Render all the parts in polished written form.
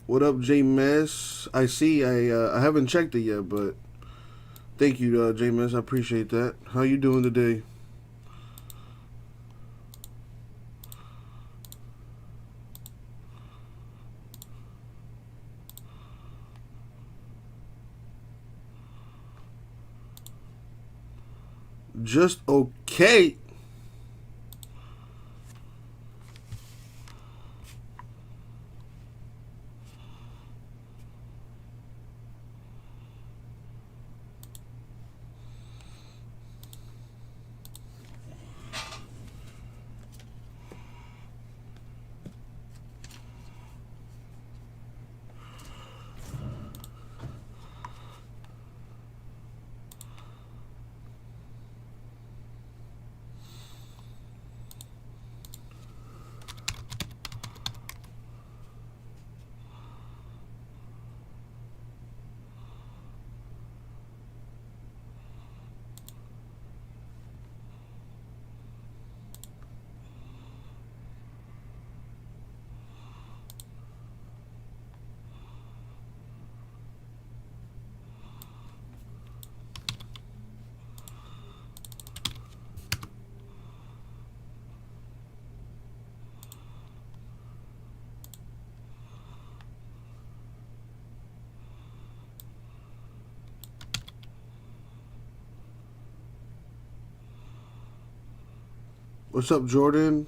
What up, J Mess? I see. I haven't checked it yet, but thank you, J Mess. I appreciate that. How you doing today? Just okay. What's up, Jordan?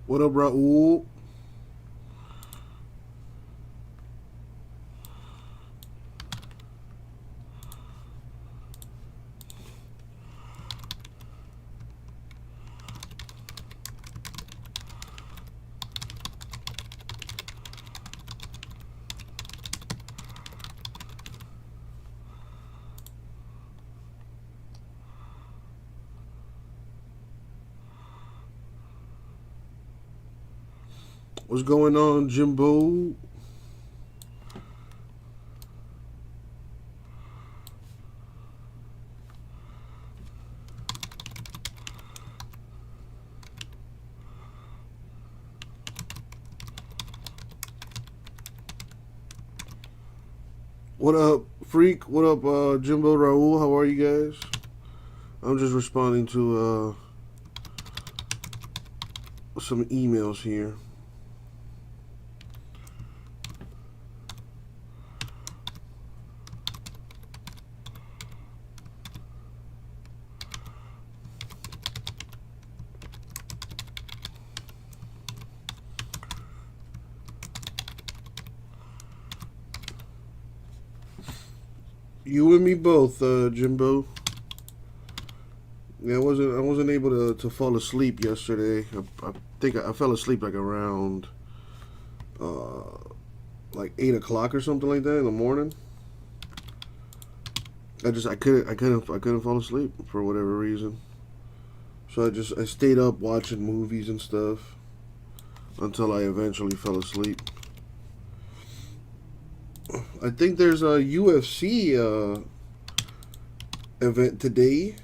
What up, Raul? What's going on, Jimbo? What up, Freak? What up, Jimbo, Raul? How are you guys? I'm just responding to some emails here. You and me both, Jimbo. Yeah, I wasn't able to fall asleep yesterday. I think I fell asleep like around like 8 o'clock or something like that in the morning. I couldn't fall asleep for whatever reason. So I stayed up watching movies and stuff until I eventually fell asleep. I think there's a UFC event today.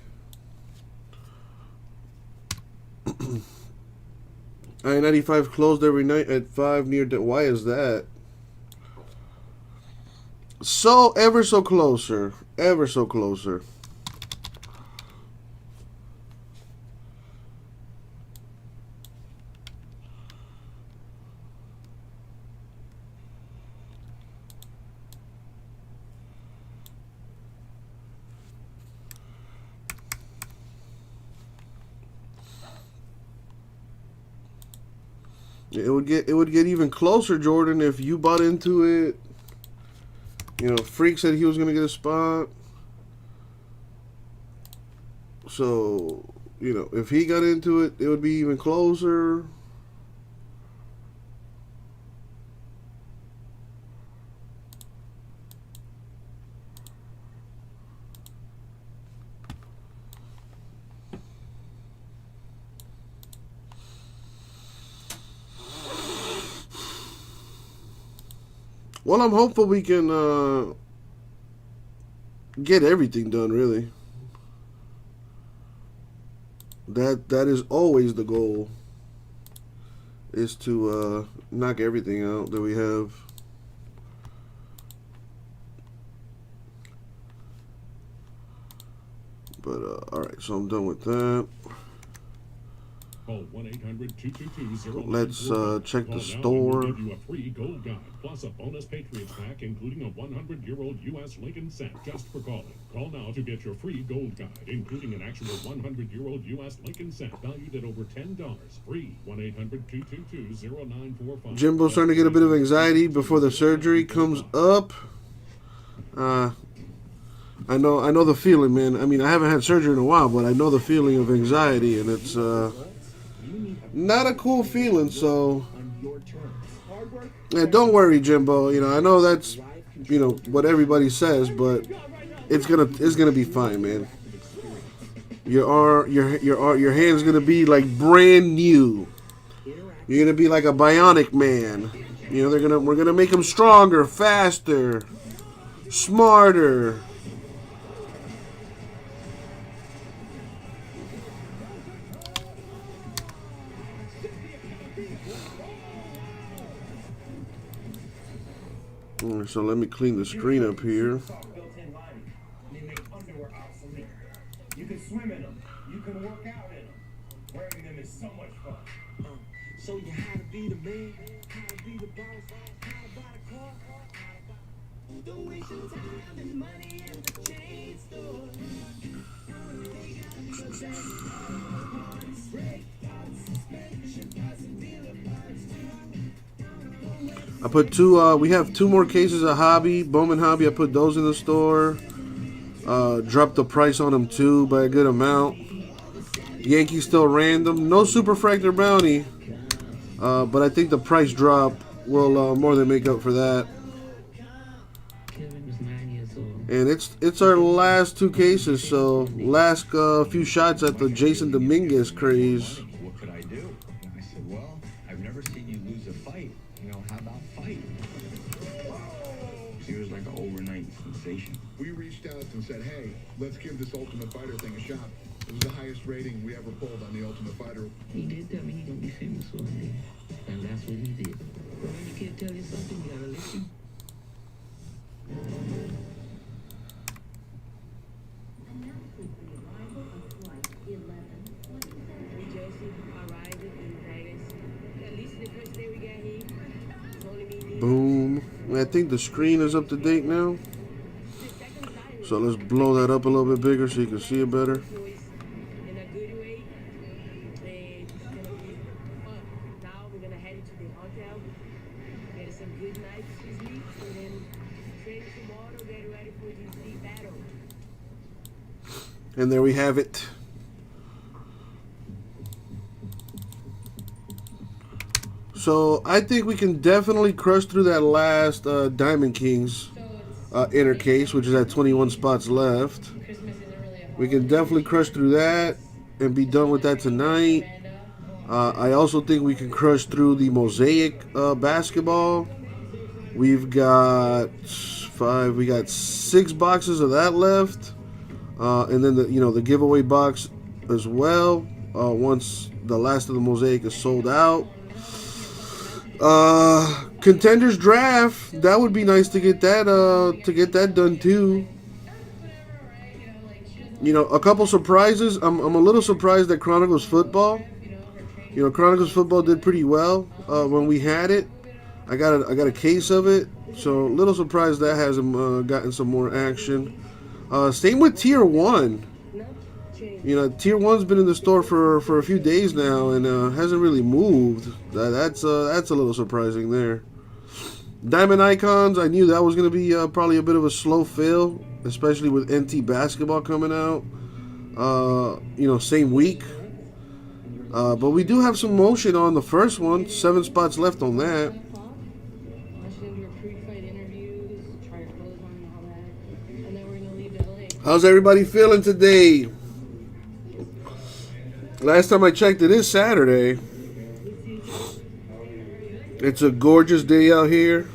I-95 closed every night at 5 near. Why is that? So ever so closer, ever so closer. It would get even closer, Jordan, if you bought into it. You know, Freak said he was gonna get a spot. So, you know, if he got into it, it would be even closer. Well, I'm hopeful we can get everything done, really. That is always the goal, is to knock everything out that we have. But, alright, so I'm done with that. Call 1-800-222-0945. Let's check the store. We'll give you a free gold guide, plus a bonus Patriots pack, including a 100-year-old U.S. Lincoln set, just for calling. Call now to get your free gold guide, including an actual 100-year-old U.S. Lincoln set, valued at over $10. Free. 1-800-222-0945. Jimbo's starting to get a bit of anxiety before the surgery comes up. I know the feeling, man. I mean, I haven't had surgery in a while, but I know the feeling of anxiety, and it's not a cool feeling. So, yeah, don't worry, Jimbo. You know, I know that's, you know, what everybody says, but it's gonna be fine, man. Your hand's gonna be like brand new. You're gonna be like a bionic man. You know, we're gonna make him stronger, faster, smarter. So let me clean the screen up here. You can swim in them. You can work out in them. Wearing them is so much fun. Show you how to be the man, how to be the boss, how to buy the car. Don't waste your time and money at the chain store. They got the best parts. Brake parts, suspension parts, and dealer parts too. I put we have 2 more cases of Hobby, Bowman Hobby. I put those in the store. Dropped the price on them too by a good amount. Yankee still random. No Superfractor Bounty. But I think the price drop will more than make up for that. And it's our last 2 cases, so last few shots at the Jason Dominguez craze. What could I do? I said, well, I've never seen you lose a fight. You know, how about fight? He was like an overnight sensation. We reached out and said, hey, let's give this Ultimate Fighter thing a shot. It was the highest rating we ever pulled on the Ultimate Fighter. He did tell me he gonna be famous one day, and that's what he did. But when you can't tell you something, you gotta listen. Boom. I think the screen is up to date now. So let's blow that up a little bit bigger so you can see it better. And there we have it. So I think we can definitely crush through that last Diamond Kings inner case, which is at 21 spots left. We can definitely crush through that and be done with that tonight. I also think we can crush through the Mosaic basketball. We've got we got 6 boxes of that left, and then the giveaway box as well. Once the last of the Mosaic is sold out. Contenders draft, that would be nice to get that done too. A couple surprises. I'm a little surprised that Chronicles football. Chronicles football did pretty well when we had it. I got a case of it, so a little surprised that hasn't gotten some more action. Same with Tier 1. Tier 1's been in the store for a few days now and hasn't really moved. That's a little surprising there. Diamond Icons, I knew that was going to be probably a bit of a slow fill, especially with NT basketball coming out. Same week. But we do have some motion on the first one. 7 spots left on that. How's everybody feeling today? Last time I checked, it is Saturday. It's a gorgeous day out here.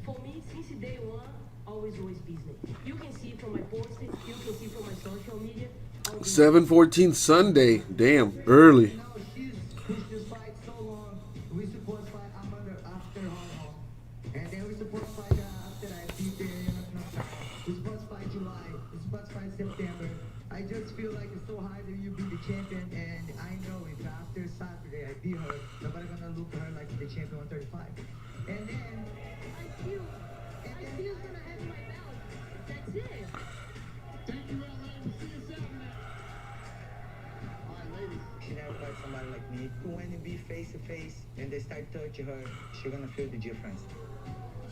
For me, since day one, always business. You can see from my posts, you can see from my social media. 7/14 Sunday. Damn, early. She's pushed this fight so long. We supposed to fight after Hong, and then we supposed to fight after that. We supposed to fight July. We supposed to fight September. I just feel like it's so hard that you be the champion, and I know if after Saturday I beat her, nobody gonna look at her like the champion 135. And then I feel gonna have my belt. That's it. Thank you, LA. We'll see you Saturday. All right, ladies. She never fight somebody like me. When you be face to face and they start touching her, she gonna feel the difference.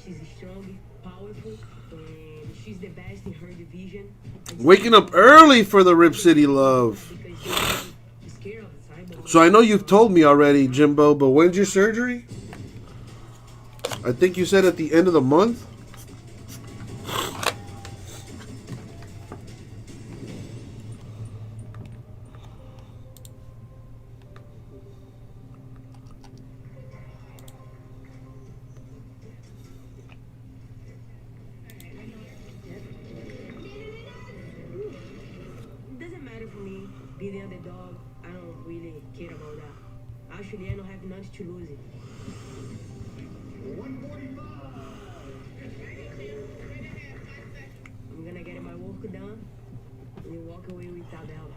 She's strong, powerful, and she's the best in her division. Waking up early for the Rip City love. So I know you've told me already, Jimbo, but when's your surgery? I think you said at the end of the month. It doesn't matter for me, be the underdog. I don't really care about that. Actually, I don't have nothing to lose it. 145. I'm gonna get my work done and walk away with that belt.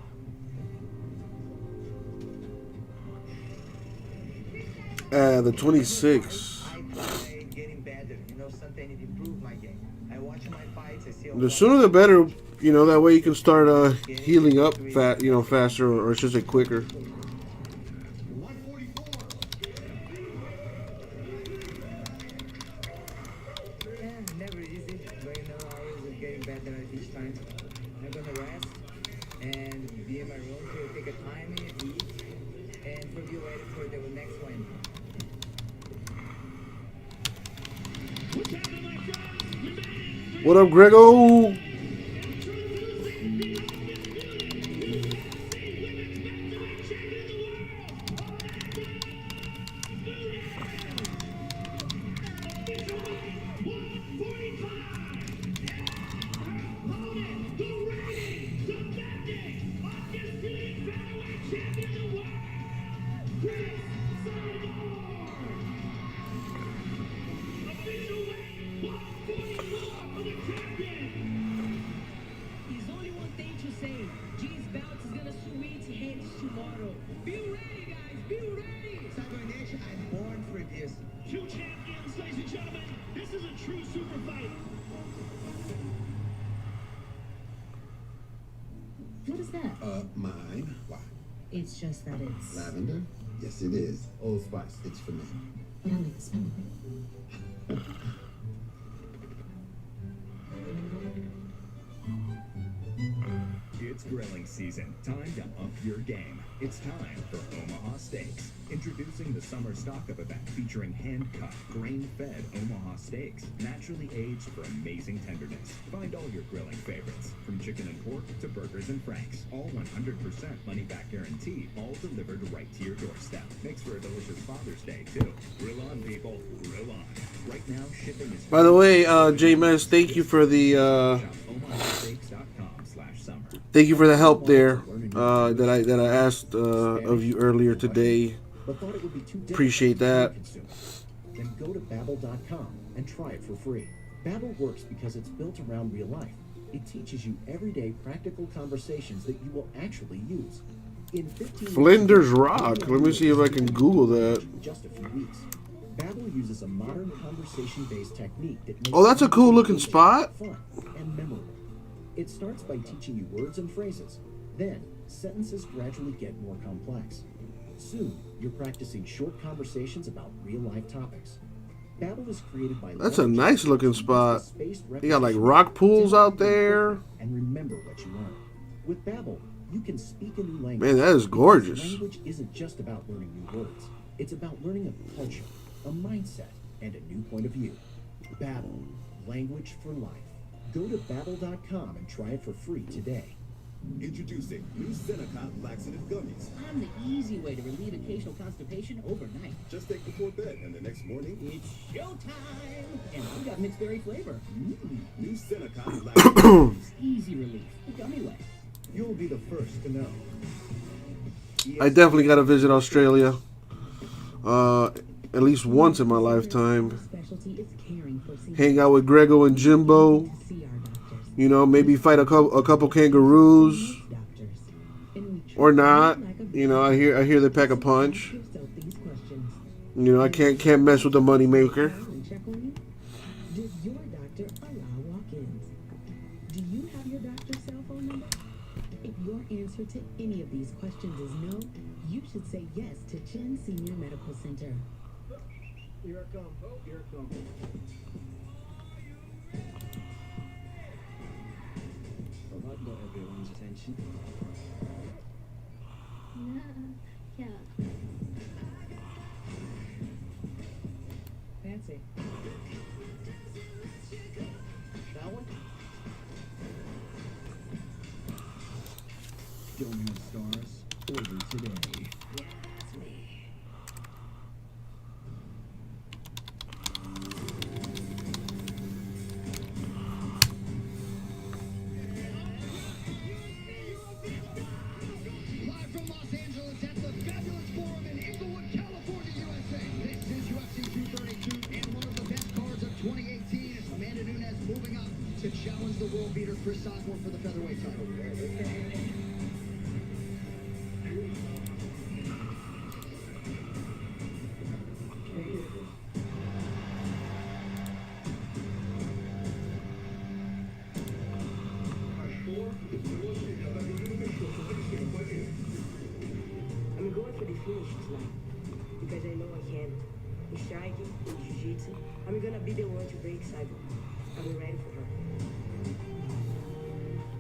The 26. I try getting better. Something I need to improve my game. I watch my fights. I see. The sooner the better. That way you can start healing up faster, or I should say quicker. 144. Yeah, never easy, but I always getting better at each time. I'm gonna rest and be in my room to take a time and eat and for be ready for the next one. What up, Grego? There's only one thing to say. G's belt is gonna switch hands tomorrow. Be ready, guys. Be ready. that? Mine. Why? It's just that it's... Lavender? Yes, it is. Old Spice. It's for me. But I like the smell of it. It's grilling season. Time to up your game. It's time for Omaha Steaks. Introducing the summer stock-up event featuring hand-cut, grain-fed Omaha steaks, naturally aged for amazing tenderness. Find all your grilling favorites, from chicken and pork to burgers and franks. All 100% money-back guarantee, all delivered right to your doorstep. Makes for a delicious Father's Day, too. Grill on, people. Grill on. Right now, shipping is... By the way, J-Mez, thank you for the... OmahaSteaks.com/summer. Thank you for the help there that I asked of you earlier today. Appreciate that. Then go to Babbel.com and try it for free. Babbel works because it's built around real life. It teaches you everyday practical conversations that you will actually use. In 15 Flinders Rock. Let me see if I can Google that. Just a few weeks. Babbel uses a modern conversation-based technique that makes Oh, that's a cool looking spot. fun and memorable. It starts by teaching you words and phrases. Then, sentences gradually get more complex. Soon, you're practicing short conversations about real-life topics. Babbel is created by... That's a nice looking spot. They got like rock pools out there. And remember what you learn. With Babbel, you can speak a new language. Man, that is gorgeous. Language isn't just about learning new words. It's about learning a culture, a mindset, and a new point of view. Babbel, language for life. Go to Babbel.com and try it for free today. Introducing new Senokot laxative gummies. I'm the easy way to relieve occasional constipation overnight. Just take before bed, and the next morning, It's showtime! And I've got mixed berry flavor. new Senokot laxative gummies. Easy relief. The gummy way. You'll be the first to know. I definitely got to visit Australia. At least once in my lifetime. Specialty is caring for seniors. Hang out with Grego and Jimbo. See our doctors. You know, maybe fight a couple kangaroos. Doctors. And we Or treat not. them like a You know, I hear they pack a punch. Ask yourself these questions. You know, I can't mess with the moneymaker. And check on you. Does your doctor allow walk-ins? Do you have your doctor's cell phone number? If your answer to any of these questions is no, you should say yes to Chen Senior Medical Center. Here I come. Oh, here I come. Well, that got everyone's attention. Yeah. Fancy. That one? Don't have stars. Order today. Live from Los Angeles at the Fabulous Forum in Inglewood, California, USA. This is UFC 232 and one of the best cards of 2018. Amanda Nunes moving up to challenge the world beater Chris Osborne for the featherweight title. I'm going for the finish tonight because I know I can. In striking, in jiu-jitsu, I'm gonna be the one to break Cyber. I'm ready for her.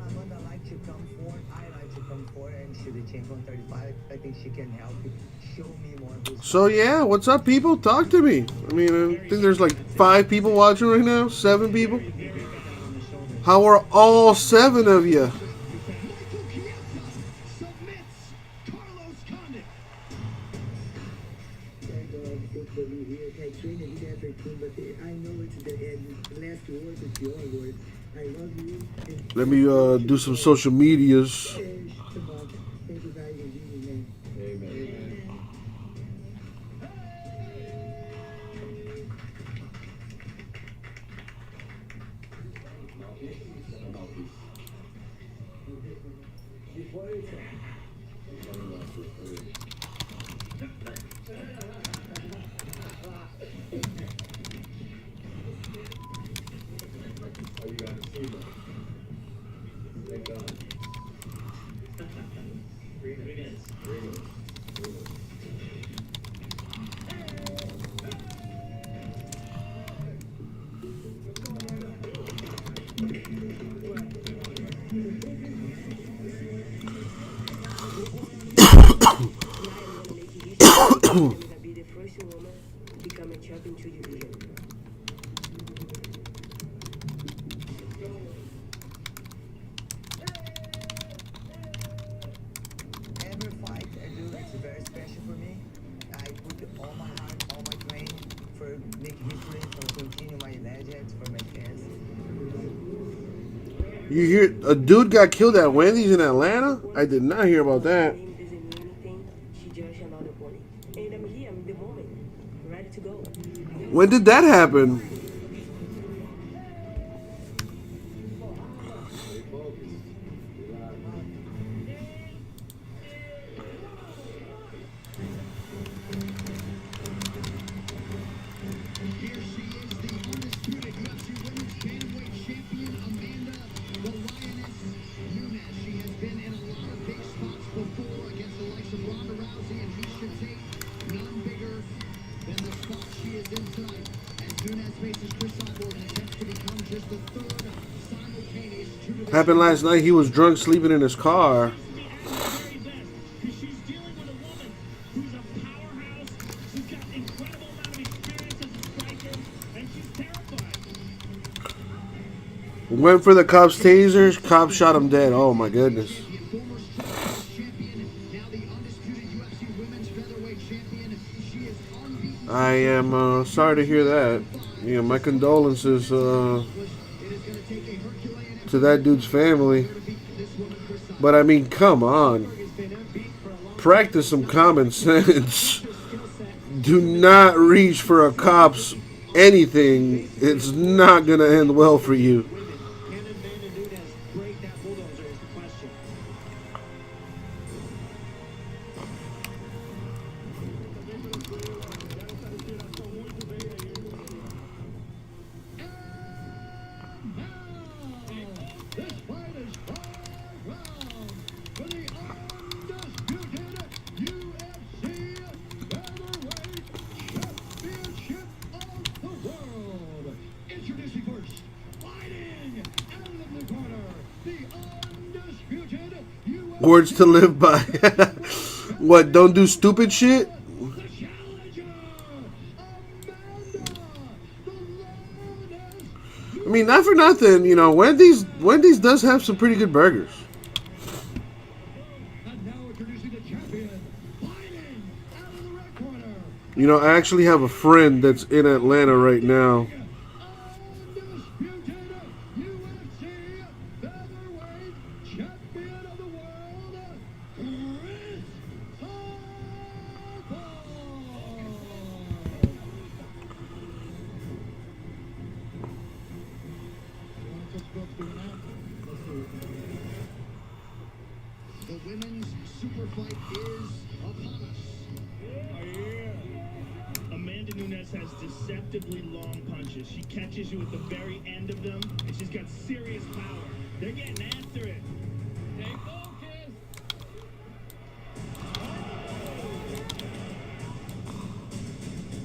Amanda like to come forward. I like to come forward and shoot the champion 35. I think she can help you show me more. So yeah, what's up, people? Talk to me. I mean, I think there's like 5 people watching right now, 7 people. How are all 7 of you? Let me do some social medias. Be the first woman to become a champion 2 division. Every fight I do, it's very special for me. I put all my heart, all my brain for make history, for continue my legends, for my fans. You hear a dude got killed at Wendy's in Atlanta? I did not hear about that. Name doesn't mean anything. She just another opponent. And I'm here, I'm in the moment. Ready to go. When did that happen? Here she is, the undisputed UFC Women's Bantamweight Champion, Amanda the Lioness Nunes. She has been in a lot of big spots before against the likes of Ronda Rousey and Miesha Tate. None bigger than the spot she is in tonight. As Nunes faces Chris Cyborg and attempts to become just the third simultaneous two-division. Happened last night. He was drunk sleeping in his car. Went for the cops' tasers. Cops shot him dead. Oh my goodness. Former strawweight champion, now the undisputed UFC Women's Featherweight Champion. She is unbeaten. I am sorry to hear that. Yeah, my condolences to that dude's family. But I mean, come on. Practice some common sense. Do not reach for a cop's anything. It's not going to end well for you. Words to live by. What, don't do stupid shit? I mean, not for nothing, you know, Wendy's does have some pretty good burgers. You know, I actually have a friend that's in Atlanta right now. The women's super fight is upon us. Amanda Nunes has deceptively long punches. She catches you at the very end of them, and she's got serious power. They're getting after it. Stay focused.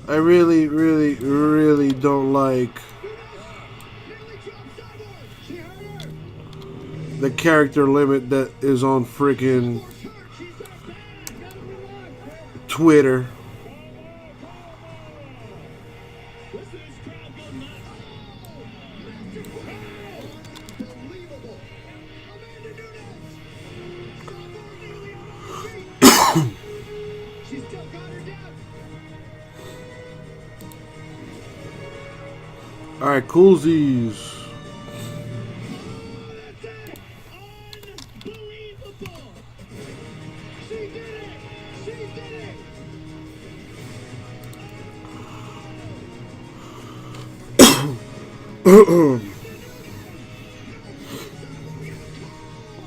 I really, really, really don't like the character limit that is on freaking Twitter. All right, coolsies.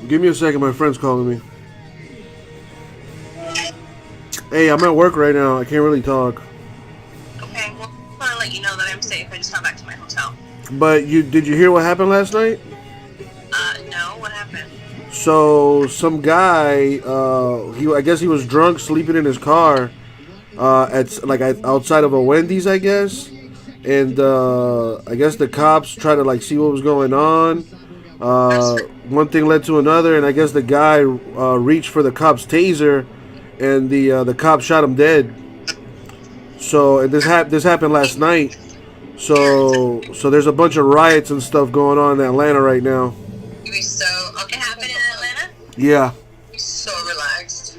Give me a second, my friend's calling me. Hey, I'm at work right now. I can't really talk. Okay, well, I want to let you know that I'm safe. I just got back to my hotel. But did you hear what happened last night? No, what happened? So some guy, I guess he was drunk, sleeping in his car, outside of a Wendy's, I guess. And I guess the cops tried to like see what was going on. One thing led to another, and I guess the guy reached for the cop's taser, and the cop shot him dead. So and this happened last night. So there's a bunch of riots and stuff going on in Atlanta right now. It happened in Atlanta? Yeah. So relaxed.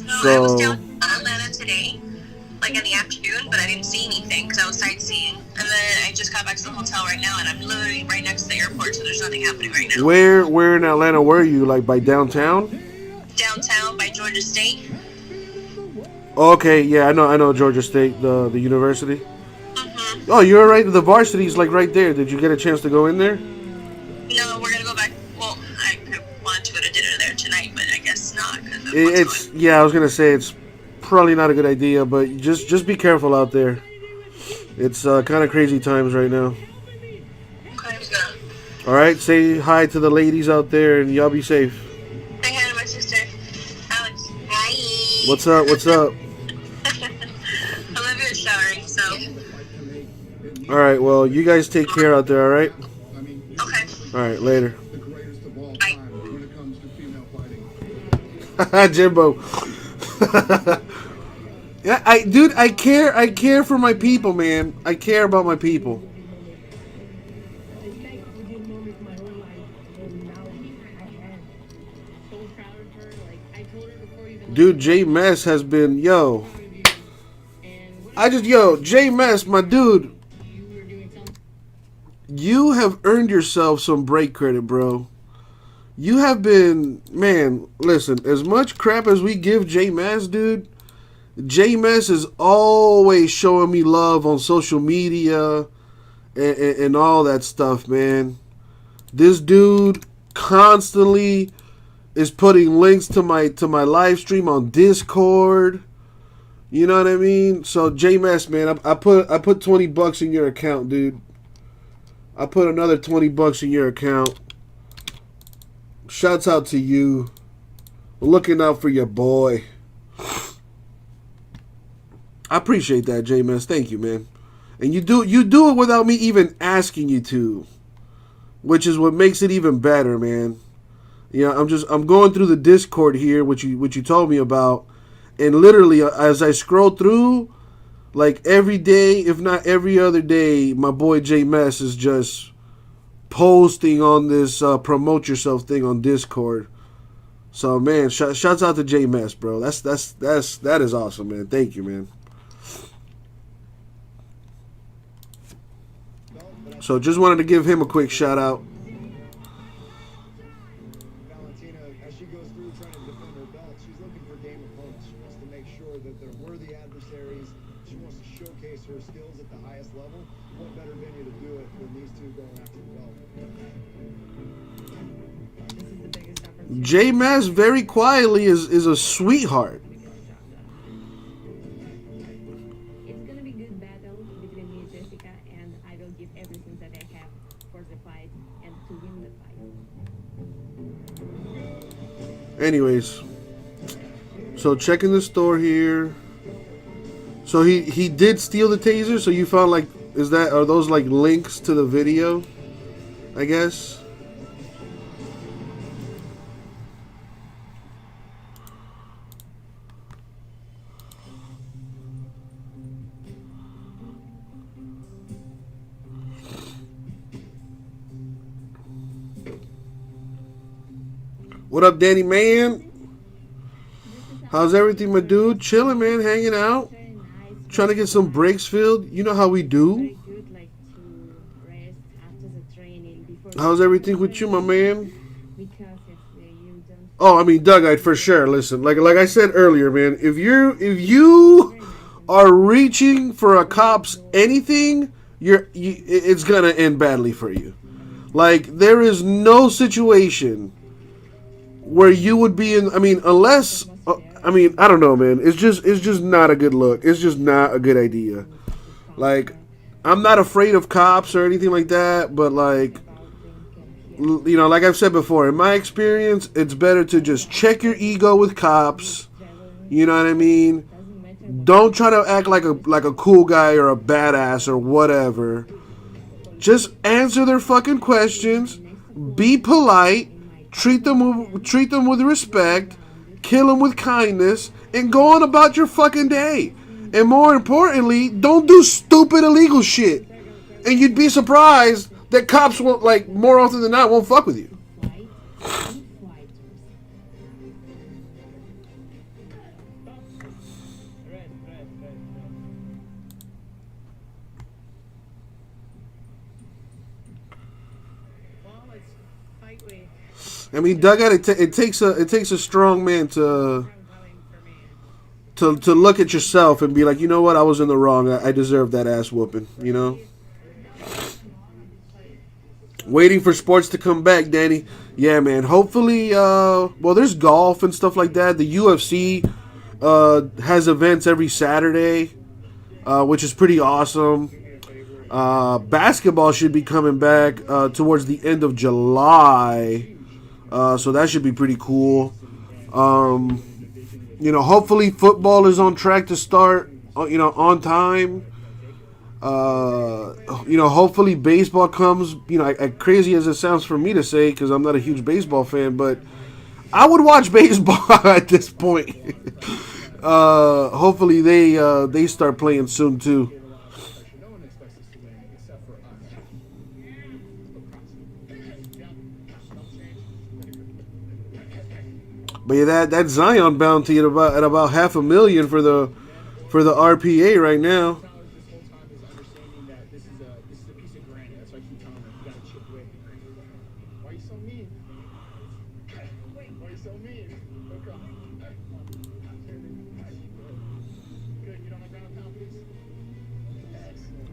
No, So I was down in Atlanta today, like in the afternoon, but I didn't see anything because I was sightseeing. And then I just got back to the hotel right now, and I'm literally right next to the airport, so there's nothing happening right now. where in Atlanta were you? Like by downtown? Downtown by Georgia State. Okay, yeah, I know Georgia State, the university. Oh, you're right. The varsity's like right there. Did you get a chance to go in there? No, we're gonna go back. Well, I wanted to go to dinner there tonight, but I guess not. I was gonna say it's probably not a good idea, but just be careful out there. It's kind of crazy times right now. Okay, all right, say hi to the ladies out there, and y'all be safe. Say hi to my sister, Alex. Hi. What's up? What's up? Olivia's showering, so. All right, well, you guys take care out there, all right? Okay. All right, later. Jimbo. Yeah, I care for my people, man. I care about my people. Dude, J Mess has been, J Mess, my dude. You have earned yourself some break credit, bro. You have been, man, listen, as much crap as we give J Mess, dude, J Mess is always showing me love on social media and all that stuff, man. This dude constantly is putting links to my live stream on Discord. You know what I mean? So J Mess, man, I put $20 in your account, dude. I put another $20 in your account. Shouts out to you. Looking out for your boy. I appreciate that, J-Mess. Thank you, man. And you do it without me even asking you to. Which is what makes it even better, man. Yeah, I'm going through the Discord here, which you told me about. And literally, as I scroll through, like every day, if not every other day, my boy J Mess is just posting on this promote yourself thing on Discord. So man, shouts out to J Mess, bro. That is awesome, man. Thank you, man. So just wanted to give him a quick shout out. J Mass very quietly is a sweetheart. It's gonna be good battle between me and Jessica, and I will give everything that I have for the fight and to win the fight. Anyways, so checking the store here. So he did steal the taser. So you found like are those like links to the video? I guess. What up, Danny, man? How's everything, my dude? Chilling, man. Hanging out. Trying to get some breaks filled. You know how we do. How's everything with you, my man? Oh, I mean, Doug, for sure. Listen, like I said earlier, man. If you are reaching for a cop's anything, it's gonna end badly for you. Like there is no situation where you would be in. I mean, unless. I mean, I don't know, man. It's just not a good look. It's just not a good idea. Like, I'm not afraid of cops or anything like that, but like, you know, like I've said before, in my experience, it's better to just check your ego with cops. You know what I mean? Don't try to act like a cool guy or a badass or whatever. Just answer their fucking questions. Be polite. Treat them with respect. Kill them with kindness, and go on about your fucking day. And more importantly, don't do stupid illegal shit. And you'd be surprised that cops won't, like, more often than not, won't fuck with you. I mean, Dugout, it takes a strong man to look at yourself and be like, you know what, I was in the wrong. I deserve that ass whooping. You know. Waiting for sports to come back, Danny. Yeah, man. Hopefully, well, there's golf and stuff like that. The UFC has events every Saturday, which is pretty awesome. Basketball should be coming back towards the end of July. So that should be pretty cool. You know, hopefully football is on track to start, you know, on time. You know, hopefully baseball comes, you know, as crazy as it sounds for me to say, because I'm not a huge baseball fan, but I would watch baseball at this point. Hopefully they start playing soon too. But yeah, that Zion bounty at about $500,000 for the RPA right now.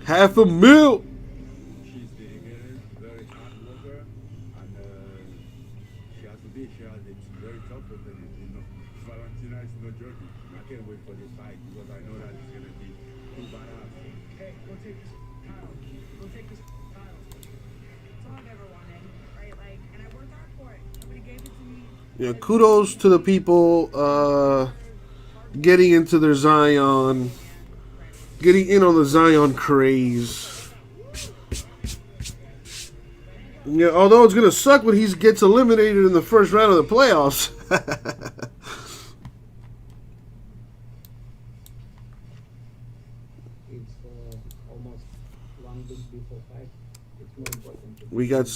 $500,000. Yeah, kudos to the people getting into their Zion, getting in on the Zion craze. Yeah, although it's gonna suck when he gets eliminated in the first round of the playoffs. We got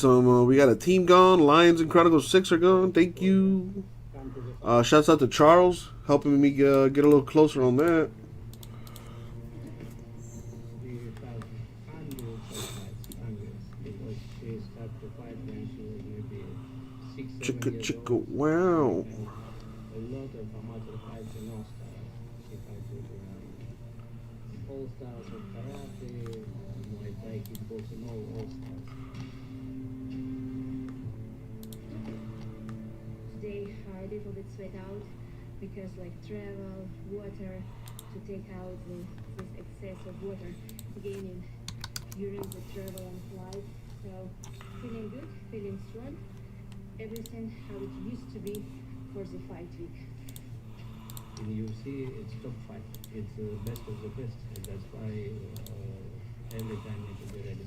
we got a team gone. Lions and Chronicles 6 are gone. Thank you. Shouts out to Charles, helping me get a little closer on that. Chicka, wow. They are a little bit sweat out because like travel, water, to take out this excess of water gaining during the travel and flight. So feeling good, feeling strong, everything how it used to be for the fight week. In UFC, it's top fight. It's the best of the best, and that's why every time you can be ready.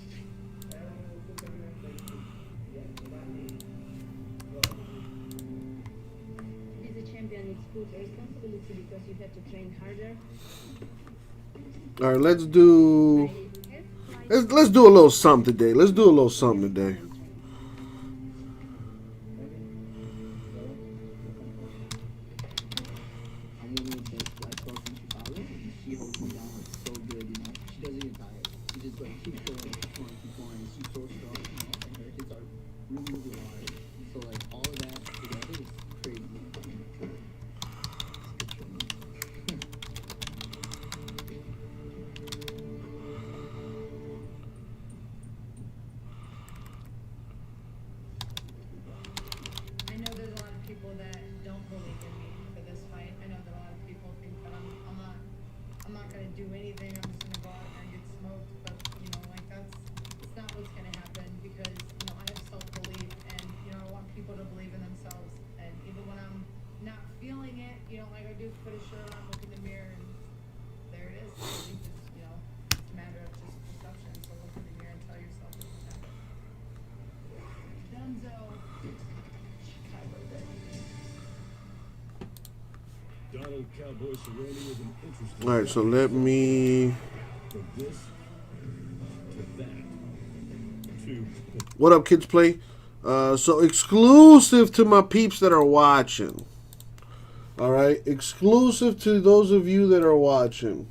As a champion, it's good responsibility because you have to train harder. All right, let's do a little something today. Let's do a little something today. you don't like our dude, put his shirt on, look in the mirror, and there it is. I think it's, you know, it's a matter of just perception. So look in the mirror and tell yourself it's happening. Dunzo. Donald Cowboy Cerrone is an interesting. All right, so let me. From this to that to. What up, Kids Play? So exclusive to my peeps that are watching. All right, exclusive to those of you that are watching.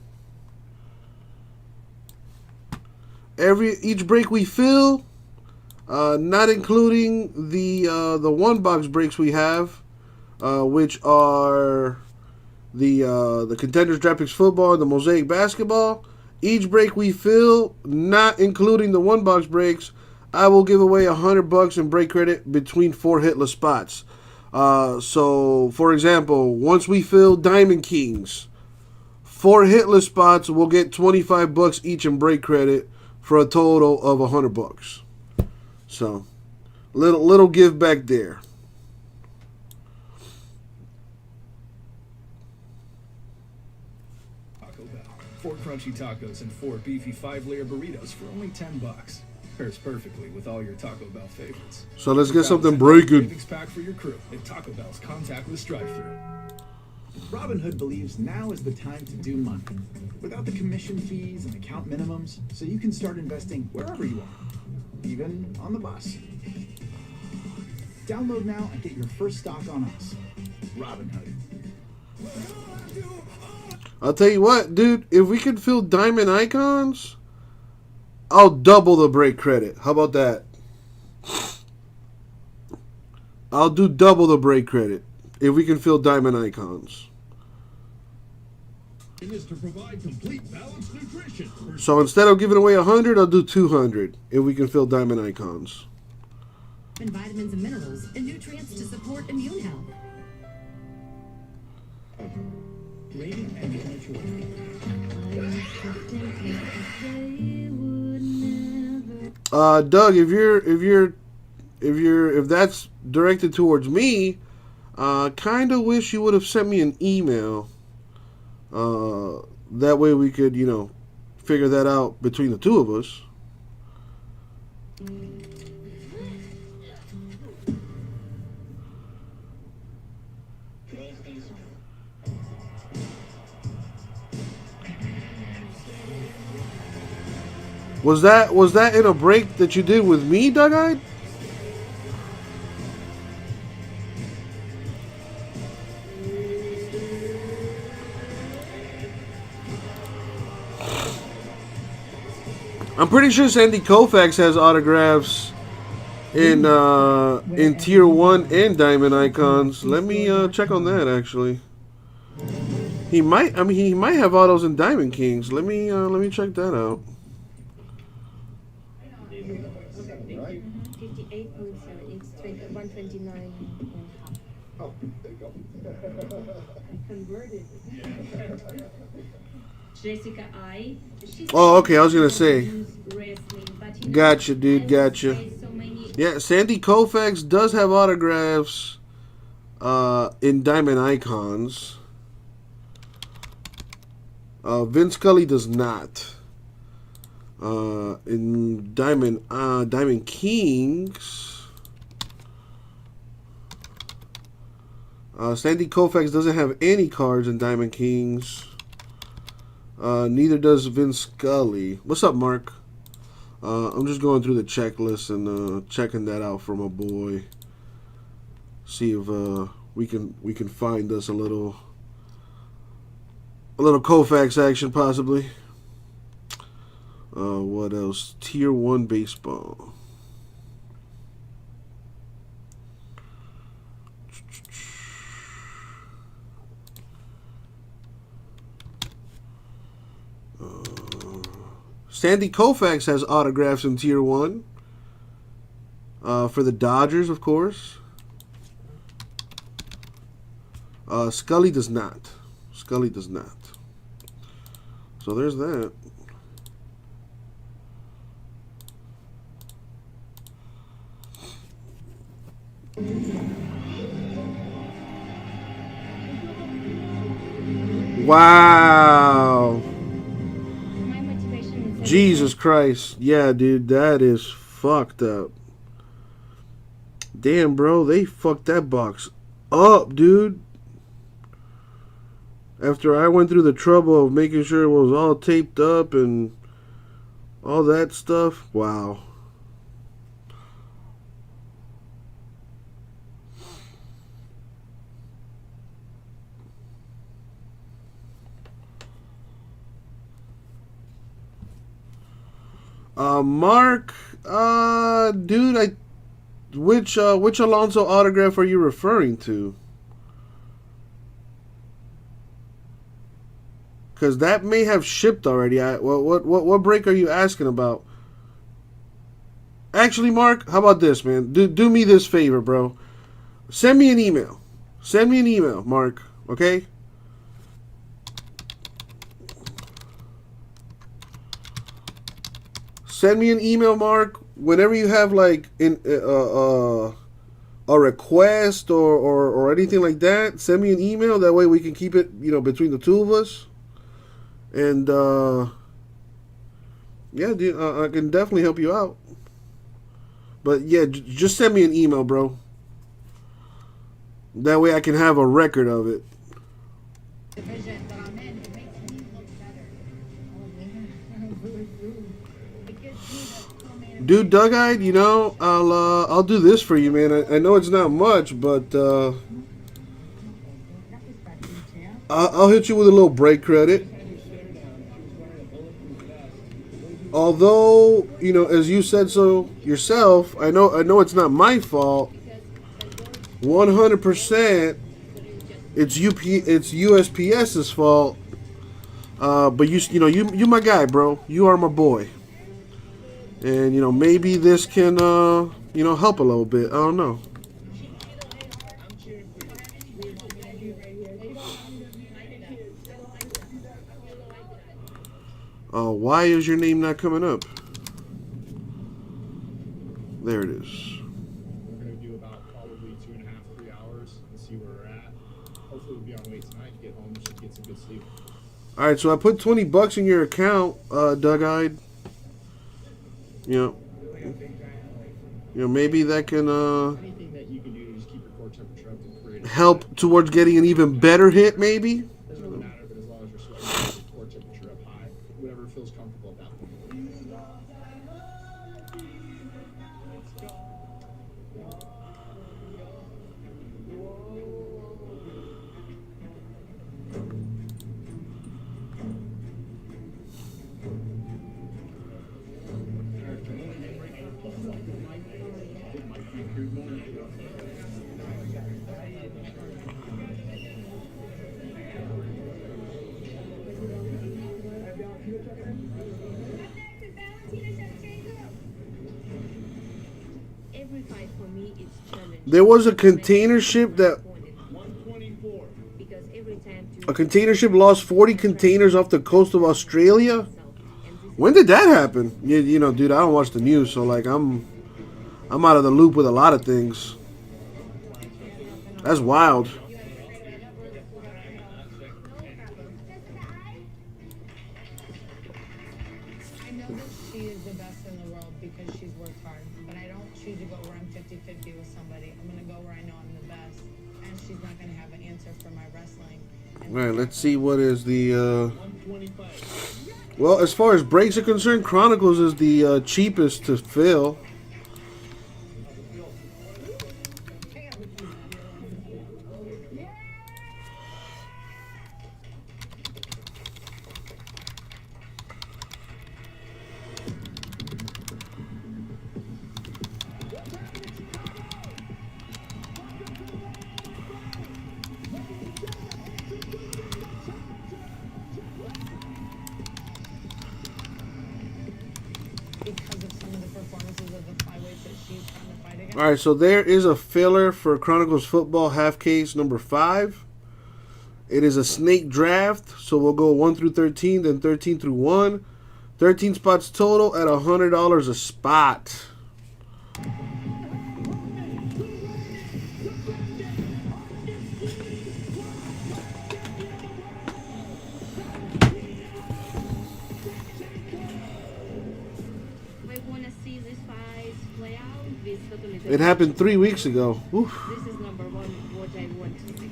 Each break we fill, not including the one box breaks we have, which are the Contenders Draft Picks Football and the Mosaic Basketball. Each break we fill, not including the one box breaks, I will give away $100 in break credit between 4 hitless spots. So, for example, once we fill Diamond Kings, 4 hitless spots will get $25 each in break credit for a total of $100. So, little give back there. Taco Bell. 4 crunchy tacos and 4 beefy 5-layer burritos for only $10. Pairs perfectly with all your Taco Bell favorites. So let's get something breaking. Cravings pack for your crew at Taco Bell's contactless drive-thru. Robinhood believes now is the time to do money, without the commission fees and account minimums, so you can start investing wherever you are, even on the bus. Download now and get your first stock on us. Robinhood. I'll tell you what, dude, if we could fill diamond icons, I'll double the break credit. How about that? I'll do double the break credit if we can fill diamond icons. Is to provide complete balanced nutrition. So instead of giving away 100, I'll do 200 if we can fill diamond icons. And vitamins and minerals and nutrients to support immune health. Rating and Doug, if that's directed towards me, kind of wish you would have sent me an email. That way we could, figure that out between the two of us. Was that in a break that you did with me, Doug-Eyed? I'm pretty sure Sandy Koufax has autographs in Tier 1 and Diamond Icons. Let me check on that actually. He might have autos in Diamond Kings. Let me check that out. 58.7. It's 129. Oh, there you go. Converted. Jessica I. Oh, okay. I was gonna say. Gotcha, dude. Gotcha. Yeah, Sandy Koufax does have autographs in Diamond Icons. Vince Scully does not. In Diamond Kings, Sandy Koufax doesn't have any cards in Diamond Kings. Neither does Vince Scully. What's up, Mark? I'm just going through the checklist and checking that out for my boy. See if we can find us a little Koufax action possibly. What else? Tier 1 baseball. Sandy Koufax has autographs in Tier 1. For the Dodgers, of course. Scully does not. Scully does not. So there's that. Wow. My motivation is Jesus Christ. Yeah, dude, that is fucked up. Damn, bro, they fucked that box up, dude. After I went through the trouble of making sure it was all taped up and all that stuff. Wow. Mark, dude, which Alonso autograph are you referring to? Because that may have shipped already. What break are you asking about? Actually, Mark, how about this, man? Do me this favor, bro. Send me an email. Send me an email, Mark. Okay? Send me an email, Mark. Whenever you have like a request or anything like that, send me an email. That way we can keep it, between the two of us. And yeah, dude, I can definitely help you out. But yeah, just send me an email, bro. That way I can have a record of it. Division that I'm in, it makes me look better. Dude, Doug-eyed, I'll do this for you, man. I know it's not much, but I'll hit you with a little break credit. Although, as you said so yourself, I know it's not my fault. 100%, it's USPS's fault. But you my guy, bro. You are my boy. And maybe this can help a little bit. I don't know. Why is your name not coming up? There it is. We're going to do about probably 2.5, 3 hours and see where we're at. Hopefully we'll be on the way tonight to get home. We should get some good sleep. All right, so I put $20 in your account, Doug-eyed. Maybe that can Anything that you can do to just keep your core temperature up and create help towards getting an even better hit, maybe. doesn't really matter, but as long as you're sweating, your core temperature up high, whatever feels comfortable at that point. Every fight for me is challenge. There was a container ship that Because every time a container ship lost 40 containers off the coast of Australia. When did that happen? Dude, I don't watch the news, so like I'm out of the loop with a lot of things. That's wild. I know that she is the best in the world because she's worked hard, but I don't choose to go where I'm 50-50 with somebody. I'm going to go where I know I'm the best, and she's not going to have an answer for my wrestling. All right, let's see what is the. Well, as far as breaks are concerned, Chronicles is the cheapest to fill. Because of some of the performances of the flyweights that she's trying to fight against. All right, so there is a filler for Chronicles Football half case number 5. It is a snake draft, so we'll go 1 through 13, then 13 through 1. 13 spots total at $100 a spot. It happened 3 weeks ago. Oof. This is number one, what I want to see.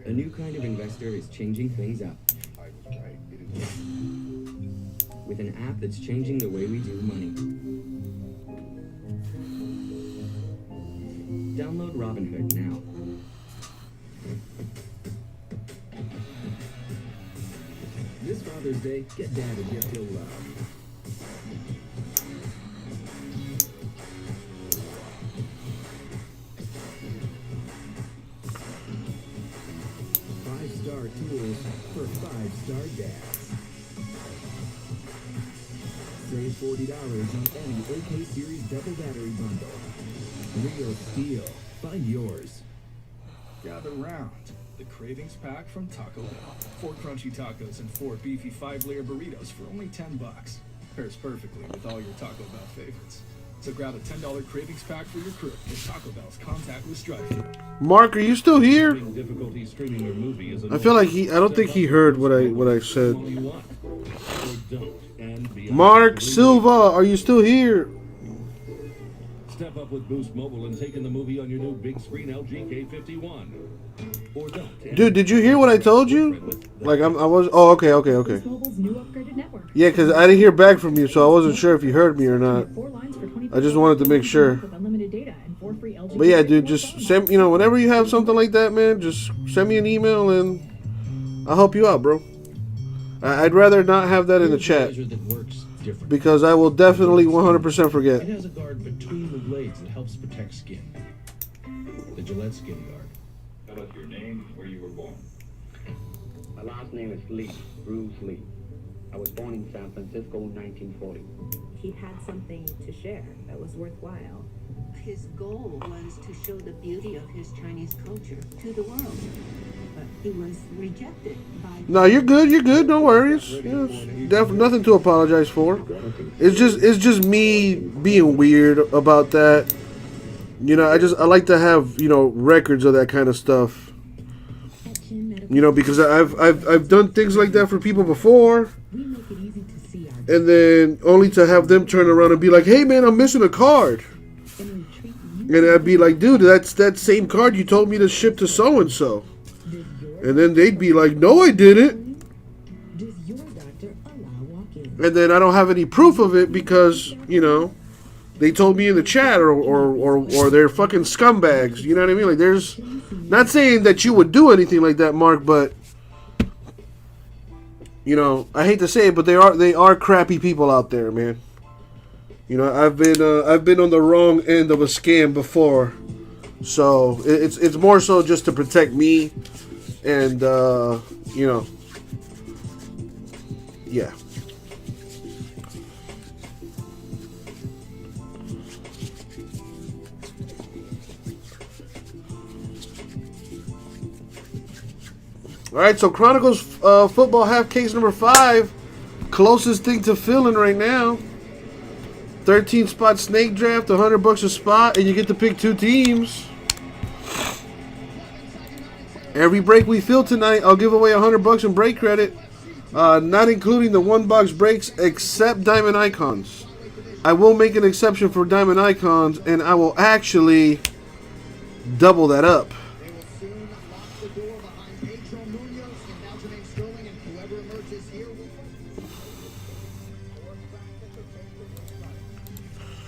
A new kind of investor is changing things up. With an app that's changing the way we do money. Download Robinhood now. This Father's Day, get Dad a gift he'll love. Five-star tools for five-star dads. Save $40 on any OK Series double battery bundle. Real steel. Find yours. Gather round. The Cravings Pack from Taco Bell. 4 crunchy tacos and 4 beefy 5-layer burritos for only $10. Pairs perfectly with all your Taco Bell favorites. So grab a $10 Cravings Pack for your crew with Taco Bell's contactless drive-thru. Mark, are you still here? Difficulty streaming your movie is I feel like I don't think he heard what I said. Mark Silva, are you still here? Step up with Boost Mobile and take in the movie on your new big screen LG K51. Or don't. Dude, did you hear what I told you? Like I was. Oh, okay. Yeah, because I didn't hear back from you, so I wasn't sure if you heard me or not. I just wanted to make sure. But yeah, dude, just send. Whenever you have something like that, man, just send me an email and I'll help you out, bro. I'd rather not have that in the chat because I will definitely 100% forget. It has a guard between the blades that helps protect skin. The Gillette Skin Guard. Tell us your name, where you were born. My last name is Lee, Bruce Lee. I was born in San Francisco in 1940. He had something to share that was worthwhile. His goal was to show the beauty of his Chinese culture to the world. But he was rejected by... No, you're good. You're good. No worries. Yes, nothing to apologize for. It's just me being weird about that. I like to have records of that kind of stuff. Because I've done things like that for people before, and then only to have them turn around and be like, "Hey, man, I'm missing a card," and I'd be like, "Dude, that's that same card you told me to ship to so and so," and then they'd be like, "No, I didn't," and then I don't have any proof of it because they told me in the chat or they're fucking scumbags. You know what I mean? Like, there's not saying that you would do anything like that, Mark, but I hate to say it, but they are crappy people out there, man. I've been on the wrong end of a scam before, so it's more so just to protect me, and yeah. All right, so Chronicles football half case number 5, closest thing to filling right now. 13 spot snake draft, $100 a spot, and you get to pick 2 teams. Every break we fill tonight, I'll give away $100 in break credit, not including the 1-box breaks except Diamond Icons. I will make an exception for Diamond Icons, and I will actually double that up.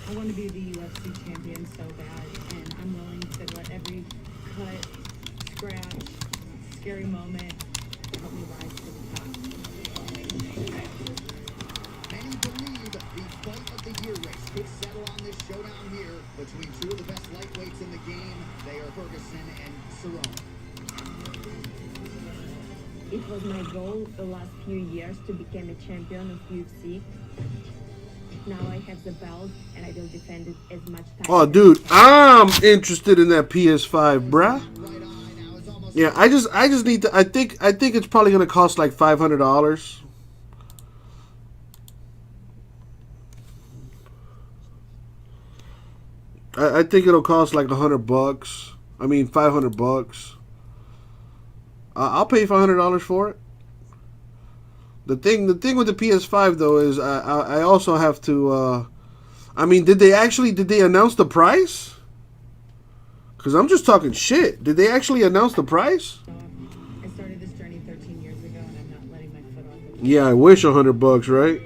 I want to be the UFC champion so bad, and I'm willing to let every cut, scratch, scary moment help me rise to the top. Many believe the fight of the year race could settle on this showdown here between 2 of the best lightweights in the game. They are Ferguson and Cerrone. It was my goal the last few years to become a champion of UFC. Now I have the belt, and I will defend it as much time. Oh, dude, I'm interested in that PS5, bruh. Yeah, I just need to. I think it's probably gonna cost like $500. I think it'll cost like $100. I mean, $500. I'll pay $500 for it. The thing with the PS5 though is I also have to. I mean, did they announce the price? Because I'm just talking shit. Did they actually announce the price? I started this journey 13 years ago, and I'm not letting my foot off it. Yeah, I wish $100, right?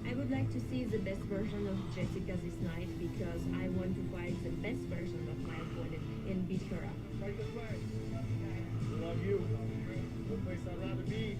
I would like to see the best version of Jessica this night because I want to find the best version of my opponent and beat her up. Fight the flag. We love you. No place I'd rather be.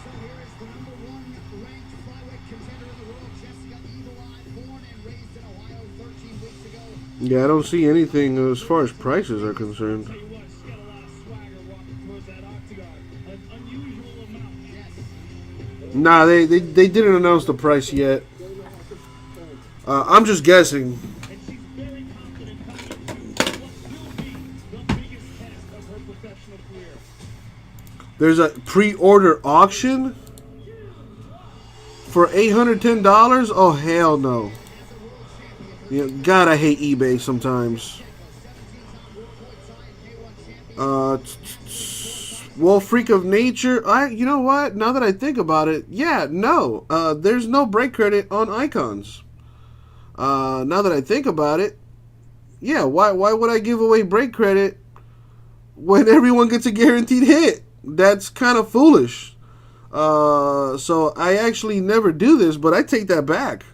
So here is the number one ranked flyweight contender in the world, Jessica Evil Eye, born and raised in Ohio 13 weeks ago. Yeah, I don't see anything as far as prices are concerned. Tell you what, she's got a lot of swagger walking towards that octagon. An unusual amount. Yes. Nah, they didn't announce the price yet. I'm just guessing. And she's very confident coming into what will be the biggest test of her professional career. There's a pre-order auction for $810. Oh hell no! Yeah, God, I hate eBay sometimes. Well, freak of nature. You know what? Now that I think about it, yeah, no. There's no break credit on icons. Now that I think about it, yeah. Why would I give away break credit when everyone gets a guaranteed hit? That's kind of foolish. So I actually never do this, but I take that back.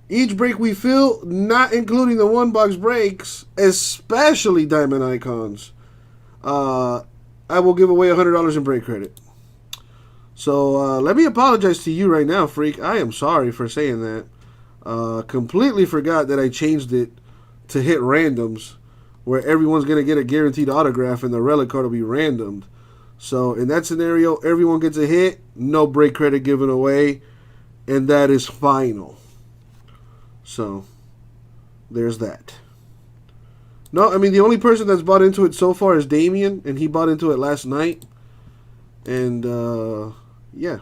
Each break we fill, not including the one box breaks, especially diamond icons, I will give away $100 in break credit. So let me apologize to you right now, freak. I am sorry for saying that. Completely forgot that I changed it to hit randoms, where everyone's going to get a guaranteed autograph and the relic card will be randomed. So in that scenario, everyone gets a hit, no break credit given away, and that is final. So there's that. No, I mean, the only person that's bought into it so far is Damien, and he bought into it last night. And yeah,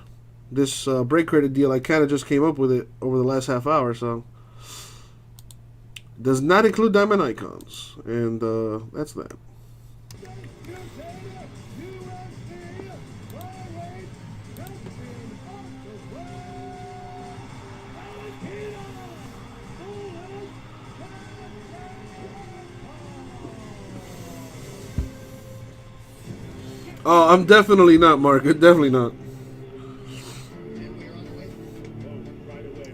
this break credit deal, I kind of just came up with it over the last half hour, so does not include diamond icons, and that's that. Oh, I'm definitely not, Mark. Definitely not.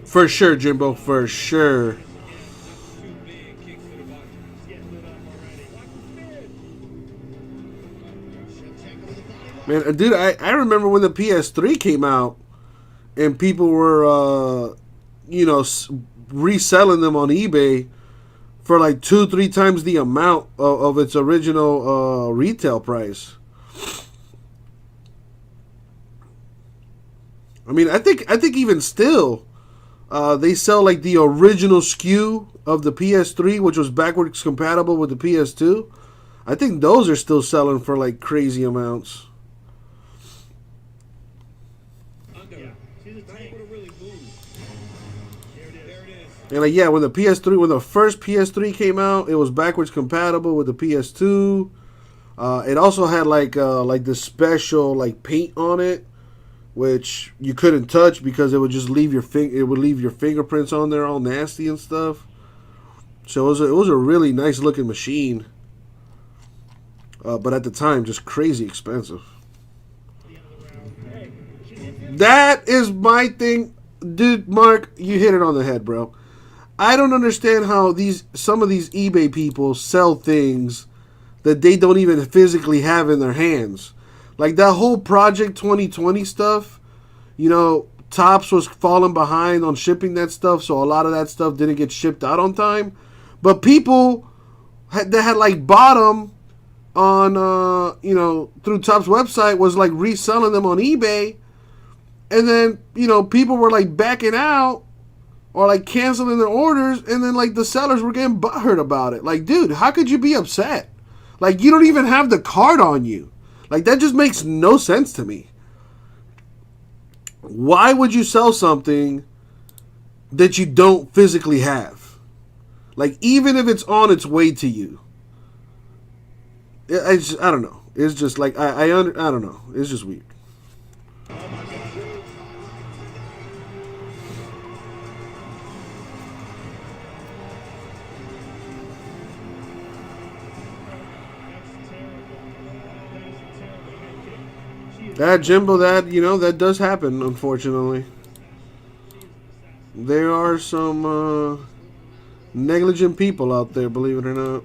For sure, Jimbo. For sure. Man, dude, I remember when the PS3 came out and people were, reselling them on eBay for like 2-3 times the amount of its original retail price. I mean, I think even still, they sell like the original SKU of the PS3, which was backwards compatible with the PS2. I think those are still selling for like crazy amounts. And like, yeah, when the first PS3 came out, it was backwards compatible with the PS2. It also had like this special like paint on it, which you couldn't touch because it would just leave your fingerprints on there, all nasty and stuff. So it was a really nice looking machine, but at the time, just crazy expensive. That is my thing, dude. Mark, you hit it on the head, bro. I don't understand how some of these eBay people sell things that they don't even physically have in their hands. Like that whole Project 2020 stuff, Topps was falling behind on shipping that stuff, so a lot of that stuff didn't get shipped out on time. But people that had like bought them on, through Topps website was like reselling them on eBay. And then, people were like backing out or like canceling their orders, and then like the sellers were getting butthurt about it. Like, dude, how could you be upset? Like, you don't even have the card on you. Like, that just makes no sense to me. Why would you sell something that you don't physically have? Like, even if it's on its way to you. I don't know. It's just like, I don't know. It's just weird. That Jimbo, that does happen, unfortunately. There are some negligent people out there, believe it or not.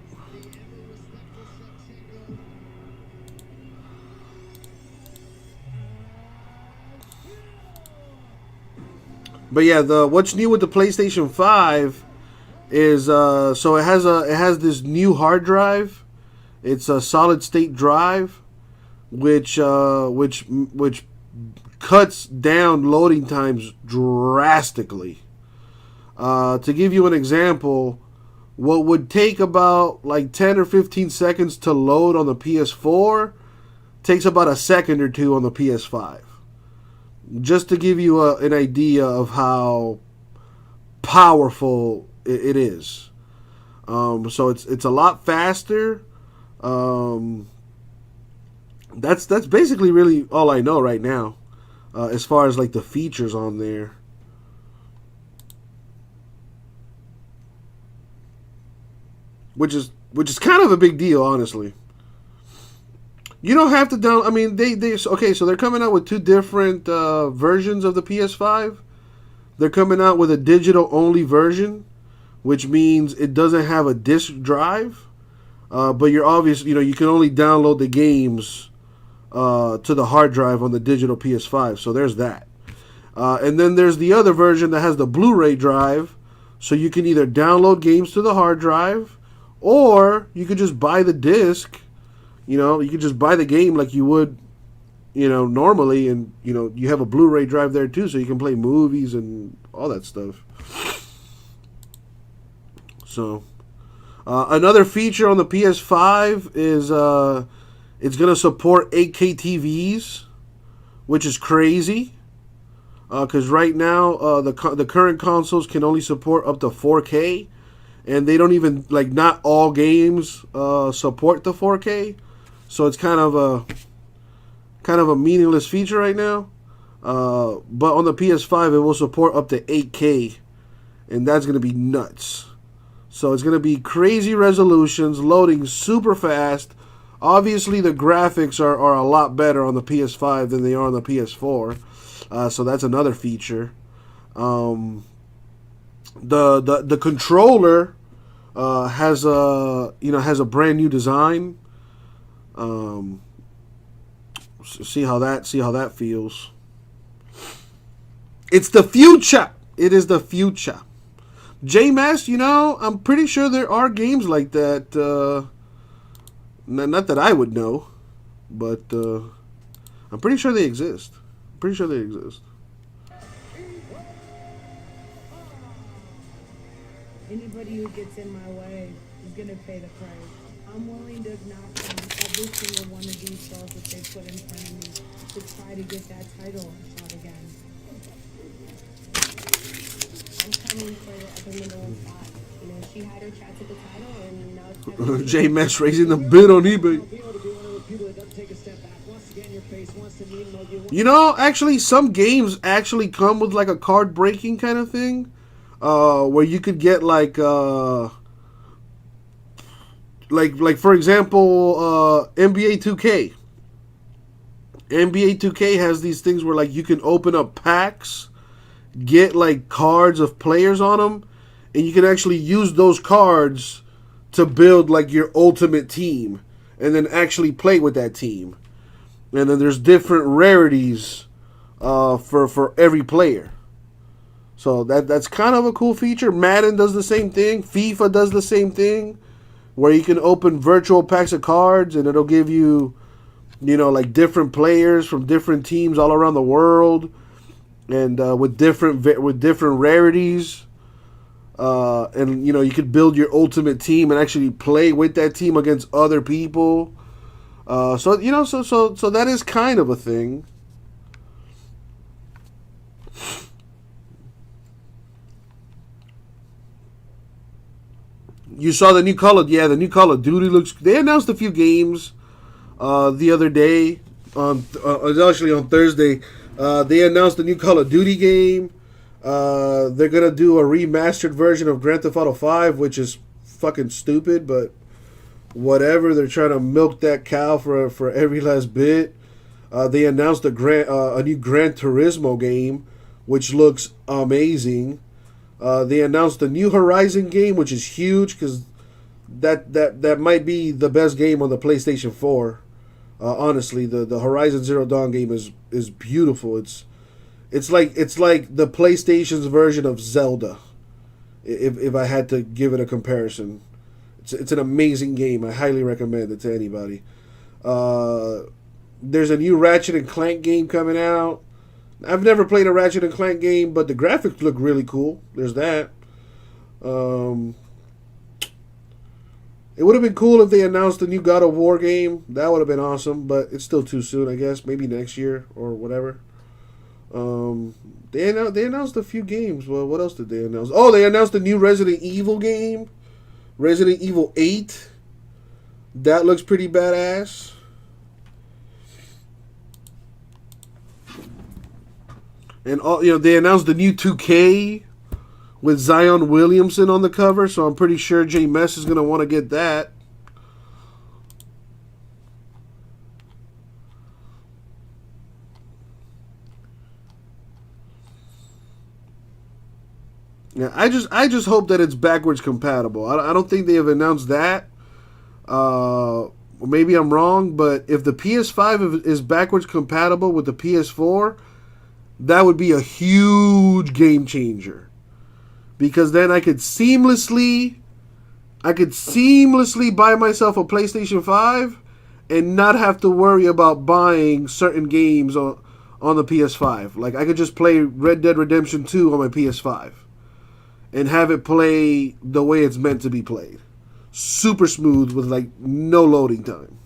But yeah, what's new with the PlayStation 5 is so it has this new hard drive. It's a solid state drive, which cuts down loading times drastically. To give you an example, what would take about like 10 or 15 seconds to load on the PS4 takes about a second or two on the PS5. Just to give you an idea of how powerful it is. So it's a lot faster. That's basically really all I know right now, as far as like the features on there. Which is kind of a big deal, honestly. You don't have to download. I mean, okay. So they're coming out with two different versions of the PS5. They're coming out with a digital only version, which means it doesn't have a disc drive. But you're obviously, you can only download the games to the hard drive on the digital PS5. So there's that. And then there's the other version that has the Blu-ray drive. So you can either download games to the hard drive, or you could just buy the disc. You could just buy the game like you would, normally. And, you have a Blu-ray drive there too, so you can play movies and all that stuff. So, another feature on the PS5 is it's going to support 8K TVs, which is crazy. Because right now, the current consoles can only support up to 4K. And they don't even, not all games support the 4K. So it's kind of a meaningless feature right now. But on the PS5, it will support up to 8K. And that's going to be nuts. So it's going to be crazy resolutions, loading super fast. Obviously, the graphics are a lot better on the PS5 than they are on the PS4. So that's another feature. The controller has a brand new design. See how that feels. It's the future. It is the future. J-Mass, I'm pretty sure there are games like that. Not that I would know, but I'm pretty sure they exist. Anybody who gets in my way is gonna pay the price. I'm willing to knock down every single one of these shows that they put in front of me to try to get that title shot again. I'm coming for the upper middle and spot. She had her chance at the title, and now it's time to J-Mass raising the bid on eBay. Actually, some games actually come with like a card breaking kind of thing, where you could get like for example, NBA 2K. NBA 2K has these things where like you can open up packs, get like cards of players on them, and you can actually use those cards to build like your ultimate team, and then actually play with that team. And then there's different rarities for every player. So that's kind of a cool feature. Madden does the same thing. FIFA does the same thing, where you can open virtual packs of cards, and it'll give you, like different players from different teams all around the world, and with different rarities. and you know, you could build your ultimate team and actually play with that team against other people. So you know, so that is kind of a thing. You saw the new the new Call of Duty looks. They announced a few games the other day. Actually on Thursday, they announced the new Call of Duty game. They're gonna do a remastered version of Grand Theft Auto 5, which is fucking stupid, but whatever. They're trying to milk that cow for every last bit. They announced a new Gran Turismo game, which looks amazing. They announced the new Horizon game, which is huge because that might be the best game on the PlayStation 4. Honestly, the Horizon Zero Dawn game is beautiful. It's like the PlayStation's version of Zelda. If I had to give it a comparison, it's an amazing game. I highly recommend it to anybody. There's a new Ratchet and Clank game coming out. I've never played a Ratchet and Clank game, but the graphics look really cool. There's that. It would have been cool if they announced a new God of War game. That would have been awesome, but it's still too soon, I guess. Maybe next year or whatever. They announced a few games. Well, what else did they announce? Oh, they announced a new Resident Evil game. Resident Evil 8. That looks pretty badass. And they announced the new 2K with Zion Williamson on the cover, so I'm pretty sure J Mess is gonna want to get that. Yeah, I just hope that it's backwards compatible. I don't think they have announced that. Maybe I'm wrong, but if the PS5 is backwards compatible with the PS4, that would be a huge game changer. Because then I could seamlessly buy myself a PlayStation 5 and not have to worry about buying certain games on the PS5. Like, I could just play Red Dead Redemption 2 on my PS5 and have it play the way it's meant to be played. Super smooth with, like, no loading time.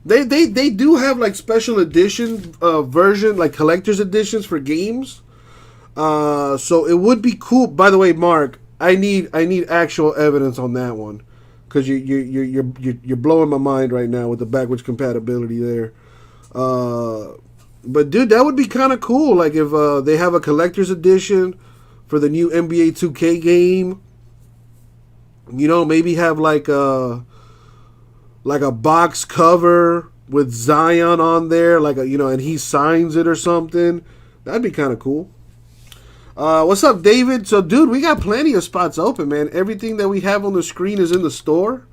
They do have like special edition version, like collector's editions for games. So it would be cool. By the way, Mark, I need actual evidence on that one, because you're blowing my mind right now with the backwards compatibility there. But dude, that would be kind of cool. Like if they have a collector's edition for the new NBA 2K game. You know, maybe have like a box cover with Zion on there, like and he signs it or something. That'd be kind of cool. What's up, David? So, dude, we got plenty of spots open, man. Everything that we have on the screen is in the store.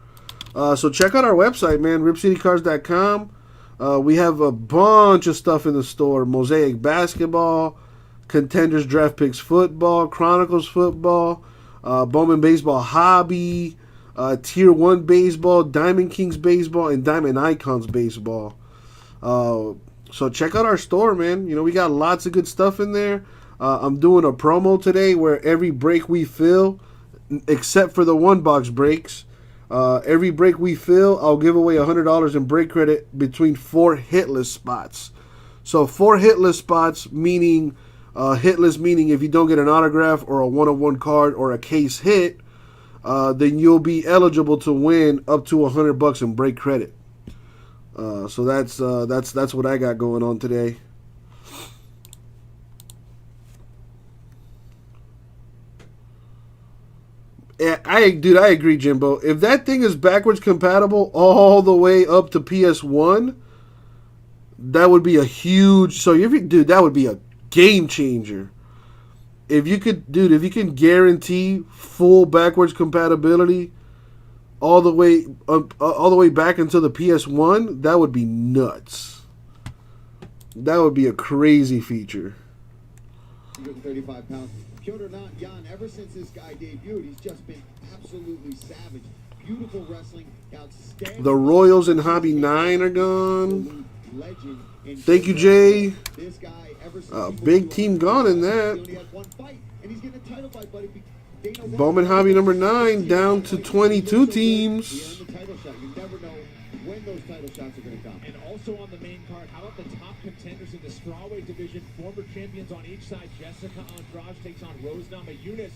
So check out our website, man, RipCityCards.com. We have a bunch of stuff in the store. Mosaic Basketball, Contenders Draft Picks Football, Chronicles Football, Bowman Baseball Hobby, Tier 1 Baseball, Diamond Kings Baseball, and Diamond Icons Baseball. So check out our store, man. We got lots of good stuff in there. I'm doing a promo today where every break we fill, except for the one box breaks, every break we fill, I'll give away $100 in break credit between 4 hitless spots. So 4 hitless spots, meaning hitless meaning if you don't get an autograph or a one-of-one card or a case hit, then you'll be eligible to win up to $100 in break credit. So that's what I got going on today. Yeah, I agree, Jimbo. If that thing is backwards compatible all the way up to PS1, that would be a huge. So that would be a game changer. If you can guarantee full backwards compatibility all the way back into the PS1, that would be nuts. That would be a crazy feature. 135 pounds. Piotr Jan, ever since this guy debuted, he's just been absolutely savage. Beautiful wrestling, outstanding. The Royals in Hobby 9 are gone. legend in Thank you, Jay. this guy ever since Big team gone in he that. only has one fight, and he's getting a title fight, buddy. Dana White- Bowman Hobby number 9 down to 22 teams. He earned the title shot. You never know when those title shots are going to come. And also on the main card, how about the top contenders in the strawweight division? Former champions on each side. Jessica Andrade takes on Rose Namajunas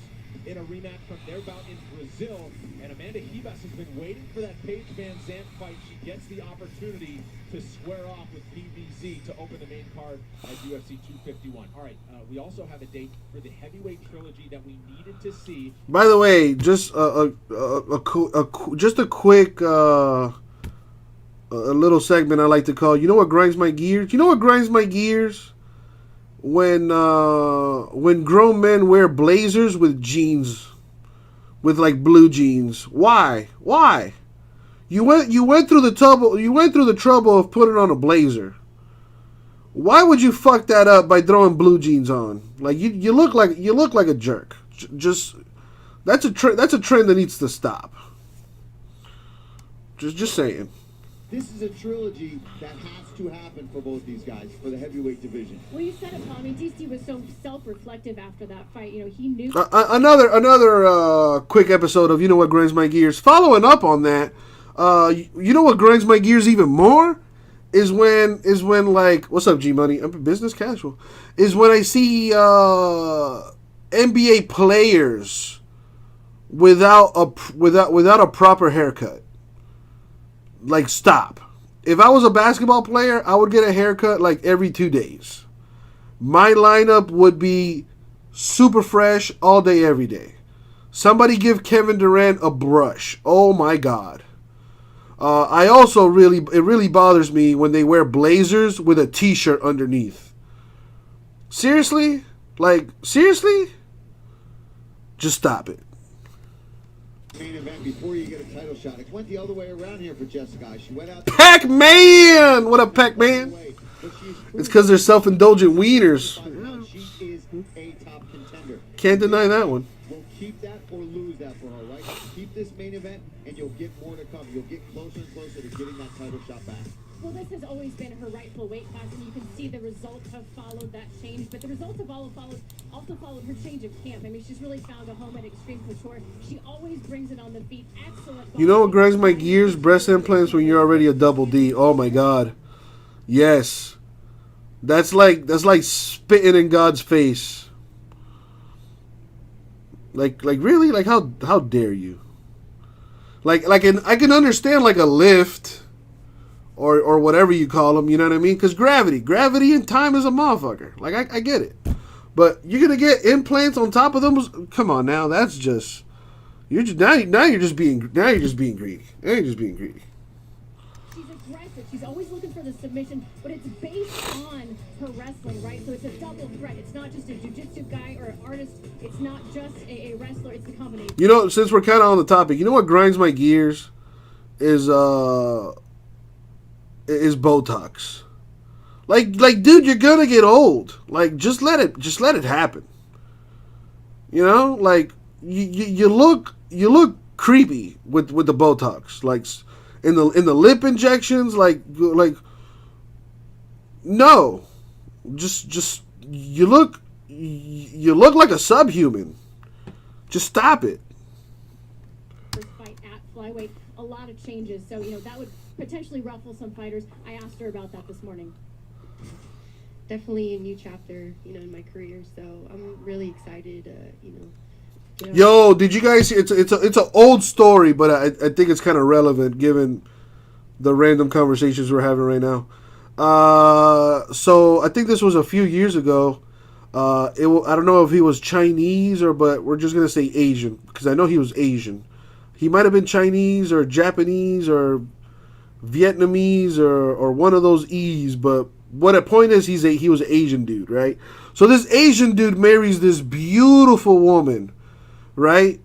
in a rematch from their bout in Brazil. And Amanda Ribas has been waiting for that Paige Van Zandt fight. She gets the opportunity to square off with PVZ to open the main card at UFC 251. All right, we also have a date for the heavyweight trilogy that we needed to see. By the way, just a quick a little segment I like to call. You know what grinds my gears? You know what grinds my gears? When grown men wear blazers with jeans, with like blue jeans. Why? You went through the trouble of putting on a blazer. Why would you fuck that up by throwing blue jeans on? Like you look like a jerk. Just that's a trend that needs to stop. Just saying. This is a trilogy that has to happen for both these guys, for the heavyweight division. Well, you said it, Paul. I mean, DC was so self-reflective after that fight. You know, he knew. Another quick episode of You Know What Grinds My Gears. Following up on that, you know what grinds my gears even more is when like, what's up, G Money? I'm business casual. Is when I see NBA players without a proper haircut. Like, stop. If I was a basketball player, I would get a haircut like every 2 days. My lineup would be super fresh all day, every day. Somebody give Kevin Durant a brush. Oh my God. I also it really bothers me when they wear blazers with a t-shirt underneath. Seriously? Like, seriously? Just stop it. Main event before you get a title shot. It went the other way around here for Jessica. She went out. Pac-Man! What up, Pac-Man? It's because they're self-indulgent wieners. She is a top contender. Can't deny that one. We'll keep that or lose that for her, right? Keep this main event, and you'll get more to come. You'll get closer and closer to getting that title shot back. Well, this has always been her rightful weight class, and you can see the results have followed that change. But the results have also followed her change of camp. I mean, she's really found a home at Extreme Couture. She always brings it on the feet. Excellent. You know what grinds my gears? Breast implants when you're already a double D. Oh my God. Yes. That's like spitting in God's face. Like really? Like how dare you? I can understand like a lift. Or whatever you call them, you know what I mean? Because gravity and time is a motherfucker. Like, I get it. But you're going to get implants on top of them? Come on now, that's just... You're just being greedy. Now you're just being greedy. She's aggressive. She's always looking for the submission, but it's based on her wrestling, right? So it's a double threat. It's not just a jiu-jitsu guy or an artist. It's not just a wrestler. It's the combination. You know, since we're kind of on the topic, you know what grinds my gears is Botox. Like, dude, you're gonna get old. Like, just let it happen. You know, like you look creepy with the Botox. Like in the lip injections. Like no, just you look like a subhuman. Just stop it. First fight at flyweight, a lot of changes. So that would potentially ruffle some fighters. I asked her about that this morning. Definitely a new chapter, in my career. So I'm really excited. Yo, did you guys see? It's an old story, but I think it's kind of relevant given the random conversations we're having right now. So I think this was a few years ago. I don't know if he was Chinese but we're just gonna say Asian because I know he was Asian. He might have been Chinese or Japanese or Vietnamese or one of those E's, but what a point is he was an Asian dude, right? So this Asian dude marries this beautiful woman, right?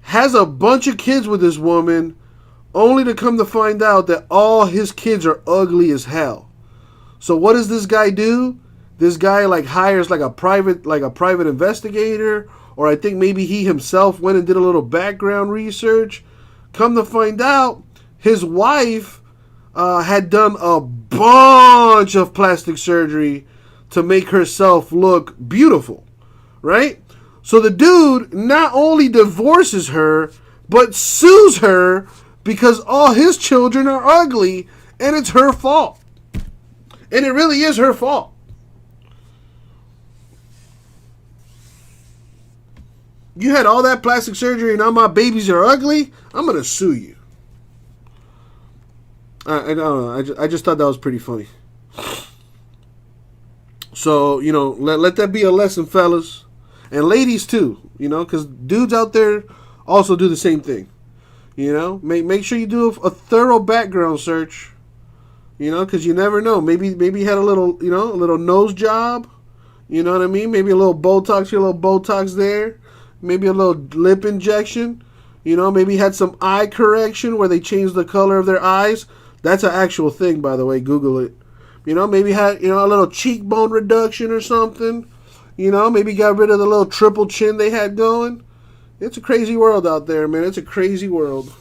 Has a bunch of kids with this woman, only to come to find out that all his kids are ugly as hell. So what does this guy do? This guy hires a private investigator, or I think maybe he himself went and did a little background research. Come to find out, his wife had done a bunch of plastic surgery to make herself look beautiful, right? So the dude not only divorces her, but sues her because all his children are ugly, and it's her fault. And it really is her fault. You had all that plastic surgery and now my babies are ugly? I'm going to sue you. I don't know. I just thought that was pretty funny. So, you know, let that be a lesson, fellas. And ladies, too. You know, because dudes out there also do the same thing. You know, make sure you do a thorough background search. You know, because you never know. Maybe you had a little, you know, a little nose job. You know what I mean? Maybe a little Botox here, a little Botox there. Maybe a little lip injection. You know, maybe had some eye correction where they changed the color of their eyes. That's an actual thing, by the way. Google it. You know, maybe had, you know, a little cheekbone reduction or something. You know, maybe got rid of the little triple chin they had going. It's a crazy world out there, man. It's a crazy world.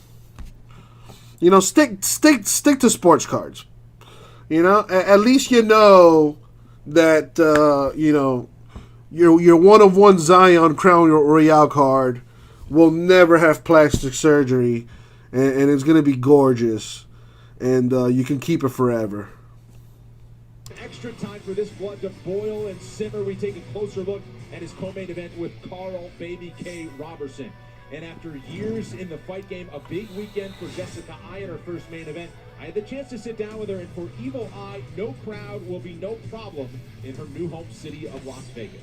You know, stick to sports cards. You know, at least you know that you know your one of one Zion Crown Royale card will never have plastic surgery, and it's gonna be gorgeous, and you can keep it forever. Extra time for this blood to boil and simmer. We take a closer look at his co-main event with Carl Baby K. Robertson. And after years in the fight game, a big weekend for Jessica Eye in her first main event. I had the chance to sit down with her, and for Evil Eye, no crowd will be no problem in her new home city of Las Vegas.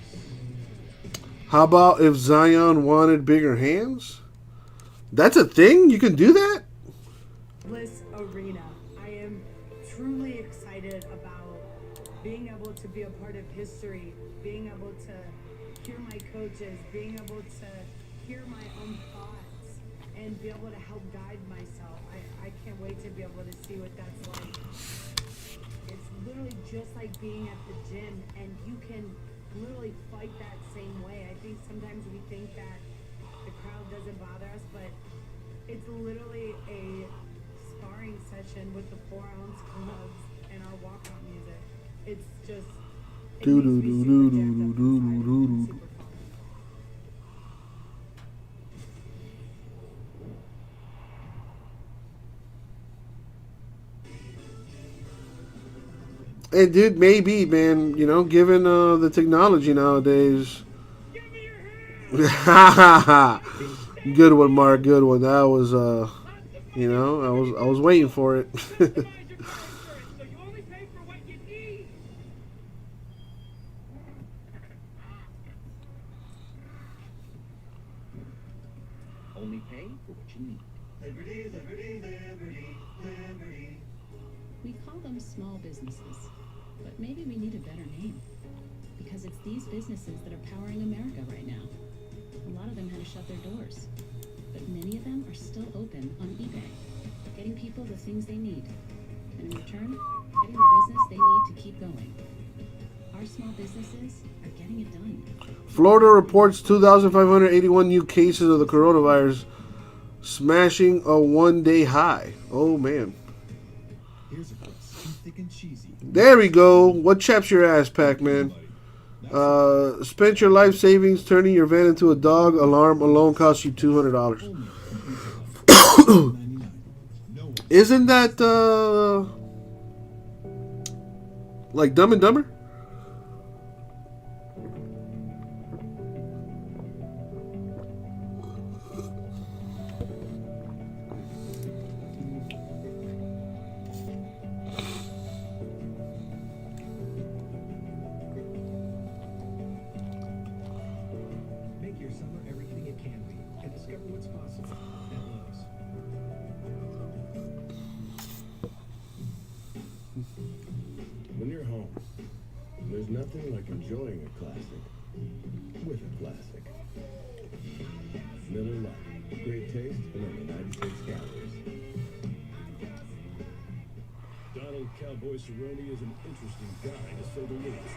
How about if Zion wanted bigger hands? That's a thing? You can do that? Bliss Arena. I am truly excited about being able to be a part of history, being able to hear my coaches, being able to hear my own thoughts, and be able to help guide myself. I can't wait to be able to see what that's like. It's literally just like being at the gym, and you can literally fight that same way. I think sometimes we think that the crowd doesn't bother us, but it's literally a sparring session with the 4-ounce gloves and our walkout music. It's just, it makes me super jacked up inside. Super fun. And dude, maybe, man, you know, given the technology nowadays. Good one, Mark. Good one. That was, you know, I was waiting for it. Only pay for what you need. Liberty, liberty, liberty, liberty. We call them small businesses, but maybe we need a better name. Because it's these businesses that are powering America right now. A lot of them had to shut their doors, but many of them are still open on eBay, getting people the things they need, and in return, getting the business they need to keep going. Our small businesses are getting it done. Florida reports 2,581 new cases of the coronavirus, smashing a one-day high. Oh, man. Here's a crust, too thick and cheesy. There we go. What chaps your ass, Pac-Man? Spent your life savings turning your van into a dog alarm alone cost you $200. Isn't that like Dumb and Dumber? When you're home, there's nothing like enjoying a classic with a classic. Miller Lite, great taste and only 96 calories. Donald Cowboy Cerrone is an interesting guy, to say the least.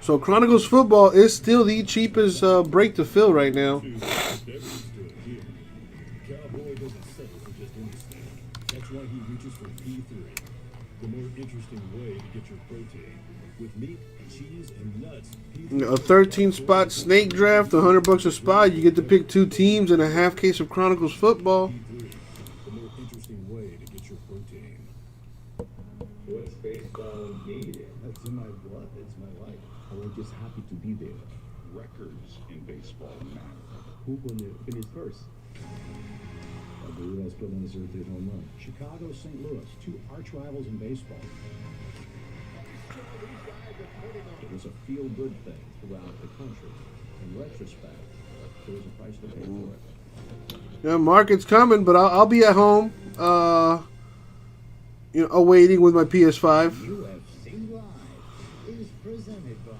So Chronicles Football is still the cheapest break to fill right now. Cowboy doesn't settle for just anything. That's why he reaches for P3. interesting way to get your protein. With meat, cheese, and nuts. A 13-spot snake draft, $100 a spot. You get to pick 2 teams and a half case of Chronicles football. The more interesting way to get your protein. What's baseball media? That's in my blood. It's my life. I was just happy to be there. Records in baseball matter. Who will finish first? I believe that's put on his earth home run. Chicago, St. Louis, 2 arch rivals in baseball. It was a feel-good thing throughout the country. In retrospect, there was a price to pay for it. Yeah, market's coming, but I'll be at home, awaiting with my PS5. UFC Live is presented by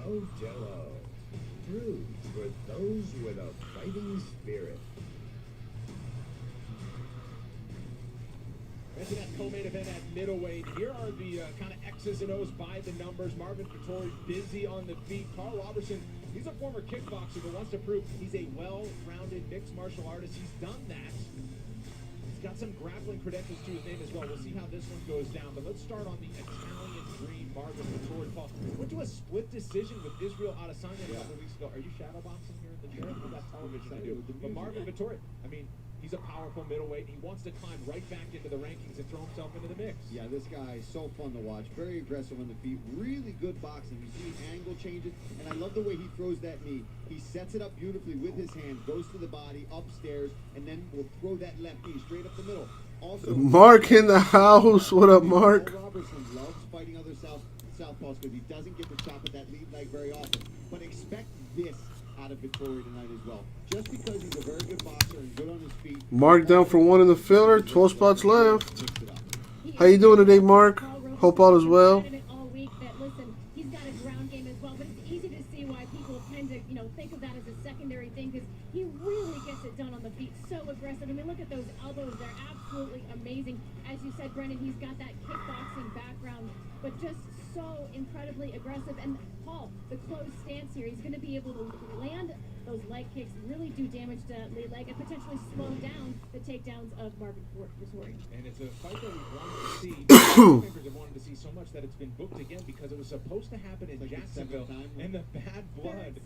Modelo. Brewed for those with a fighting spirit. Into that co-main event at middleweight. Here are the kind of X's and O's by the numbers. Marvin Vettori busy on the feet. Carl Robertson, he's a former kickboxer but wants to prove he's a well-rounded mixed martial artist. He's done that. He's got some grappling credentials to his name as well. We'll see how this one goes down. But let's start on the Italian Dream, Marvin Vettori. Paul, went to a split decision with Israel Adesanya a couple weeks ago. Are you shadowboxing here in the gym? Well, that's television to do. But Marvin Vettori, I mean, he's a powerful middleweight. He wants to climb right back into the rankings and throw himself into the mix. Yeah, this guy is so fun to watch. Very aggressive on the feet. Really good boxing. You see angle changes, and I love the way he throws that knee. He sets it up beautifully with his hand, goes to the body, upstairs, and then will throw that left knee straight up the middle. Also, Mark in the house. What up, Mark? Paul Robertson loves fighting other southpaws because he doesn't get to chop at that lead leg very often. But expect this out of Vettori tonight as well. Just because he's a very good boxer and good on his feet. Mark down for 1 in the filler. 12 spots left. How you doing today, Mark? Hope all is well. All week that, listen, he's got a ground game as well, but it's easy to see why people tend to, think of that as a secondary thing because he really gets it done on the feet. So aggressive. I mean, look at those elbows. They're absolutely amazing. As you said, Brendan, he's got that kickboxing background, but just so incredibly aggressive. And Paul, the closed stance here, he's going to be able to land those leg kicks, really do damage to that lead leg, and potentially slow down the takedowns of Marvin Vettori. And it's a fight that we wanted to see. Members have wanted to see so much that it's been booked again because it was supposed to happen in Jacksonville. And the bad blood,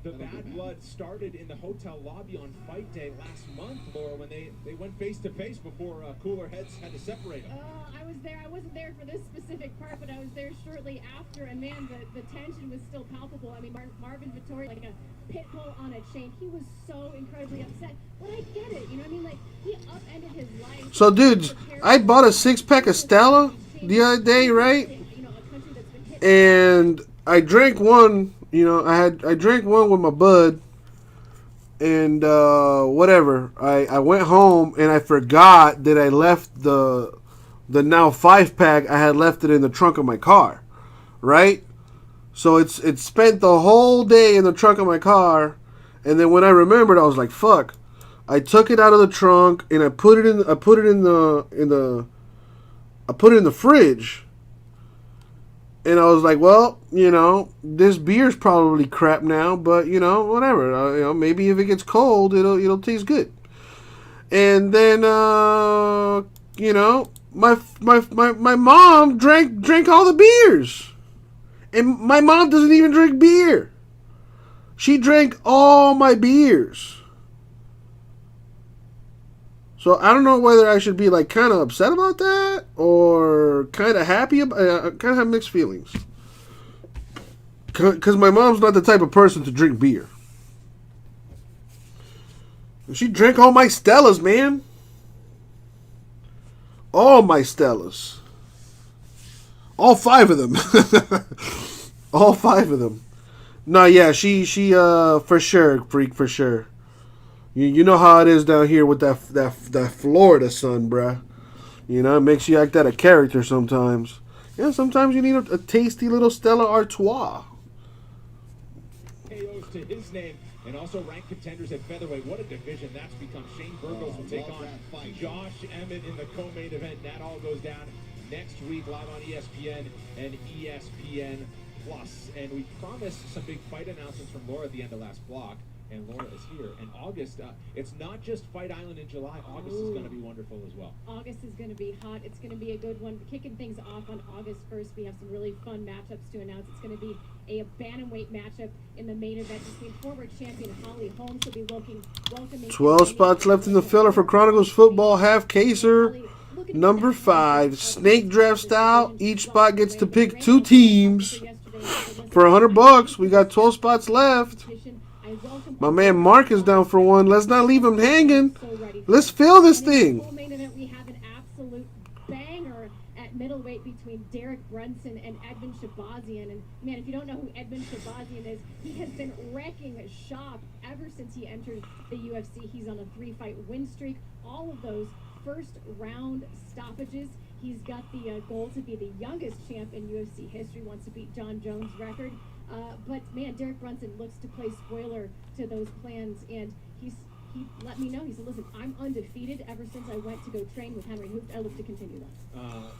the bad blood started in the hotel lobby on fight day last month, Laura, when they went face to face before cooler heads had to separate them. I was there. I wasn't there for this specific part, but I was there shortly after, and man, the tension was still palpable. I mean, Marvin Vettori, like a pit bull on a chain. He was so incredibly upset, but I get it. You know what I mean? Like, he upended his life. So, dudes, I bought a 6-pack of Stella the other day, right? And I drank one. I drank one with my bud, and whatever. I went home and I forgot that I left the now 5-pack. I had left it in the trunk of my car, right? So it's spent the whole day in the trunk of my car, and then when I remembered, I was like, "Fuck!" I took it out of the trunk and I put it in the fridge, and I was like, "Well, this beer's probably crap now, but whatever. Maybe if it gets cold, it'll taste good." And then my mom drank all the beers. And my mom doesn't even drink beer. She drank all my beers. So I don't know whether I should be like kind of upset about that or kind of happy. Kind of have mixed feelings. Because my mom's not the type of person to drink beer. She drank all my Stellas, man. All my Stellas. All 5 of them. All 5 of them. No, yeah, she for sure, freak, for sure. You know how it is down here with that Florida sun, bruh. It makes you act out of character sometimes. Yeah, sometimes you need a tasty little Stella Artois. KOs to his name, and also ranked contenders at featherweight. What a division that's become. Shane Burgos will take on Josh Emmett in the co-main event. That all goes down next week live on ESPN and ESPN Plus. And we promised some big fight announcements from Laura at the end of last block. And Laura is here. And August, it's not just Fight Island in July. August is going to be wonderful as well. August is going to be hot. It's going to be a good one. Kicking things off on August 1st, we have some really fun matchups to announce. It's going to be a bantamweight matchup in the main event between former champion Holly Holmes. Will be welcoming 12 spots left in the filler for Chronicles Football Half Caser. Number 5, snake draft style. Each spot gets to pick 2 teams. For $100, we got 12 spots left. My man Mark is down for one. Let's not leave him hanging. Let's fill this thing. Main event, we have an absolute banger at middleweight between Derek Brunson and Edmund Shabazian. And man, if you don't know who Edmund Shabazian is, he has been wrecking shop ever since he entered the UFC. He's on a 3-fight win streak. All of those first round stoppages. He's got the goal to be the youngest champ in UFC history, wants to beat John Jones' record. But man, Derek Brunson looks to play spoiler to those plans, and he let me know. He said, listen, I'm undefeated ever since I went to go train with Henry Hooft. I look to continue that.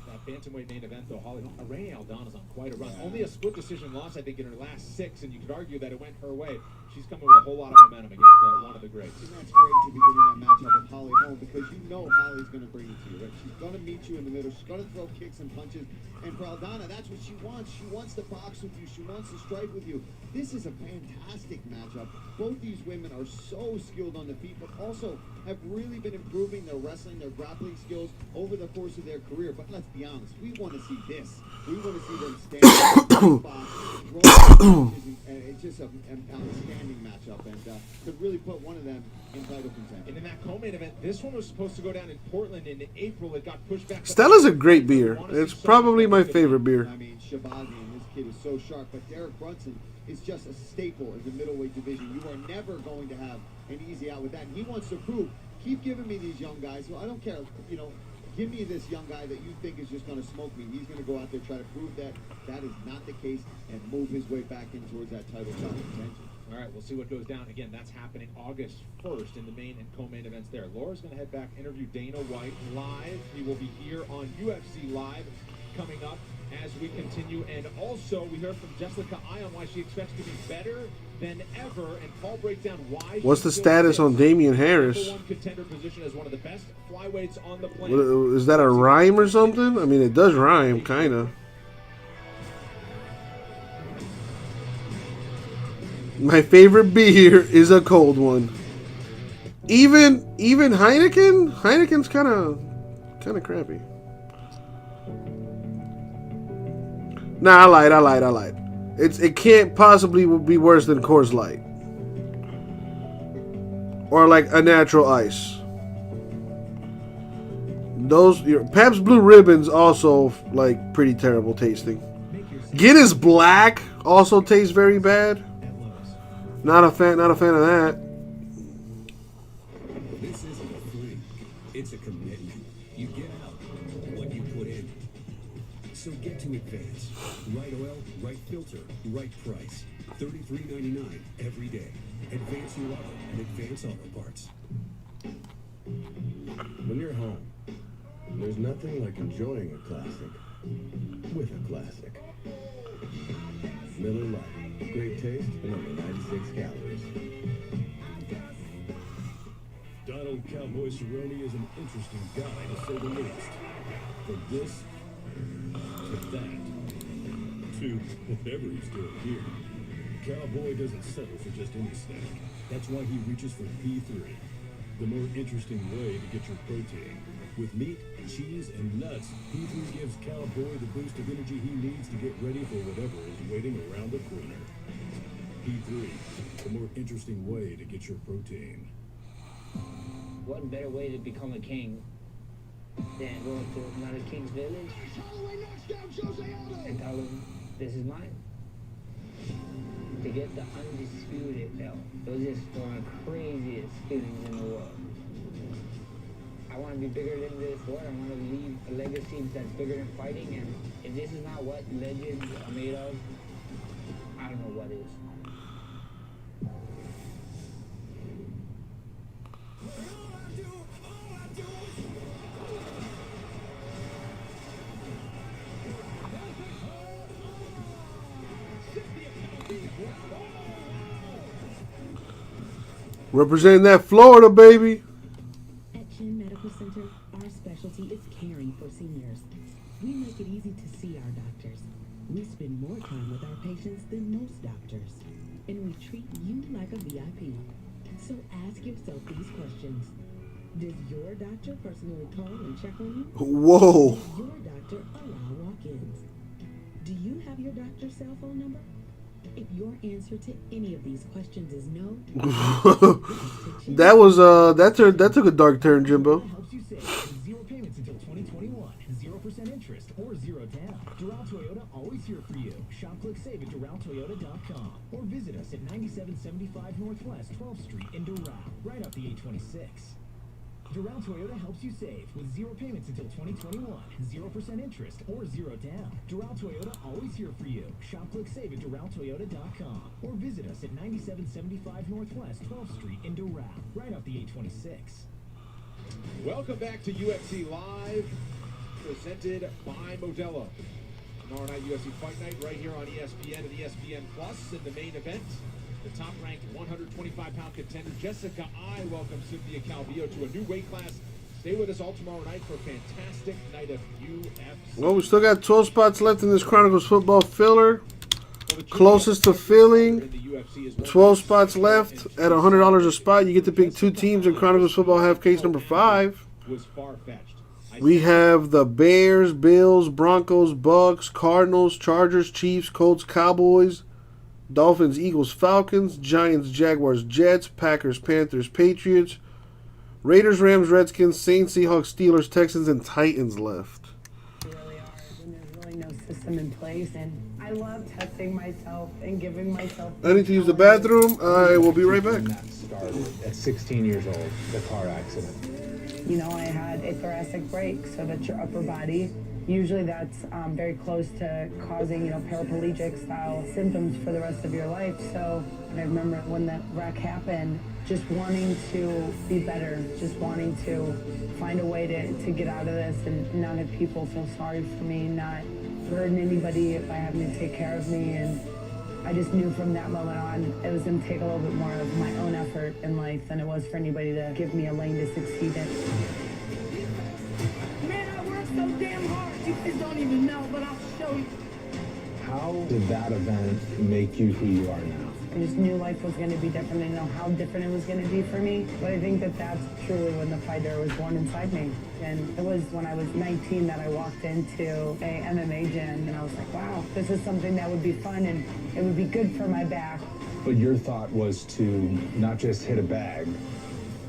That bantamweight main event, though, Holly Renee Aldana's on quite a run. Only a split decision loss, I think, in her last 6, and you could argue that it went her way. She's coming with a whole lot of momentum against one of the greats. And that's great to be getting that matchup with Holly Holm, because you know Holly's going to bring it to you. Right? She's going to meet you in the middle. She's going to throw kicks and punches. And for Aldana, that's what she wants. She wants to box with you. She wants to strike with you. This is a fantastic matchup. Both these women are so skilled on the feet, but also have really been improving their wrestling, their grappling skills over the course of their career. But let's be honest, we want to see this. We want to see them stand box, throw punches, and it's just an outstanding matchup, and could really put one of them in title contention. And in that co-main event, this one was supposed to go down in Portland in April. It got pushed back. Stella's a great beer. It's probably my favorite beer. I mean, Shabazian, this kid is so sharp, but Derek Brunson is just a staple in the middleweight division. You are never going to have an easy out with that. And he wants to prove, keep giving me these young guys. Well, I don't care, you know, give me this young guy that you think is just going to smoke me. He's going to go out there, try to prove that that is not the case, and move his way back in towards that title shot contention. All right, we'll see what goes down. Again, that's happening August 1st in the main and co-main events there. Laura's going to head back, interview Dana White live. He will be here on UFC Live coming up as we continue. And also, we heard from Jessica Eye on why she expects to be better than ever. And Paul breaks down why. What's the status on Damian Harris? Number 1 contender position as one of the best flyweights on the planet. Is that a rhyme or something? I mean, it does rhyme, kind of. My favorite beer is a cold one. Even Heineken? Heineken's kind of crappy. Nah, I lied. It can't possibly be worse than Coors Light. Or like a natural ice. Those Pabst Blue Ribbon's also like pretty terrible tasting. Guinness Black also tastes very bad. Not a fan of that. This isn't a fling. It's a commitment. You get out what you put in. So get to Advance. Right oil, right filter, right price. $33.99 every day. Advance your auto and Advance Auto Parts. When you're home, there's nothing like enjoying a classic with a classic. Miller Lite. Great taste and only 96 calories. Donald Cowboy Cerrone is an interesting guy, to say the least. From this to that to whatever he's doing here, Cowboy doesn't settle for just any snack. That's why he reaches for P3, the more interesting way to get your protein. With meat, cheese, and nuts, P3 gives Cowboy the boost of energy he needs to get ready for whatever is waiting around the corner. P3, the more interesting way to get your protein. What better way to become a king than going to another king's village and tell him, this is mine? To get the undisputed belt, it was just one of the craziest feelings in the world. I want to be bigger than this sport. I want to leave a legacy that's bigger than fighting, and if this is not what legends are made of, I don't know what is. Representing that Florida, baby. At Chin Medical Center, our specialty is caring for seniors. We make it easy to see our doctors. We spend more time with our patients than most doctors. And we treat you like a VIP. So ask yourself these questions. Does your doctor personally call and check on you? Whoa. Does your doctor allow walk-ins? Do you have your doctor's cell phone number? If your answer to any of these questions is no, that took a dark turn, Jimbo. Helps you save with 0 payments until 2021, 0% interest, or 0 down. Doral Toyota, always here for you. Shop, click, save at DoralToyota.com or visit us at 9775 Northwest 12th Street in Doral, right off the 826. Doral Toyota helps you save with 0 payments until 2021, 0% interest, or 0 down. Doral Toyota, always here for you. Shop, click, save at DoralToyota.com or visit us at 9775 Northwest 12th Street in Doral, right off the 826. Welcome back to UFC Live, presented by Modelo. Tomorrow night, UFC Fight Night, right here on ESPN and ESPN Plus. In the main event, the top-ranked 125-pound contender, Jessica I, welcomes Cynthia Calvillo to a new weight class. Stay with us all tomorrow night for a fantastic night of UFC. Well, we still got 12 spots left in this Chronicles football filler. Closest to filling, 12 spots left at $100 a spot. You get to pick 2 teams in Chronicles football half case number 5. Was far-fetched. We have the Bears, Bills, Broncos, Bucks, Cardinals, Chargers, Chiefs, Colts, Cowboys, Dolphins, Eagles, Falcons, Giants, Jaguars, Jets, Packers, Panthers, Patriots, Raiders, Rams, Redskins, Saints, Seahawks, Steelers, Texans, and Titans left. They really are, and there's really no system in place, and I love testing myself and giving myself... I need to use the bathroom. I will be right back. That started at 16 years old, the car accident. You know, I had a thoracic break, so that's your upper body. Usually that's very close to causing, you know, paraplegic style symptoms for the rest of your life. So I remember when that wreck happened, just wanting to be better, just wanting to find a way to get out of this and not have people feel sorry for me, not burden anybody by having to take care of me. And I just knew from that moment on, it was going to take a little bit more of my own effort in life than it was for anybody to give me a lane to succeed in. Man, I worked so damn hard. You guys don't even know, but I'll show you. How did that event make you who you are now? I just knew life was going to be different. I didn't know how different it was going to be for me. But I think that that's truly when the fighter was born inside me. And it was when I was 19 that I walked into a MMA gym, and I was like, wow, this is something that would be fun and it would be good for my back. But your thought was to not just hit a bag,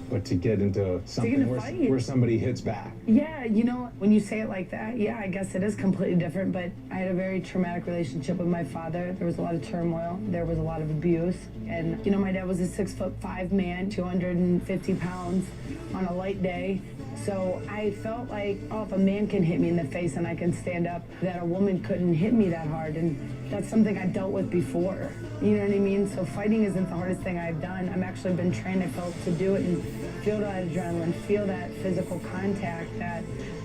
but to get into something where somebody hits back. Yeah, you know, when you say it like that, yeah, I guess it is completely different, but I had a very traumatic relationship with my father. There was a lot of turmoil. There was a lot of abuse. And, you know, my dad was a 6'5" man, 250 pounds on a light day. So I felt like, oh, if a man can hit me in the face and I can stand up, that a woman couldn't hit me that hard. And that's something I dealt with before. You know what I mean? So fighting isn't the hardest thing I've done. I've actually been trained, I felt, to do it and feel that adrenaline, feel that physical contact, that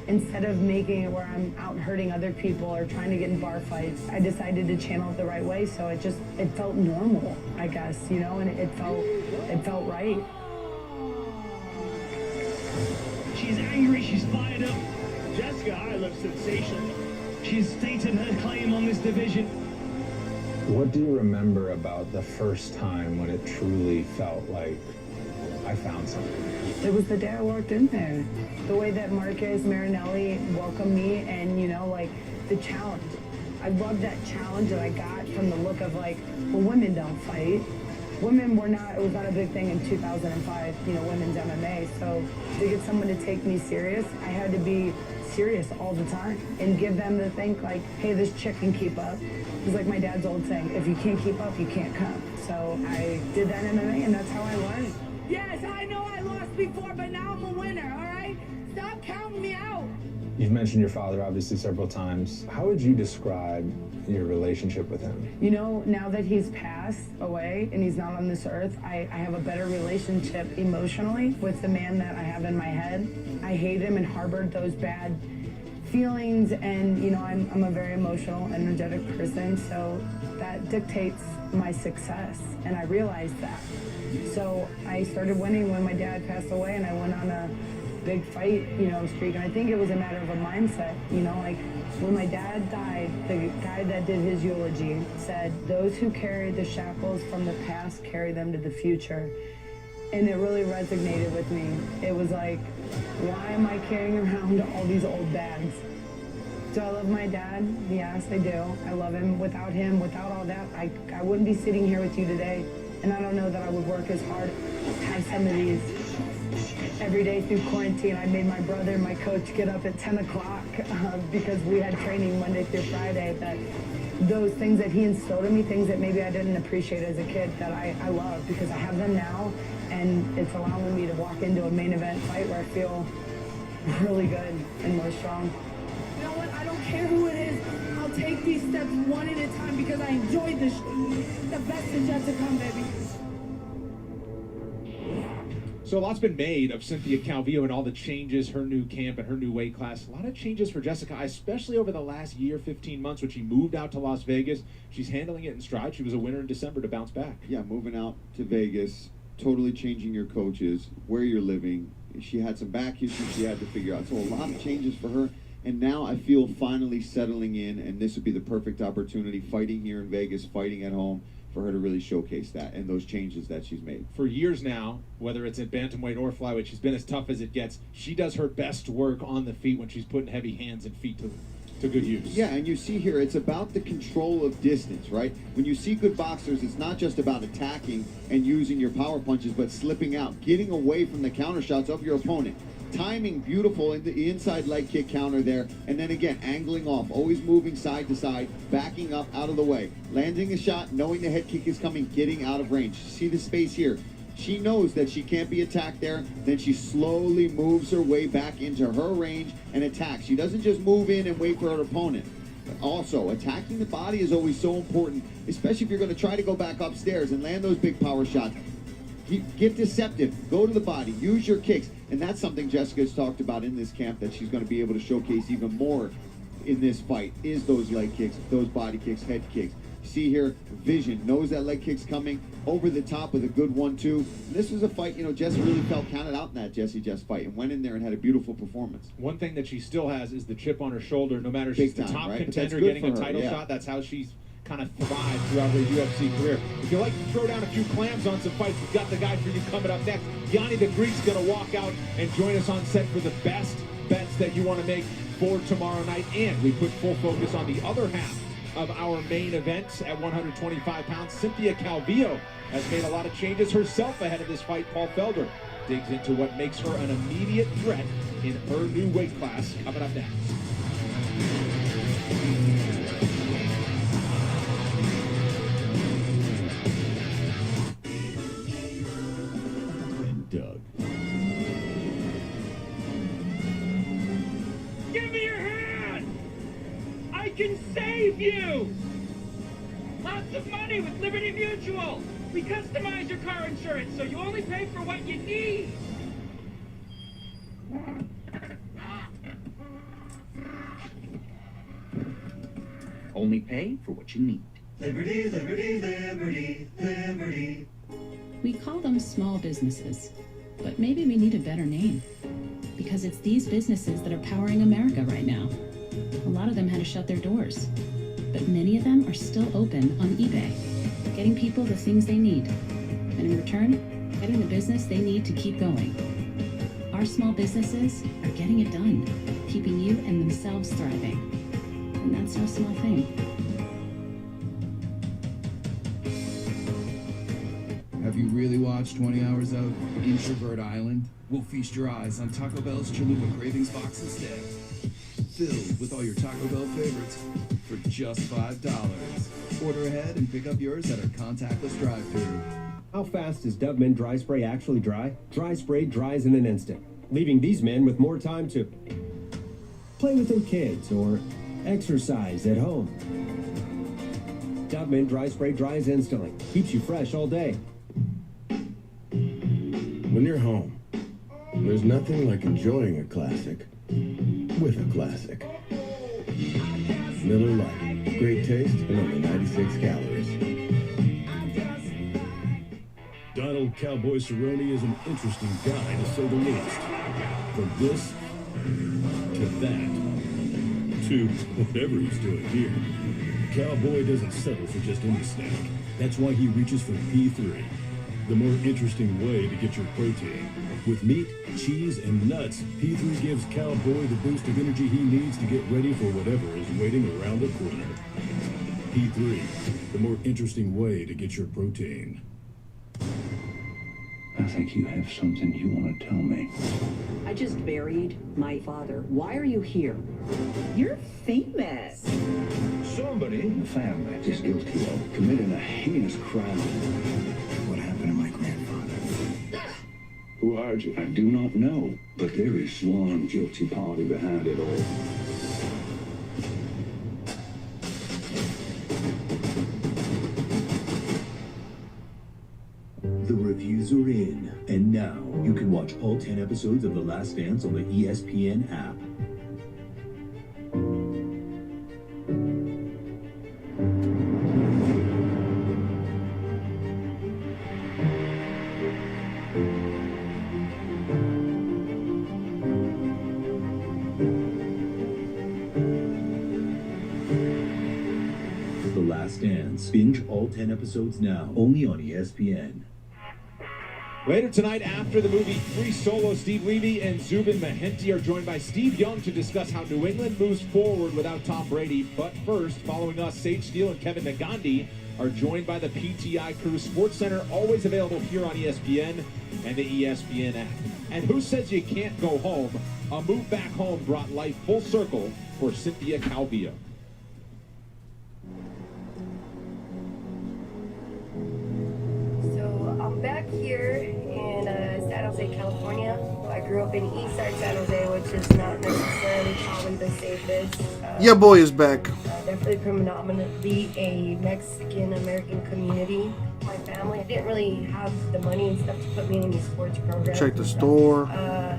instead of making it where I'm out hurting other people or trying to get in bar fights, I decided to channel it the right way. So it felt normal, I guess, you know, and it felt right. She's angry, she's fired up. Jessica I looks sensational. She's stated her claim on this division. What do you remember about the first time when it truly felt like I found something? It was the day I walked in there. The way that Marcus Marinelli welcomed me and, you know, like, the challenge. I loved that challenge that I got from the look of, like, well, women don't fight. Women were not, it was not a big thing in 2005, you know, women's MMA. So to get someone to take me serious, I had to be serious all the time and give them to think, like, hey, this chick can keep up. It's like my dad's old saying, if you can't keep up, you can't come. So I did that in MMA, and that's how I learned. Yes, I know I lost before, but now I'm a winner, all right? Stop counting me out. You've mentioned your father, obviously, several times. How would you describe your relationship with him? You know, now that he's passed away and he's not on this earth, I have a better relationship emotionally with the man that I have in my head. I hate him and harbored those bad feelings, and, you know, I'm a very emotional, energetic person, so that dictates my success, and I realized that. So I started winning when my dad passed away, and I went on a big fight, streak. And I think it was a matter of a mindset, like when my dad died, the guy that did his eulogy said, "Those who carry the shackles from the past carry them to the future." And it really resonated with me. It was like, why am I carrying around all these old bags? Do I love my dad? Yes, I do. I love him. Without him, without all that, I wouldn't be sitting here with you today. And I don't know that I would work as hard, have some of these every day through quarantine. I made my brother and my coach get up at 10 o'clock because we had training Monday through Friday. That those things that he instilled in me, things that maybe I didn't appreciate as a kid, that I love because I have them now. And it's allowing me to walk into a main event fight where I feel really good and more strong. You know what? I don't care who it is. I'll take these steps one at a time because I enjoyed this. The best is yet to come, baby. So a lot's been made of Cynthia Calvillo and all the changes, her new camp and her new weight class. A lot of changes for Jessica, especially over the last year, 15 months, when she moved out to Las Vegas. She's handling it in stride. She was a winner in December to bounce back. Yeah, moving out to Vegas, totally changing your coaches, where you're living. She had some back issues she had to figure out. So a lot of changes for her. And now I feel finally settling in, and this would be the perfect opportunity, fighting here in Vegas, fighting at home, for her to really showcase that and those changes that she's made. For years now, whether it's at bantamweight or flyweight, she's been as tough as it gets. She does her best work on the feet when she's putting heavy hands and feet to good use. Yeah, and you see here, it's about the control of distance, right? When you see good boxers, it's not just about attacking and using your power punches, but slipping out, getting away from the counter shots of your opponent. Timing beautiful in the inside leg kick counter there, and then again angling off, always moving side to side, backing up out of the way, landing a shot, knowing the head kick is coming, getting out of range. See the space here. She knows that she can't be attacked there, then she slowly moves her way back into her range and attacks. She doesn't just move in and wait for her opponent. But also, attacking the body is always so important, especially if you're going to try to go back upstairs and land those big power shots. Get deceptive, go to the body, use your kicks, and that's something Jessica's talked about in this camp that she's going to be able to showcase even more in this fight, is those leg kicks, those body kicks, head kicks. See here, vision, knows that leg kick's coming, over the top with a good 1-2. This was a fight, Jess really felt counted out in that Jess fight and went in there and had a beautiful performance. One thing that she still has is the chip on her shoulder, no matter if she's the top contender getting a title shot, that's how she's kind of thrived throughout her UFC career. If you like to throw down a few clams on some fights, we've got the guy for you coming up next. Yanni the Greek's going to walk out and join us on set for the best bets that you want to make for tomorrow night. And we put full focus on the other half of our main event at 125 pounds. Cynthia Calvillo has made a lot of changes herself ahead of this fight. Paul Felder digs into what makes her an immediate threat in her new weight class, coming up next. Doug. Give me your hand! I can save you! Lots of money with Liberty Mutual! We customize your car insurance so you only pay for what you need! Only pay for what you need. Liberty, liberty, liberty, liberty. We call them small businesses, but maybe we need a better name. Because it's these businesses that are powering America right now. A lot of them had to shut their doors, but many of them are still open on eBay, getting people the things they need, and in return, getting the business they need to keep going. Our small businesses are getting it done, keeping you and themselves thriving. And that's no small thing. Have you really watched 20 Hours Out? Introvert Island? We'll feast your eyes on Taco Bell's Chalupa Cravings Box instead. Filled with all your Taco Bell favorites for just $5. Order ahead and pick up yours at our contactless drive-thru. How fast does Dove Men Dry Spray actually dry? Dry Spray dries in an instant, leaving these men with more time to play with their kids or exercise at home. Dove Men Dry Spray dries instantly, keeps you fresh all day. When you're home, there's nothing like enjoying a classic with a classic. Miller Lite. Great taste and only 96 calories. Donald Well, Cowboy Cerrone is an interesting guy, to say the least. From this to that to whatever he's doing here, Cowboy doesn't settle for just any snack. That's why he reaches for P3, the more interesting way to get your protein. With meat, cheese, and nuts, P3 gives Cowboy the boost of energy he needs to get ready for whatever is waiting around the corner. P3, the more interesting way to get your protein. I think you have something you want to tell me. I just buried my father. Why are you here? You're famous. Somebody in the family is guilty of committing a heinous crime. What happened to my grandfather? Who hired you? I do not know, but there is one guilty party behind it all. The reviews are in, and now you can watch all 10 episodes of The Last Dance on the ESPN app. The Last Dance. Binge all 10 episodes now, only on ESPN. Later tonight, after the movie Free Solo, Steve Levy and Zubin Mehenti are joined by Steve Young to discuss how New England moves forward without Tom Brady. But first, following us, Sage Steele and Kevin Nagandi are joined by the PTI crew. Sports Center always available here on ESPN and the ESPN app. And who says you can't go home? A move back home brought life full circle for Cynthia Calvillo. I'm back here in San Jose, California. I grew up in East Side San Jose, which is not necessarily probably the safest. Yeah, boy is back. Definitely predominantly a Mexican-American community. My family didn't really have the money and stuff to put me in any sports programs. Check the store.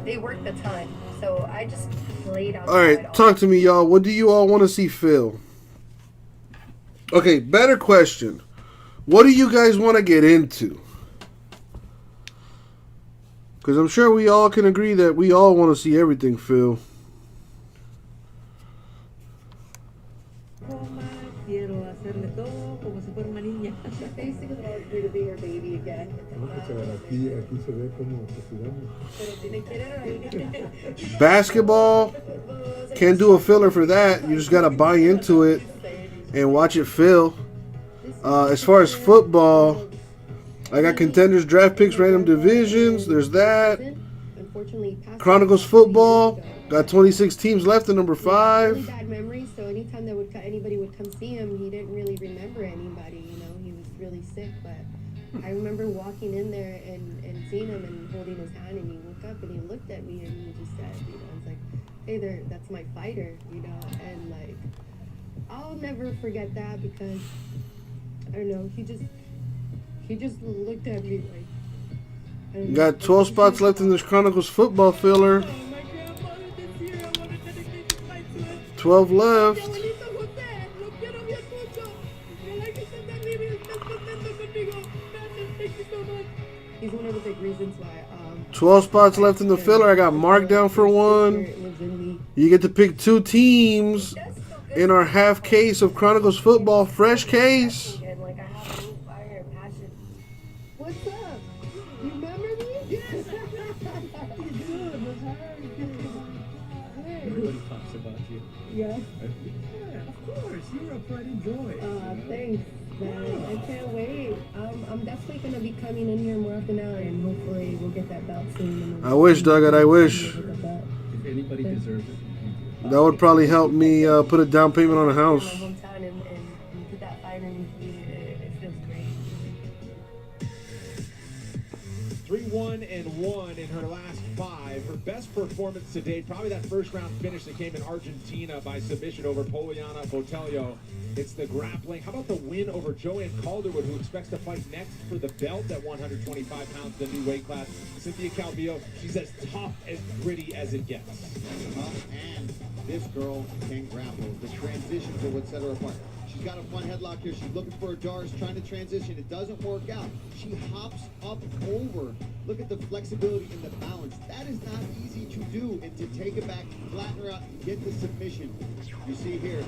They worked a ton, so I just played outside. All right, talk to me, y'all. What do you all want to see Phil? Okay, better question. What do you guys want to get into? Because I'm sure we all can agree that we all want to see everything, Phil. Basically, I agree to be her baby again. Basketball, can't do a filler for that. You just got to buy into it and watch it fill. As far as football, I got contenders, draft picks, random divisions. There's that. Chronicles football. Got 26 teams left in number 5. Really bad memory, so anytime that anybody would come see him, he didn't really remember anybody. You know, he was really sick. But I remember walking in there and seeing him and holding his hand, and he woke up and he looked at me and he just said, you know, it's like, hey, there, that's my fighter, you know, and like, I'll never forget that because I don't know, he just looked at me like. Got 12 spots left in this Chronicles football filler. 12 left. He's one of the big reasons why. 12 spots left in the filler. I got marked down for 1. You get to pick 2 teams in our half case of Chronicles football. Fresh case. What's up? You remember me? Yes. Everybody talks about you. Yeah. Yeah, of course. You're a pride and joy. Thanks, man. I can't wait. I'm definitely going to be coming in here more often now, and hopefully we'll get that belt soon. I wish, Doug, I wish. If anybody deserves it. That would probably help me put a down payment on a house. My hometown and get that fight in, it feels great. 3-1-1 in her last 5. Her best performance to date, probably that first round finish that came in Argentina by submission over Poliana Botelho. It's the grappling. How about the win over Joanne Calderwood, who expects to fight next for the belt at 125 pounds, the new weight class? Cynthia Calvillo, she's as tough and gritty as it gets. And this girl can grapple. The transitions are what set her apart. She's got a fun headlock here. She's looking for a Doris, trying to transition. It doesn't work out. She hops up over. Look at the flexibility and the balance. That is not easy to do, and to take it back, flatten her out, and get the submission. You see here,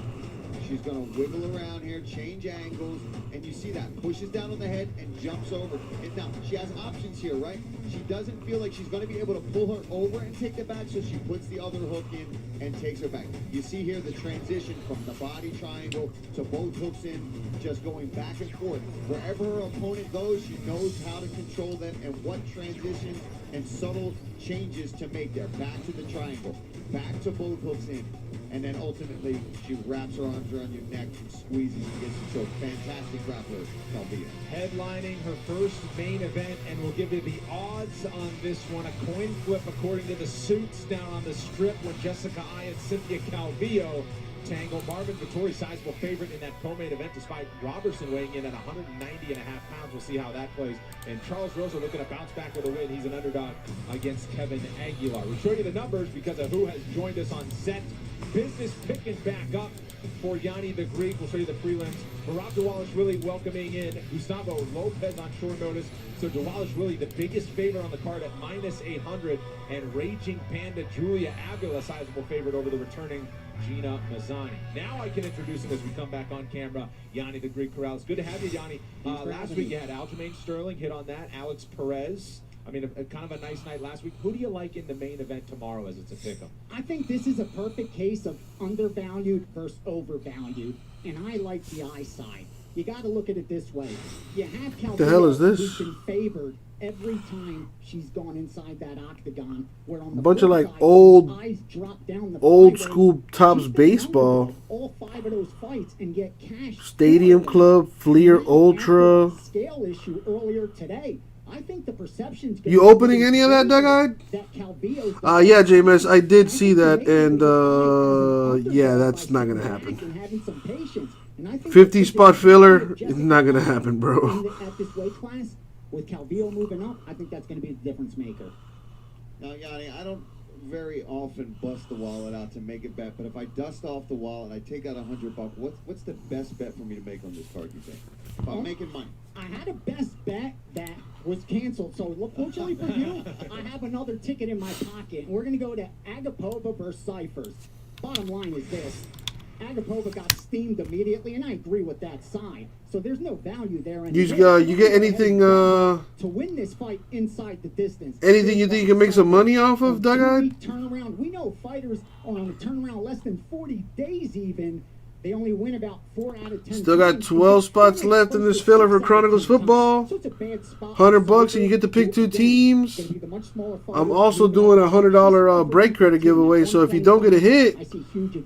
she's going to wiggle around here, change angles, and you see that. Pushes down on the head and jumps over. And now, she has options here, right? She doesn't feel like she's going to be able to pull her over and take the back, so she puts the other hook in and takes her back. You see here the transition from the body triangle to both hooks in, just going back and forth. Wherever her opponent goes, she knows how to control them and what transition and subtle changes to make there. Back to the triangle, back to both hooks in. And then ultimately, she wraps her arms around your neck and squeezes and gets you. So fantastic grappler, Calvillo. Headlining her first main event, and we'll give you the odds on this one. A coin flip according to the suits down on the strip when Jessica Ai and Cynthia Calvillo tangle. Marvin Vittori, sizable favorite in that co-main event, despite Robertson weighing in at 190.5 pounds. We'll see how that plays. And Charles Rosa looking to bounce back with a win. He's an underdog against Kevin Aguilar. We'll show you the numbers because of who has joined us on set. Business picking back up for Yanni the Greek. We'll show you the prelims. Marab Dawalishvili welcoming in Gustavo Lopez on short notice. So Dawalishvili, the biggest favorite on the card at -800. And Raging Panda Julia Avila, sizable favorite over the returning Gina Mazzani. Now I can introduce him as we come back on camera. Yanni the Greek Corrales. Good to have you, Yanni. Last week you had Aljamain Sterling hit on that. Alex Perez. I mean, kind of a nice night last week. Who do you like in the main event tomorrow as it's a pick'em? I think this is a perfect case of undervalued versus overvalued, and I like the eye side. You got to look at it this way. You have Calvillo, the hell is this? who's been favored every time she's gone inside that octagon. Where on the Bunch of like side, eyes drop down the old flyway. school Tops baseball. All 5 of those fights and get cash. Stadium Club, Fleer Ultra. Scale issue earlier today. I think the perception's You opening any of that, Doug-Eyed? Yeah, JMS, I did see that, and yeah, that's not gonna happen. 50 spot filler is not gonna happen, bro. At this weight class, with Calvillo moving up, I think that's going to be the difference maker. Now, Yanni, I don't very often bust the wallet out to make a bet, but if I dust off the wallet, I take out $100. What's the best bet for me to make on this card, you think? If I'm making money. I had a best bet that was canceled, so fortunately for you, I have another ticket in my pocket. And we're going to go to Agapova versus Cyphers. Bottom line is this. Agapova got steamed immediately, and I agree with that side. So there's no value there. You get anything to win this fight inside the distance. Anything you think you can make some money off of, Doug-Eyed? Turnaround. We know fighters are on a turnaround less than 40 days even. They only win about 4 out of 10. Still got 12 spots left in this filler for Chronicles football. $100 and you get to pick 2 teams. I'm also doing a $100 break credit giveaway. So if you don't get a hit,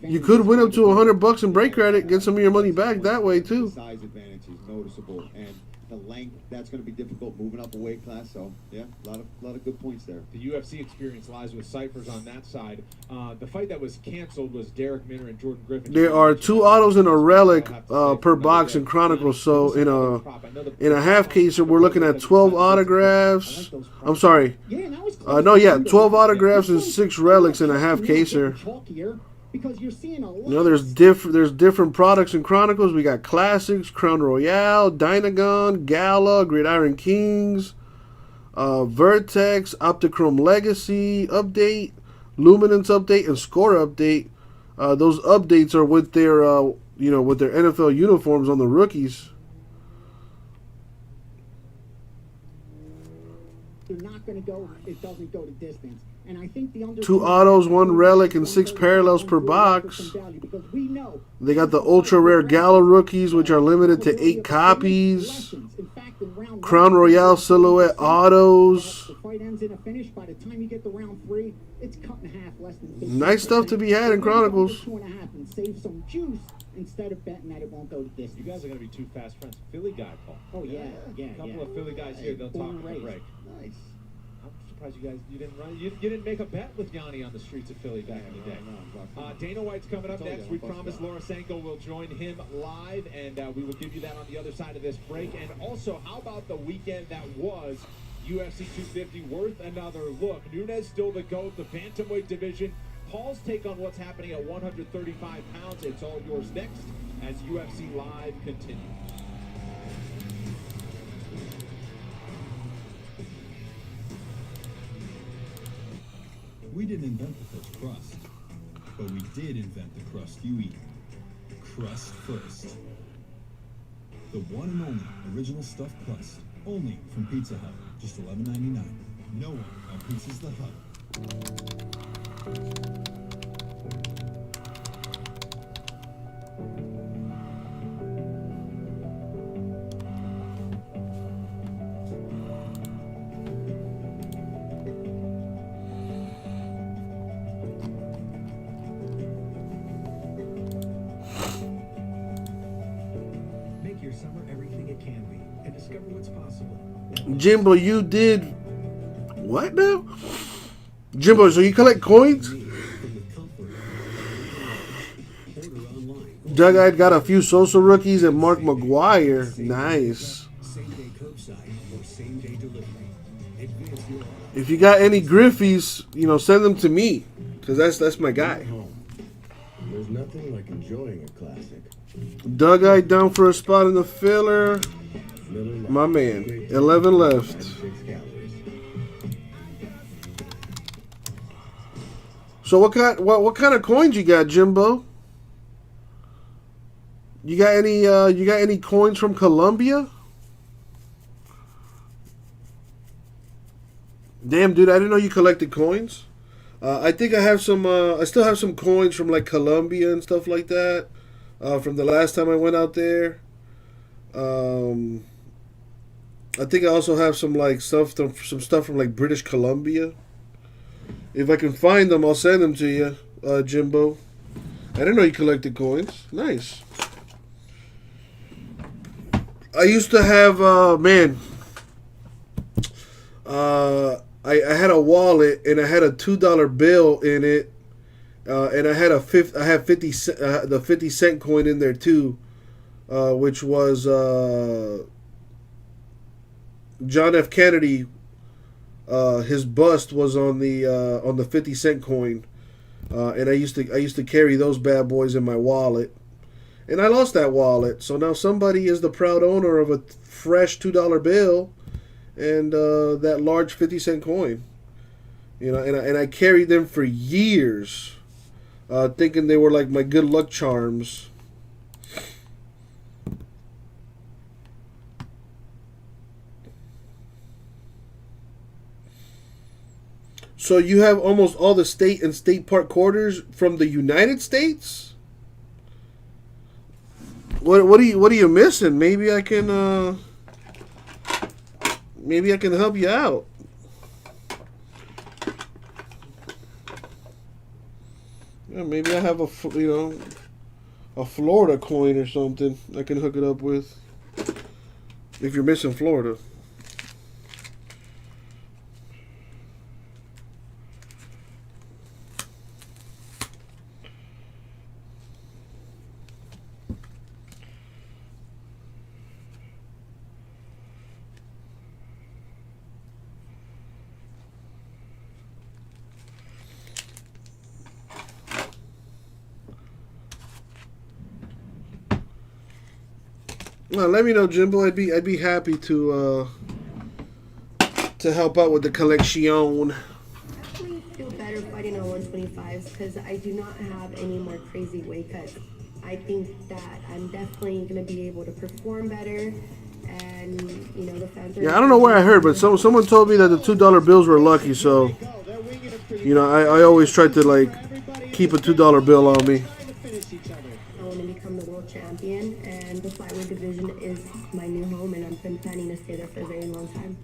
you could win up to $100 in break credit. Get some of your money back that way too. Size advantage is noticeable, and the length, that's going to be difficult moving up a weight class. So yeah, a lot of good points there. The UFC experience lies with Cyphers on that side. The fight that was canceled was Derek Minner and Jordan Griffin. There are 2 autos and a relic per box in Chronicles. So in a half caser, we're looking at 12 autographs. I'm sorry. 12 autographs and 6 relics in a half caser. Because you're seeing a lot. You know, there's different products in Chronicles. We got Classics, Crown Royale, Dynagon, Gala, Gridiron Kings, Vertex, Optichrome Legacy update, Luminance update, and Score update. Those updates are with their with their NFL uniforms on the rookies. They're not going to go. It doesn't go to distance. And I think the 2 autos, 1 relic, and 6 parallels per box. They got the ultra rare Gala rookies, which are limited to 8 copies. Crown Royale silhouette autos. The fight ends in a finish. By the time you get to round 3, it's cut in half, less than 50. Nice stuff to be had in Chronicles. 2.5 and save some juice instead of betting that it won't go to distance. You guys are going to be 2 fast friends. Philly guy, Paul. Oh yeah. A couple of Philly guys here. They'll talk on the break. Nice. I'm surprised you guys didn't run. You didn't make a bet with Yanni on the streets of Philly back in the day. Dana White's coming up next. We promised Laura Sanko will join him live, and we will give you that on the other side of this break. And also, how about the weekend that was UFC 250? Worth another look. Nunes still the GOAT. The bantamweight division Paul's take on what's happening at 135 pounds. It's all yours next as UFC Live continues. We didn't invent the first crust, but we did invent the crust you eat. Crust first. The one and only original stuffed crust, only from Pizza Hut, just $11.99. No one outpieces the Hut. Make your summer everything it can be and discover what's possible. Jimbo, you did what now? Jimbo, so you collect coins? Doug-Eyed got a few Sosa rookies and Mark McGuire. Nice. If you got any Griffies, you know, send them to me, because that's my guy. There's nothing like enjoying a classic. Doug-Eyed down for a spot in the filler. My man, 11 left. So what kind of coins you got, Jimbo? You got any coins from Colombia? Damn, dude, I didn't know you collected coins. I think I have some. I still have some coins from like Colombia and stuff like that. From the last time I went out there. I think I also have some like stuff from like British Columbia. If I can find them, I'll send them to you, Jimbo. I didn't know you collected coins. Nice. I used to have, I had a wallet and I had a $2 bill in it, and I had the 50 cent coin in there too, which was John F. Kennedy. His bust was on the 50 cent coin, and I used to carry those bad boys in my wallet, and I lost that wallet. So now somebody is the proud owner of a fresh $2 bill, and that large 50 cent coin, you know, and I carried them for years, thinking they were like my good luck charms. So you have almost all the state and state park quarters from the United States? What are you missing? Maybe I can help you out. Yeah, maybe I have a Florida coin or something I can hook it up with. If you're missing Florida. Well, let me know, Jimbo. I'd be happy to help out with the collection. I definitely feel better fighting on 125s because I do not have any more crazy weight cuts. I think that I'm definitely going to be able to perform better, and you know the fans are. Yeah, I don't know where I heard, but someone told me that the $2 bills were lucky. So, you know, I always try to like keep a $2 bill on me. I want to become the world champion, and the flyweight division is my new home, and I've been planning to stay there for a very long time.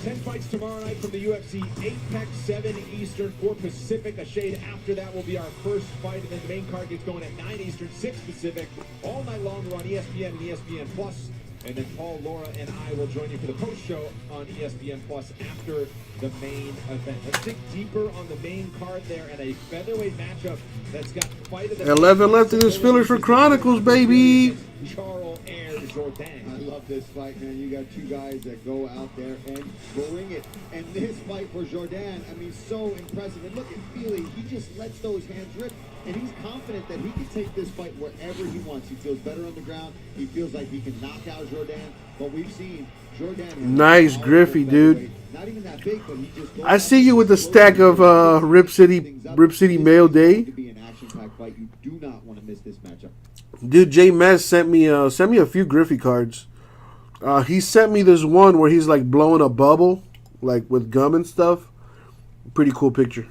10 fights tomorrow night from the UFC, 8 Pac, 7 Eastern, 4 Pacific. A shade after that will be our first fight, and then the main card gets going at 9 Eastern, 6 Pacific, all night long. We're on ESPN and ESPN Plus. And then Paul, Laura, and I will join you for the post show on ESPN Plus after the main event. Let's dig deeper on the main card there, and a featherweight matchup that's got fight of the 11 left in this fillers for Chronicles, baby. Charles Ayers Jourdain. I love this fight, man. You got two guys that go out there and bring it. And this fight for Jourdain, I mean, so impressive. And look at Feely. He just lets those hands rip. And he's confident that he can take this fight wherever he wants. He feels better on the ground. He feels like he can knock out Jourdain. But we've seen Jourdain. Nice Griffey, dude. Not even that big, but he just I see you with the stack of Rip City Mail Day. to be an action-packed fight. You do not want to miss this matchup. Dude, J Mez sent me a few Griffey cards. He sent me this one where he's like blowing a bubble, like with gum and stuff. Pretty cool picture.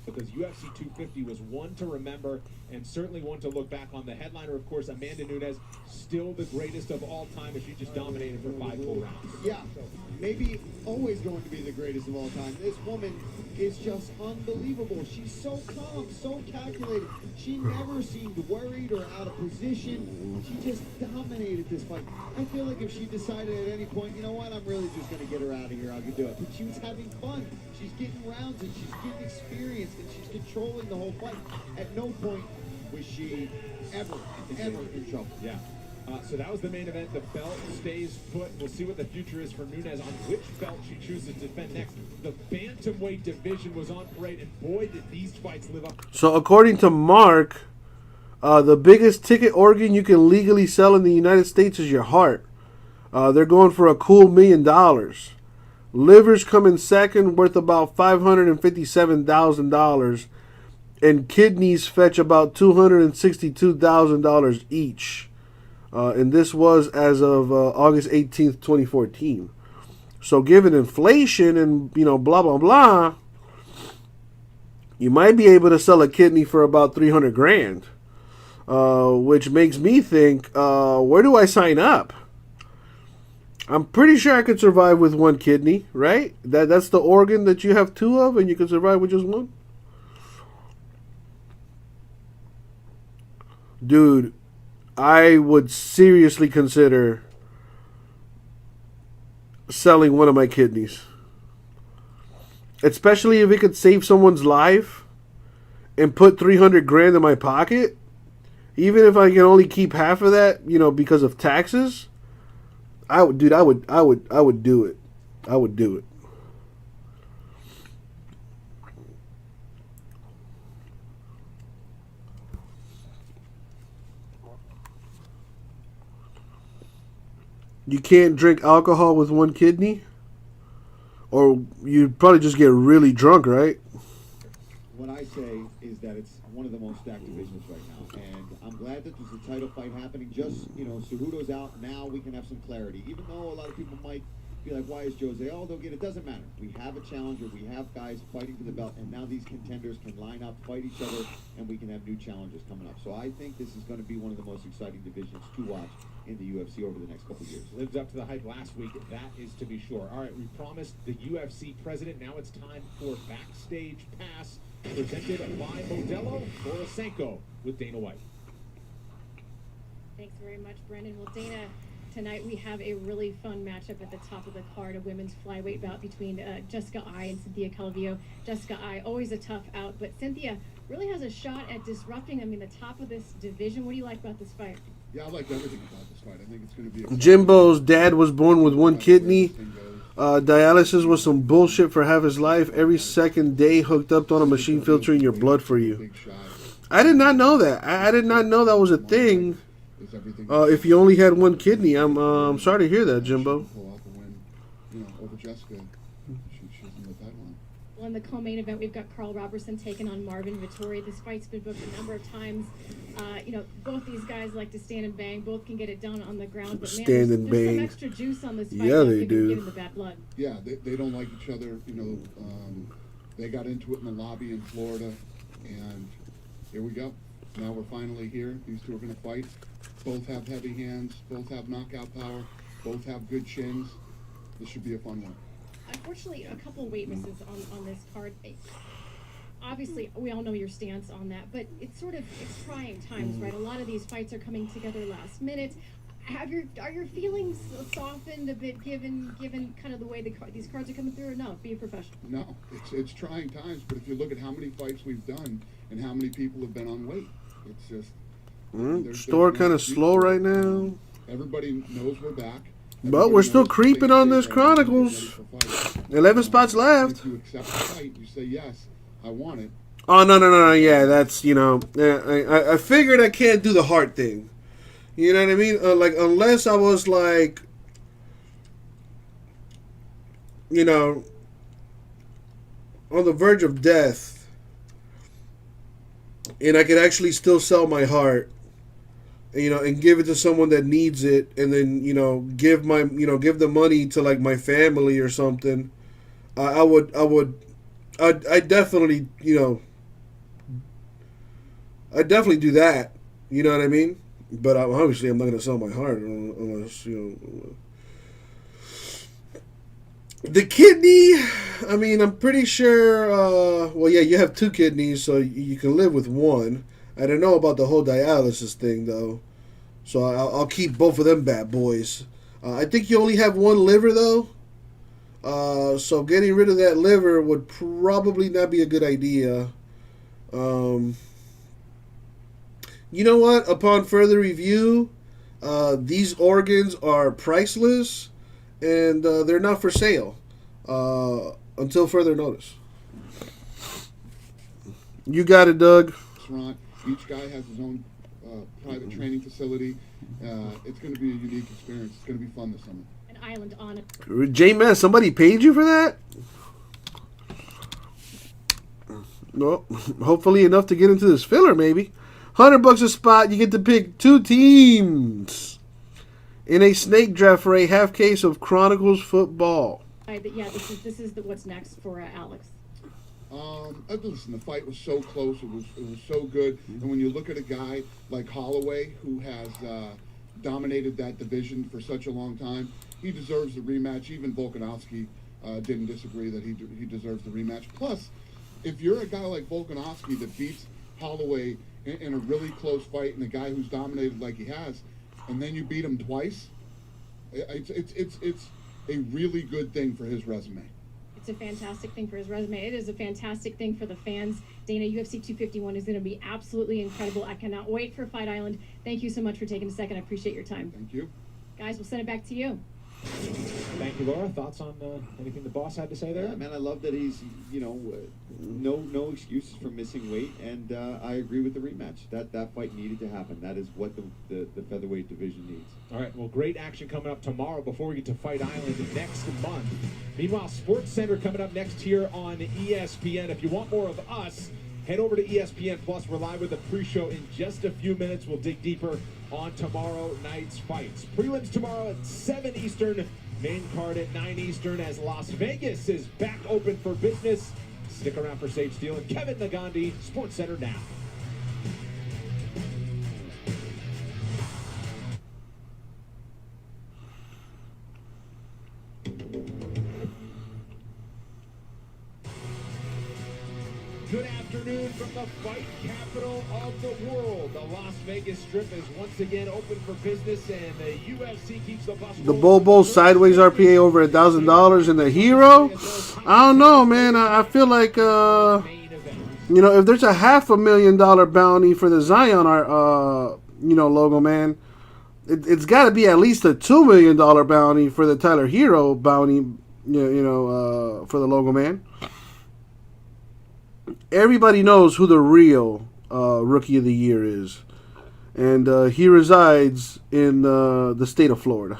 Because UFC 250 was one to remember and certainly one to look back on. The headliner, of course, Amanda Nunes, still the greatest of all time as she just dominated for 5 full rounds. Yeah, maybe always going to be the greatest of all time. This woman is just unbelievable. She's so calm, so calculated. She never seemed worried or out of position. She just dominated this fight. I feel like if she decided at any point, you know what, I'm really just going to get her out of here, I could do it. But she was having fun. She's getting rounds and she's getting experience and she's controlling the whole fight. At no point was she ever in trouble. Yeah. So that was the main event. The belt stays put. We'll see what the future is for Nunes on which belt she chooses to defend next. The bantamweight division was on parade, and boy, did these fights live up. So according to Mark, the biggest ticket organ you can legally sell in the United States is your heart. They're going for a cool $1 million. Livers come in second, worth about $557,000, and kidneys fetch about $262,000 each. And this was as of August 18th, 2014. So given inflation and, blah, blah, blah, you might be able to sell a kidney for about $300,000, which makes me think, where do I sign up? I'm pretty sure I could survive with one kidney, right? That's the organ that you have 2 of, and you can survive with just one? Dude, I would seriously consider selling one of my kidneys. Especially if it could save someone's life and put $300,000 in my pocket. Even if I can only keep half of that, because of taxes. I would do it. I would do it. I would do it. You can't drink alcohol with one kidney? Or you'd probably just get really drunk, right? What I say is that it's one of the most stacked divisions right now. And I'm glad that there's a title fight happening. Just, Cejudo's out. Now we can have some clarity. Even though a lot of people might be like, why is Jose? Oh, they'll get it. Doesn't matter. We have a challenger. We have guys fighting for the belt. And now these contenders can line up, fight each other, and we can have new challenges coming up. So I think this is going to be one of the most exciting divisions to watch in the UFC over the next couple of years. Lived up to the hype last week, that is to be sure. All right, we promised the UFC president. Now it's time for Backstage Pass, presented by Modelo Borisenko with Dana White. Thanks very much, Brendan. Well, Dana, tonight we have a really fun matchup at the top of the card, a women's flyweight bout between Jessica Ai and Cynthia Calvillo. Jessica Ai, always a tough out, but Cynthia really has a shot at disrupting the top of this division. What do you like about this fight? Yeah, I like everything about this fight. I think it's going to be Jimbo's dad was born with one kidney. Dialysis was some bullshit for half his life. Every second day hooked up on a machine filtering your blood for you. I did not know that. I did not know that was a thing. If you only had one kidney, I'm sorry to hear that, Jimbo. Over Jessica, she's in the title. Well, in the co-main event, we've got Carl Robertson taking on Marvin Vettori. This fight's been booked a number of times. Both these guys like to stand and bang. Both can get it done on the ground. But man, there's some extra juice on this fight. Yeah, they do. Give them the bad blood. Yeah, they don't like each other. They got into it in the lobby in Florida, and here we go. Now we're finally here. These two are going to fight. Both have heavy hands. Both have knockout power. Both have good chins. This should be a fun one. Unfortunately, a couple of weight misses on this card. Obviously, we all know your stance on that, but it's trying times, right? A lot of these fights are coming together last minute. Are your feelings softened a bit given kind of the way these cards are coming through, or no? Be a professional. No, it's trying times, but if you look at how many fights we've done and how many people have been on weight, it's just store kind of slow right now. Everybody knows we're back. But we're still creeping on this Chronicles. 11 spots left. If you accept the fight, you say, yes, I want it. Oh, no. Yeah, that's, I figured I can't do the heart thing. You know what I mean? Like, unless I was like, on the verge of death, and I could actually still sell my heart, and give it to someone that needs it, and then, give the money to like my family or something. I'd definitely, I'd definitely do that. You know what I mean? But obviously, I'm not gonna sell my heart unless, the kidney. I mean, I'm pretty sure. Well, yeah, you have 2 kidneys, so you can live with one. I don't know about the whole dialysis thing, though. So I'll keep both of them bad boys. I think you only have 1 liver, though. So getting rid of that liver would probably not be a good idea. You know what? Upon further review, these organs are priceless, and they're not for sale until further notice. You got it, Doug. Restaurant. Each guy has his own private training facility. It's going to be a unique experience. It's going to be fun this summer. An island on it. J-Man, somebody paid you for that? No, hopefully enough to get into this filler, maybe. $100 a spot. You get to pick 2 teams in a snake draft for a half case of Chronicles football. Yeah, this is what's next for Alex. Listen, the fight was so close. It was so good. And when you look at a guy like Holloway, who has dominated that division for such a long time, he deserves the rematch. Even Volkanovski didn't disagree that he deserves the rematch. Plus, if you're a guy like Volkanovski that beats Holloway in a really close fight, and a guy who's dominated like he has, and then you beat him twice, it's a really good thing for his resume. It's a fantastic thing for his resume. It is a fantastic thing for the fans. Dana, UFC 251 is going to be absolutely incredible. I cannot wait for Fight Island. Thank you so much for taking a second. I appreciate your time. Thank you. Guys, we'll send it back to you. Thank you, Laura. Thoughts on anything the boss had to say there? Yeah, man, I love that he's, no excuses for missing weight, and I agree with the rematch. That fight needed to happen. That is what the featherweight division needs. All right, well, great action coming up tomorrow before we get to Fight Island next month. Meanwhile, Sports Center coming up next here on ESPN. If you want more of us, head over to ESPN Plus. We're live with the pre-show in just a few minutes. We'll dig deeper on tomorrow night's fights. Prelims tomorrow at 7 Eastern, main card at 9 Eastern as Las Vegas is back open for business. Stick around for Sage Steele and Kevin Nagandi. Sports Center now. Good afternoon from the fight capital of the world. The Las Vegas Strip is once again open for business, and the UFC keeps the bus. The Bobo sideways RPA over $1,000 and the Hero. I don't know, man. I feel like if there's a $500,000 bounty for the Zion logo, man, it's got to be at least a $2 million bounty for the Tyler Hero bounty. For the logo, man. Everybody knows who the real Rookie of the Year is. And he resides in the state of Florida.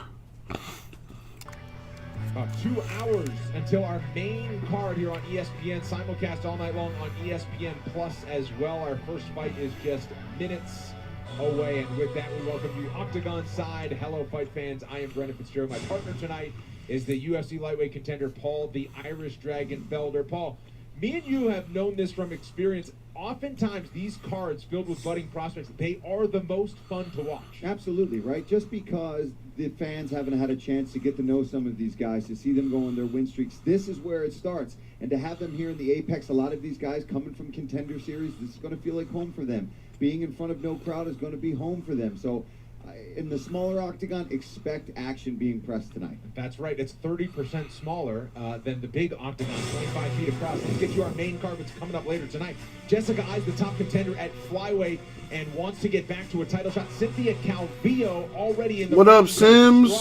2 hours until our main card here on ESPN. Simulcast all night long on ESPN Plus as well. Our first fight is just minutes away. And with that, we welcome you Octagon side. Hello, fight fans. I am Brendan Fitzgerald. My partner tonight is the UFC lightweight contender, Paul the Irish Dragon Felder. Paul, me and you have known this from experience. Oftentimes, these cards filled with budding prospects, they are the most fun to watch. Absolutely, right? Just because the fans haven't had a chance to get to know some of these guys, to see them go on their win streaks, this is where it starts. And to have them here in the Apex, a lot of these guys coming from Contender Series, this is going to feel like home for them. Being in front of no crowd is going to be home for them. So in the smaller octagon, expect action being pressed tonight. That's right. It's 30% smaller than the big octagon, 25 feet across. Let's get you our main card, which is coming up later tonight. Jessica I's the top contender at flyweight. and wants to get back to a title shot. Cynthia Calvillo already in the... What up, Sims?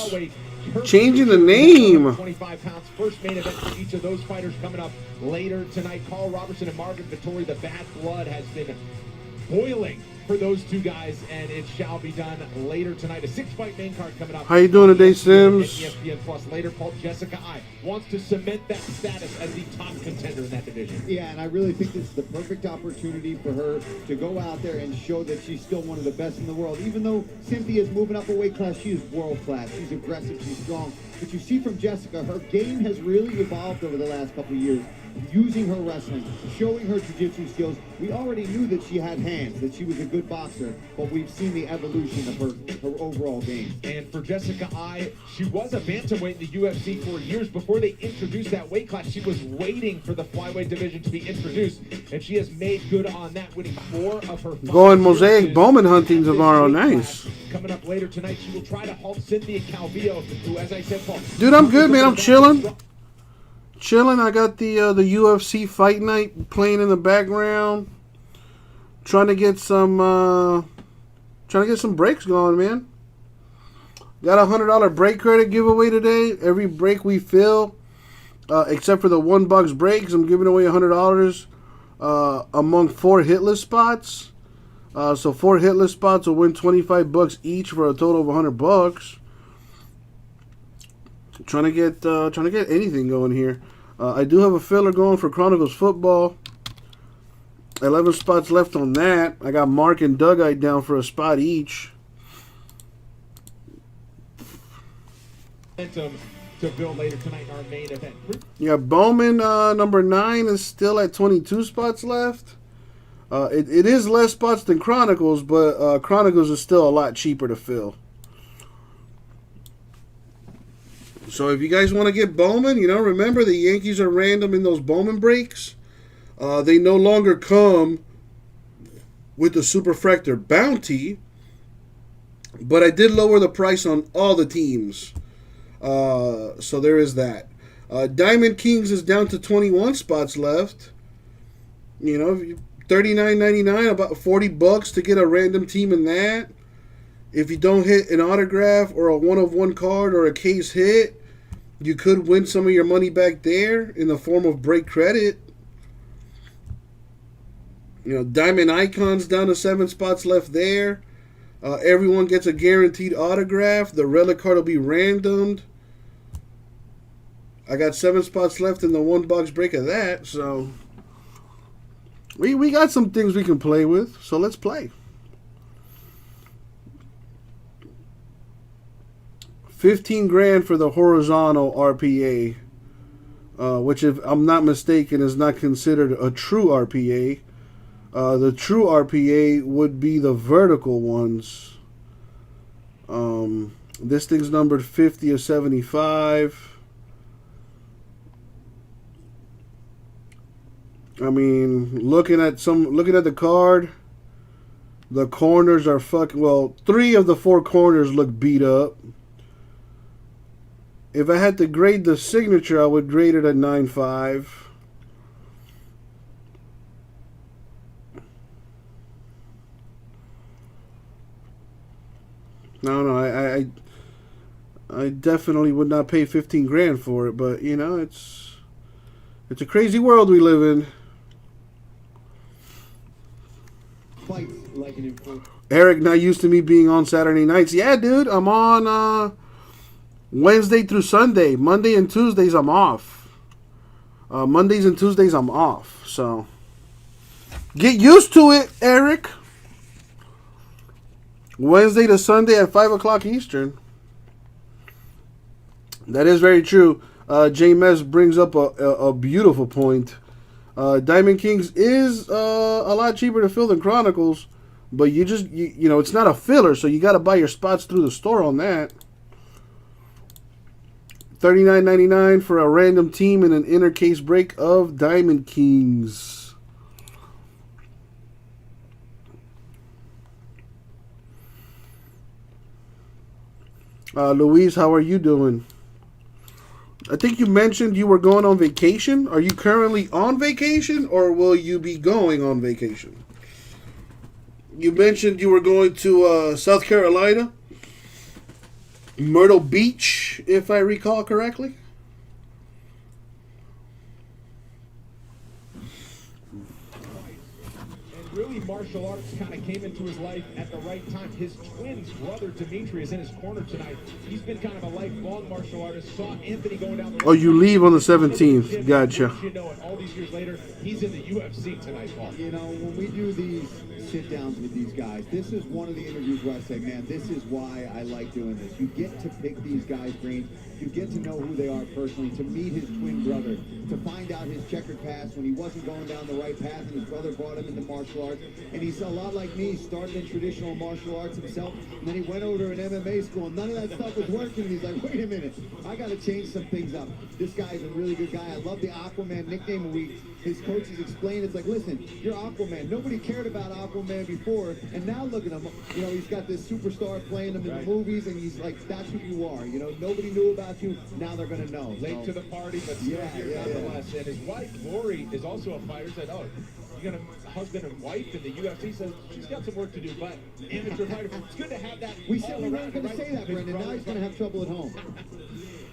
Changing the name. 25 pounds. First main event for each of those fighters coming up later tonight. Carl Robertson and Margaret Vittori. The bad blood has been boiling for those two guys, and it shall be done later tonight. A 6-fight main card coming up. How you doing today, Sims? ESPN Plus later. Jessica Eye wants to cement that status as the top contender in that division. Yeah, and I really think this is the perfect opportunity for her to go out there and show that she's still one of the best in the world. Even though Cynthia's moving up a weight class, she is world class. She's aggressive, she's strong. But you see from Jessica, her game has really evolved over the last couple of years. Using her wrestling, showing her jiu-jitsu skills. We already knew that she had hands, that she was a good boxer, but we've seen the evolution of her overall game. And for Jessica Eye, she was a bantamweight in the UFC for years before they introduced that weight class. She was waiting for the flyweight division to be introduced, and she has made good on that, winning 4 of her 5 Going Mosaic Bowman hunting tomorrow. Nice. Coming up later tonight, she will try to halt Cynthia Calvillo, who, as I said, Paul... Dude, I'm good, man. I'm chilling. I got the UFC Fight Night playing in the background. Trying to get some breaks going, man. Got a $100 break credit giveaway today. Every break we fill, except for the $1 breaks, I'm giving away $100 among 4 hitless spots. So 4 hitless spots will win $25 each for a total of $100. Trying to get anything going here. I do have a filler going for Chronicles football. 11 spots left on that. I got Mark and Dougite down for a spot each. To build later tonight in our main event. Yeah, Bowman number 9 is still at 22 spots left. It is less spots than Chronicles, but Chronicles is still a lot cheaper to fill. So if you guys want to get Bowman, remember the Yankees are random in those Bowman breaks. They no longer come with the Superfractor bounty, but I did lower the price on all the teams. So there is that. Diamond Kings is down to 21 spots left. $39.99, about $40 to get a random team in that. If you don't hit an autograph or a 1-of-1 card or a case hit, you could win some of your money back there in the form of break credit. Diamond Icons down to 7 spots left there. Everyone gets a guaranteed autograph. The relic card will be randomed. I got 7 spots left in the $1 break of that, so we got some things we can play with. So let's play. 15 grand for the horizontal RPA, which, if I'm not mistaken, is not considered a true RPA. The true RPA would be the vertical ones. This thing's numbered 50 of 75. I mean, looking at the card, the corners are fucking, well, 3 of the 4 corners look beat up. If I had to grade the signature, I would grade it at 9.5. No, I definitely would not pay 15 grand for it, but it's a crazy world we live in. Eric, not used to me being on Saturday nights. Yeah, dude, I'm on Wednesday through Sunday. Monday and Tuesdays I'm off. Mondays and Tuesdays I'm off. So get used to it, Eric. Wednesday to Sunday at 5 o'clock Eastern. That is very true. J-Mess brings up a beautiful point. Diamond Kings is a lot cheaper to fill than Chronicles, but you it's not a filler, so you got to buy your spots through the store on that. $39.99 for a random team in an inner case break of Diamond Kings. Louise, how are you doing? I think you mentioned you were going on vacation. Are you currently on vacation, or will you be going on vacation? You mentioned you were going to South Carolina, Myrtle Beach, if I recall correctly. Really, martial arts kind of came into his life at the right time. His twin brother, Dimitri, is in his corner tonight. He's been kind of a lifelong martial artist. Saw Anthony going down the Oh, you leave on the 17th. Gotcha. You know, and all these years later, he's in the UFC tonight, Paul. You know, when we do these sit-downs with these guys, this is one of the interviews where I say, man, this is why I like doing this. You get to pick these guys' brains. You get to know who they are personally, to meet his twin brother, to find out his checkered past when he wasn't going down the right path and his brother brought him into martial arts. And he's a lot like me, started in traditional martial arts himself, and then he went over to an MMA school, and none of that stuff was working. And he's like, wait a minute, I got to change some things up. This guy's a really good guy. I love the Aquaman nickname. When his coaches explain, it's like, listen, you're Aquaman. Nobody cared about Aquaman before, and now look at him. You know, he's got this superstar playing him in the movies, and he's like, that's who you are. You know, nobody knew about you. Now they're going to know. Late to the party, but still here nonetheless. And his wife, Lori, is also a fighter. Said, oh, you're going to husband and wife in the UFC. Says she's got some work to do, but amateur fighter. It's good to have that. We said we weren't going to say that, Brendan. Now he's going to have trouble at home.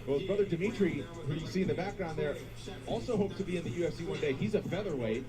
Well, his brother Dimitri, who you see in the background there, also hopes to be in the UFC one day. He's a featherweight,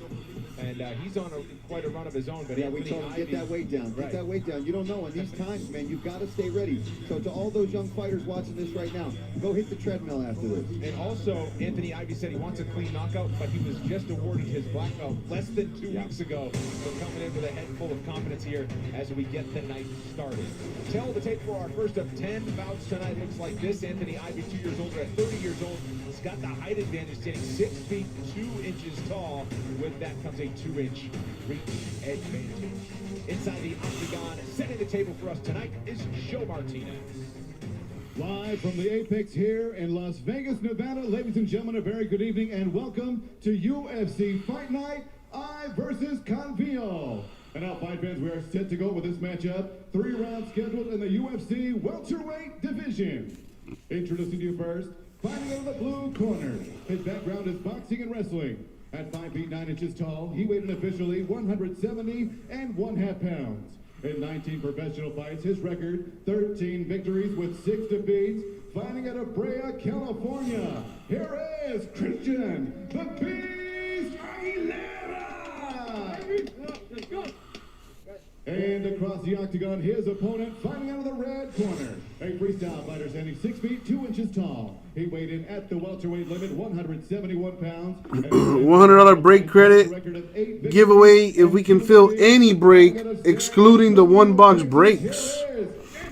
and he's on quite a run of his own. But yeah, we told him, get that weight down. Get that weight down. You don't know. In these times, man, you've got to stay ready. So to all those young fighters watching this right now, go hit the treadmill after this. And also, Anthony Ivy said he wants a clean knockout, but he was just awarded his black belt less than 2 weeks ago. So coming in with a head full of confidence here as we get the night started. Tell the tape for our first of 10 bouts tonight. Looks like this. Anthony Ivy, 2 years older, at 30 years old, he's got the height advantage, standing 6 feet 2 inches tall. With that comes a 2-inch reach advantage. Inside the octagon, setting the table for us tonight is Joe Martinez. Live from the Apex here in Las Vegas, Nevada. Ladies and gentlemen, a very good evening and welcome to UFC Fight Night, I versus Convio. And now, fight fans, we are set to go with this matchup. 3 rounds scheduled in the UFC welterweight division. Introducing you first, fighting out of the blue corner. His background is boxing and wrestling. At 5 feet 9 inches tall, he weighed in officially 170 1/2 pounds. In 19 professional fights, his record, 13 victories with 6 defeats. Fighting out of Brea, California, here is Christian the Beast Aguilera! And across the octagon, his opponent fighting out of the red corner. A freestyle fighter standing 6 feet 2 inches tall. He weighed in at the welterweight limit, 171 pounds. $100 break credit giveaway if we can fill any break, excluding the one-box breaks.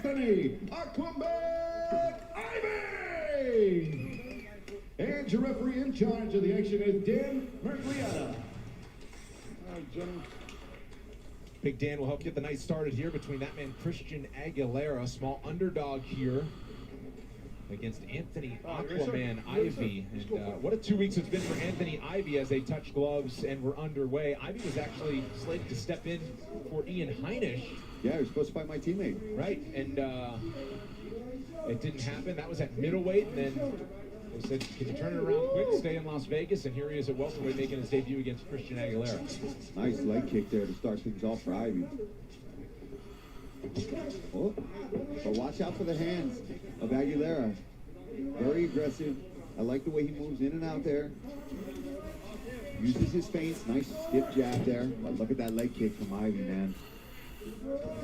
Anthony Aquaman Ivy! And your referee in charge of the action is Dan Mergliata. Big Dan will help get the night started here between that man Christian Aguilera, small underdog here against Anthony Aquaman Ivy. And what a 2 weeks it's been for Anthony Ivy as they touch gloves and we're underway. Ivy was actually slated to step in for Ian Heinisch. Yeah, he was supposed to fight my teammate. Right, and it didn't happen. That was at middleweight, and then they said, can you turn it around quick, stay in Las Vegas, and here he is at welterweight making his debut against Christian Aguilera. Nice leg kick there to start things off for Ivy. Oh, but watch out for the hands of Aguilera. Very aggressive. I like the way he moves in and out there. Uses his feints. Nice stiff jab there. But look at that leg kick from Ivy, man. He's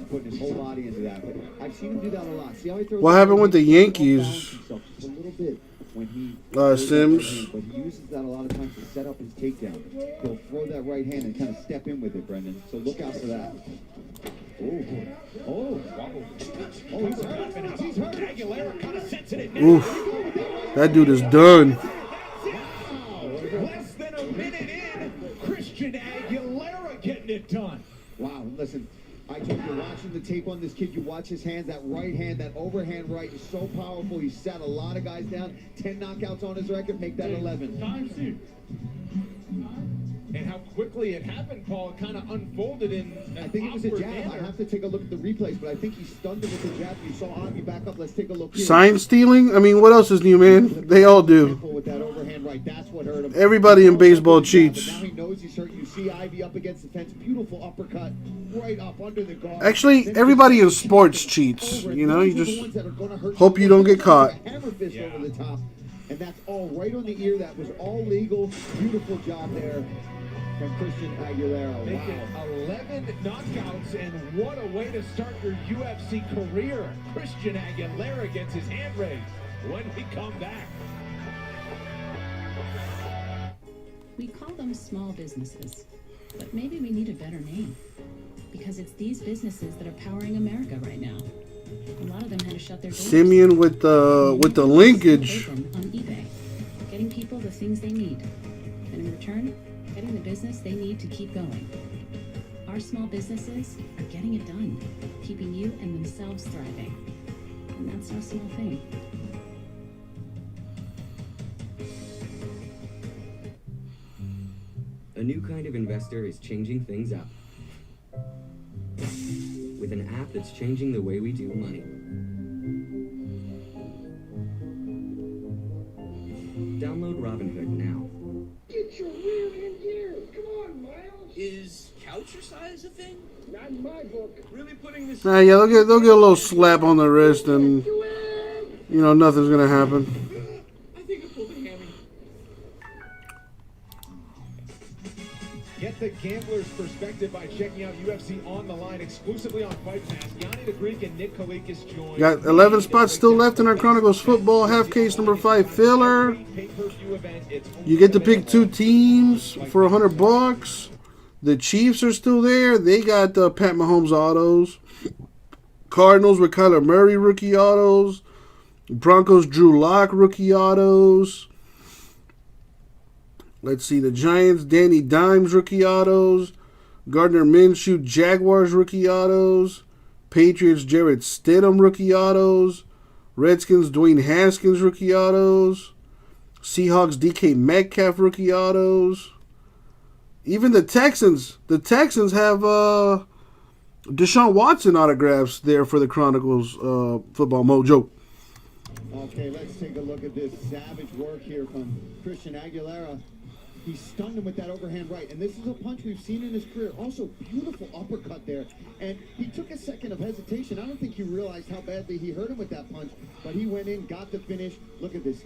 putting his whole body into that. But I've seen him do that a lot. See how he throws? What happened with the Yankees? Just a little bit when he Sims. but he uses that a lot of times to set up his takedown. He'll throw that right hand and kind of step in with it, Brendan. So look out for that. Oh, he's hurt. He's hurt. Aguilera kind of sets it. Oof. That dude is done. Less than a minute in, Christian Aguilera getting it done. Wow, listen, I told you, watching the tape on this kid, you watch his hands, that right hand, that overhand right is so powerful. He sat a lot of guys down. 10 knockouts on his record, make that 11. And how quickly it happened, Paul, it kind of unfolded in I think it was a jab. I have to take a look at the replays, but I think he stunned him with the jab. You saw Ivy back up. Let's take a look here. Sign stealing? I mean, what else is new, man? They all do. With that overhand right, that's what hurt him. Everybody in baseball cheats. But now he knows he's hurt. You see Ivy up against the fence. Beautiful uppercut. right up under the guard. Actually, everybody in sports cheats. You know, you just hope you don't get caught. Hammer fist over the top. And that's all right on the ear. That was all legal. Beautiful job there from Christian Aguilera. Make it 11 knockouts, and what a way to start your UFC career. Christian Aguilera gets his hand raised when we come back. We call them small businesses, but maybe we need a better name. Because it's these businesses that are powering America right now. A lot of them had to shut their doors. Simeon with the linkage. On eBay, getting people the things they need, and in return, getting the business they need to keep going. Our small businesses are getting it done, keeping you and themselves thriving. And that's no small thing. A new kind of investor is changing things up. With an app that's changing the way we do money. Download Robinhood now. Get your rear end here. Come on, Miles. Is couchercise a thing? Not in my book. Really putting this. Yeah, they'll get a little slap on the wrist, and you know nothing's gonna happen. I think I pulled a hammy. Get the gambler's perspective by checking out UFC On the Line exclusively on Fight Pass. Yanni the Greek and Nick Kalikas join. Got 11 spots still left in our Chronicles football half case number 5 filler. You get to pick 2 teams for $100. The Chiefs are still there. They got Pat Mahomes autos. Cardinals with Kyler Murray rookie autos. Broncos Drew Lock rookie autos. Let's see, the Giants, Danny Dimes rookie autos. Gardner Minshew, Jaguars rookie autos. Patriots, Jarrett Stidham rookie autos. Redskins, Dwayne Haskins rookie autos. Seahawks, DK Metcalf rookie autos. Even the Texans have Deshaun Watson autographs there for the Chronicles Football Mojo. Okay, let's take a look at this savage work here from Christian Aguilera. He stunned him with that overhand right, and this is a punch we've seen in his career. Also, beautiful uppercut there, and he took a second of hesitation. I don't think he realized how badly he hurt him with that punch, but he went in, got the finish. Look at this.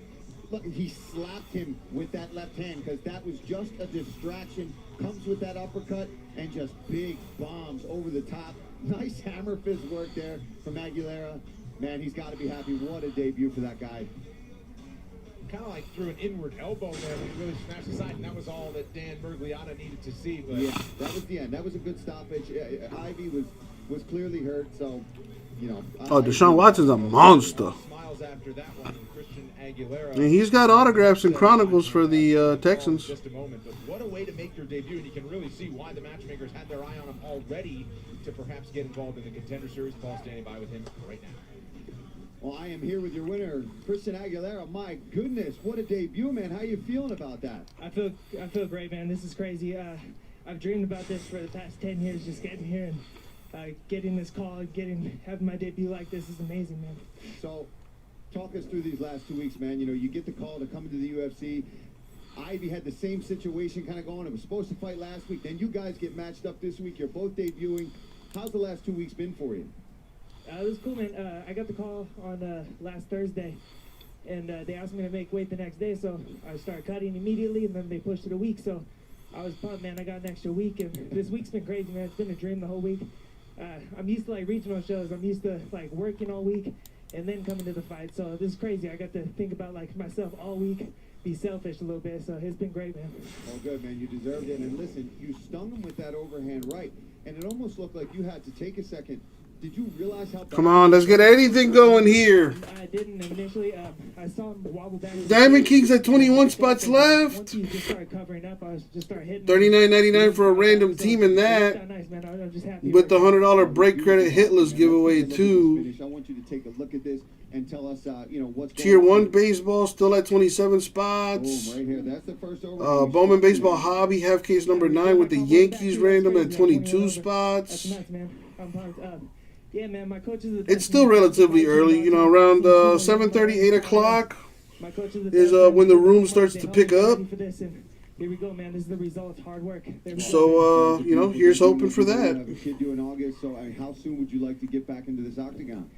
Look, he slapped him with that left hand because that was just a distraction. Comes with that uppercut and just big bombs over the top. Nice hammer fist work there from Aguilera. Man, he's got to be happy. What a debut for that guy. Kind of like threw an inward elbow there when he really smashed aside, and that was all that Dan Bergliata needed to see. But yeah, that was the end. That was a good stoppage. Ivy was clearly hurt, so you know. Deshaun Watson's a monster. Smiles after that one, Christian Aguilera. And he's got autographs and Chronicles for the Texans. Just a moment, but what a way to make your debut, and you can really see why the matchmakers had their eye on him already to perhaps get involved in the Contender Series. Paul standing by with him right now. Well, I am here with your winner, Christian Aguilera. My goodness, what a debut, man. How you feeling about that? I feel great, man. This is crazy. I've dreamed about this for the past 10 years, just getting here and getting this call, having my debut like this is amazing, man. So, talk us through these last 2 weeks, man. You know, you get the call to come into the UFC. Ivy had the same situation kind of going. It was supposed to fight last week. Then you guys get matched up this week. You're both debuting. How's the last 2 weeks been for you? It was cool, man. I got the call on last Thursday, and they asked me to make weight the next day, so I started cutting immediately, and then they pushed it a week, so I was pumped, man. I got an extra week, and this week's been crazy, man. It's been a dream the whole week. I'm used to, like, regional shows. I'm used to, like, working all week and then coming to the fight, so this is crazy. I got to think about, like, myself all week, be selfish a little bit, so it's been great, man. Oh, good, man. You deserved it. And listen, you stung him with that overhand right, and it almost looked like you had to take a second. Did you realize how... Come on, let's get anything going here. I didn't initially. I saw him wobble back. Diamond Kings at 21 spots left. Once you just started covering up, I just started hitting. $39.99 for a random team in that. Nice, man. I'm just happy. With the $100 break credit hitless giveaway too. I want you to take a look at this and tell us, you know, what's Tier 1 baseball still at 27 spots. Boom, right here. That's the first over. Bowman Baseball Hobby half case number 9 with the Yankees random at 22 spots. That's nice, man. I'm pumped. Yeah, man, my coach is... It's still relatively early, you know, around 7:30, 8 o'clock is when the room starts to pick up. here we go, man. This is the result of hard work. So, you know, here's hoping for that. Have a kid due in August, so how soon would you like to get back into this octagon?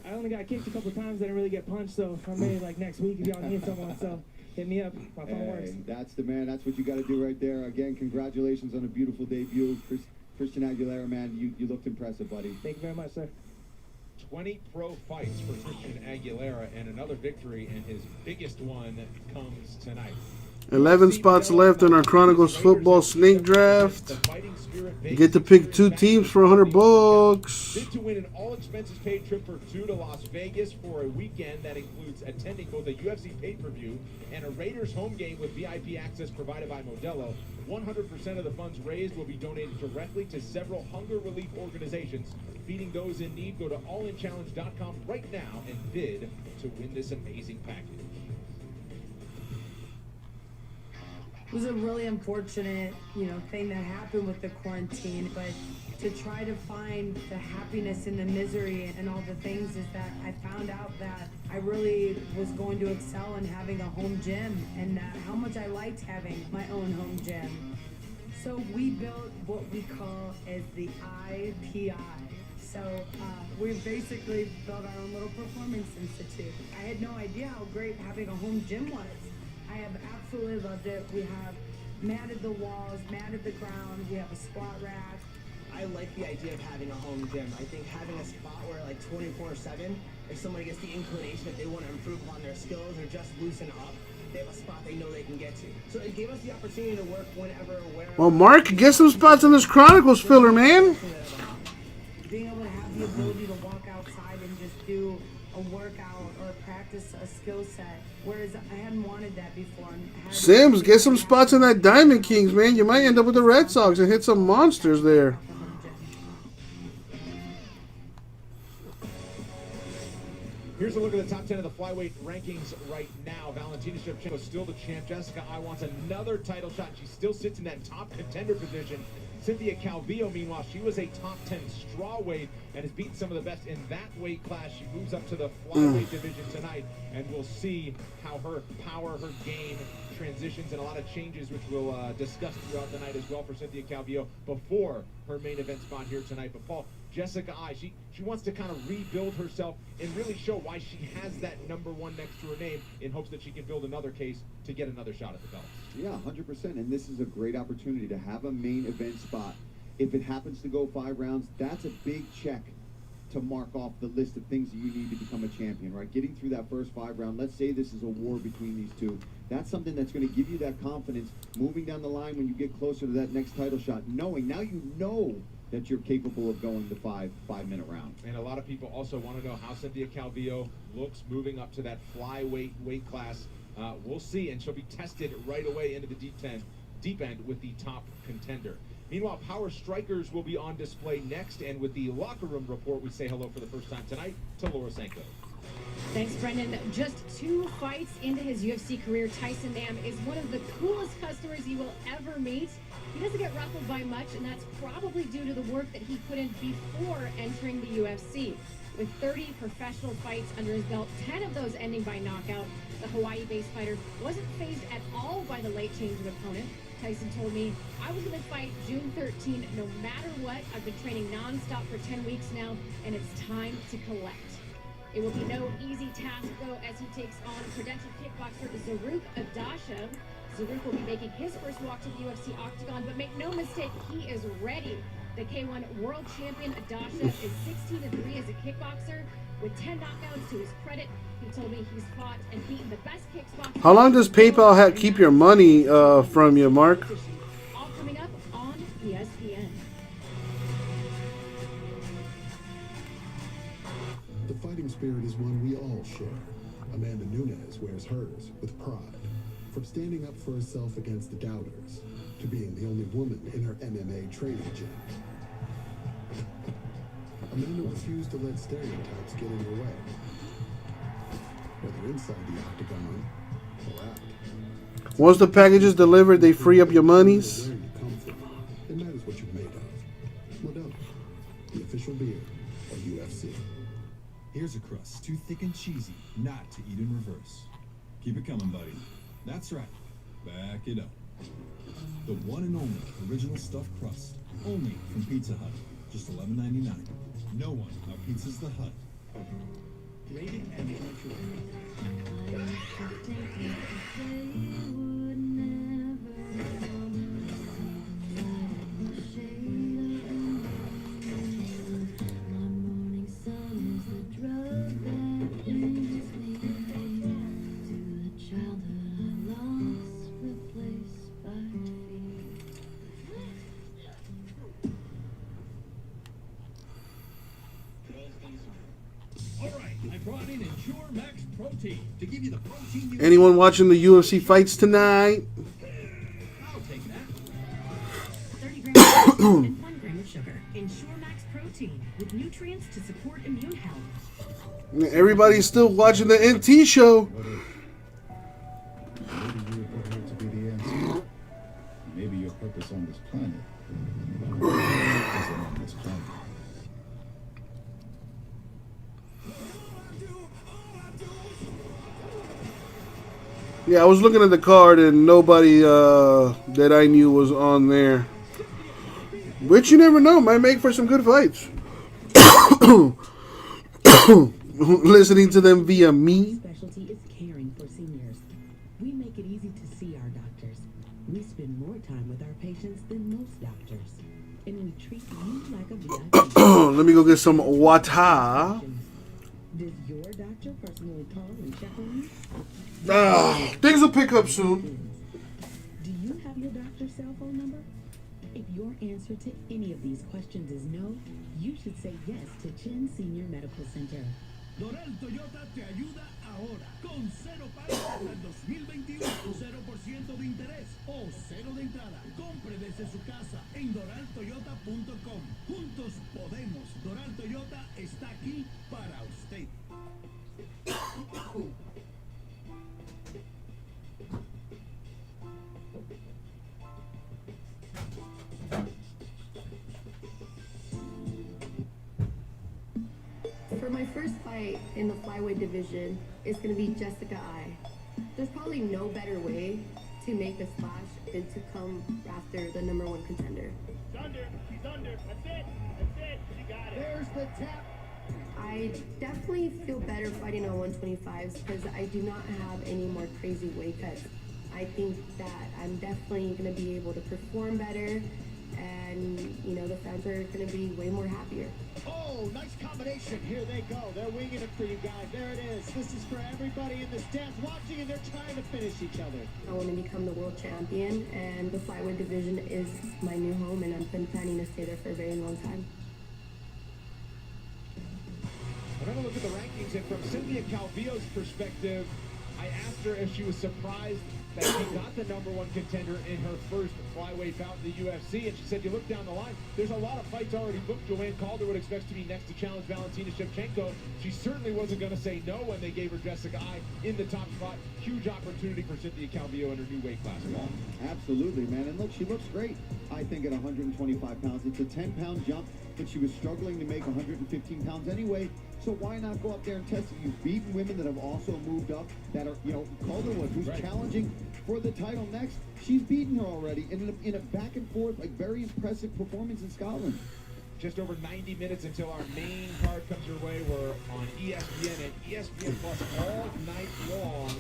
I only got kicked a couple times. I didn't really get punched, so I'm ready like next week if y'all need someone. So hit me up. My phone works. That's the man. That's what you got to do right there. Again, congratulations on a beautiful debut. Christian Aguilera, man, you looked impressive, buddy. Thank you very much, sir. 20 pro fights for Christian Aguilera, and another victory, and his biggest one comes tonight. 11 spots left in our Chronicles Football Snake Draft. You get to pick 2 teams for $100. Bid to win an all-expenses-paid trip for 2 to Las Vegas for a weekend that includes attending both a UFC pay-per-view and a Raiders home game with VIP access provided by Modelo. 100% of the funds raised will be donated directly to several hunger relief organizations feeding those in need. Go to allinchallenge.com right now and bid to win this amazing package. It was a really unfortunate, thing that happened with the quarantine, but to try to find the happiness in the misery and all the things is that I found out that I really was going to excel in having a home gym and how much I liked having my own home gym. So we built what we call as the IPI. So we basically built our own little performance institute. I had no idea how great having a home gym was. I have absolutely loved it. We have matted the walls, matted the ground. We have a squat rack. I like the idea of having a home gym. I think having a spot where 24/7, if somebody gets the inclination that they want to improve on their skills or just loosen up, they have a spot they know they can get to. So it gave us the opportunity to work whenever or wherever. Well, Mark, get some spots in this Chronicles filler, man. Being able to have the ability to walk outside and just do a workout or practice a skill set, whereas I hadn't wanted that before. Sims, get some spots in that Diamond Kings, man. You might end up with the Red Sox and hit some monsters there. Here's a look at the top 10 of the flyweight rankings right now. Valentina Shevchenko is still the champ. Jessica I wants another title shot. She still sits in that top contender position. Cynthia Calvillo, meanwhile, she was a top 10 strawweight and has beaten some of the best in that weight class. She moves up to the flyweight division tonight, and we'll see how her power, her game transitions, and a lot of changes, which we'll discuss throughout the night as well for Cynthia Calvillo before her main event spot here tonight. But Paul, Jessica I, she wants to kind of rebuild herself and really show why she has that #1 next to her name in hopes that she can build another case to get another shot at the belt. Yeah, 100%. And this is a great opportunity to have a main event spot. If it happens to go 5 rounds, that's a big check to mark off the list of things that you need to become a champion, right? Getting through that first 5 round, let's say this is a war between these two. That's something that's going to give you that confidence moving down the line when you get closer to that next title shot, knowing now you know that you're capable of going the five-minute round. And a lot of people also want to know how Cynthia Calvillo looks moving up to that flyweight weight class. We'll see, and she'll be tested right away into the deep end with the top contender. Meanwhile, Power Strikers will be on display next, and with the locker room report, we say hello for the first time tonight to Laura Sanko. Thanks, Brendan. Just 2 fights into his UFC career, Tyson Nam is one of the coolest customers you will ever meet. He doesn't get ruffled by much, and that's probably due to the work that he put in before entering the UFC. With 30 professional fights under his belt, 10 of those ending by knockout, the Hawaii-based fighter wasn't fazed at all by the late change of opponent. Tyson told me, "I was going to fight June 13 no matter what. I've been training non-stop for 10 weeks now, and it's time to collect." It will be no easy task, though, as he takes on credentialed kickboxer Zaruk Adasha. Zaruk will be making his first walk to the UFC octagon, but make no mistake, he is ready. The K1 world champion Adasha is 16-3 as a kickboxer, with 10 knockouts to his credit. He told me he's fought and beaten the best kickboxers. How long does PayPal keep your money from you, Mark? All coming up on ESPN. The fighting spirit is one we all share. Amanda Nunes wears hers with pride. From standing up for herself against the doubters, to being the only woman in her MMA training gym. Amanda refused to let stereotypes get in her way. Whether inside the octagon or out. Once the packages delivered, they free up your monies. Where you come from, it matters what you're made of. Modelo, the official beer of UFC. Here's a crust too thick and cheesy not to eat in reverse. Keep it coming, buddy. That's right. Back it up. The one and only original stuffed crust, only from Pizza Hut. Just $11.99. No one outpizzas the Hut. Rated M to give you the protein you Anyone watching the UFC fights tonight? I'll take that. 30 grams of protein and 1 gram of sugar. Ensure max protein with nutrients to support immune health. Everybody's still watching the NT show. Maybe you were put here to be the answer. Maybe your purpose on this planet isn't on this planet. Yeah, I was looking at the card and nobody that I knew was on there. Which you never know, might make for some good fights. Listening to them via me. Specialty is caring for seniors. We make it easy to see our doctors. We spend more time with our patients than most doctors. And we treat you like a VIP. Let me go get some water. Does your doctor personally call and check on you? Things will pick up soon. Do you have your doctor's cell phone number? If your answer to any of these questions is no, you should say yes to Chen Senior Medical Center. Doral Toyota te ayuda ahora con 0 pagos hasta el 2021, 0% de interés o 0 de entrada. Compre desde su casa en doraltoyota.com. Juntos podemos. Doral Toyota está aquí para usted. For my first fight in the flyweight division, it's going to be Jessica I. There's probably no better way to make a splash than to come after the #1 contender. She's under. She's under. That's it. That's it. She got it. There's the tap. I definitely feel better fighting on 125s because I do not have any more crazy weight cuts. I think that I'm definitely going to be able to perform better, and you know the fans are going to be way more happier. Oh, nice combination. Here they go. They're winging it for you guys. There it is. This is for everybody in the stands watching, and they're trying to finish each other. I want to become the world champion, and the flyweight division is my new home, and I've been planning to stay there for a very long time. Another look at the rankings, and from Cynthia Calvillo's perspective, I asked her if she was surprised that she got the #1 contender in her first flyweight bout in the UFC, and she said, you look down the line, there's a lot of fights already booked. Joanne Calderwood expects to be next to challenge Valentina Shevchenko. She certainly wasn't going to say no when they gave her Jessica I in the top spot. Huge opportunity for Cynthia Calvillo in her new weight class. Absolutely, man. And look, she looks great. I think at 125 pounds, it's a 10-pound jump, but she was struggling to make 115 pounds anyway. So why not go up there and test it? You've beaten women that have also moved up, that are, you know, Calderwood, who's challenging for the title next. She's beaten her already in a back and forth, like very impressive performance in Scotland. Just over 90 minutes until our main card comes your way. We're on ESPN and ESPN Plus all night long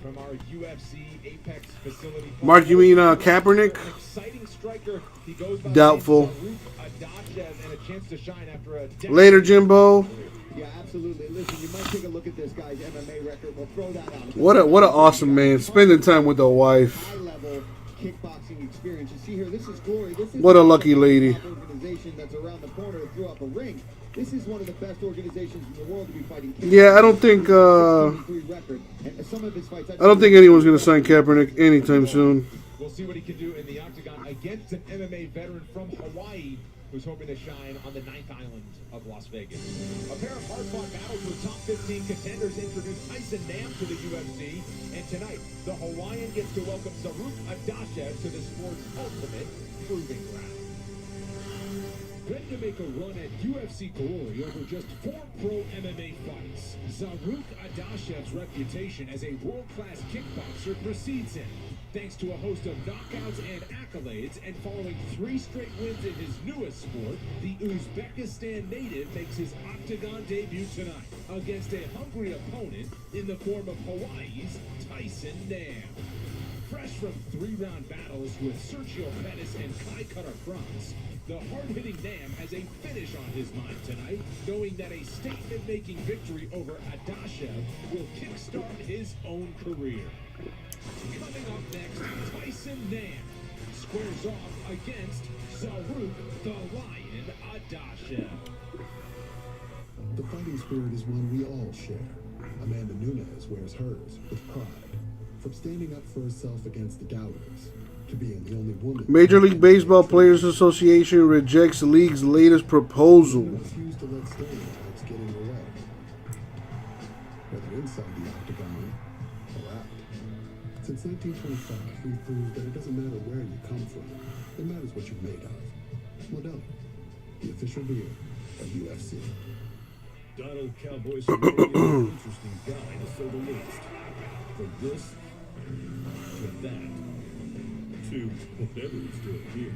from our UFC Apex facility. Mark, you mean Kaepernick? An exciting striker. He goes by Doubtful. Zaruk Adashev, and a chance to shine after a decade. Later, Jimbo. Yeah, absolutely. Listen, you might take a look at this guy's MMA record. We'll throw that out. What an awesome man. Spending time with the wife. High-level kickboxing experience. You see here, this is glory. This is What a lucky lady. organization that's around the corner throughout the ring. This is one of the best organizations in the world to be fighting. Yeah, I don't think anyone's going to sign Kaepernick anytime soon. We'll see what he can do in the octagon against an MMA veteran from Hawaii who's hoping to shine on the 9th island of Las Vegas. A pair of hard-fought battles with top 15 contenders introduced Tyson Nam to the UFC, and tonight the Hawaiian gets to welcome Zaruk Adashev to the sport's ultimate proving ground. ready to make a run at UFC glory over just 4 pro MMA fights. Zaruk Adashev's reputation as a world-class kickboxer precedes him. Thanks to a host of knockouts and accolades, and following 3 straight wins in his newest sport, the Uzbekistan native makes his octagon debut tonight against a hungry opponent in the form of Hawaii's Tyson Nam. Fresh from 3-round battles with Sergio Pettis and Kai Cutter Franz, the hard-hitting Nam has a finish on his mind tonight, knowing that a statement-making victory over Adashev will kickstart his own career. Coming up next, Tyson Nam squares off against Zaruk the Lion Adashev. The fighting spirit is one we all share. Amanda Nunes wears hers with pride. From standing up for herself against the doubters, to being the only woman. Major League Baseball Players Association rejects the league's latest proposal. Refuse to let stereotypes get in the way. Whether inside the octagon or out. Since 1925, we've proved that it doesn't matter where you come from. It matters what you're made of. Modelo, the official beer of UFC. Donald Cowboy Cerrone is an interesting guy, to say the least. From this to that to whatever he's doing here,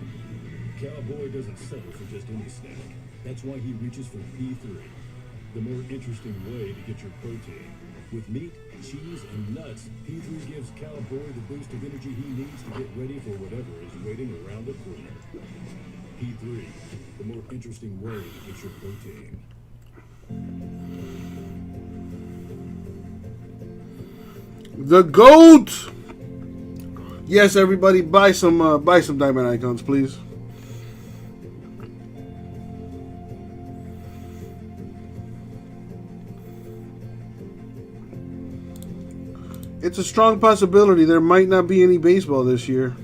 Cowboy doesn't settle for just any snack. That's why he reaches for P3, the more interesting way to get your protein. With meat, cheese, and nuts, P3 gives Cowboy the boost of energy he needs to get ready for whatever is waiting around the corner. P3, the more interesting way to get your protein. The GOAT! Yes, everybody, buy some diamond icons, please. It's a strong possibility there might not be any baseball this year.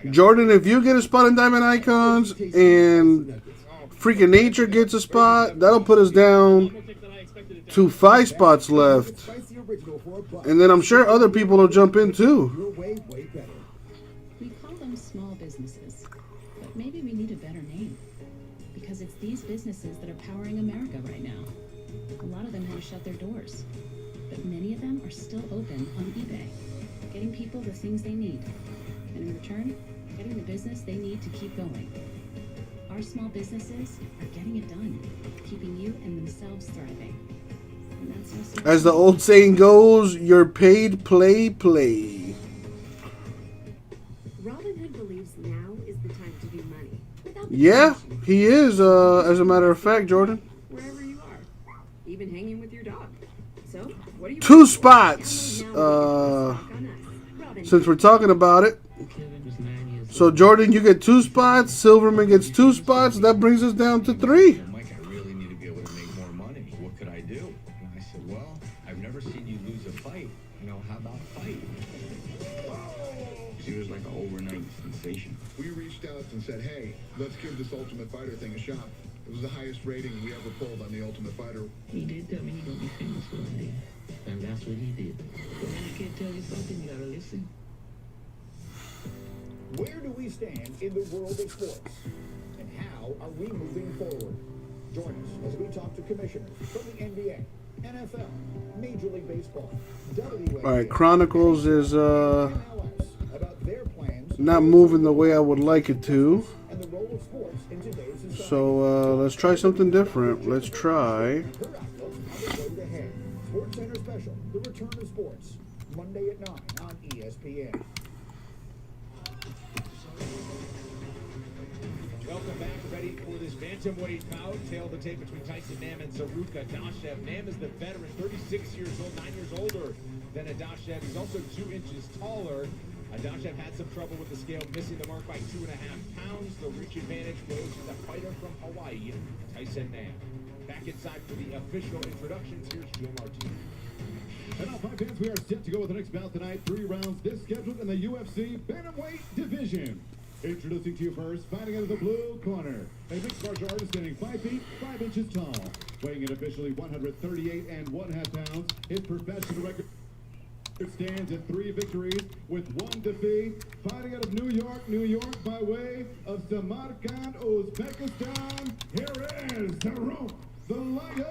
Jordan, if you get a spot in Diamond Icons and Freaking Nature gets a spot, that'll put us down to 5 spots left. And then I'm sure other people will jump in too. We call them small businesses, but maybe we need a better name. Because it's these businesses that are powering America right now. A lot of them had to shut their doors, but many of them are still open on eBay, getting people the things they need. And in return, getting the business they need to keep going. Our small businesses are getting it done, keeping you and themselves thriving. And that's no small. As the old saying goes, you're paid, play. Robin Hood believes now is the time to do money. Without the Yeah, he is, as a matter of fact, Jordan. wherever you are, even hanging with your dog. So, what do you 2 spots, since we're talking about it. So Jordan, you get 2 spots. Silverman gets 2 spots. That brings us down to 3. Mike, I really need to be able to make more money. What could I do? And I said, well, I've never seen you lose a fight. You know, how about a fight? She was like an overnight sensation. We reached out and said, hey, let's give this Ultimate Fighter thing a shot. It was the highest rating we ever pulled on the Ultimate Fighter. He did tell me he gonna be famous one day, and that's what he did. But when I can't tell you something, you gotta listen. Where do we stand in the world of sports? And how are we moving forward? Join us as we talk to commissioners from the NBA, NFL, Major League Baseball, WNBA. All right, Chronicles is not moving the way I would like it to. So let's try something different. Let's try. Sports Center Special, The Return of Sports, Monday at 9 on ESPN. Welcome back, ready for this bantamweight bout. Tail of the tape between Tyson Nam and Zaruk Adashev. Nam is the veteran, 36 years old, 9 years older than Adashev. He's also 2 inches taller. Adashev had some trouble with the scale, missing the mark by 2.5 pounds. The reach advantage goes to the fighter from Hawaii, Tyson Nam. Back inside for the official introductions. Here's Joe Martinez. And now, five fans, we are set to go with the next bout tonight. 3 rounds this scheduled in the UFC Bantamweight Division. Introducing to you first, fighting out of the blue corner, a mixed martial artist standing 5 feet 5 inches tall, weighing in officially 138 1/2 pounds. His professional record. Stands at 3 victories with 1 defeat. Fighting out of New York by way of Samarkand, Uzbekistan. Here is Tarok, the Lion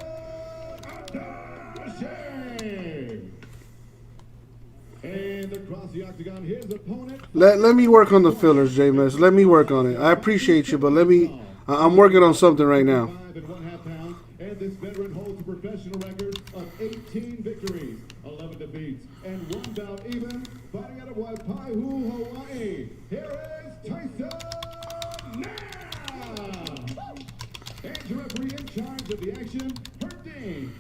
Adashi. And across the octagon, his opponent. Let me work on the fillers, J-Mess. Let me work on it. I appreciate you, but I'm working on something right now. 5.5 pounds, and this veteran holds a professional record of 18 victories, 11 defeats, and 1 bout even. Fighting out of Waipahu, Hawaii. Here is Tyson now. And your referee in charge of the action, Herb Dean.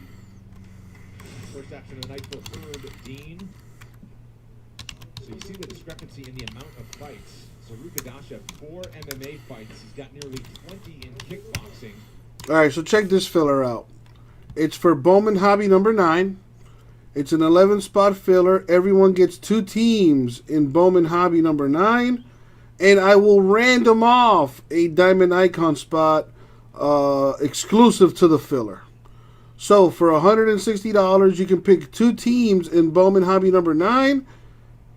First action of the night for Herb Dean. So you see the discrepancy in the amount of fights. So Rukadasha, 4 MMA fights. He's got nearly 20 in kickboxing. All right, so check this filler out. It's for Bowman Hobby number 9. It's an 11-spot filler. Everyone gets 2 teams in Bowman Hobby number 9. And I will random off a Diamond Icon spot exclusive to the filler. So for $160, you can pick 2 teams in Bowman Hobby number 9.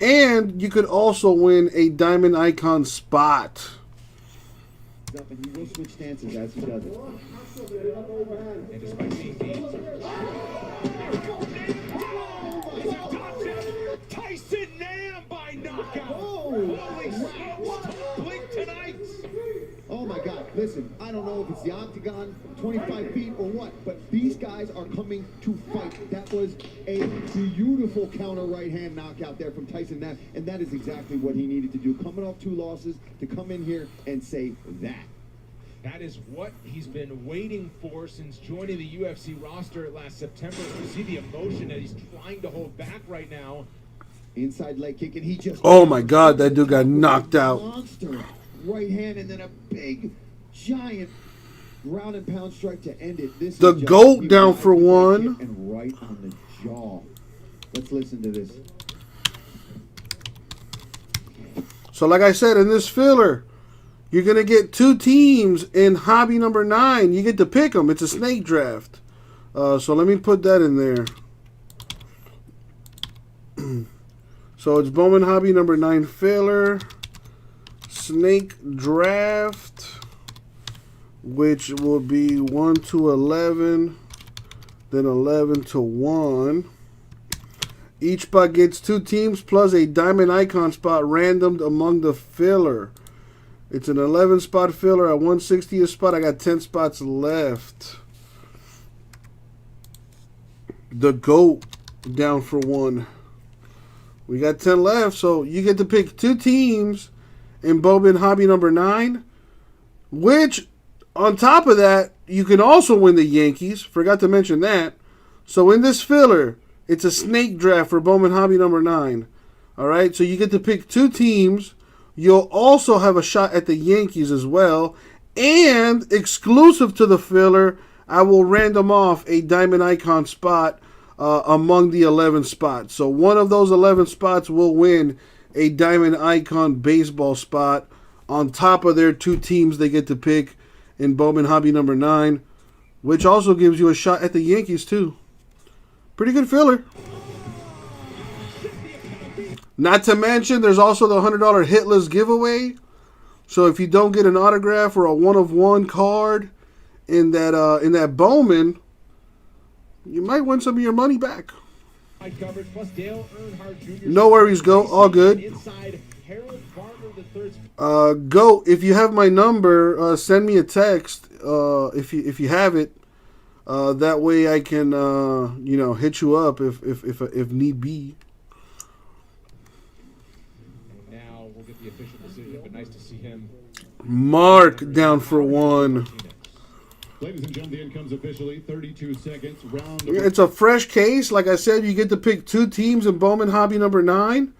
And you could also win a Diamond Icon spot. And he will switch stances as he does it. And despite being Tyson Nam by knockout. Holy smokes. Blink tonight. Oh my God, listen, I don't know if it's the octagon, 25 feet or what, but these guys are coming to fight. That was a beautiful counter right hand knockout there from Tyson Nam, and that is exactly what he needed to do. Coming off 2 losses, to come in here and say that. That is what he's been waiting for since joining the UFC roster last September. You see the emotion that he's trying to hold back right now. Inside leg kick, and he just... Oh my God, that dude got knocked out. Monster right hand, and then a big, giant ground and pound strike to end it. This The is just GOAT down for 1. And right on the jaw. Let's listen to this. So like I said, in this filler, you're going to get 2 teams in Hobby number 9. You get to pick them. It's a snake draft. So let me put that in there. So it's Bowman Hobby number 9 filler. Snake draft, which will be 1 to 11, then 11 to 1. Each spot gets 2 teams plus a Diamond Icon spot randomed among the filler. It's an 11-spot filler at 160 a spot. I got 10 spots left. The GOAT down for 1. We got 10 left, so you get to pick 2 teams in Bowman Hobby number 9, which, on top of that, you can also win the Yankees. Forgot to mention that. So in this filler, it's a snake draft for Bowman Hobby number 9. All right, so you get to pick 2 teams. You'll also have a shot at the Yankees as well. And exclusive to the filler, I will random off a Diamond Icon spot among the 11 spots. So one of those 11 spots will win a Diamond Icon baseball spot on top of their 2 teams they get to pick in Bowman Hobby number 9, which also gives you a shot at the Yankees too. Pretty good filler. Not to mention, there's also the $100 hitless giveaway. So if you don't get an autograph or a 1-of-1 card in that Bowman, you might win some of your money back. No worries, go. All good. Go. If you have my number, send me a text. If you have it, that way I can hit you up if need be. Now we'll get the official decision, but nice to see him. Mark down for 1. Ladies and gentlemen, the end comes officially 32 seconds. Round. It's a fresh case. Like I said, you get to pick 2 teams in Bowman Hobby number 9.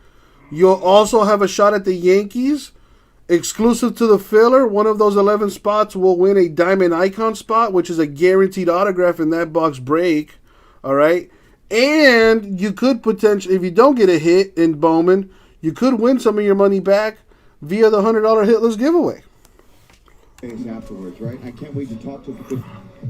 You'll also have a shot at the Yankees. Exclusive to the filler, one of those 11 spots will win a Diamond Icon spot, which is a guaranteed autograph in that box break. All right. And you could potentially, if you don't get a hit in Bowman, you could win some of your money back via the $100 hitless giveaway. face afterwards, right? I can't wait to talk to him because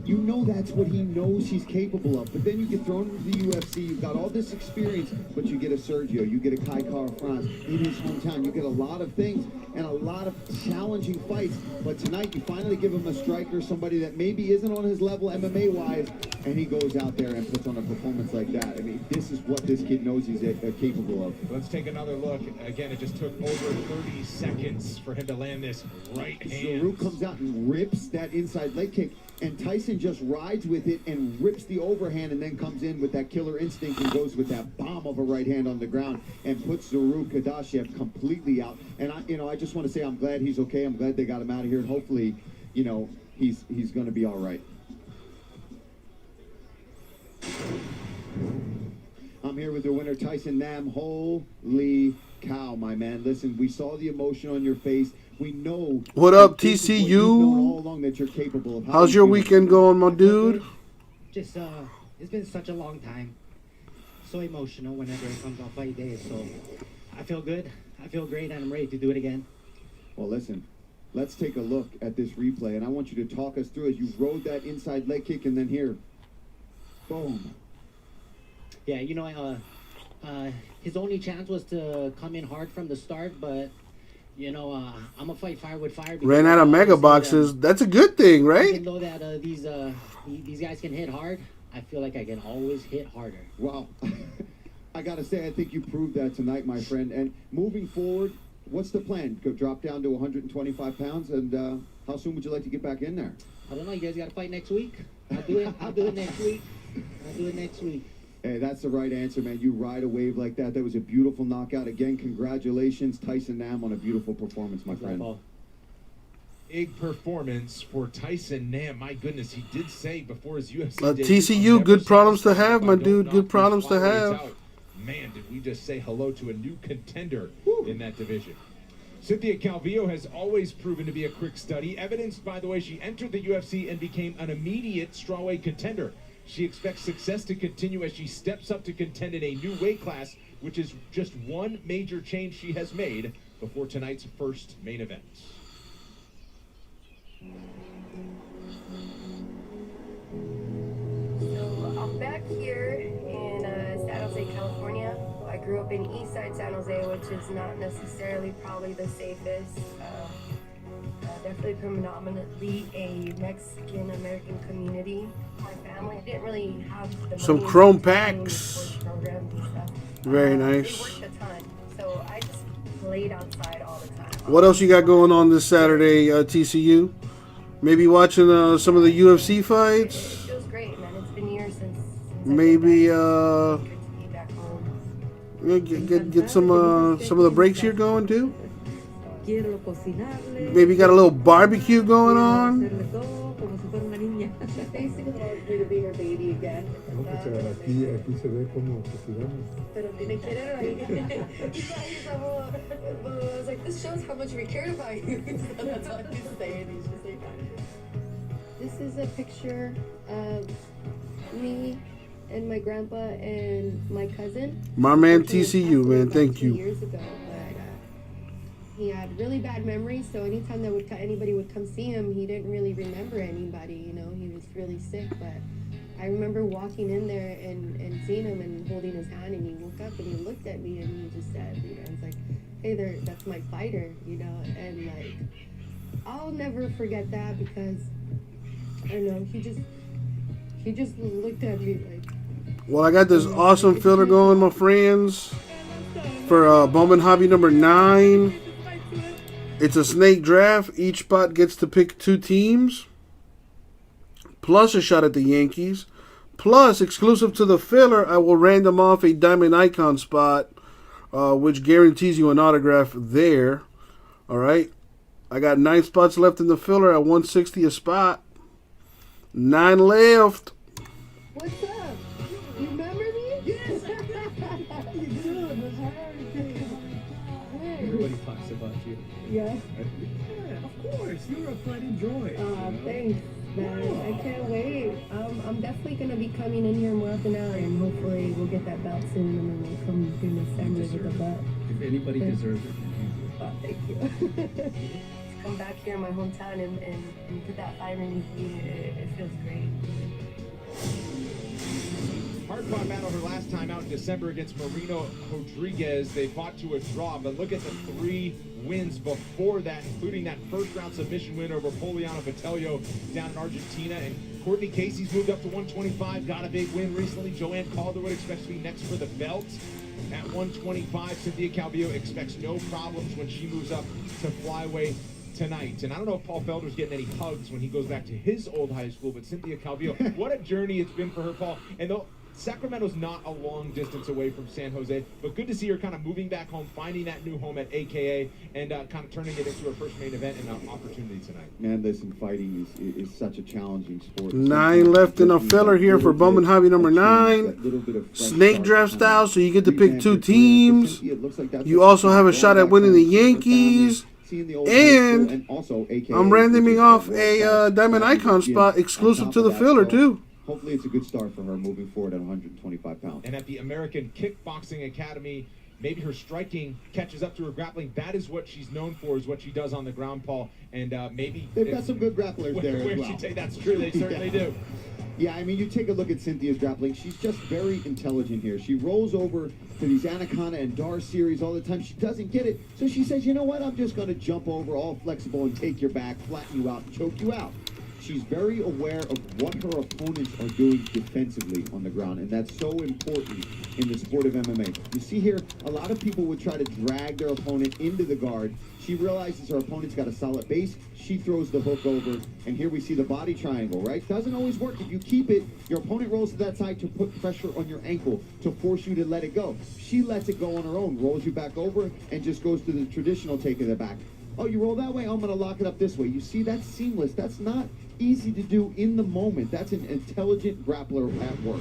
you know that's what he knows he's capable of. But then you get thrown into the UFC, you've got all this experience, but you get a Sergio, you get a Kai Kara-France in his hometown, you get a lot of things and a lot of challenging fights. But tonight you finally give him a striker, somebody that maybe isn't on his level MMA-wise, and he goes out there and puts on a performance like that. I mean, this is what this kid knows he's capable of. Let's take another look. Again, it just took over 30 seconds for him to land this right hand. Zaruk comes out and rips that inside leg kick, and Tyson just rides with it and rips the overhand and then comes in with that killer instinct and goes with that bomb of a right hand on the ground and puts Zaruk Khadashev completely out. And I just want to say I'm glad he's okay. I'm glad they got him out of here, and hopefully, he's going to be all right. I'm here with the winner, Tyson Nam. Holy cow, my man. Listen, we saw the emotion on your face. We know. What up, this is what you've known all along that you're capable of. How's your weekend going, my dude? Just, it's been such a long time. So emotional whenever it comes on fight day. So I feel good. I feel great, and I'm ready to do it again. Well, listen, let's take a look at this replay, and I want you to talk us through as you rode that inside leg kick, and then here, boom. Yeah, his only chance was to come in hard from the start, but I'm gonna fight fire with fire. Ran out of mega boxes. That's a good thing, right? Even though that these guys can hit hard, I feel like I can always hit harder. Wow. I gotta say, I think you proved that tonight, my friend. And moving forward, what's the plan? Go drop down to 125 pounds, and how soon would you like to get back in there? I don't know. You guys got to fight next week. I'll do it. I'll do it next week. I'll do it next week. Hey, that's the right answer, man. You ride a wave like that. That was a beautiful knockout. Again, congratulations, Tyson Nam, on a beautiful performance, my friend. Big performance for Tyson Nam. My goodness, he did say before his UFC TCU, good problems to have, my dude. Good problems to have. Man, did we just say hello to a new contender in that division. Cynthia Calvillo has always proven to be a quick study, evidenced by the way she entered the UFC and became an immediate strawweight contender. She expects success to continue as she steps up to contend in a new weight class, which is just one major change she has made before tonight's first main event. So I'm back here in San Jose, California. I grew up in East Side San Jose, which is not necessarily probably the safest. Definitely predominantly a Mexican-American community. My family didn't really have the some money chrome to packs. programs and stuff. Very They nice. worked a ton, so I just played outside all the time. What else you got going on this Saturday, TCU? Maybe watching some of the UFC fights? It feels great, man. It's been years since Maybe get some of the breaks here going too. Maybe got a little barbecue going on. To be her baby again. Aquí se ve como cocinamos. Pero me quiere I was like, this shows how much we cared about you. So that's all he's saying. He's just like, this is a picture of me and my grandpa and my cousin. My man TCU, man, thank you. Years ago, but he had really bad memories. So anytime that anybody would come see him, he didn't really remember anybody. He was really sick, but I remember walking in there and seeing him and holding his hand, and he woke up and he looked at me and he just said, I was like, hey there, that's my fighter, and like, I'll never forget that because, I don't know, he just looked at me like. Well, I got this awesome filler going, my friends, for Bowman Hobby number 9. It's a snake draft. Each spot gets to pick 2 teams, plus a shot at the Yankees, plus exclusive to the filler, I will random off a Diamond Icon spot, which guarantees you an autograph there. All right, I got 9 spots left in the filler at 160 a spot. 9 left. What's up? You remember me? Yes. Everybody talks about you. Yeah. Yeah, of course. You're a pride and joy. Thanks, man. I can't wait. I'm definitely going to be coming in here more often now, and hopefully we'll get that belt soon, and then we'll come do the family with the belt. If anybody deserves it, thank you. back here in my hometown and put that fire in me, it feels great. Hard-fought battle her last time out in December against Marino Rodriguez. They fought to a draw, but look at the 3 wins before that, including that first-round submission win over Poliana Botelho down in Argentina. And Courtney Casey's moved up to 125, got a big win recently. Joanne Calderwood expects to be next for the belt at 125. Cynthia Calvillo expects no problems when she moves up to flyweight tonight. And I don't know if Paul Felder's getting any hugs when he goes back to his old high school, but Cynthia Calvillo, what a journey it's been for her, Paul. And though Sacramento's not a long distance away from San Jose, but good to see her kind of moving back home, finding that new home at AKA, and kind of turning it into her first main event and an opportunity tonight. Man, listen, fighting is such a challenging sport. 9 left in a filler here for Bowman Hobby number 9. Snake draft style, so you get to pick 2 teams. You also have a shot at winning the Yankees. And I'm randoming off a Diamond Icon spot exclusive to the filler, too. Hopefully it's a good start for her moving forward at 125 pounds. And at the American Kickboxing Academy, maybe her striking catches up to her grappling. That is what she's known for, is what she does on the ground, Paul. And maybe they've got some good grapplers there as well. That's true. They certainly do. Yeah, I mean, you take a look at Cynthia's grappling. She's just very intelligent here. She rolls over to these Anaconda and Dar series all the time. She doesn't get it. So she says, you know what? I'm just going to jump over all flexible and take your back, flatten you out, and choke you out. She's very aware of what her opponents are doing defensively on the ground, and that's so important in the sport of MMA. You see here, a lot of people would try to drag their opponent into the guard. She realizes her opponent's got a solid base. She throws the hook over, and here we see the body triangle, right? Doesn't always work. If you keep it, your opponent rolls to that side to put pressure on your ankle, to force you to let it go. She lets it go on her own, rolls you back over, and just goes to the traditional take of the back. Oh, you roll that way? I'm going to lock it up this way. You see, that's seamless. That's not easy to do in the moment. That's an intelligent grappler at work.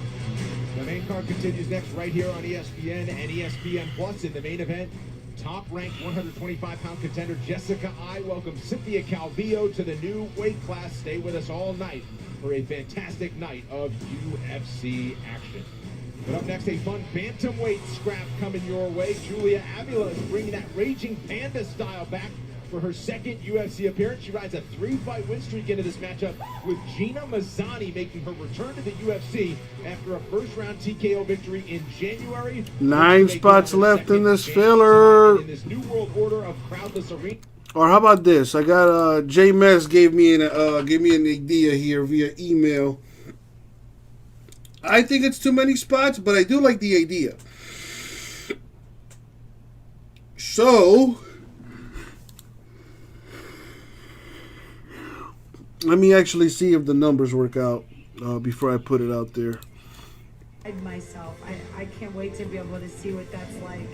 The main card continues next right here on ESPN and ESPN Plus. In the main event, top-ranked 125-pound contender Jessica I welcomes Cynthia Calvillo to the new weight class. Stay with us all night for a fantastic night of UFC action. But up next, a fun bantamweight scrap coming your way. Julia Avila is bringing that Raging Panda style back for her second UFC appearance. She rides a 3-fight win streak into this matchup, with Gina Mazzani making her return to the UFC after a first-round TKO victory in January. 9 spots left in this filler. In this new world order of crowdless arena. Or how about this? I got J Mess gave me an idea here via email. I think it's too many spots, but I do like the idea. So let me actually see if the numbers work out before I put it out there. Myself, I can't wait to be able to see what that's like.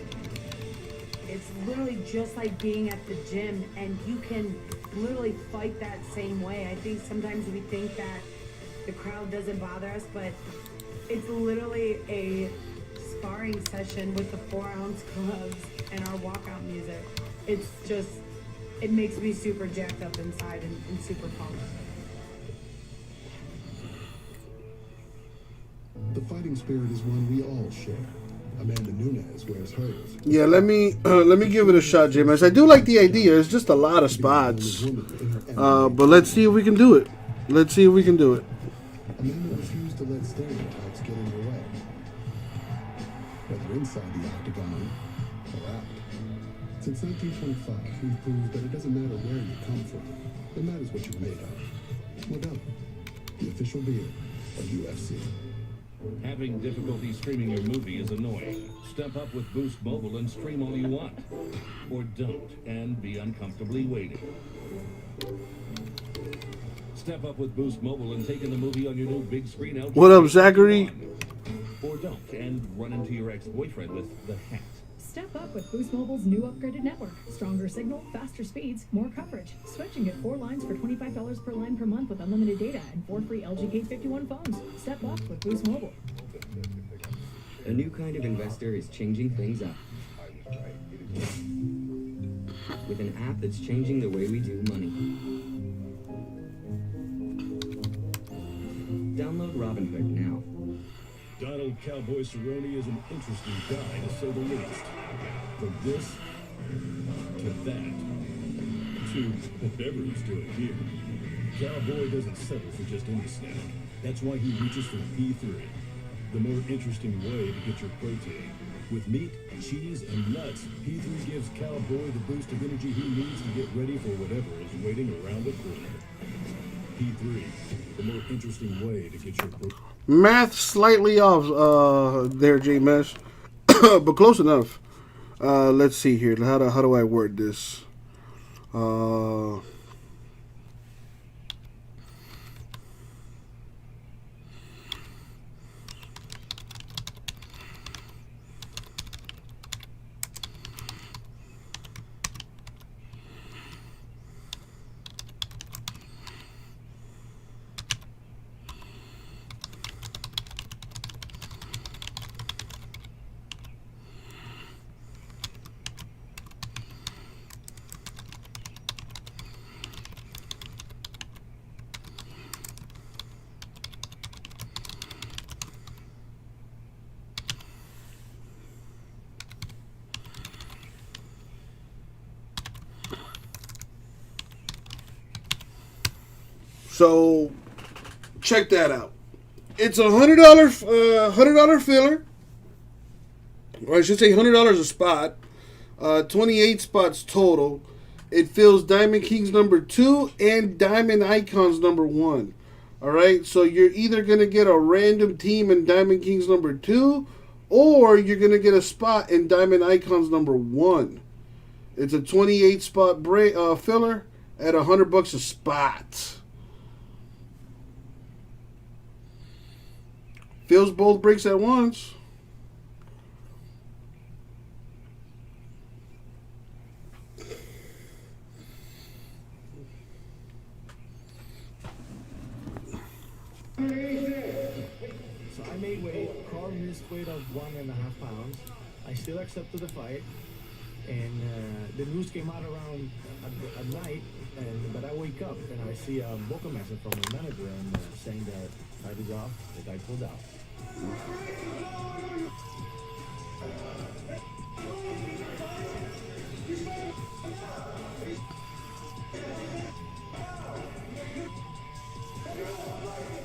It's literally just like being at the gym, and you can literally fight that same way. I think sometimes we think that the crowd doesn't bother us, but it's literally a sparring session with the 4-ounce gloves and our walkout music. It's just, it makes me super jacked up inside and super pumped. The fighting spirit is one we all share. Amanda Nunes wears hers. Yeah, let me give it a shot, J-Max. I do like the idea. It's just a lot of spots. But let's see if we can do it. Let's see if we can do it. Amanda refused to let stereotypes get in her way. Whether inside the octagon or out. Since 1925, we've proved that it doesn't matter where you come from. It matters what you're made of. Modelo, the official beer of UFC. Having difficulty streaming your movie is annoying. Step up with Boost Mobile and stream all you want. Or don't, and be uncomfortably waiting. Step up with Boost Mobile and take in the movie on your new big screen out. What up, Zachary? Or don't, and run into your ex-boyfriend with the hat. Step up with Boost Mobile's new upgraded network. Stronger signal, faster speeds, more coverage. Switch and get 4 lines for $25 per line per month with unlimited data and 4 free LG Gate 51 phones. Step up with Boost Mobile. A new kind of investor is changing things up. With an app that's changing the way we do money. Download Robinhood now. Donald Cowboy Cerrone is an interesting guy, to say the least. From this to that to whatever he's doing here. Cowboy doesn't settle for just any snack. That's why he reaches for P3, the more interesting way to get your protein. With meat, cheese, and nuts, P3 gives Cowboy the boost of energy he needs to get ready for whatever is waiting around the corner. P3, the more interesting way to get your protein. Math slightly off there, J-Mesh, but close enough. Let's see here. How do I word this? So, check that out. It's $100 filler, or I should say $100 a spot. 28 spots total. It fills Diamond Kings number 2 and Diamond Icons number 1. All right, so you're either gonna get a random team in Diamond Kings number 2, or you're gonna get a spot in Diamond Icons number 1. It's a 28 spot filler at $100 a spot. Fills both breaks at once. So I made weight. Carl missed weight of 1.5 pounds. I still accepted the fight, and the news came out around at night. But I wake up and I see a vocal message from my manager and saying that fight is off. The guy pulled out.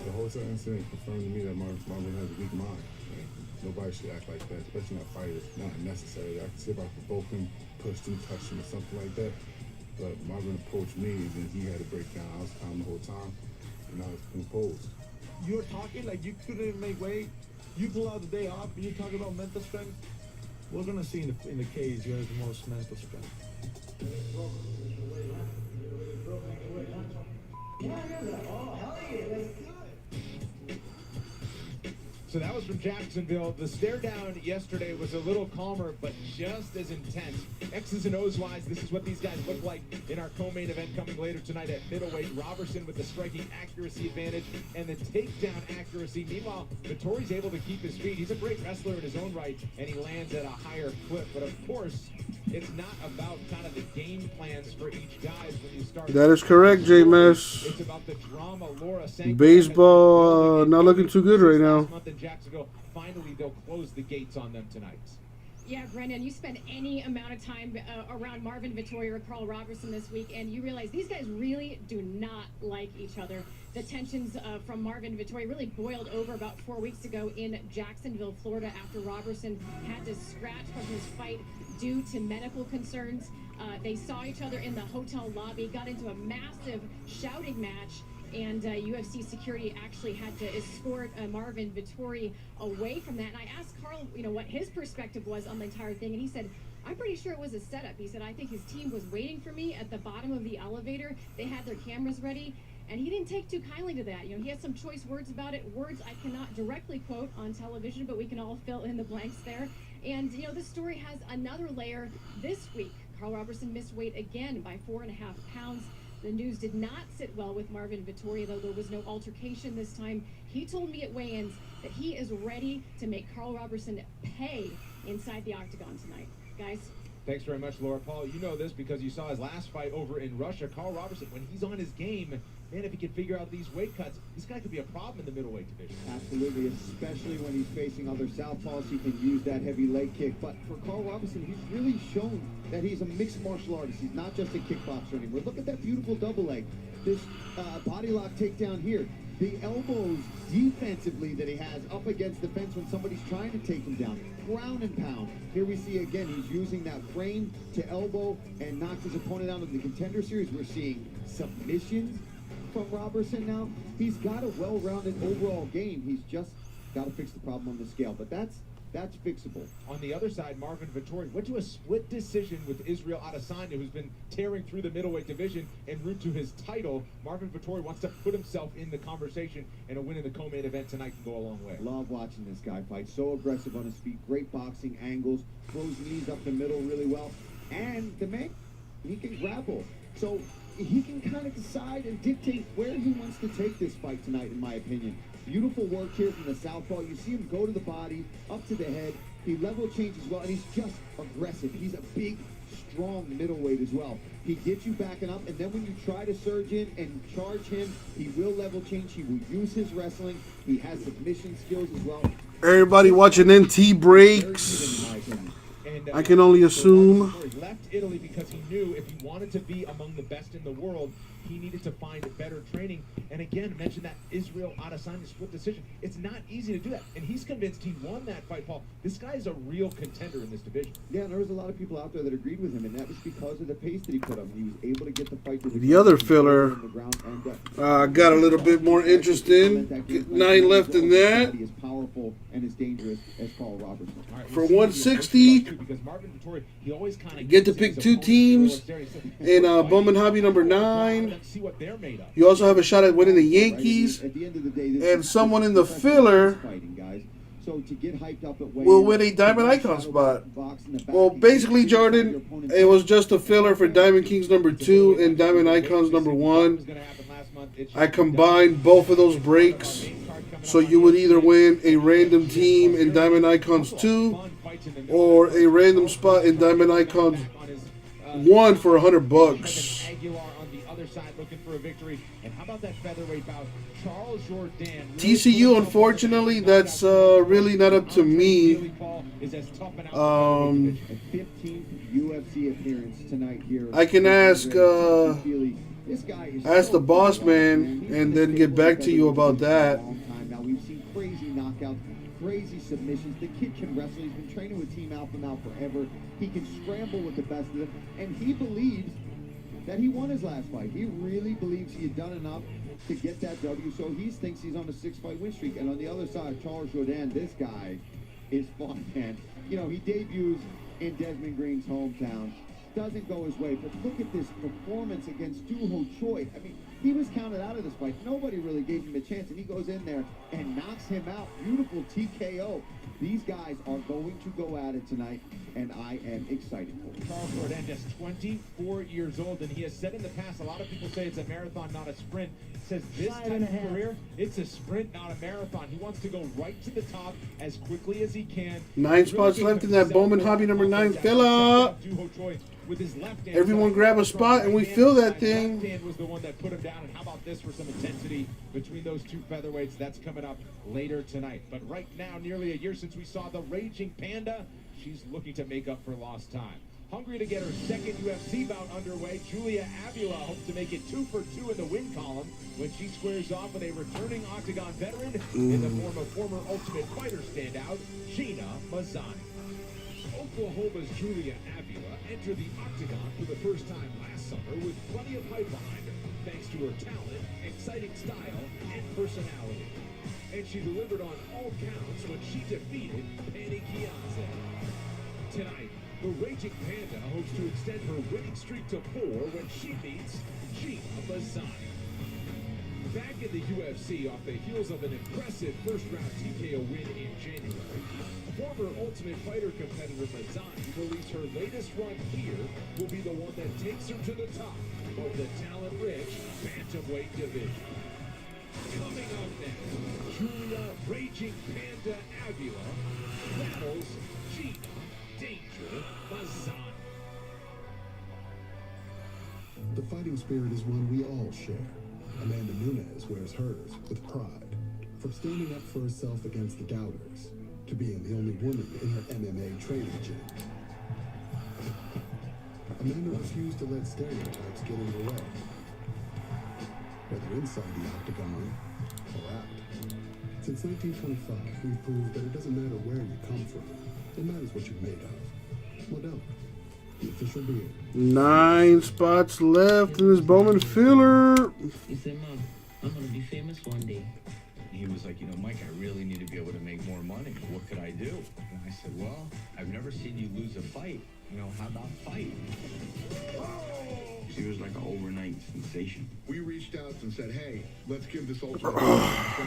The whole incident confirmed to me that Marvin has a weak mind. Nobody should act like that, especially not fighters. Not necessary. I could see if I provoked him, pushed him, touched him, or something like that. But Marvin approached me, and then he had a breakdown. I was calm the whole time, and I was composed. You're talking like you couldn't make weight. You pull out the day off, and you talk about mental strength. We're gonna see in the cage who has the most mental strength. So that was from Jacksonville. The stare down yesterday was a little calmer, but just as intense. X's and O's wise, this is what these guys look like in our co-main event coming later tonight at middleweight. Robertson with the striking accuracy advantage and the takedown accuracy. Meanwhile, Vettori's able to keep his feet. He's a great wrestler in his own right, and he lands at a higher clip. But of course, it's not about kind of the game plans for each guy when you start. That is correct, J-Mesh. It's about the drama. Laura Sanko Baseball not looking too good right now. Jacksonville, finally they'll close the gates on them tonight. Yeah, Brendan, you spend any amount of time around Marvin Vettori or Carl Robertson this week, and you realize these guys really do not like each other. The tensions from Marvin Vettori really boiled over about 4 weeks ago in Jacksonville, Florida, after Robertson had to scratch from his fight due to medical concerns. They saw each other in the hotel lobby, got into a massive shouting match, and UFC security actually had to escort Marvin Vettori away from that. And I asked Carl, what his perspective was on the entire thing, and he said, I'm pretty sure it was a setup. He said, I think his team was waiting for me at the bottom of the elevator. They had their cameras ready, and he didn't take too kindly to that. He had some choice words about it, words I cannot directly quote on television, but we can all fill in the blanks there. And, this story has another layer this week. Carl Robertson missed weight again by 4.5 pounds. The news did not sit well with Marvin Vettori, though there was no altercation this time. He told me at weigh-ins that he is ready to make Carl Robertson pay inside the octagon tonight. Guys? Thanks very much, Laura. Paul, you know this because you saw his last fight over in Russia. Carl Robertson, when he's on his game, man, if he can figure out these weight cuts, this guy could be a problem in the middleweight division. Absolutely, especially when he's facing other southpaws, he can use that heavy leg kick. But for Carl Robinson, he's really shown that he's a mixed martial artist. He's not just a kickboxer anymore. Look at that beautiful double leg. This body lock takedown here. The elbows defensively that he has up against the fence when somebody's trying to take him down. Ground and pound. Here we see again, he's using that frame to elbow and knock his opponent out in the Contender Series. We're seeing submissions from Robertson now. He's got a well-rounded overall game. He's just got to fix the problem on the scale. But that's fixable. On the other side, Marvin Vettori went to a split decision with Israel Adesanya, who's been tearing through the middleweight division en route to his title. Marvin Vettori wants to put himself in the conversation, and a win in the co-main event tonight can go a long way. Love watching this guy fight. So aggressive on his feet. Great boxing angles. Throws knees up the middle really well. And the man, he can grapple. So he can kind of decide and dictate where he wants to take this fight tonight, in my opinion. Beautiful work here from the southpaw. You see him go to the body, up to the head. He level changes well, and he's just aggressive. He's a big, strong middleweight as well. He gets you backing up, and then when you try to surge in and charge him, he will level change. He will use his wrestling. He has submission skills as well. Everybody watching NT breaks. I can only assume. He left Italy because he knew if he wanted to be among the best in the world, he needed to find better training. And again, mention that Israel Adesanya split decision. It's not easy to do that. And he's convinced he won that fight, Paul. This guy is a real contender in this division. Yeah, and there was a lot of people out there that agreed with him, and that was because of the pace that he put on. He was able to get the fight to The other filler got a little bit more interesting. 9 left in that. He is powerful and as dangerous as Carl Robertson. For 160, get to pick 2 teams in Bowman Hobby number 9. You also have a shot at winning the Yankees, and someone in the filler will win a Diamond Icon spot. Well, basically, Jordan, it was just a filler for Diamond Kings number 2 and Diamond Icons number 1. I combined both of those breaks, so you would either win a random team in Diamond Icons 2 or a random spot in Diamond Icons 1 for $100. TCU, unfortunately, that's really not up to me. I can ask the boss man and then get back to you about that. Now we've seen crazy knockouts, crazy submissions. The kid can wrestle. He's been training with Team Alpha now forever. He can scramble with the best of them, and he believes that he won his last fight. He really believes he had done enough to get that W, so he thinks he's on a 6-fight win streak. And on the other side, Charles Jourdain, this guy is fun, man. You know, he debuts in Desmond Green's hometown. Doesn't go his way, but look at this performance against Doo Ho Choi. I mean, he was counted out of this fight. Nobody really gave him a chance, and he goes in there and knocks him out. Beautiful TKO. These guys are going to go at it tonight, and I am excited for it. Charles Jourdain, just 24 years old, and he has said in the past, a lot of people say it's a marathon, not a sprint. Says this type of career, it's a sprint, not a marathon. He wants to go right to the top as quickly as he can. 9 spots left in that Bowman Hobby number 9 filler. Everyone grab a spot and we fill that thing. Left was the one that put him down, and how about this for some intensity between those 2 featherweights? That's coming up later tonight. But right now, nearly a year since we saw the Raging Panda, she's looking to make up for lost time. Hungry to get her second UFC bout underway, Julia Avila hopes to make it 2 for 2 in the win column when she squares off with a returning Octagon veteran in the form of former Ultimate Fighter standout, Gina Mazzani. Oklahoma's Julia Avila entered the Octagon for the first time last summer with plenty of hype behind her, thanks to her talent, exciting style, and personality. And she delivered on all counts when she defeated Penny Kianze. Tonight, the Raging Panda hopes to extend her winning streak to 4 when she meets Gina Mazzani. Back in the UFC off the heels of an impressive first-round TKO win in January, former Ultimate Fighter competitor Mazzani believes her latest run here will be the one that takes her to the top of the talent-rich bantamweight division. Coming up next, Julia Raging Panda Avila battles Gina Danger Mazzani. the fighting spirit is one we all share. Amanda Nunes wears hers with pride. From standing up for herself against the doubters, to being the only woman in her MMA training gym. Amanda refused to let stereotypes get in her way. Whether inside the octagon or out. Since 1925, we've proved that it doesn't matter where you come from. It matters what you're made of. Modelo, the official beer. 9 spots left in this Bowman filler. He said, Mom, I'm going to be famous one day. He was like, Mike, I really need to be able to make more money. What could I do? And I said, well, I've never seen you lose a fight. How about fight? She was like an overnight sensation. We reached out and said, hey, let's give this Ultimate a shot.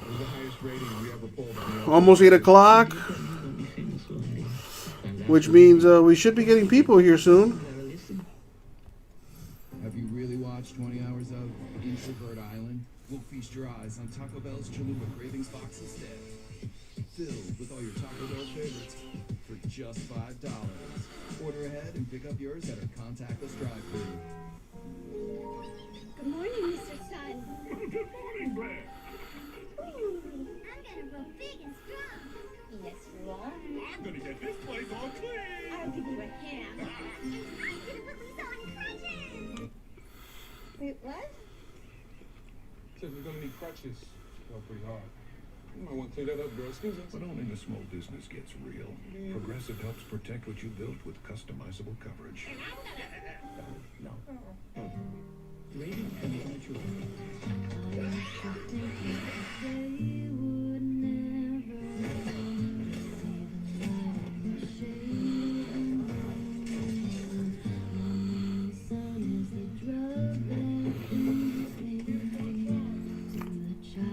It was the highest rating we ever pulled on the Almost 8 o'clock. Which means we should be getting people here soon. Have you really watched 20 Hours of Introvert Island? We'll feast your eyes on Taco Bell's Chalupa Cravings Box instead. Filled with all your Taco Bell favorites for just $5. Order ahead and pick up yours at our contactless drive-thru. Good morning, Mr. Sun. Good morning, Blair. Ooh, I'm gonna grow big and strong. Yes, you are. I'm gonna get this place all clean. I'll give you a hand. I'm gonna put these on crutches. Wait, what? Says we're gonna need crutches. Well, pretty hard. You might want to clean that up, girl. Excuse us. But only the small business gets real. Progressive helps protect what you built with customizable coverage. No. Maybe everything true.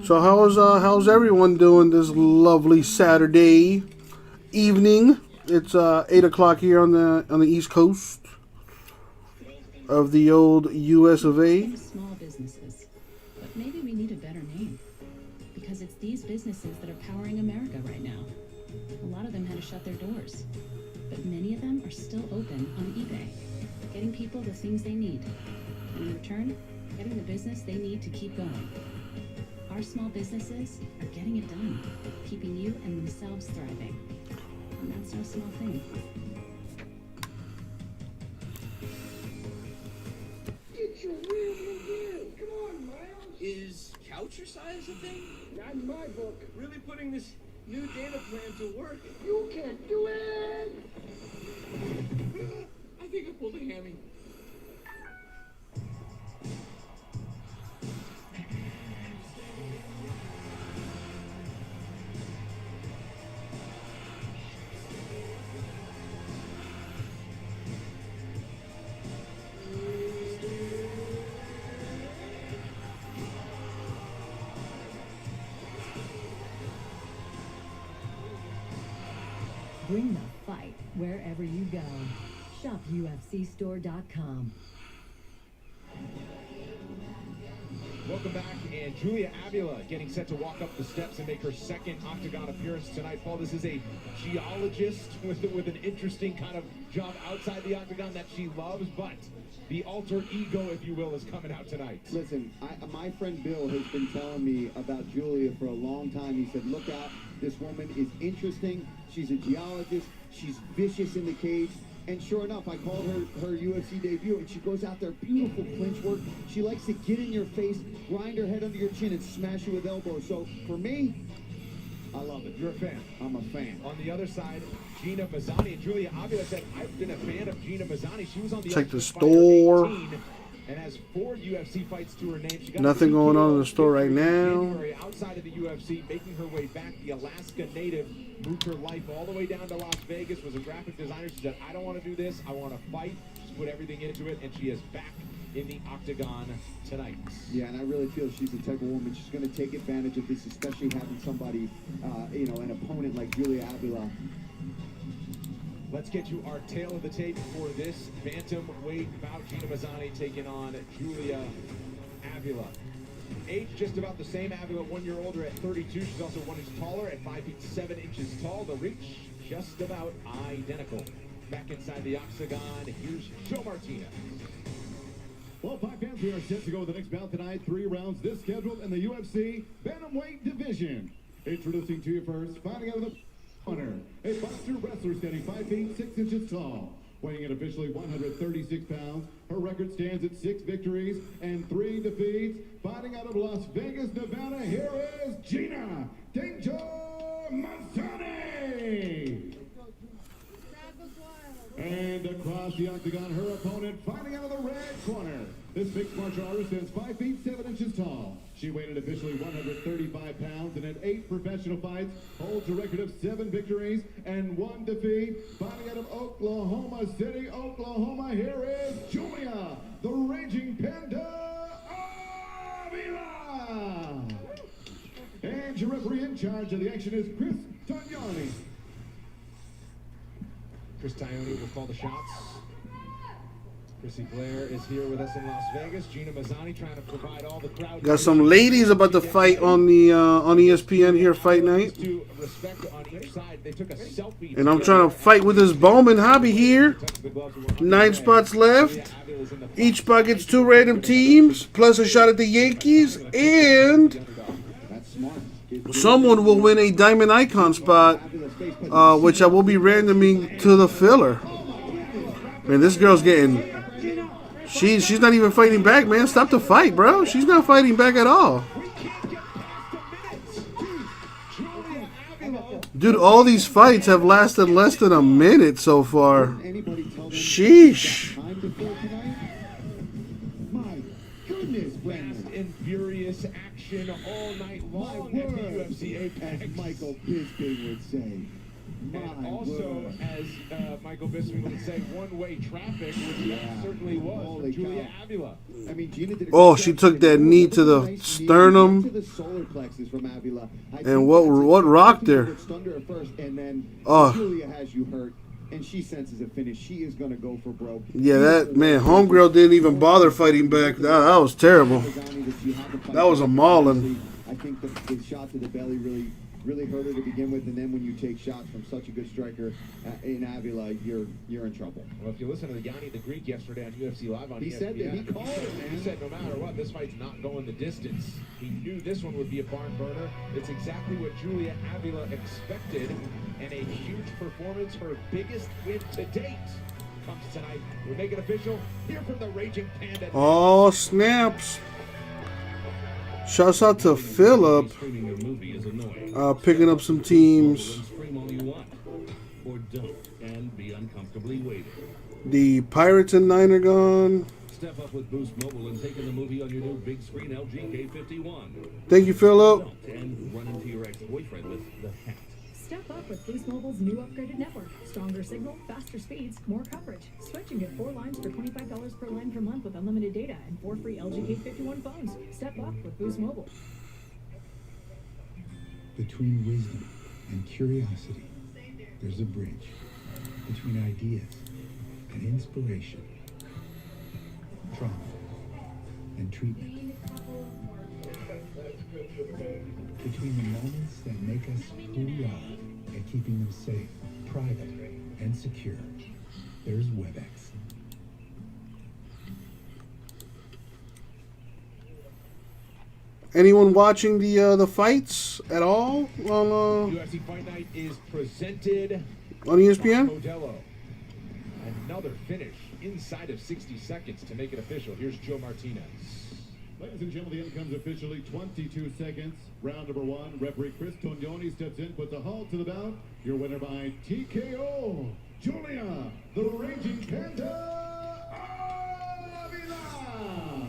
So how's everyone doing this lovely Saturday evening? It's 8 o'clock here on the East Coast of the old U.S. of A. Small businesses, but maybe we need a better name, because it's these businesses that are powering America right now. A lot of them had to shut their doors, but many of them are still open on eBay, getting people the things they need, and in return, getting the business they need to keep going. Our small businesses are getting it done, keeping you and themselves thriving. And that's no small thing. Get your wheels in gear. Come on, Miles. Is coucher size a thing? Not in my book. Really putting this new data plan to work? You can't do it. I think I pulled a hammy. Bring the fight wherever you go. Shop UFCstore.com. Welcome back, and Julia Avila getting set to walk up the steps and make her second Octagon appearance tonight. Paul, this is a geologist with an interesting kind of job outside the Octagon that she loves, but the alter ego, if you will, is coming out tonight. Listen, my friend Bill has been telling me about Julia for a long time. He said, look out, this woman is interesting. She's a geologist. She's vicious in the cage. And sure enough, I called her UFC debut, and she goes out there, beautiful clinch work. She likes to get in your face, grind her head under your chin, and smash you with elbows. So for me, I love it. You're a fan. I'm a fan. On the other side, Gina Mazzani. And Julia Avila said, I've been a fan of Gina Mazzani. She was on the Check the Ultimate store. Fighter 18 and has 4 UFC fights to her name. She got Nothing a going on in the store right in now. January outside of the UFC, making her way back. The Alaska native moved her life all the way down to Las Vegas, was a graphic designer. She said, I don't want to do this. I want to fight. She's put everything into it, and she is back in the Octagon tonight. Yeah, and I really feel she's the type of woman, she's going to take advantage of this, especially having somebody, an opponent like Julia Avila. Let's get you our tail of the tape for this bantamweight bout. Gina Mazzani taking on Julia Avila. Age just about the same. Avila 1 year older at 32. She's also 1 inch taller at 5 feet 7 inches tall. The reach just about identical. Back inside the octagon, here's Joe Martinez. Well, five fans, we are set to go with the next bout tonight. 3 rounds this scheduled in the UFC Bantamweight division. Introducing to you first, fighting out of the corner, a boxer wrestler standing 5 feet 6 inches tall, weighing in officially 136 pounds. Her record stands at 6 victories and 3 defeats. Fighting out of Las Vegas, Nevada, here is Gina Danger Mazzani. And across the octagon, her opponent fighting out of the red corner. This mixed martial artist stands 5 feet 7 inches tall. She weighed in officially 135 pounds and in 8 professional fights, holds a record of 7 victories and 1 defeat. Fighting out of Oklahoma City, Oklahoma, here is Julia, the Raging Panda Avila. And your referee in charge of the action is Chris Tagliani. Chris Tagliani will call the shots. Chrissy Blair is here with us in Las Vegas. Gina Mazzani trying to provide all the crowd. Got some ladies about to fight on the on ESPN here, Fight Night. And I'm trying to fight with this Bowman hobby here. 9 spots left. Each spot gets 2 random teams, plus a shot at the Yankees, and someone will win a Diamond Icon spot, which I will be randoming to the filler. Man, this girl's getting... She's not even fighting back, man. Stop the fight, bro. She's not fighting back at all. Dude, all these fights have lasted less than a minute so far. Sheesh. Fast and furious action all night long at the UFC Apex. Michael Bisping would say. And also, as Michael Bisping would say, one-way traffic, which that certainly was for Julia Avila. I mean, Gina did Oh, she took that knee to the sternum. to the solar plexus from Avila. And what rocked her? And then Oh. Julia has you hurt, and she senses a finish. She is going to go for broke. Yeah, that, man, homegirl didn't even bother fighting back. That was terrible. That was a mauling. I think the shot to the belly really hurt her to begin with, and then when you take shots from such a good striker in Avila, you're in trouble. Well, if you listen to Yanni the Greek yesterday on UFC Live on He ESPN, said that he called it, man. He said no matter what, this fight's not going the distance. He knew this one would be a barn burner. It's exactly what Julia Avila expected, and a huge performance, her biggest win to date. Comes tonight. We'll make it official. Here from the Raging Panda. Oh, snaps. Shouts out to Philip, picking up some teams. Or don't and be uncomfortably weighted. The Pirates and 9 are gone. Step up with Boost Mobile and take in the movie on your new big screen LG K51. Thank you, Philip. And run into your ex-boyfriend with the hat. Step up with Boost Mobile's new upgraded network. Stronger signal, faster speeds, more coverage. Switch and get 4 lines for $25 per line per month with unlimited data and 4 free LG K51 phones. Step up with Boost Mobile. Between wisdom and curiosity, there's a bridge. Between ideas and inspiration, trauma and treatment. Between the moments that make us who we are and keeping them safe, private, and secure, there's WebEx. Anyone watching the fights at all on UFC Fight Night is presented on ESPN? by Modelo. Another finish inside of 60 seconds to make it official. Here's Joe Martinez. Ladies and gentlemen, the end comes officially 22 seconds. Round number 1. Referee Chris Tagliani steps in, puts a halt to the bout. Your winner by TKO, Julia, the Raging Panda Avila.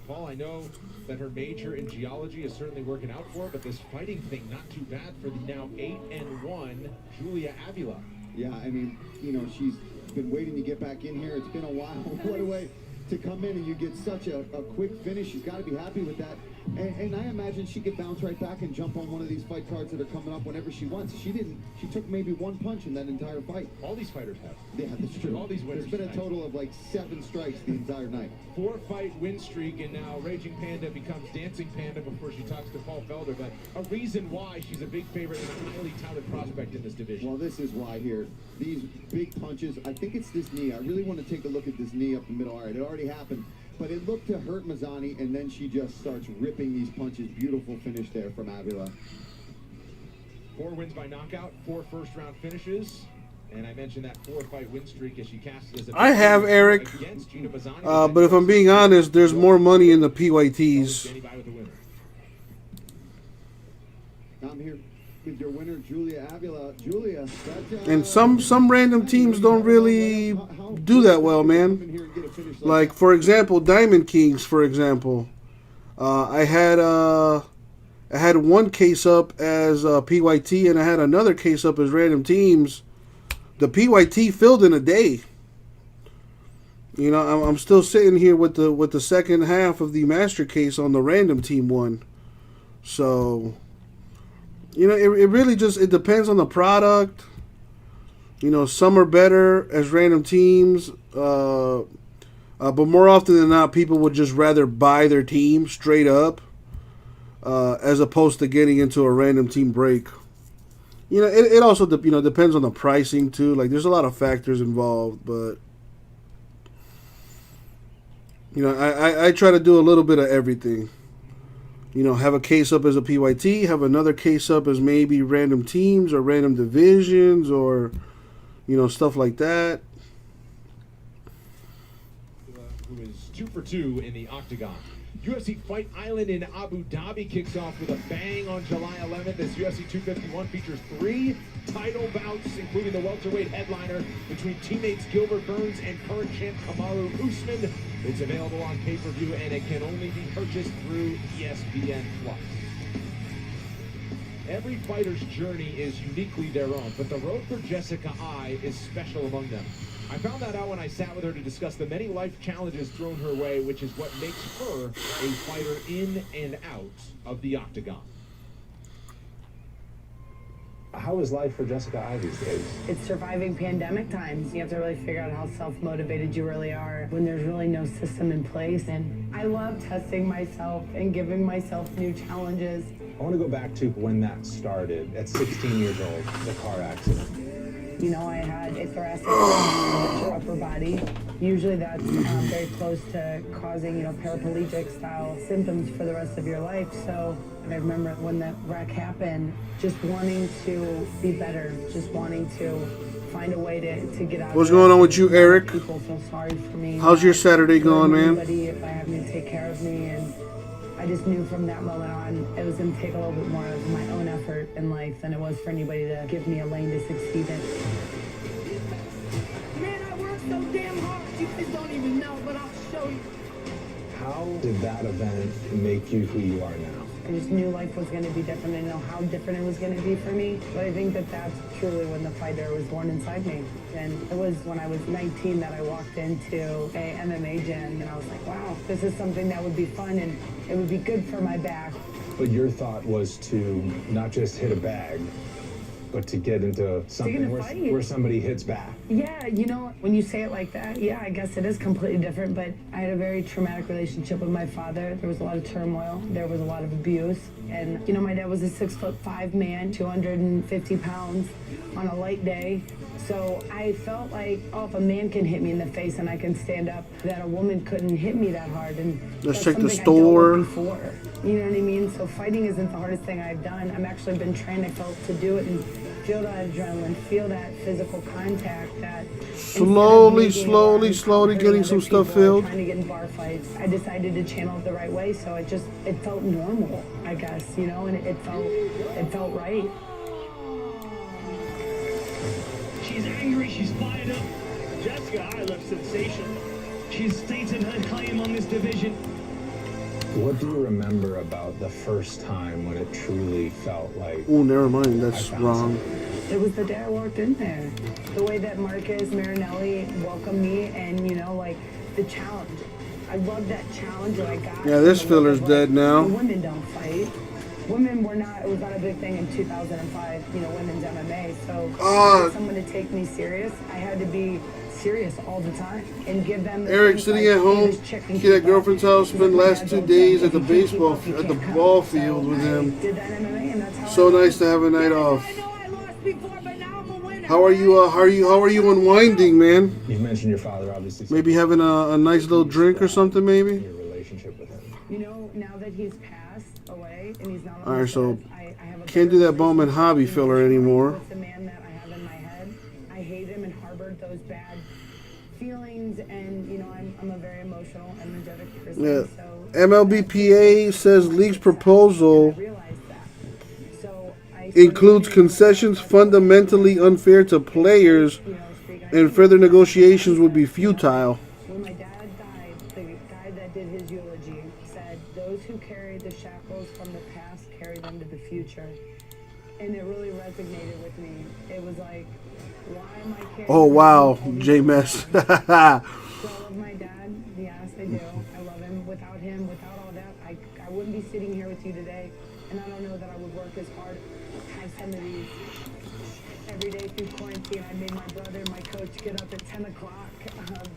Paul, I know that her major in geology is certainly working out for her, but this fighting thing not too bad for the now 8-1 Julia Avila. Yeah, I mean, you know, she's been waiting to get back in here. It's been a while. What a way to come in and you get such a quick finish. She's got to be happy with that. And I imagine she could bounce right back and jump on one of these fight cards that are coming up whenever she wants. She didn't. She took maybe 1 punch in that entire fight. All these fighters have. Yeah, that's true. All these winners. There's been a total of like 7 strikes the entire night. 4-fight win streak, and now Raging Panda becomes Dancing Panda before she talks to Paul Felder. But a reason why she's a big favorite and a highly touted prospect in this division. Well, this is why here. These big punches. I think it's this knee. I really want to take a look at this knee up the middle. All right, it already already happened. But it looked to hurt Mazzani, and then she just starts ripping these punches. Beautiful finish there from Avila. 4 wins by knockout, 4 first-round finishes. And I mentioned that 4-fight win streak as she casted as a I have, Eric. against Gina Mazzani. But if I'm being honest, there's more money in the PYTs. I'm here with your winner, Julia Avila. Julia, And some random teams don't really do that well, man. Like, for example, Diamond Kings, for example. I had one case up as PYT, and I had another case up as random teams. The PYT filled in a day. You know, I'm still sitting here with the second half of the master case on the random team one. So, you know, it really just, it depends on the product. You know, some are better as random teams, but more often than not, people would just rather buy their team straight up, as opposed to getting into a random team break. You know, it also depends on the pricing too. Like, there's a lot of factors involved, but you know, I try to do a little bit of everything. You know, have a case up as a PYT, have another case up as maybe random teams or random divisions, or you know, stuff like that. Who is 2 for 2 in the octagon. UFC Fight Island in Abu Dhabi kicks off with a bang on July 11th as UFC 251 features 3 title bouts, including the welterweight headliner between teammates Gilbert Burns and current champ Kamaru Usman. It's available on pay-per-view, and it can only be purchased through ESPN+. Every fighter's journey is uniquely their own, but the road for Jessica Eye is special among them. I found that out when I sat with her to discuss the many life challenges thrown her way, which is what makes her a fighter in and out of the octagon. How is life for Jessica Eye these days? It's surviving pandemic times. You have to really figure out how self-motivated you really are when there's really no system in place. And I love testing myself and giving myself new challenges. I want to go back to when that started. At 16 years old, the car accident. You know, I had a thoracic fracture upper body. Usually that's very close to causing, you know, paraplegic style symptoms for the rest of your life. So I remember when that wreck happened, just wanting to be better, just wanting to find a way to get out. What's going on with you, Eric? People feel sorry for me. How's your Saturday going, man? If I have me to take care of me, and I just knew from that moment on it was going to take a little bit more of my own effort in life than it was for anybody to give me a lane to succeed in. Man, I worked so damn hard. You guys don't even know, but I'll show you. How did that event make you who you are now? I just knew life was going to be different. I didn't know how different it was going to be for me. But I think that that's truly when the fighter was born inside me. And it was when I was 19 that I walked into a MMA gym, and I was like, wow, this is something that would be fun, and it would be good for my back. But your thought was to not just hit a bag, but to get into something where somebody hits back. Yeah, you know, when you say it like that, yeah, I guess it is completely different, but I had a very traumatic relationship with my father. There was a lot of turmoil. There was a lot of abuse. And, you know, my dad was a 6'5" man, 250 pounds on a light day. So I felt like, oh, if a man can hit me in the face and I can stand up, that a woman couldn't hit me that hard. And let's that's check the something I dealt store. with before. You know what I mean? So fighting isn't the hardest thing I've done. I've actually been trained, I felt, to do it and feel that adrenaline, feel that physical contact. That slowly getting some stuff filled. Trying to get in bar fights, I decided to channel it the right way. So it felt normal, I guess, you know, and it felt right. She's angry, she's fired up. Jessica Eye looks sensational. She's stated her claim on this division. What do you remember about the first time when it truly felt like... Oh, never mind, that's wrong. It was the day I walked in there. The way that Marcus Marinelli welcomed me, and, you know, like, the challenge. I love that challenge that I got. Yeah, this filler's dead now. Women don't fight. Women were not, it was not a big thing in 2005, you know, women's MMA. So for someone to take me serious, I had to be serious all the time and give them the Eric sitting at home, kid at girlfriend's house, spent last 2 days at the ball field with him. So nice to have a night off. I know I lost before, but now I'm a winner. How are you unwinding, man? You've mentioned your father, obviously. Maybe having a nice little drink or something, maybe. Your relationship with him. You know, now that he's passed away and he's not on All right, this so earth, I have a can't do that Bowman hobby filler anymore. It's the man that I have in my head. I hate him and harbored those bad feelings, and you know, I'm a very emotional, energetic person. Yeah. So MLBPA says league's proposal includes concessions fundamentally unfair to players, and further negotiations would be futile. when my dad died, the guy that did his eulogy said, "Those who carry the shackles from the past carry them to the future," and it really resonated with me. It was like, why am I carrying? Oh wow, J-Mess. Do I love my dad? Yes, I do. I love him. Without him, without all that, I wouldn't be sitting here with you today. And I don't know that I would work as hard as some of these every day through quarantine. I made my brother and my coach get up at 10 o'clock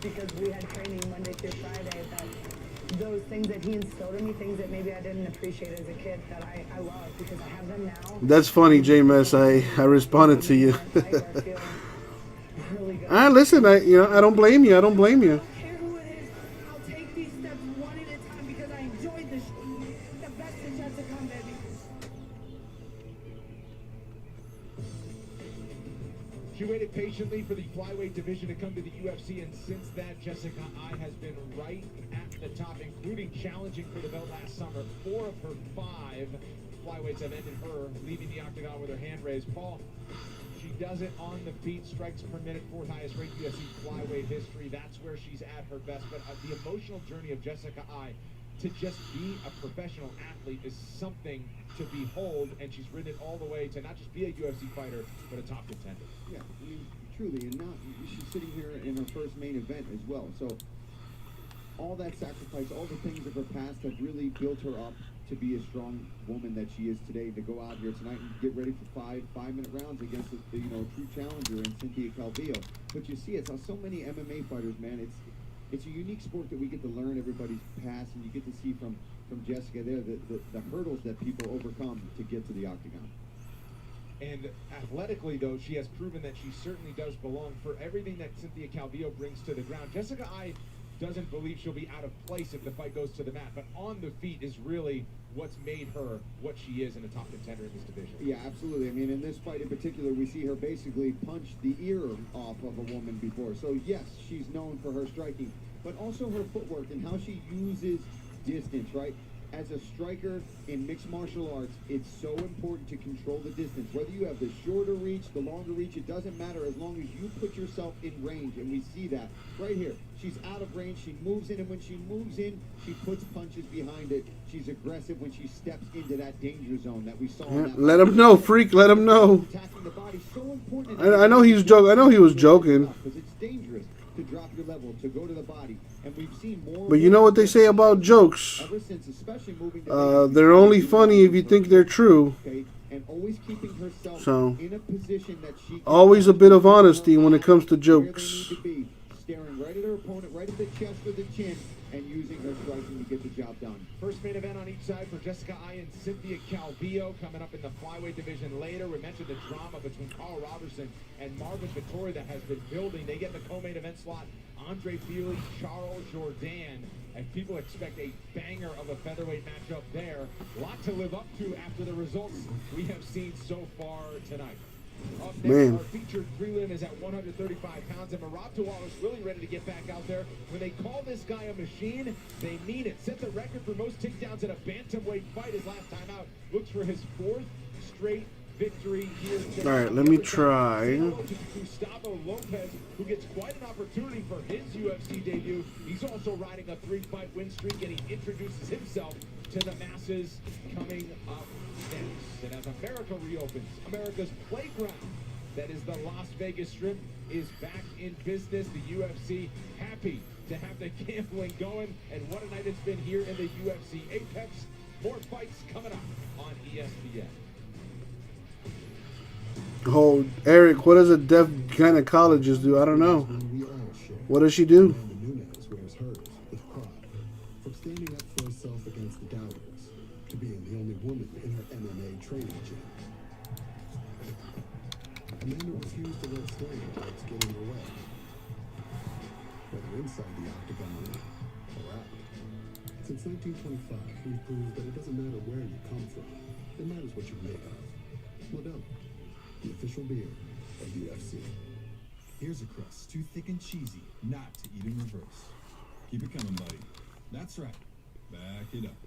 because we had training Monday through Friday. That those things that he instilled in me, things that maybe I didn't appreciate as a kid, that I love because I have them now. That's funny, J-Mess. I responded to you. Listen, I don't blame you. I don't blame you. I'll take these steps one at a time because I enjoyed this. The best is yet to come, baby. She waited patiently for the flyweight division to come to the UFC, and since that, Jessica Ai has been right at the top, including challenging for the belt last summer. 4 of her 5 flyweights have ended her leaving the octagon with her hand raised. Paul, she does it on the feet, strikes per minute, 4th highest ranked UFC flyweight history. That's where she's at her best. But the emotional journey of Jessica Ai to just be a professional athlete is something to behold, and she's ridden it all the way to not just be a UFC fighter, but a top contender. Yeah, I mean, truly, and not she's sitting here in her first main event as well. So all that sacrifice, all the things of her past have really built her up to be a strong woman that she is today. To go out here tonight and get ready for 5-minute rounds against a true challenger in Cynthia Calvillo. But you see, it's how so many MMA fighters, man. It's a unique sport that we get to learn everybody's past, and you get to see from Jessica there the hurdles that people overcome to get to the octagon. And athletically, though, she has proven that she certainly does belong for everything that Cynthia Calvillo brings to the ground. Jessica Ai doesn't believe she'll be out of place if the fight goes to the mat, but on the feet is really what's made her what she is in a top contender in this division. Yeah, absolutely. I mean, in this fight in particular, we see her basically punch the ear off of a woman before. So yes, she's known for her striking, but also her footwork and how she uses distance, right? As a striker in mixed martial arts, it's so important to control the distance. Whether you have the shorter reach, the longer reach, it doesn't matter as long as you put yourself in range. And we see that right here. She's out of range. She moves in, and when she moves in, she puts punches behind it. She's aggressive when she steps into that danger zone that we saw. Yeah, let him know, freak. Let him know. Attacking the body, so important. I know he's joking. I know he was joking. Because it's dangerous to drop your level, to go to the body. And we've seen more. But you know what they say about jokes? Ever since, especially moving they're only funny if you think they're true. and always keeping herself So, in a position that she always a bit of honesty when it comes to jokes. staring right at her opponent, right at the chest or the chin, and using her striking to get the job done. First main event on each side for Jessica Ai and Cynthia Calvillo coming up in the flyweight division later. We mentioned the drama between Carl Robertson and Marvin Vettori that has been building. They get in the co-main event slot. Andre Fili, Charles Jourdain, and people expect a banger of a featherweight matchup there. A lot to live up to after the results we have seen so far tonight. Up next, our featured prelim is at 135 pounds, and Marab Tawal is really ready to get back out there. When they call this guy a machine, they mean it. Set the record for most takedowns in a bantamweight fight his last time out. Looks for his 4th straight victory here tonight. All right, let me try. Gustavo Lopez, who gets quite an opportunity for his UFC debut. He's also riding a 3-fight win streak, and he introduces himself to the masses coming up next. And as America reopens, America's playground, that is the Las Vegas Strip, is back in business. The UFC happy to have the gambling going, and what a night it's been here in the UFC Apex. More fights coming up on ESPN. Oh, Eric, what does a deaf gynecologist do? I don't know. What does she do? Nunes wears hers with pride. From standing up for herself against the doubters to being the only woman in her MMA training gym. Amanda refused to let stereotypes get in her way. Whether inside the octagon or out. Since 1925, we've proved that it doesn't matter where you come from. It matters what you're made of. Modelo, the official beer of UFC. Here's a crust too thick and cheesy not to eat in reverse. Keep it coming, buddy. That's right. Back it up.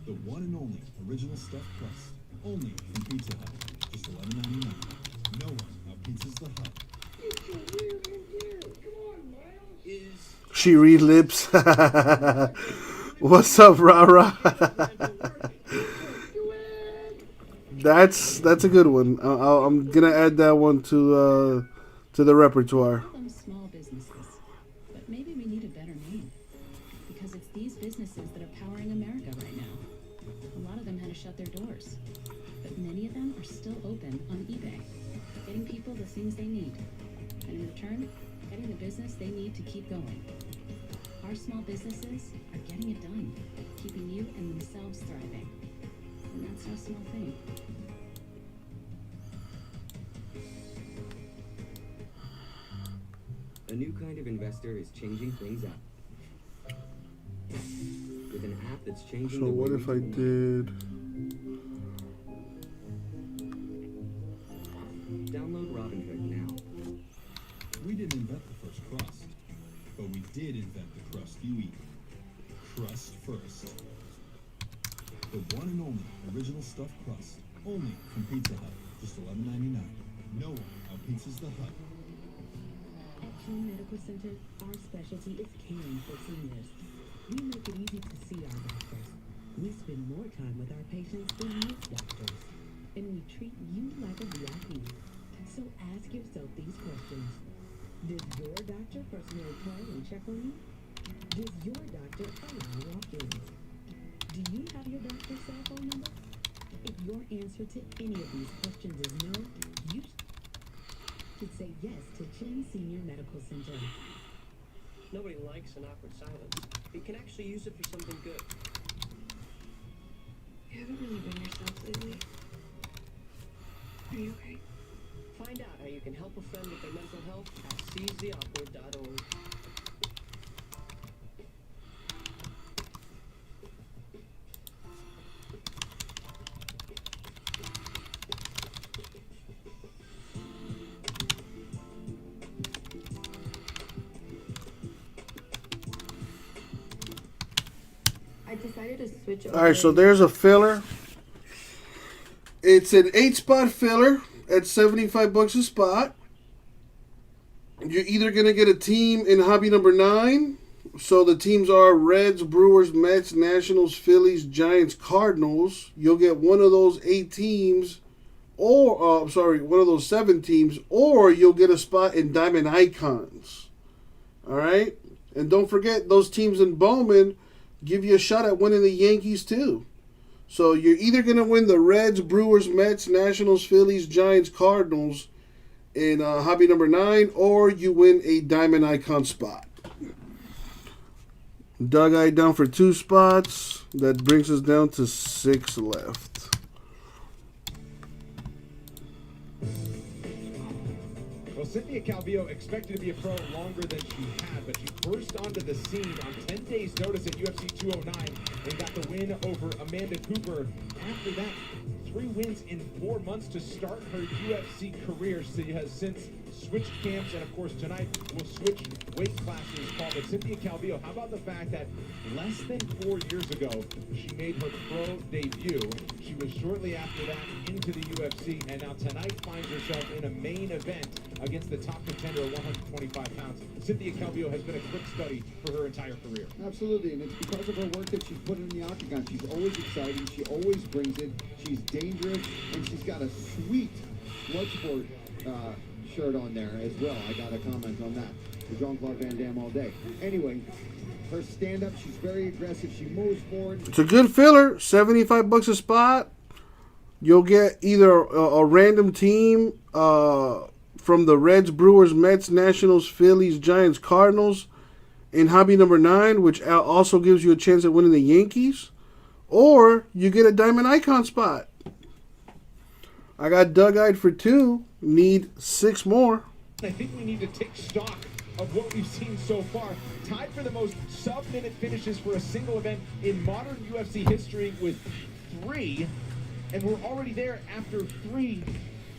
The one and only original stuffed crust. Only from Pizza Hut. Just $11.99. No one out-pizzas the Hut. She read lips. What's up, Rara? That's a good one. I'm gonna add that one to the repertoire. Call them small businesses, but maybe we need a better name because it's these businesses that are powering America right now. A lot of them had to shut their doors, but many of them are still open on eBay, getting people the things they need, and in return, getting the business they need to keep going. Our small businesses are getting it done, keeping you and themselves thriving, and that's no small thing. A new kind of investor is changing things up. With an app that's changing So the what way if we I do did? Download Robinhood now. We didn't invent the first crust, but we did invent the crust you eat. Crust first. The one and only original stuffed crust. Only from Pizza Hut. Just $11.99. No one out-pizzas the Hut. At Chen Medical Center, our specialty is caring for seniors. We make it easy to see our doctors. We spend more time with our patients than most doctors. And we treat you like a VIP. So ask yourself these questions. Does your doctor personally call and check on you? Does your doctor allow walk-ins? Do you have your doctor's cell phone number? If your answer to any of these questions is no, you should say yes to Chen Senior Medical Center. Nobody likes an awkward silence. You can actually use it for something good. You haven't really been yourself lately. Are you okay? Find out how you can help a friend with their mental health at seizetheawkward.org. I decided to switch over. All right, so there's a filler. It's an 8-spot filler at $75 a spot. You're either going to get a team in hobby number 9. So the teams are Reds, Brewers, Mets, Nationals, Phillies, Giants, Cardinals. You'll get one of those 8 teams, or one of those 7 teams, or you'll get a spot in Diamond Icons. All right? And don't forget, those teams in Bowman give you a shot at winning the Yankees too. So you're either going to win the Reds, Brewers, Mets, Nationals, Phillies, Giants, Cardinals in hobby number 9, or you win a Diamond Icon spot. Doug Eye down for 2 spots. That brings us down to 6 left. Well, Cynthia Calvillo expected to be a pro longer than she had, but she burst onto the scene on 10 days' notice at UFC 209 and got the win over Amanda Cooper. After that, 3 wins in 4 months to start her UFC career. She has since switched camps, and of course tonight will switch weight classes. Paul, but Cynthia Calvillo, how about the fact that less than 4 years ago she made her pro debut? She was shortly after that into the UFC, and now tonight finds herself in a main event against the top contender at 125 pounds. Cynthia Calvillo has been a quick study for her entire career. Absolutely, and it's because of her work that she's put in the octagon. She's always exciting. She always brings it. She's dangerous, and she's got a sweet Bloodsport shirt on there as well. I got a comment on that. For Jean-Claude Van Damme all day. Anyway, her stand-up, she's very aggressive. She moves forward. It's a good filler. $75 a spot. You'll get either a random team from the Reds, Brewers, Mets, Nationals, Phillies, Giants, Cardinals in hobby number 9, which also gives you a chance at winning the Yankees. Or you get a Diamond Icon spot. I got Doug Eyed for 2. Need 6 more. I think we need to take stock of what we've seen so far. Tied for the most sub-minute finishes for a single event in modern UFC history with 3, and we're already there after 3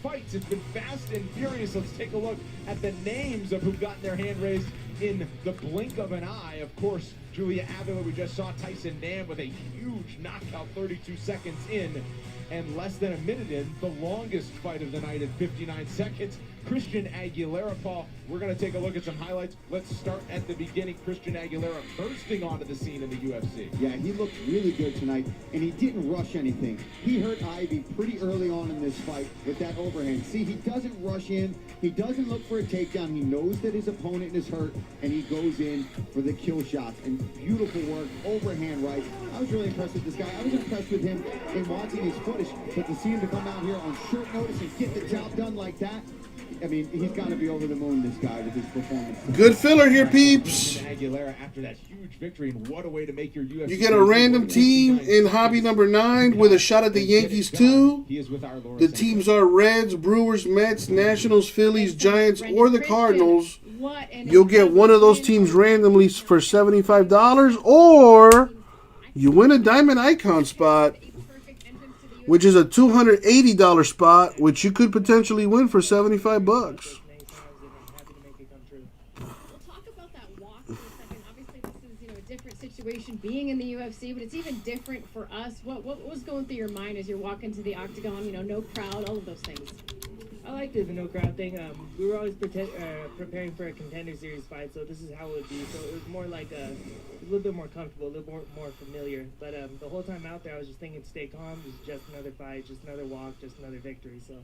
fights. It's been fast and furious. Let's take a look at the names of who've gotten their hand raised in the blink of an eye. Of course, Julia Avila, we just saw Tyson Nam with a huge knockout 32 seconds in, and less than a minute in, the longest fight of the night at 59 seconds. Christian Aguilera, Paul, we're going to take a look at some highlights. Let's start at the beginning. Christian Aguilera bursting onto the scene in the UFC. Yeah, he looked really good tonight, and he didn't rush anything. He hurt Ivy pretty early on in this fight with that overhand. See, he doesn't rush in. He doesn't look for a takedown. He knows that his opponent is hurt, and he goes in for the kill shots. And beautiful work, overhand right. I was really impressed with this guy. I was impressed with him in watching his footage, but to see him to come out here on short notice and get the job done like that, I mean, he's got to be over the moon, this guy, with his performance. Good filler here, peeps. Aguilera after that huge victory, and what a way to make your UFC. You get a random team in hobby number 9 with a shot at the Yankees too. The teams are Reds, Brewers, Mets, Nationals, Phillies, Giants, or the Cardinals. You'll get one of those teams randomly for $75, or you win a Diamond Icon spot, which is a $280 spot, which you could potentially win for $75. We'll talk about that walk for a second. Obviously, this is a different situation being in the UFC, but it's even different for us. What was going through your mind as you're walking to the octagon? No crowd, all of those things. I liked the no crowd thing. We were always preparing for a Contender Series fight, so this is how it would be. So it was more like a little bit more comfortable, a little more familiar. But the whole time out there, I was just thinking, stay calm. This is just another fight, just another walk, just another victory. So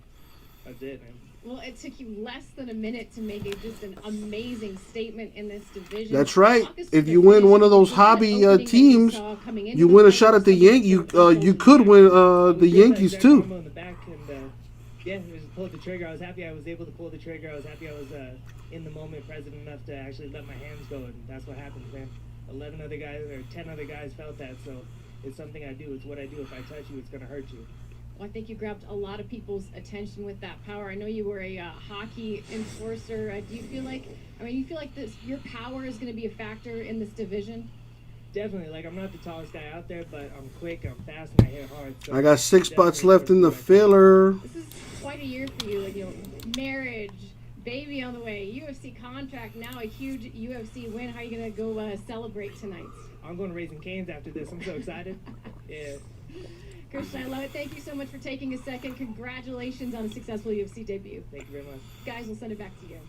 that's it, man. Well, it took you less than a minute to make just an amazing statement in this division. That's right. If you win one of those hobby teams, you win a shot at the Yankees. You could win the Yankees too. Yeah, it was pulled the trigger. I was happy I was able to pull the trigger. I was happy I was in the moment, present enough to actually let my hands go, and that's what happened, man. 11 other guys or 10 other guys felt that, so it's something I do. It's what I do. If I touch you, it's going to hurt you. Well, I think you grabbed a lot of people's attention with that power. I know you were a hockey enforcer. Do you feel like, your power is going to be a factor in this division? Definitely. Like, I'm not the tallest guy out there, but I'm quick, I'm fast, and I hit hard. So I got 6 spots left in the filler. This is quite a year for you. Marriage, baby on the way, UFC contract, now a huge UFC win. How are you going to go celebrate tonight? I'm going to Raising Cane's after this. I'm so excited. Yeah. Christian, I love it. Thank you so much for taking a second. Congratulations on a successful UFC debut. Thank you very much. Guys, we'll send it back to you.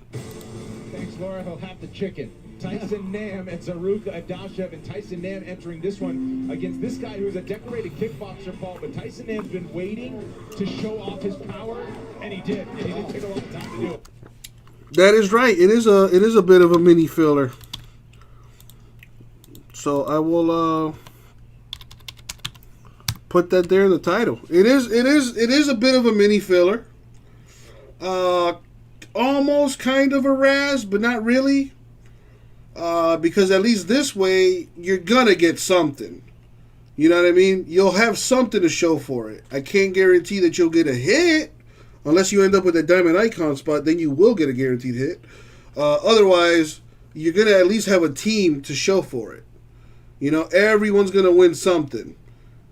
Thanks, Laura. He'll have the chicken. Tyson Nam and Zaruk Adashev, and Tyson Nam entering this one against this guy who's a decorated kickboxer, Paul. But Tyson Nam's been waiting to show off his power, and he did. And he didn't take a long time to do it. That is right. It is a bit of a mini filler. So I will put that there in the title. It is a bit of a mini filler. Almost kind of a Raz, but not really. Because at least this way, you're gonna get something. You know what I mean? You'll have something to show for it. I can't guarantee that you'll get a hit, unless you end up with a Diamond Icon spot, then you will get a guaranteed hit. Otherwise, you're gonna at least have a team to show for it. Everyone's gonna win something,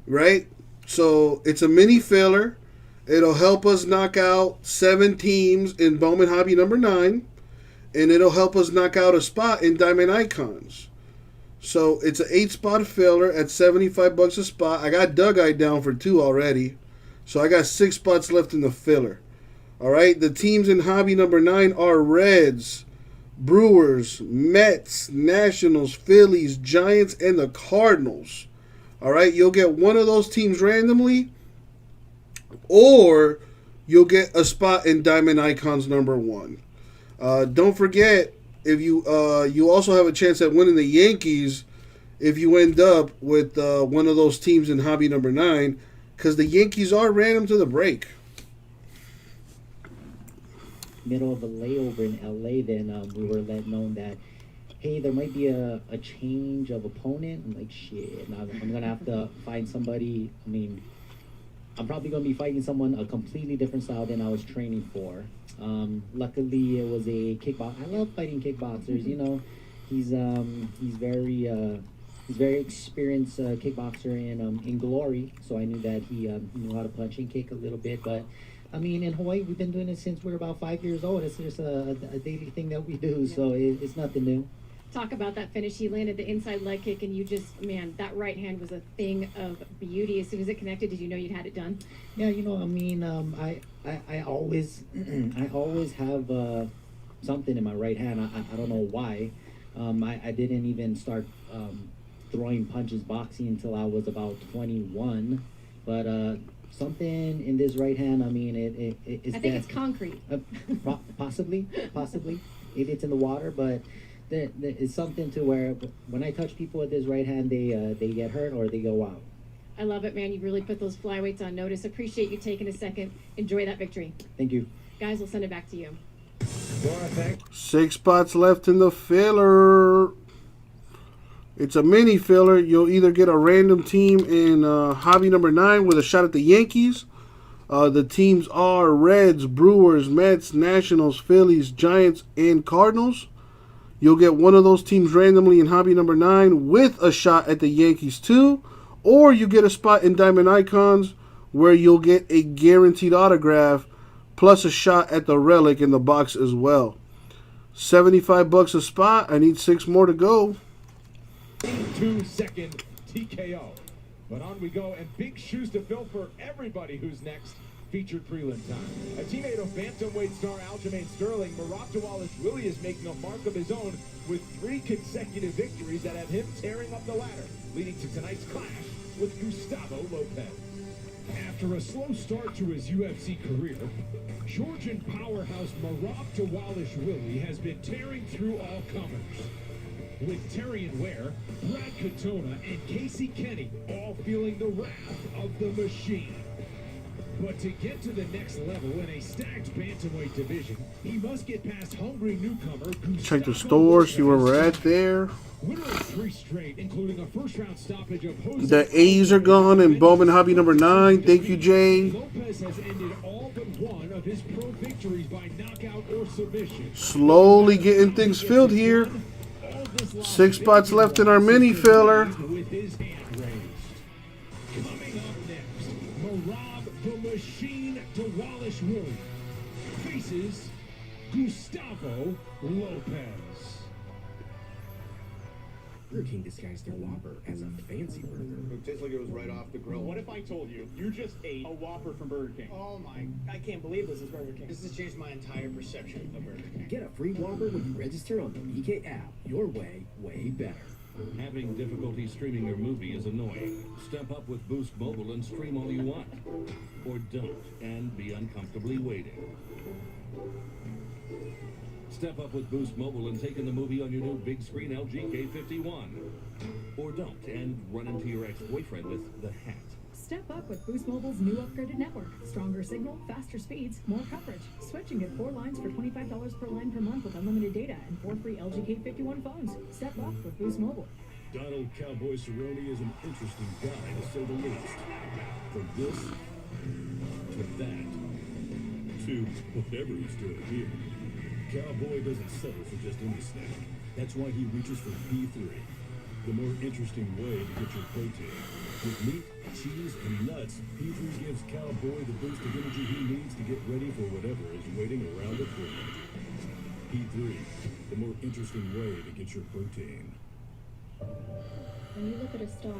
right? So it's a mini filler. It'll help us knock out 7 teams in Bowman Hobby number 9. And it'll help us knock out a spot in Diamond Icons. So it's an 8-spot filler at $75 a spot. I got Doug-Eyed down for 2 already. So I got 6 spots left in the filler. All right, the teams in hobby number 9 are Reds, Brewers, Mets, Nationals, Phillies, Giants, and the Cardinals. All right, you'll get one of those teams randomly, or you'll get a spot in Diamond Icons number 1. Don't forget, if you also have a chance at winning the Yankees if you end up with one of those teams in hobby number 9, because the Yankees are random to the break. Middle of a layover in LA, then we were let known that, hey, there might be a change of opponent. I'm like, shit, I'm gonna have to find somebody. I mean, I'm probably going to be fighting someone a completely different style than I was training for. Luckily, it was a kickbox. I love fighting kickboxers. You know, he's very experienced kickboxer in Glory, so I knew that he knew how to punch and kick a little bit. But I mean, in Hawaii, we've been doing it since we were about 5 years old. It's just a daily thing that we do, so it's nothing new. Talk about that finish. He landed the inside leg kick, and you just, man, that right hand was a thing of beauty. As soon as it connected, did you know you'd had it done? Yeah, you know, I mean, I always I always have something in my right hand. I don't know why. I didn't even start throwing punches boxing until I was about 21, but something in this right hand. I mean, it's. I think it's concrete. Possibly. It's in the water, but. It's something to where when I touch people with this right hand, they get hurt or they go out. I love it, man. You really put those flyweights on notice. Appreciate you taking a second. Enjoy that victory. Thank you. Guys, we'll send it back to you. 6 spots left in the filler. It's a mini filler. You'll either get a random team in hobby number 9 with a shot at the Yankees. The teams are Reds, Brewers, Mets, Nationals, Phillies, Giants, and Cardinals. You'll get one of those teams randomly in hobby number 9 with a shot at the Yankees too. Or you get a spot in Diamond Icons where you'll get a guaranteed autograph plus a shot at the relic in the box as well. $75 a spot. I need 6 more to go. 2-second TKO. But on we go, and big shoes to fill for everybody who's next. Featured prelim time. A teammate of bantamweight star Aljamain Sterling, Marab Wallace Willie is making a mark of his own with 3 consecutive victories that have him tearing up the ladder, leading to tonight's clash with Gustavo Lopez. After a slow start to his UFC career, Georgian powerhouse Marab Wallace Willie has been tearing through all comers. With Terrion Ware, Brad Katona, and Casey Kenny all feeling the wrath of the machine. But to get to the next level in a stacked bantamweight division, he must get past hungry newcomer Gustavo. Check the store, see where we're at there. Winner of 3 straight, including a first-round stoppage of Jose. The A's are gone in Bowman hobby number 9. Thank you, Jay. Lopez has ended all but one of his pro victories by knockout or submission. Slowly getting things filled here. 6 spots left in our mini filler. With his hand raised. Coming up next, Marab the Machine Wallace Willie faces Gustavo Lopez. Burger King disguised their Whopper as a fancy burger. It tastes like it was right off the grill. What if I told you just ate a Whopper from Burger King? Oh my, I can't believe this is Burger King. This has changed my entire perception of Burger King. Get a free Whopper when you register on the BK app. Your way better. Having difficulty streaming your movie is annoying. Step up with Boost Mobile and stream all you want. Or don't, and be uncomfortably waiting. Step up with Boost Mobile and take in the movie on your new big screen LG K51. Or don't, and run into your ex-boyfriend with the hat. Step up with Boost Mobile's new upgraded network. Stronger signal, faster speeds, more coverage. Switch and get 4 lines for $25 per line per month with unlimited data and 4 free LG K51 phones. Step up with Boost Mobile. Donald Cowboy Cerrone is an interesting guy, to say the least. From this to that to whatever he's doing here. Cowboy doesn't settle for just any snack. That's why he reaches for P3, the more interesting way to get your protein. With meat, cheese, and nuts, P3 gives Cowboy the boost of energy he needs to get ready for whatever is waiting around the corner. P3, the more interesting way to get your protein. When you look at a star,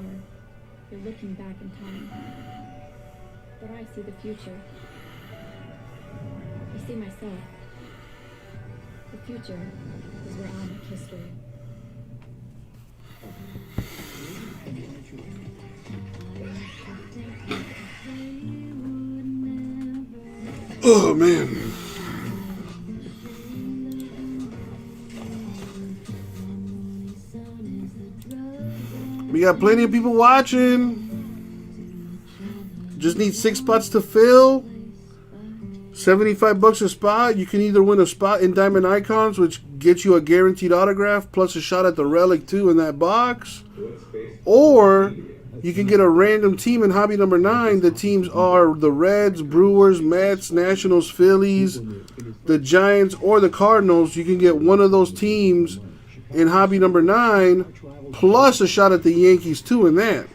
you're looking back in time. But I see the future. I see myself. The future is where I'll make history. Oh, man. We got plenty of people watching. Just need 6 spots to fill. $75 a spot. You can either win a spot in Diamond Icons, which gets you a guaranteed autograph plus a shot at the relic too in that box, or you can get a random team in hobby number 9. The teams are the Reds, Brewers, Mets, Nationals, Phillies, the Giants, or the Cardinals. You can get one of those teams in hobby number 9, plus a shot at the Yankees too in that.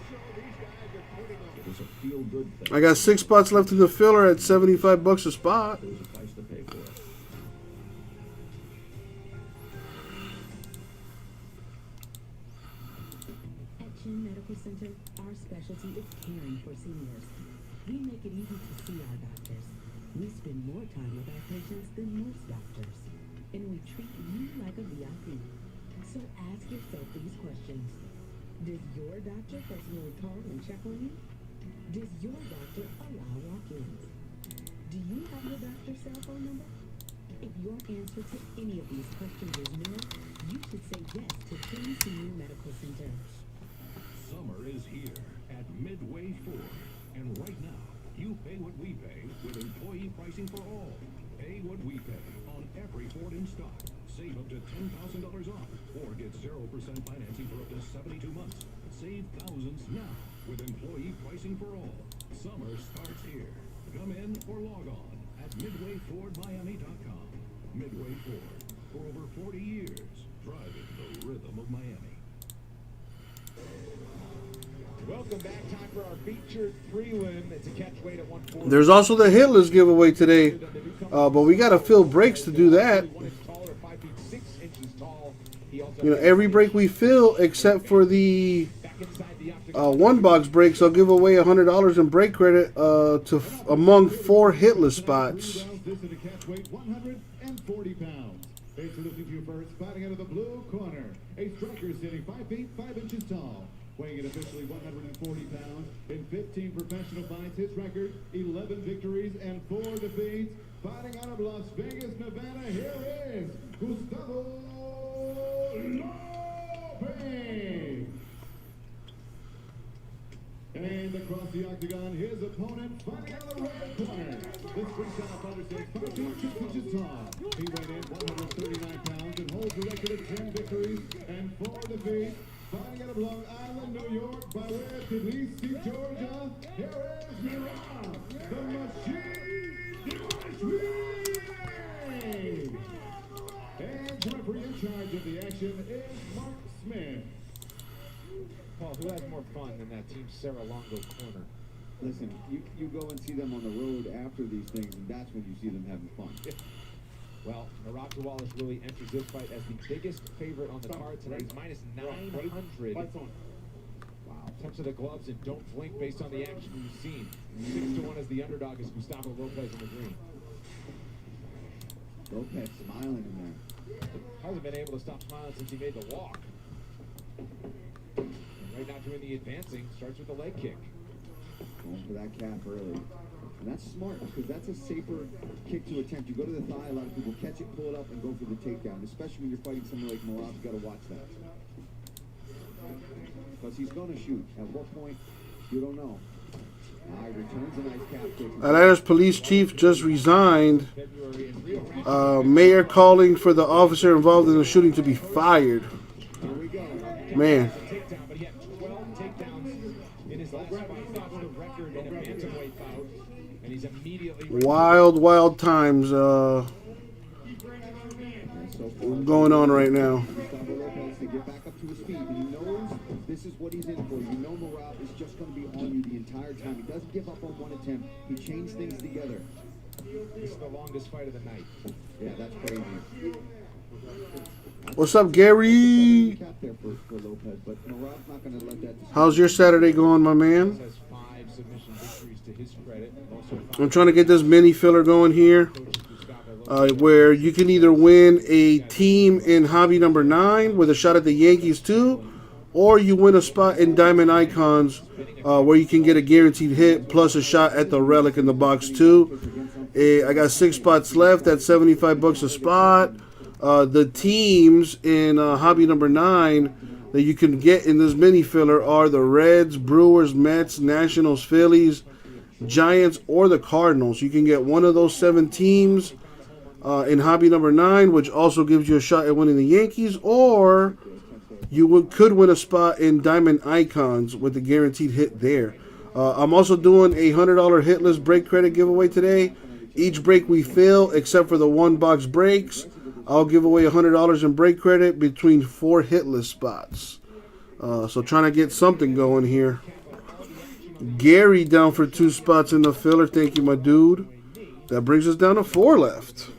I got 6 spots left in the filler at $75 a spot. Medical Center, our specialty is caring for seniors. We make it easy to see our doctors. We spend more time with our patients than most doctors. And we treat you like a VIP. So ask yourself these questions. Does your doctor personally call and check on you? Does your doctor allow walk-ins? Do you have your doctor's cell phone number? If your answer to any of these questions is no, you should say yes to Senior Medical Center. Summer is here at Midway Ford. And right now, you pay what we pay with employee pricing for all. Pay what we pay on every Ford in stock. Save up to $10,000 off or get 0% financing for up to 72 months. Save thousands now with employee pricing for all. Summer starts here. Come in or log on at MidwayFordMiami.com. Midway Ford. For over 40 years, driving the rhythm of Miami. Welcome back. Time for our featured prelim. It's a catch weight at 140. There's also the hitless giveaway today, but we got to fill breaks to do that. You know, every break we fill except for the one box breaks, I'll give away $100 in break credit among 4 hitless spots. 140 pounds. Introducing to you first, fighting out of the blue corner, a striker sitting 5 feet 5 inches tall, weighing in officially 140 pounds. In 15 professional fights, his record 11 victories and 4 defeats. Fighting out of Las Vegas, Nevada, here is Gustavo Lopez. And across the octagon, his opponent fighting out of the red corner. This freestyle fighter stands 5 feet 6 inches tall. He weighed in 139 pounds and holds a record of 10 victories and 4 defeats. Fighting out of Long Island, New York, by way of Tbilisi, Georgia, here is Miran, the Machine Dewey. And referee in charge of the action is Mark Smith. Paul, who has more fun than that Team Serra-Longo corner? Listen, you go and see them on the road after these things, and that's when you see them having fun. Well, Naratu Wallace really enters this fight as the biggest favorite on the card today. He's minus 900. Wow. Touch of the gloves and don't blink based on the action we've seen. 6-1 as the underdog is Gustavo Lopez in the green. Lopez smiling in there. Hasn't been able to stop smiling since he made the walk. And right now doing the advancing, starts with the leg kick. Going for that calf early. And that's smart, because that's a safer kick to attempt. You go to the thigh, a lot of people catch it, pull it up, and go for the takedown. Especially when you're fighting someone like Morab, you got to watch that. Because he's going to shoot. At what point, you don't know. Now he returns a nice calf kick. Atlanta's police chief just resigned. Mayor calling for the officer involved in the shooting to be fired. Here we go. Man. But he had 12 takedowns in his last fight. That's the record in a bantamweight bout. And he's immediately Wild times going on right now. Gustavo Lopez to get back up to his feet, and he knows this is what he's in for. You know Morab is just going to be on you the entire time. He doesn't give up on one attempt. He chains things together. This is the longest fight of the night. Yeah, that's crazy. What's up, Gary? How's your Saturday going, my man? Has 5 submission victories to his credit. Also I'm trying to get this mini filler going here, where you can either win a team in hobby number 9 with a shot at the Yankees too, or you win a spot in Diamond Icons where you can get a guaranteed hit plus a shot at the relic in the box too. I got 6 spots left at $75 a spot. The teams in hobby number 9 that you can get in this mini filler are the Reds, Brewers, Mets, Nationals, Phillies, Giants, or the Cardinals. You can get one of those 7 teams in hobby number 9, which also gives you a shot at winning the Yankees, or you could win a spot in Diamond Icons with the guaranteed hit there. I'm also doing a $100 hitless break credit giveaway today. Each break we fill, except for the 1-box breaks, I'll give away $100 in break credit between 4 hitless spots. So trying to get something going here. Gary down for 2 spots in the filler. Thank you, my dude. That brings us down to 4 left.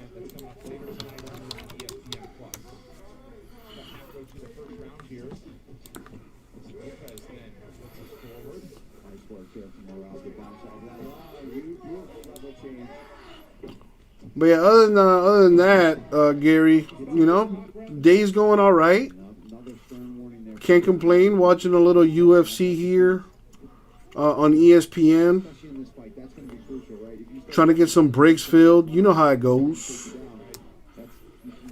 But yeah, other than that, Gary, you know, day's going all right. Can't complain. Watching a little UFC here on ESPN. Trying to get some breaks filled. You know how it goes.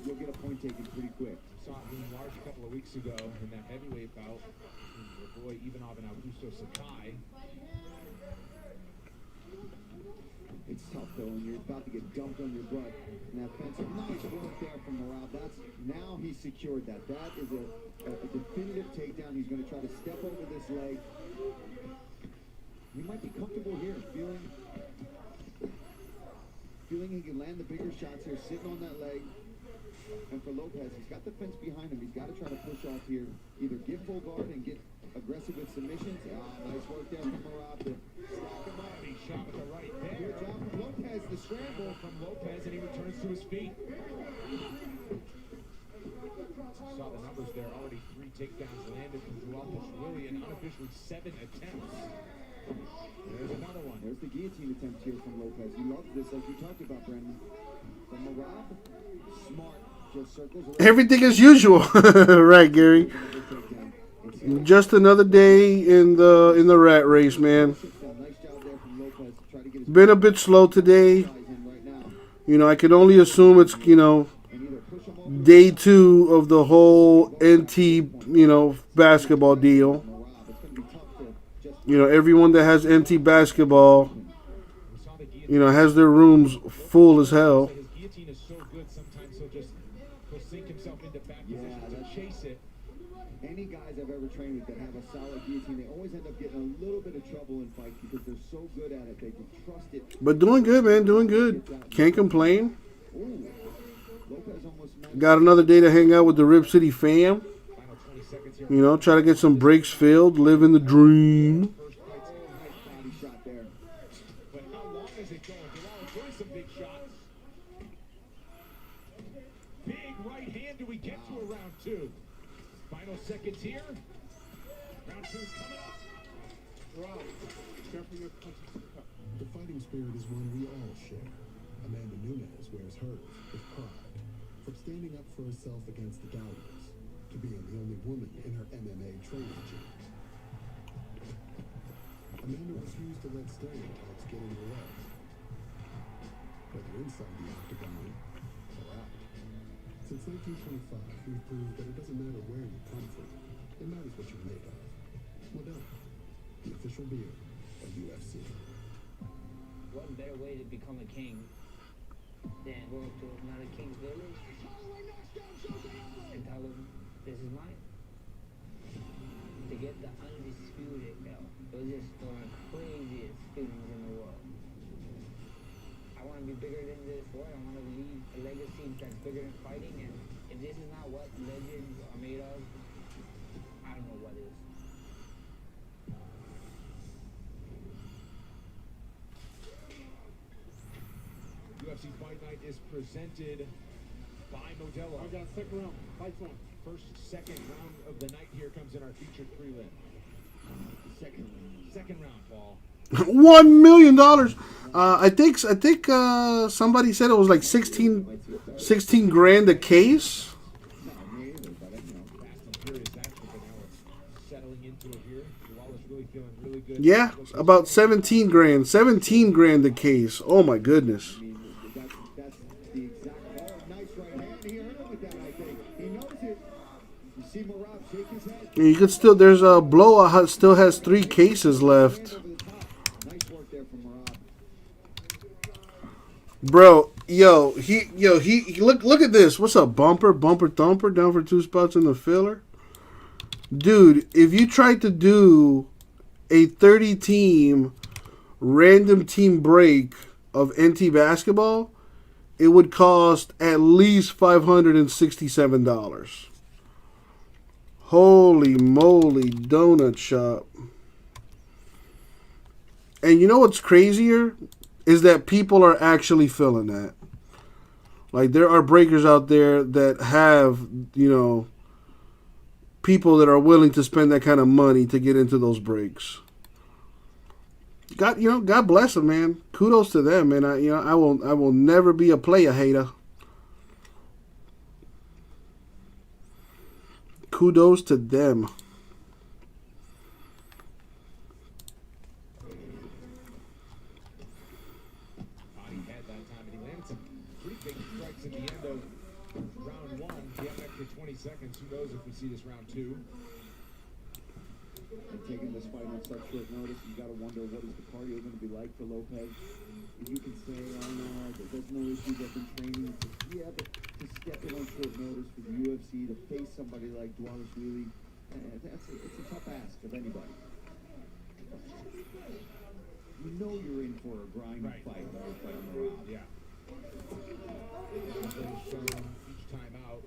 You'll get a point taken pretty quick. Saw it being large a couple of weeks ago in that heavyweight bout. Your boy Ivanov and Augusto Sakai. It's tough though when you're about to get dumped on your butt. And that fence, nice work there from Morale. Now he's secured that. That is a definitive takedown. He's going to try to step over this leg. He might be comfortable here, feeling he can land the bigger shots here, sitting on that leg. And for Lopez, he's got the fence behind him. He's got to try to push off here. Either give full guard and get aggressive with submissions. Nice work there from Marab to stack him up. He shot with the right there. Good job from Lopez, the scramble from Lopez, and he returns to his feet. Saw the numbers there. Already 3 takedowns landed from Joao Willie and unofficially 7 attempts. There's another one. There's the guillotine attempt here from Lopez. He loves this, like you talked about, Brandon. From Marab, smart. Just circles around. Everything as usual. Right, Gary. Just another day in the rat race, man. Been a bit slow today. You know, I can only assume it's, you know, day 2 of the whole NT, you know, basketball deal. You know, everyone that has NT basketball, you know, has their rooms full as hell. His guillotine is so good, sometimes he'll sink himself into back position to chase it. Any guys I've ever trained with that have a solid guillotine, they always end up getting a little bit of trouble in fights because they're so good at it. They can trust it. But doing good, man. Doing good. Can't complain. Got another day to hang out with the Rip City fam. You know, try to get some breaks filled. Living the dream. But how long is it going? Joao enjoys some big shots. Big right hand. Do we get to a round 2? Final seconds here. Round 2's coming up. Round. Careful your punches. The fighting spirit is one we all share. Amanda Nunes wears hers with pride. From standing up for herself against the doubters to being the only woman in her MMA training gym. Amanda refused to let stereotypes get in her way. Whether inside the octagon or out. Since 1925, we've proved that it doesn't matter where you come from. It matters what you're made of. Modelo, the official beer of UFC. What better way to become a king than go to another king's village and tell them, this is mine? To get the undisputed belt. It was just one of the craziest feelings in the world. I want to be bigger than this world. I want to leave a legacy that's bigger than fighting. And if this is not what legends are made of, I don't know what is. UFC Fight Night is presented by Modelo. I got a second round. Fights on. Second round of the night here comes in our featured prelim. Second round, Paul. $1 million. I think somebody said it was like 16 grand a case. Yeah, about 17 grand. 17 grand a case. Oh my goodness. You could still, there's a blowout, still has 3 cases left. Bro, he look at this. What's up, bumper thumper down for 2 spots in the filler. Dude, if you tried to do a 30-team random team break of NT basketball, it would cost at least $567. Holy moly, donut shop. And you know what's crazier? Is that people are actually feeling that. Like, there are breakers out there that have, you know, people that are willing to spend that kind of money to get into those breaks. God bless them, man. Kudos to them, man. I will never be a player hater. Kudos to them. He had that time, and he landed some pretty big strikes at the end of round one. He had an extra 20 seconds. Who knows if we see this round two? And taking this fight on such short notice, you got to wonder what is the cardio going to be like for Lopez. If you can say, oh no, there's no issue, they've been training. Yeah, but to step in on short notice for the UFC, to face somebody like Dvalishvili, it's a tough ask of anybody. You know you're in for a grind fight when you're fighting around. Yeah. Shown each time out.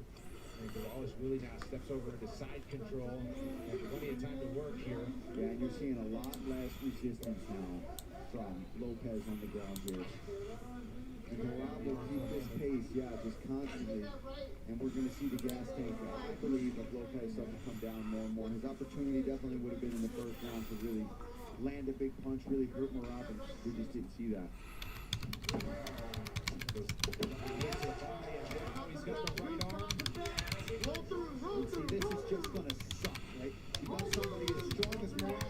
And Dvalishvili now steps over into side control. Has plenty of time to work here. Yeah, and you're seeing a lot less resistance now from Lopez on the ground here. And Morab will keep this pace, just constantly. And we're going to see the gas tank, I believe, of Lopez start to come down more and more. His opportunity definitely would have been in the first round to really land a big punch, really hurt Morab, and we just didn't see that. He's got the right arm. See, this is just going to suck, right? You got somebody as strong as Morab.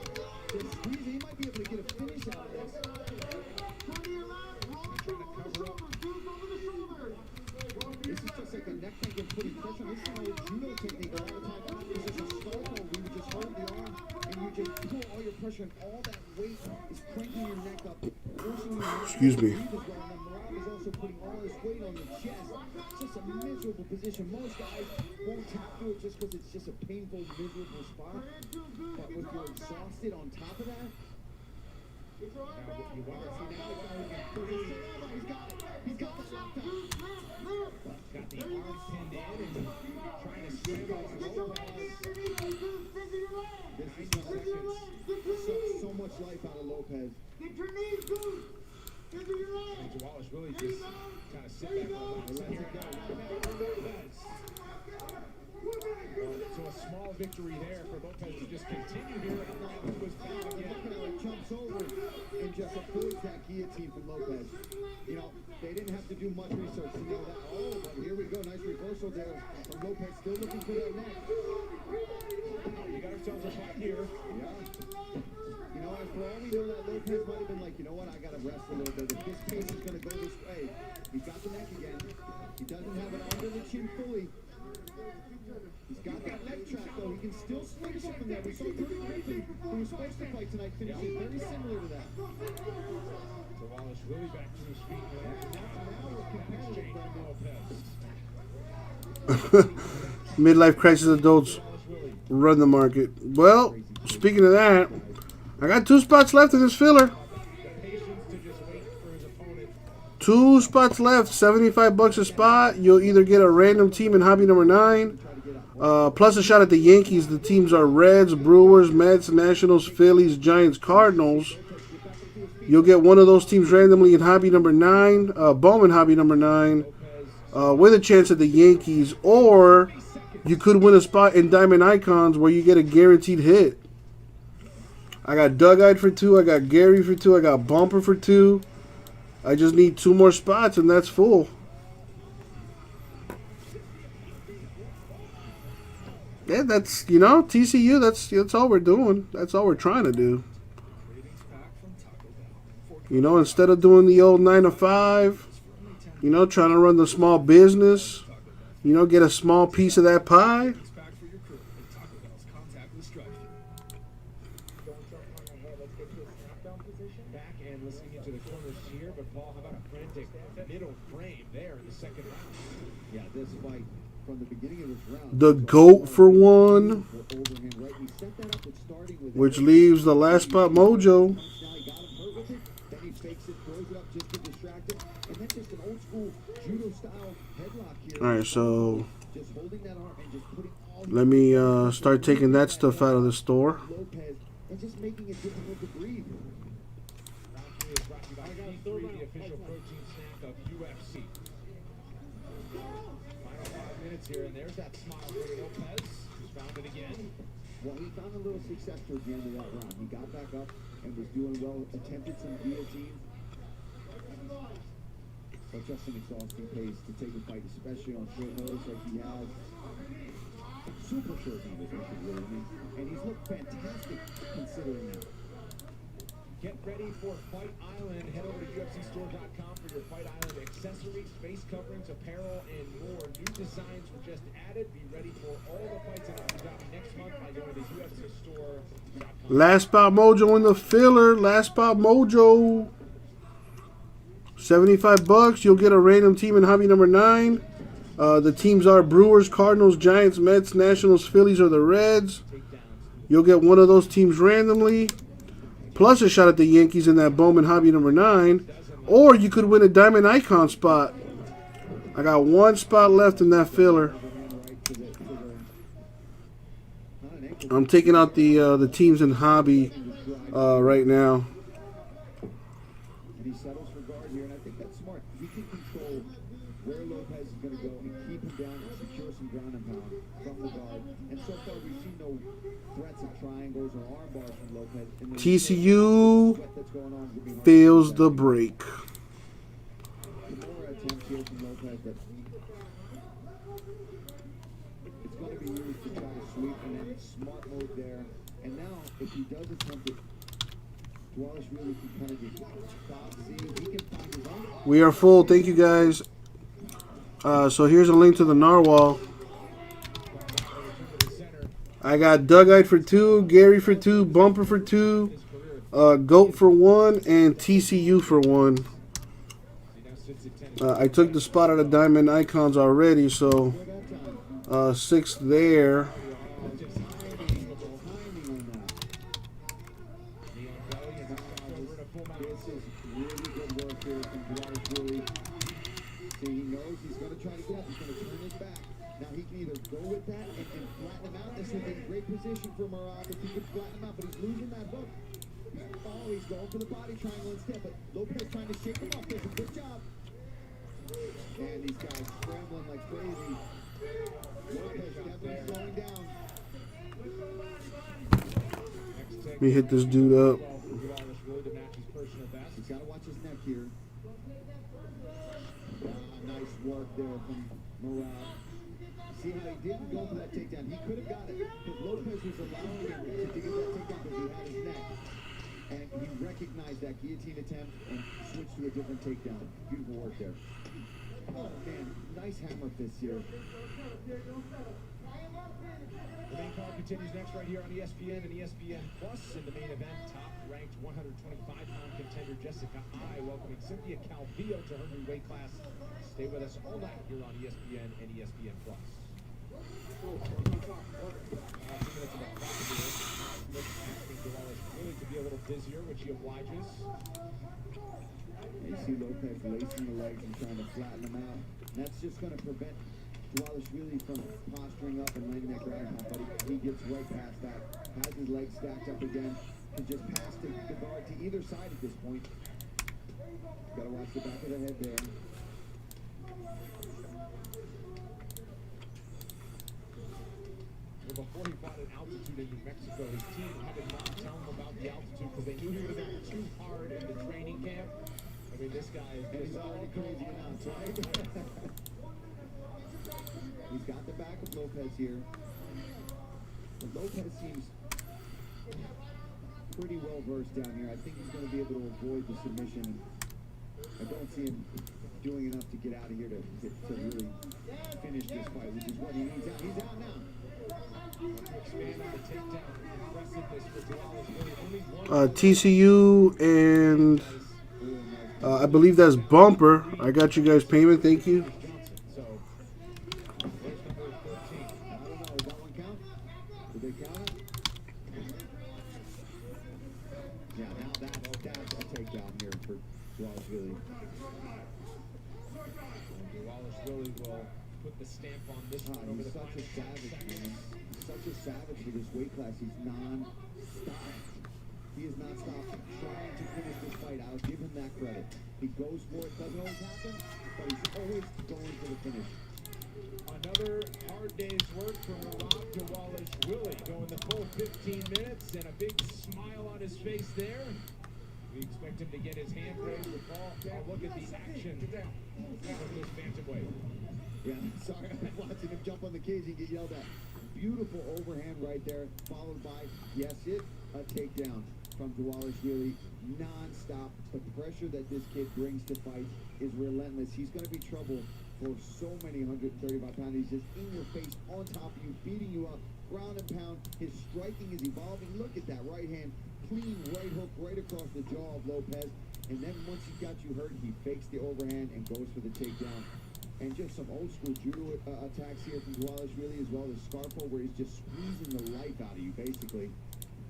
Just squeeze, he might be able to get a finish out of this. This is just like a neck tank and putting pressure. This is an old judo technique all the time. This is a start hold where you just hold the arm and you just pull all your pressure, and all that weight is cranking your neck up, forcing your neck. Excuse me. And Morab is also putting all his weight on the chest. It's just a miserable position. Most guys won't tap to it just because it's just a painful, miserable spot. But when you're exhausted on top of that, Now, you wonder if he now he's got it. He's got the lockdown. got the arm pinned in and trying to scramble Lopez. This is sucks so much life out of Lopez. Get your knees loose. Into your legs. And Dvalishvili just kind of sit back and relax. And here it goes. Lopez. So a small victory there for Lopez to just continue here and round two is back again. Jumps over and just avoids that guillotine from Lopez. You know, they didn't have to do much research to know that. Oh, but here we go. Nice reversal there from Lopez, still looking for that neck. You got ourselves a fight here. Yeah. You know, and for all we know, that Lopez might have been like, you know what, I got to rest a little bit. If this pace is going to go this way, he's got the neck again. He doesn't have it under the chin fully. He's got that leg trap, though. He can still swing something there. We saw Cody Griffin, who was supposed to fight tonight, finishing very similar to that. Dvalishvili back to his feet. Midlife crisis adults run the market. Well, speaking of that, I got 2 spots left in this filler. 2 spots left, $75 a spot. You'll either get a random team in hobby number 9, plus a shot at the Yankees. The teams are Reds, Brewers, Mets, Nationals, Phillies, Giants, Cardinals. You'll get one of those teams randomly in hobby number 9, Bowman hobby number 9, with a chance at the Yankees, or you could win a spot in Diamond Icons where you get a guaranteed hit. I got Doug-Eyed for 2, I got Gary for 2, I got Bumper for 2. I just need 2 more spots and that's full. Yeah, that's, you know, TCU, that's all we're doing. That's all we're trying to do. You know, instead of doing the old 9 to 5, you know, trying to run the small business, you know, get a small piece of that pie. Back and listening into the corners here, but Paul, how about a frantic middle frame there in the second round? Yeah, this fight from the beginning of this round. The GOAT for 1, which leaves the last spot Mojo. Then he fakes it, throws it up just to distract him, and then just an old school judo style headlock here. All right, so Just holding that arm and just putting all let me start taking that stuff out of the store. Lopez and just making it difficult to breathe. Round 3 is brought to you by B3, the official protein snack of UFC. Final 5 minutes here, and there's that smile from Lopez, who's found it again. Well, he found a little success towards the end of that round. He got back up and was doing well, attempted some guillotine. But just an exhausting pace to take a fight, especially on short notice like he has. Super short notice, I should really mean. And he's looked fantastic considering that. Get ready for Fight Island. Head over to UFCstore.com for your Fight Island accessories, face coverings, apparel, and more. New designs were just added. Be ready for all the fights in Abu Dhabi next month by going to UFCstore.com. Last spot Mojo in the filler. Last spot Mojo. $75. You'll get a random team in hobby number 9. The teams are Brewers, Cardinals, Giants, Mets, Nationals, Phillies, or the Reds. You'll get one of those teams randomly, plus a shot at the Yankees in that Bowman hobby number 9. Or you could win a Diamond Icon spot. I got one spot left in that filler. I'm taking out the teams in hobby right now. And he settles for guard here, and I think that's smart. He can control where Lopez is going to go and keep him down and secure some ground and pound from the guard. And so far, we've seen no threats of triangles or arm bars from Lopez. And TCU fails the break. More attempts here from Lopez, but it's going to be used to try to sweep, and then smart move there. And now, if he does attempt it, Wallace really can kind of just stop, see, he can find his own. We are full. Thank you, guys. So here's a link to the Narwhal. I got Dugite for 2, Gary for 2, Bumper for 2, Goat for 1, and TCU for 1. I took the spot out of Diamond Icons already, so 6 there. He knows he's going to try to get up. He's going to turn his back. Now he can either go with that and flatten him out. This is a great position for Murad if he can flatten him out, but he's losing that hook. He's going for the body triangle instead, but Lopez trying to shake him off. Does a good job. And these guys scrambling like crazy. Lopez definitely slowing down. Let me hit this dude up. He's got to watch his neck here. Nice work there from Murad. See how he didn't go for that takedown. He could have got it, but Lopez was allowing him to get that takedown because he had his neck. And he recognized that guillotine attempt and switched to a different takedown. Beautiful work there. Oh, man. Nice hammer fist here. The main card continues next right here on ESPN and ESPN Plus. In the main event, top-ranked 125-pound contender Jessica I welcoming Cynthia Calvillo to her new weight class. Stay with us all night here on ESPN and ESPN Plus. 2 minutes of the clock here. Asking Dorales really to be a little busier, which he obliges. You see Lopez lacing the legs and trying to flatten them out. And that's just going to prevent Wallace really from posturing up and landing that ground pound, but he gets right past that. Has his legs stacked up again. Can just pass the guard to either side at this point. Got to watch the back of the head there. Well, before he fought at altitude in New Mexico, his team had to not tell him about the altitude because they knew he would have been too hard in the training camp. I mean, this guy is he's already crazy enough, right? He's got the back of Lopez here. But Lopez seems pretty well versed down here. I think he's going to be able to avoid the submission. I don't see him doing enough to get out of here to really finish this fight, which is what he needs out. He's out now. TCU and I believe that's Bumper. I got you guys payment. Thank you. takedown here for Dwalishvili. Dwalishvili will put the stamp on this one over the He's such a savage, man. He's such a savage for this weight class. He's non-stop. He is non-stop trying to finish this fight. I'll give him that credit. He goes for it. Doesn't always happen, but he's always going for the finish. Another hard day's work for Rob Dwalishvili, going the full 15 minutes and a big smile on his face there. We expect him to get his hand raised with ball. Look at the action from this bantamweight. Yeah, sorry, I'm watching him jump on the cage and get yelled at. Beautiful overhand right there, followed by, yes, a takedown from Dwalishvili. Non-stop. The pressure that this kid brings to fights is relentless. He's going to be trouble for so many 135-pound. He's just in your face, on top of you, beating you up, ground and pound. His striking is evolving. Look at that right hand, clean right hook right across the jaw of Lopez. And then once he got you hurt, he fakes the overhand and goes for the takedown. And just some old school judo attacks here from Dwalishvili as well as Scarpo, where he's just squeezing the life out of you, basically.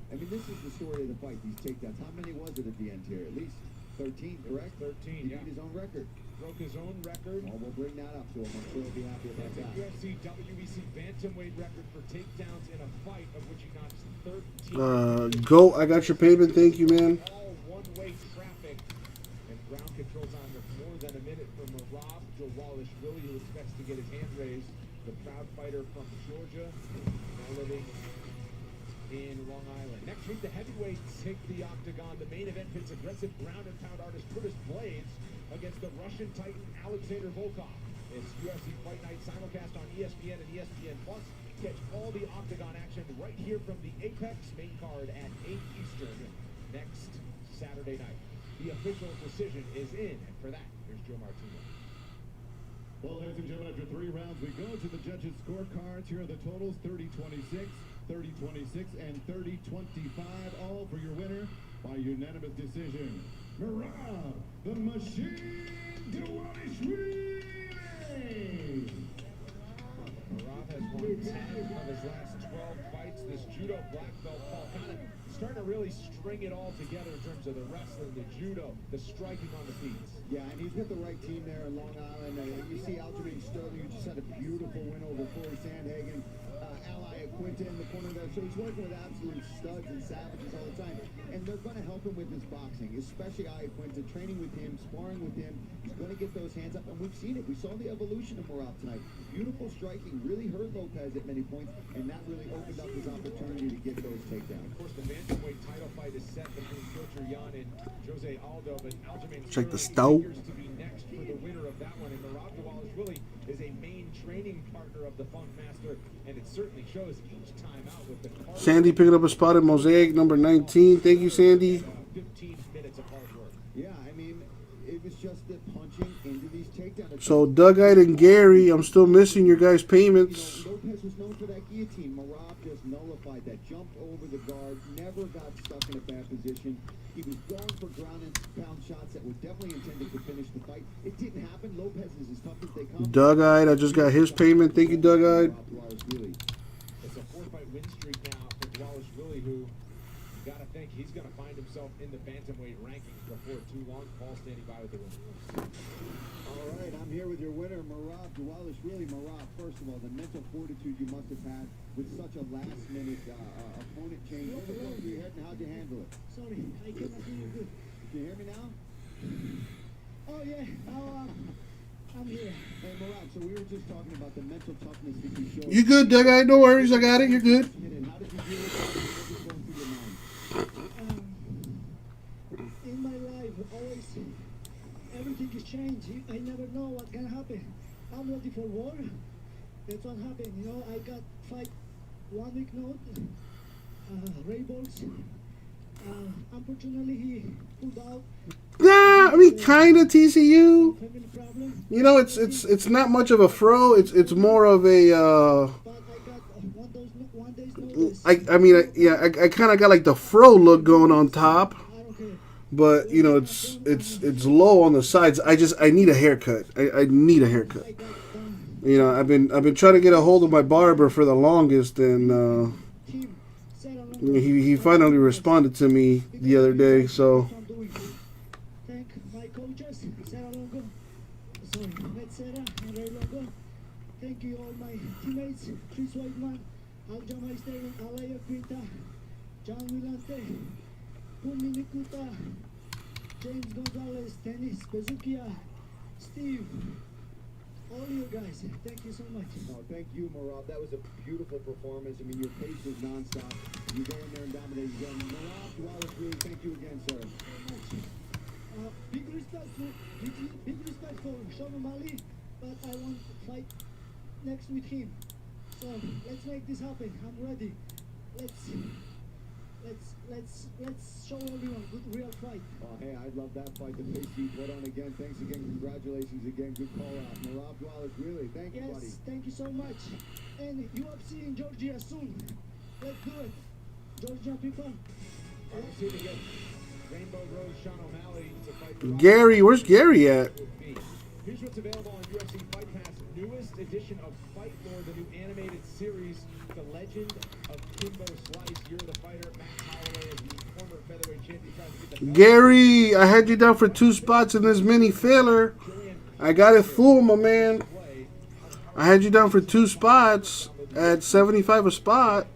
I mean, this is the story of the fight, these takedowns. How many was it at the end here? At least 13, correct? 13, he yeah. beat his own record. Broke his own record. Well, we'll bring that up to him. I'm sure he'll be happy about that. UFC WEC bantamweight record for takedowns in a fight of which he notched 13. Go, I got your payment. Thank you, man. All one-way traffic and ground control time of more than a minute for Rob Dwalishvili, who expects to get his hand raised. The proud fighter from Georgia, now living in Long Island. Next week, the heavyweights take the octagon. The main event pits aggressive ground and pound artist Curtis Blades against the Russian Titan Alexander Volkov. It's UFC Fight Night simulcast on ESPN and ESPN Plus. Catch all the octagon action right here from the Apex main card at 8 Eastern next Saturday night. The official decision is in, and for that, here's Joe Martinez. Well, ladies and gentlemen, after 3 rounds, we go to the judges' scorecards. Here are the totals: 30-26, 30-26, and 30-25, all for your winner by unanimous decision. Murad, the Machine Dwalishvili! Murad has won 10 of his last 12 fights. This judo black belt, Paul, kind of starting to really string it all together in terms of the wrestling, the judo, the striking on the feet. Yeah, and he's with the right team there in Long Island. You see Aljamain Sterling, who just had a beautiful win over Corey Sandhagen. Ally Quinta in the corner there. So he's working with absolute studs and savages all the time. And they're going to help him with his boxing, especially Ally Quinta, training with him, sparring with him. He's going to get those hands up. And we've seen it. We saw the evolution of Murad tonight. Beautiful striking, really hurt Lopez at many points. And that really opened up his opportunity to get those takedowns. Of course, the bantamweight title fight is set between Piotr Jan and Jose Aldo. But Aljamain Check the Sterling stove. figures to be next for the winner of that one. And Murad Dwalishvili is a main training partner of the Funk Master, and it certainly shows each time out with the card. Sandy picking up a spot in Mosaic, number 19. Thank you, Sandy. 15 minutes of hard work. Yeah, I mean, it was just the punching into these takedowns. So, Dougite and Gary, I'm still missing your guys' payments. Lopez was known for that guillotine. Murad just nullified that, jumped over the guard, never got stuck in a bad position. He was going for ground and pound shots that were definitely intended to finish the fight. It didn't happen. Lopez is as tough as they come. Dougite, I just got his payment. Thank you, Dougite. It's a 4-fight win streak now for Dwalishvili, who you got to think he's going to find himself in the bantamweight rankings before too long. Paul standing by with the win. All right, I'm here with your winner, Murad Dwalishvili. Murad, first of all, the mental fortitude you must have had with such a last-minute opponent change. Where the fuck were you heading? How'd you handle it? Sorry, I cannot hear you good. Can you hear me now? Oh, yeah. Now, I'm here. Hey, Murad, so we were just talking about the mental toughness that you showed. You good, Dougite? No worries. I got it. You're good. How did you deal with that? What was going through your mind? In my life, always, everything is changed. I never know what can happen. I'm ready for war. That's what happened. You know, I got fight 1 week note. Ray Borgs. Unfortunately, he pulled out. Nah, I mean, kind of TCU. You know, it's not much of a fro. It's more of a. I kind of got like the fro look going on top, but you know, it's low on the sides. I need a haircut. I need a haircut. You know, I've been trying to get a hold of my barber for the longest, and he finally responded to me the other day. So Sarah and Ray Longo. Thank you all my teammates, Chris Whiteman, Aljamaister, Alaya Quinta, John Willante, Kumi Nikuta, James Gonzalez, Dennis Bezukia, Steve, all you guys, thank you so much. Oh, thank you, Marab. That was a beautiful performance. I mean, your pace was nonstop. You go in there and dominate again. Marab, Wallace, really, thank you again, sir. Big respect for Sean O'Malley, but I want to fight next with him. So let's make this happen. I'm ready. Let's show everyone good real fight. Oh, hey, I'd love that fight. The pace you put on again. Thanks again. Congratulations again. Good call out. Marab Wallace, really. Thank you, buddy. Yes, thank you so much. And UFC in Georgia soon. Let's do it. Georgia people. Let's see it again. Rainbow Rose, Sean O'Malley to fight. Gary, where's Gary at? Here's what's available on UFC Fight Pass. Newest edition of Fight Lore, the new animated series. The Legend of Kimbo Slice. You're the fighter. Max Holloway is the former featherweight champion. Trying to get the Gary, I had you down for 2 spots in this mini filler. I got it full, my man. I had you down for 2 spots at 75 a spot.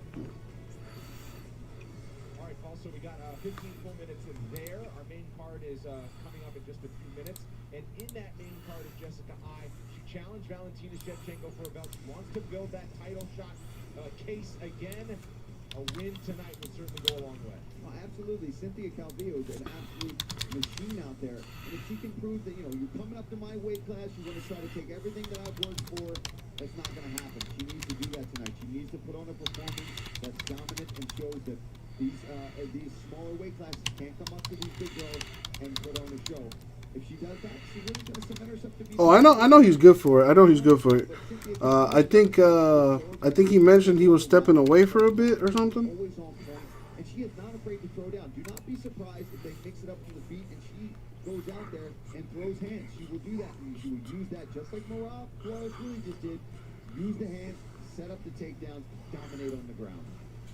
All right, Paul, so we got 15 full minutes in there. Our main card is coming up in just a few minutes. And in that main card is Jessica I. She challenged Valentina Shevchenko for a belt. She wants to build that title shot case again. A win tonight would certainly go a long way. Oh, absolutely. Cynthia Calvillo is an absolute machine out there. And if she can prove that, you're coming up to my weight class, you're going to try to take everything that I've worked for, that's not going to happen. She needs to do that tonight. She needs to put on a performance that's dominant and shows that these smaller weight classes can't come up to these big girls and put on a show. If she does that, she's really going to cement herself to be... Oh, I know he's good for it. I know he's good for it. I think he mentioned he was stepping away for a bit or something. Always on point, and she is not afraid to throw down. Do not be surprised if they mix it up from the feet and she goes out there and throws hands. She will do that. She will use that just like Marab Wallace really just did. Use the hands, set up the takedowns, dominate on the ground.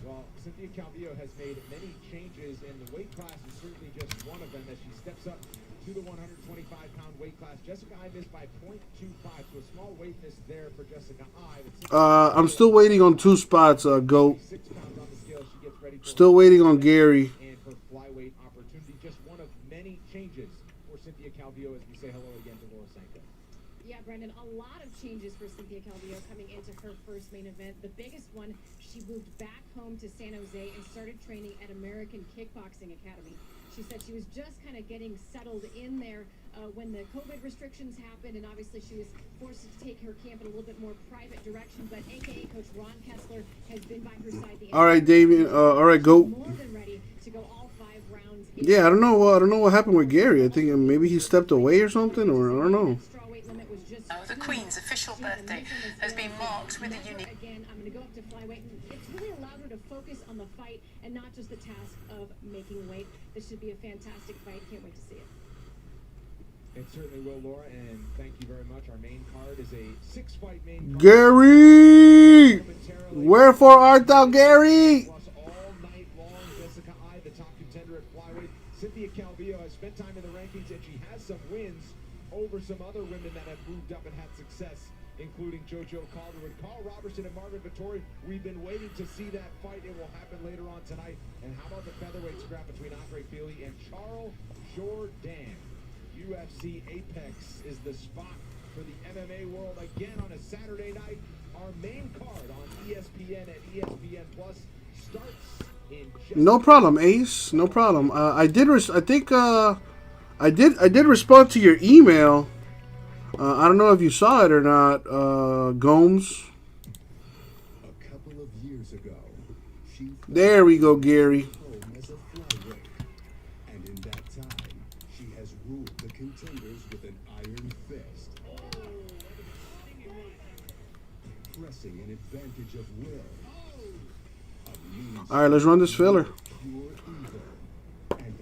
Well, Cynthia Calvillo has made many changes, and the weight class is certainly just one of them as she steps up to the 125-pound weight class. Jessica I missed by 0.25, so a small weight miss there for Jessica I. I'm still waiting on 2 spots, Goat. 6 pounds on the scale. She gets ready for Still waiting on Gary. and her flyweight opportunity. Just one of many changes for Cynthia Calvillo as we say hello again to Laura Sanko. Yeah, Brendan, a lot of changes for Cynthia Calvillo coming into her first main event. The biggest one, she moved back home to San Jose and started training at American Kickboxing Academy. She said she was just kind of getting settled in there when the COVID restrictions happened, and obviously she was forced to take her camp in a little bit more private direction, but AKA Coach Ron Kessler has been by her side the All right, Damien. All right, Goat. more than ready to go all 5 rounds. Yeah, I don't know what happened with Gary. I think maybe he stepped away or something, or I don't know. The Queen's official birthday has been marked with a unique... Again, I'm going to go up to flyweight, and it's really allowed her to focus on the fight and not just the task of making weight. This should be a fantastic fight. Can't wait to see it. It certainly will, Laura, and thank you very much. Our main card is a 6-fight main card. Gary! Wherefore art thou, Gary? Plus all night long, Jessica I, the top contender at flyweight. Cynthia Calvillo has spent time in the rankings, and she has some wins over some other women that have moved up and had success, including JoJo Calderwood, Carl Robertson, and Marvin Vettori. We've been waiting to see that fight. It will happen later on tonight. And how about the featherweight scrap between Andre Fili and Charles Jourdain? UFC Apex is the spot for the MMA world again on a Saturday night. Our main card on ESPN and ESPN Plus starts in just... No problem, Ace. No problem. I did respond to your email. I don't know if you saw it or not, Gomes. A couple of years ago, she there we go, Gary. home as a flyweight, and in that time, she has ruled the contenders with an iron fist, pressing an advantage of will. All right, let's run this filler.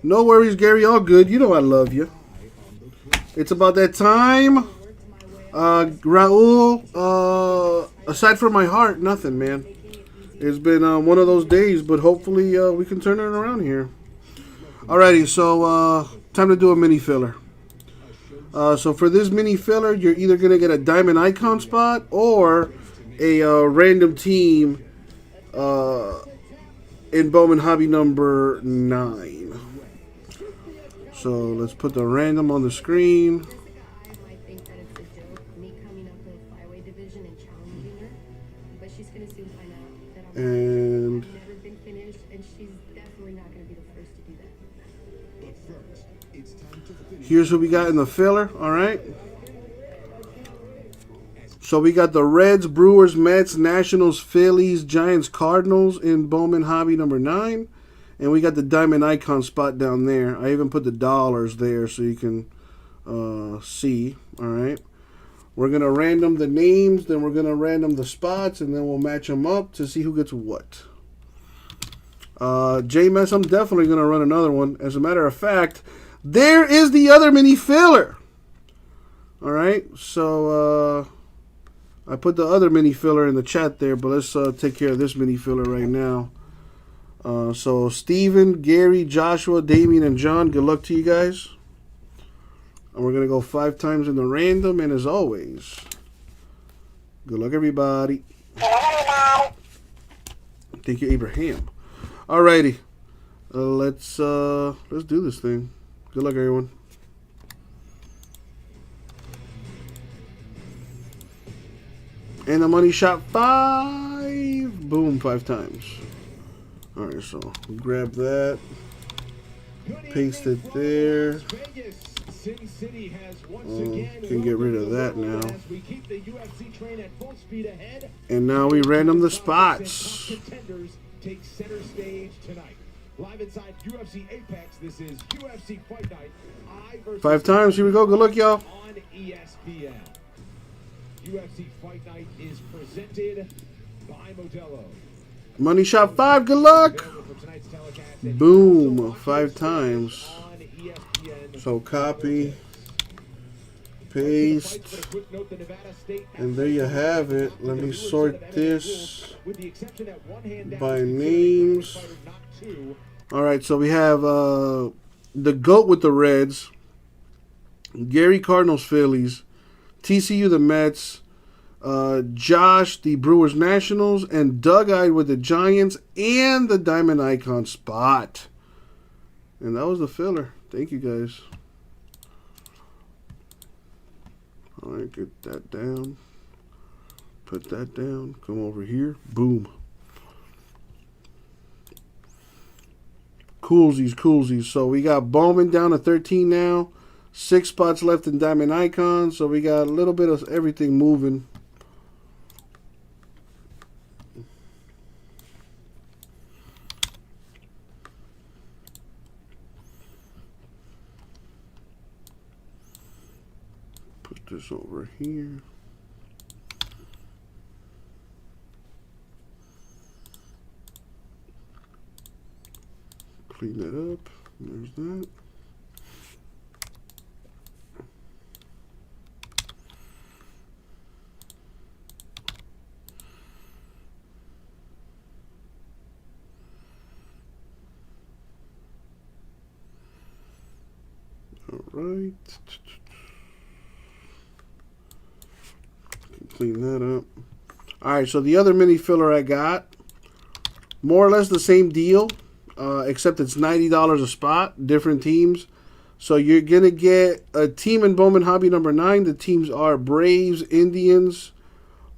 No worries, Gary. All good. You know I love you. It's about that time. Raul, aside from my heart, nothing, man. It's been one of those days, but hopefully we can turn it around here. Alrighty, so time to do a mini filler. So for this mini filler, you're either going to get a diamond icon spot or a random team in Bowman Hobby number 9. So let's put the random on the screen. might think that it's a joke, me coming up with flyweight division and challenging her, but she's gonna soon find out that And I've never been finished, and she's definitely not gonna be the first to do that. But first, it's time to finish. here's what we got in the filler. All right. So we got the Reds, Brewers, Mets, Nationals, Phillies, Giants, Cardinals in Bowman Hobby number 9. And we got the diamond icon spot down there. I even put the dollars there so you can see. All right. We're going to random the names, then we're going to random the spots, and then we'll match them up to see who gets what. J-Mess, I'm definitely going to run another one. As a matter of fact, there is the other mini filler. All right. So I put the other mini filler in the chat there, but let's take care of this mini filler right now. So Steven, Gary, Joshua, Damien, and John, good luck to you guys. And we're going to go 5 times in the random, and as always, good luck, everybody. Thank you, Abraham. Alrighty. Let's do this thing. Good luck, everyone. And the money shot 5. Boom, 5 times. Alright, so grab that. Paste it there. Can get rid of that now. And now we random the spots. Take center stage tonight. Live inside UFC Apex, this is UFC Fight Night. 5 times, here we go. Good luck, y'all. On ESPN. UFC Fight Night is presented by Modelo. Money shot 5, good luck. Boom, 5 times. So copy, paste, and there you have it. Let me sort this by names. Alright, so we have the GOAT with the Reds, Gary Cardinals Phillies, TCU the Mets, Josh the Brewers Nationals, and Doug-Eyed with the Giants and the Diamond Icon spot. And that was the filler. Thank you guys. Alright, get that down. Put that down. Come over here. Boom. Coolsies, coolsies. So we got Bowman down to 13 now. 6 spots left in Diamond Icon. So we got a little bit of everything moving. Put this over here. Clean that up. There's that. All right. Clean that up. All right, so the other mini filler I got, more or less the same deal, except it's $90 a spot, different teams. So you're going to get a team in Bowman Hobby number 9. The teams are Braves, Indians,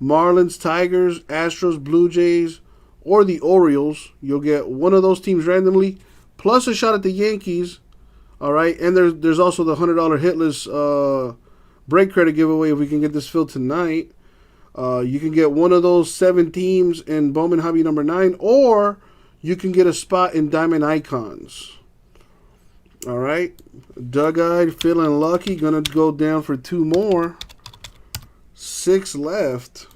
Marlins, Tigers, Astros, Blue Jays, or the Orioles. You'll get one of those teams randomly, plus a shot at the Yankees. All right, and there's also the $100 hitless break credit giveaway if we can get this filled tonight. You can get one of those 7 teams in Bowman Hobby number 9, or you can get a spot in Diamond Icons. All right, Doug-Eyed, feeling lucky, gonna go down for 2 more. 6 left.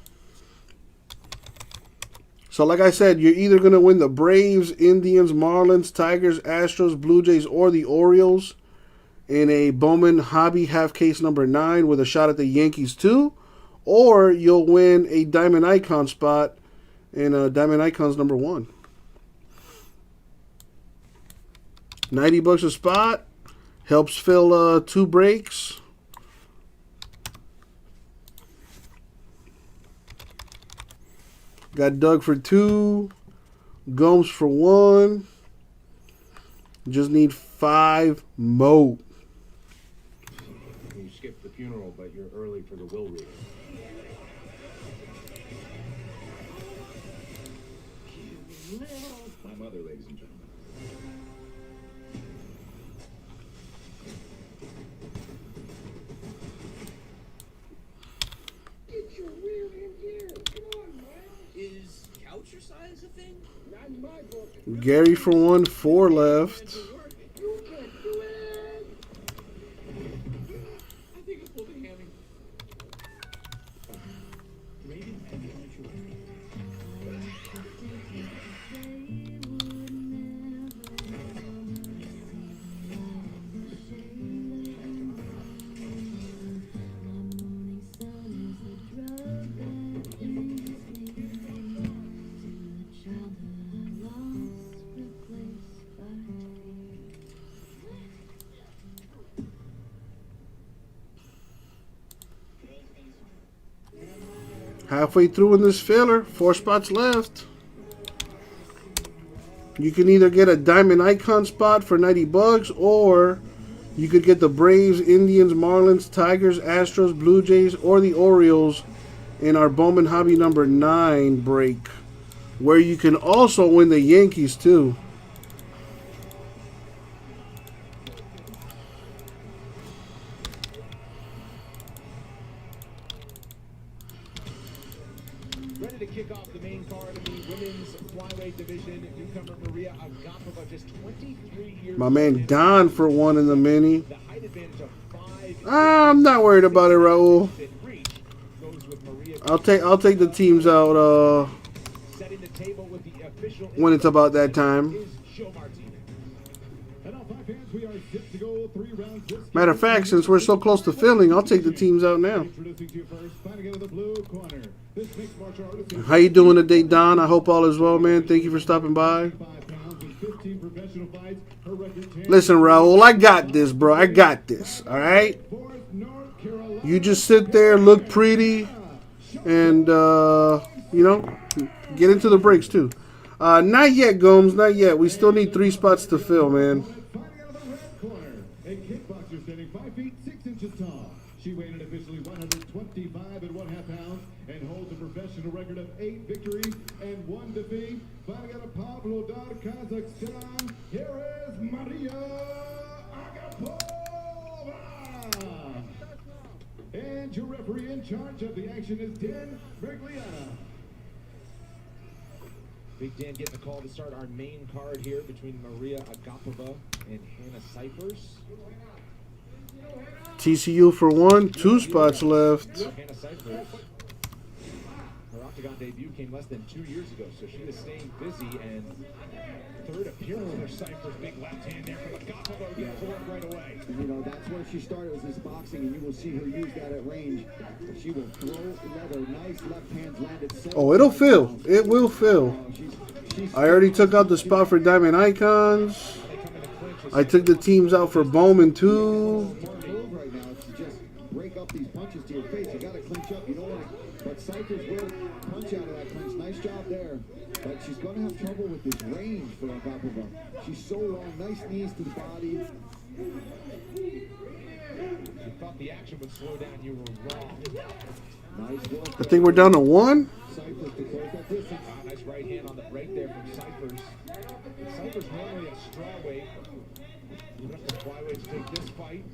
So like I said, you're either gonna win the Braves, Indians, Marlins, Tigers, Astros, Blue Jays, or the Orioles in a Bowman Hobby half case number 9 with a shot at the Yankees too. Or you'll win a Diamond Icon spot in Diamond Icons number 1. $90 a spot. Helps fill 2 breaks. Got Doug for 2. Gomes for 1. Just need 5 more. You skipped the funeral, but you're early for the will reading. My mother, ladies and gentlemen. Get your rear in here. Come on, Miles. Is couch size a thing? Not in my book. Gary for 1. 4 left. You can't do it. I think I pulled a hammy. Maybe. Halfway through in this filler. 4 spots left. You can either get a diamond icon spot for $90, or you could get the Braves, Indians, Marlins, Tigers, Astros, Blue Jays, or the Orioles in our Bowman Hobby number 9 break, where you can also win the Yankees too. Ready to kick off the main card of the women's flyweight division. Newcomer Maria Agapova, just 23 years. My man Don for 1 in the mini. The height advantage of 5. I'm not worried about it, Raul. I'll take the teams out Setting the table with the official when it's about that time. Matter of fact, since we're so close to filling, I'll take the teams out now. How you doing today, Don? I hope all is well, man. Thank you for stopping by. Listen, Raul, I got this, bro. I got this, all right? You just sit there, look pretty, and, you know, get into the breaks, too. Not yet, Gomes, not yet. We still need 3 spots to fill, man. A kickboxer standing 5 feet 6 inches tall. She weighed an officially 125 and 1/2 pounds and holds a professional record of 8 victories and 1 defeat. Fighting out of Pavlodar, Kazakhstan, here is Maria Agapova. And your referee in charge of the action is Dan Bergliana. Big Dan getting the call to start our main card here between Maria Agapova and Hannah Cyphers. TCU for 1, 2 spots left. Hannah Cyphers, her Octagon debut came less than 2 years ago, so she is staying busy, and 3rd appearance for Cyphers. Big left hand there from Agapova, gets to work right away. You know, that's where she started, was this boxing, and you will see her use that at range. She will throw leather. Nice left hands landed. Oh, it'll fill. It will fill. I already took out the spot for Diamond Icons. I took the teams out for Bowman, too. Right now, to just break up these punches to your face. You got to clinch up. You don't want to. But Cyphers will punch out of that clinch. Nice job there. But she's going to have trouble with this range for Agapova. She's so long. Nice knees to the body. You thought the action would slow down. You were wrong. Nice work. I think we're down to 1. Cyphers to close that distance. Nice right hand on the break there from Cyphers. Cyphers normally a strawweight. You have to flyweight to take this fight.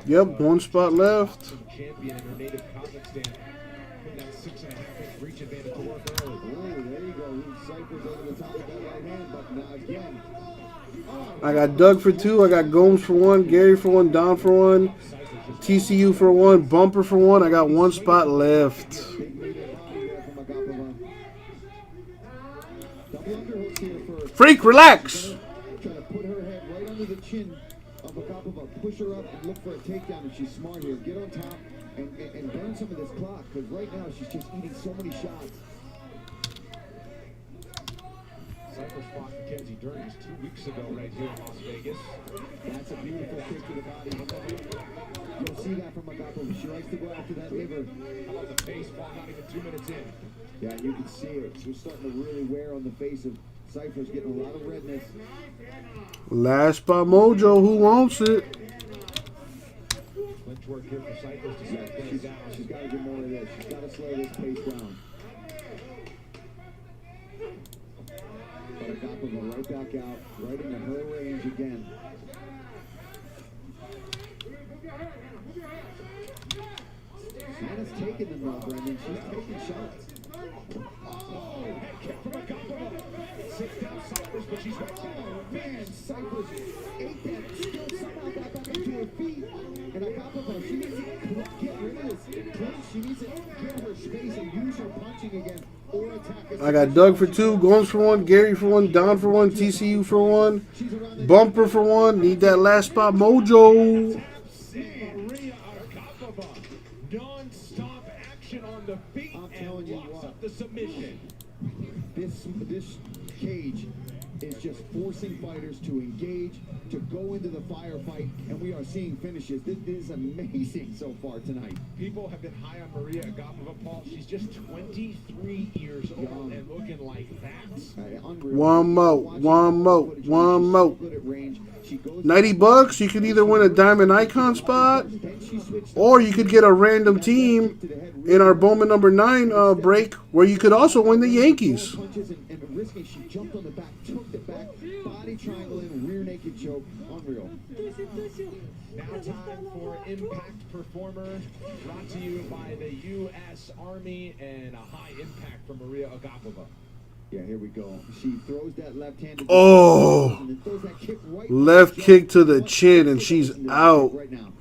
Yep, 1 spot left. Champion in her native Kazakhstan. Putting that 6.5-inch reach advantage to work early. Oh, there you go. Cyphers over the top of that right hand, but now again. I got Doug for 2. I got Gomes for 1. Gary for 1. Don for 1. TCU for 1. Bumper for 1. I got 1 spot left. Freak, relax. Try to put her head right under the chin of Agapova. Push her up and look for a takedown if she's smart here. Get on top and burn some of this clock, because right now she's just eating so many shots. Cyphers fought Mackenzie Dern just 2 weeks ago right here in Las Vegas. That's a beautiful kick to the body. You'll see that from Agapova. She likes to go after that liver. How about the baseball? Not even 2 minutes in. Yeah, you can see it. We're starting to really wear on the face of Cypher's, getting a lot of redness. Last spot mojo. Who wants it? Clinch work here for Cypress to set things down. She's got to do more of this. She's got to slow this pace down. But Agapova right back out, right into her range again. Hannah's taking them though, Brendan. She's taking shots. Oh, head kick from Agapova. Sits down Cypress, but she's right there. Oh, man, Cypress ate that. Still somehow got back up to her feet. And Agapova, she needs to get rid of this clinch. She needs to get her space and use her punching again. Or attack. I got Doug for 2, Gomes for 1, Gary for 1, Don for 1, TCU for 1, Bumper for 1. Need that last spot mojo. Maria Agapova. Non-stop action on the feet and locks up the submission. This cage is just forcing fighters to engage, to go into the firefight, and we are seeing finishes. This is amazing so far tonight. People have been high on Maria Agapova, Paul. She's just 23 years old and looking like that. One more. 90 bucks. You could either win a Diamond Icon spot, or you could get a random team in our Bowman number 9 break, where you could also win the Yankees. She jumped on the back, took the back, body triangle in, rear naked choke. Unreal. Now time for Impact Performer, brought to you by the U.S. Army, and a high impact from Maria Agapova. Yeah, here we go. She throws that left-handed. Oh, and then throws that kick right left kick to the chin, and she's out. Right now.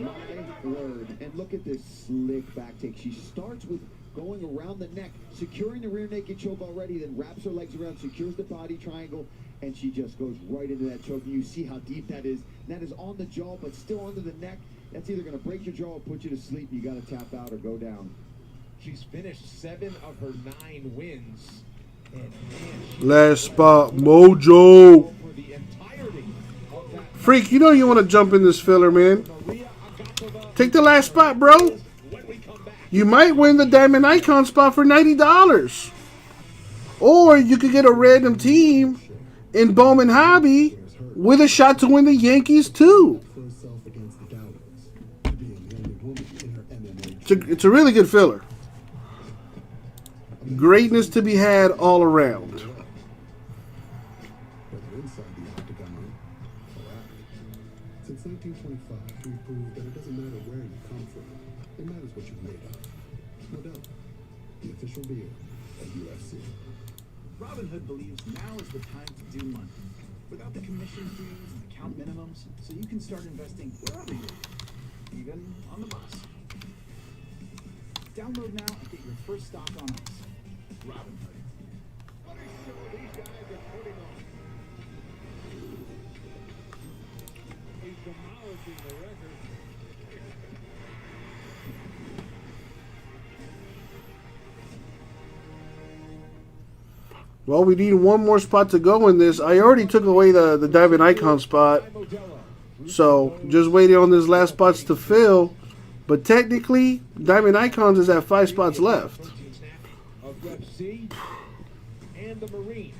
My word. And look at this slick back take. She starts with going around the neck, securing the rear naked choke already, then wraps her legs around, secures the body triangle, and she just goes right into that choke. And you see how deep that is. And that is on the jaw, but still under the neck. That's either going to break your jaw or put you to sleep. You got to tap out or go down. She's finished 7 of her 9 wins. And man, Last spot mojo. Freak, you know you want to jump in this filler, man. Take the last spot, bro. You might win the Diamond Icon spot for $90. Or you could get a random team in Bowman Hobby with a shot to win the Yankees, too. It's a really good filler. Greatness to be had all around. Since 1925, we've proved that it doesn't matter where you come from. It matters what you're made of. Modelo, the official beer of UFC. Robinhood believes now is the time to do money. Without the commission fees and account minimums, so you can start investing wherever you are, even on the bus. Download now and get your first stock on us. Robinhood. what a show these guys are putting on. He's demolishing the record. Well, we need one more spot to go in this. I already took away the Diamond Icon spot. So, just waiting on these last spots to fill. But technically, Diamond Icons is at 5 spots left. Of UFC and the Marines,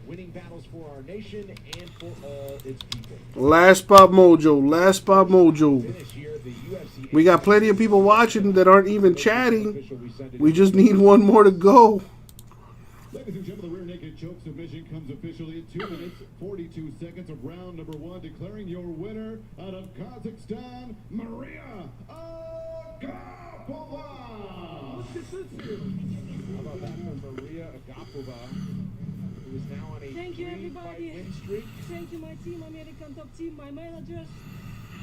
winning battles for our nation and for all its people. Last spot mojo. Last spot mojo. We got plenty of people watching that aren't even chatting. We just need one more to go. Ladies and gentlemen, the rear naked choke submission comes officially at 2 minutes, 42 seconds of round number 1, declaring your winner out of Kazakhstan, Maria Agapova. How about that for Maria Agapova, who is now on a Thank you, 3-fight everybody. win streak. Thank you, my team, American Top Team, my managers,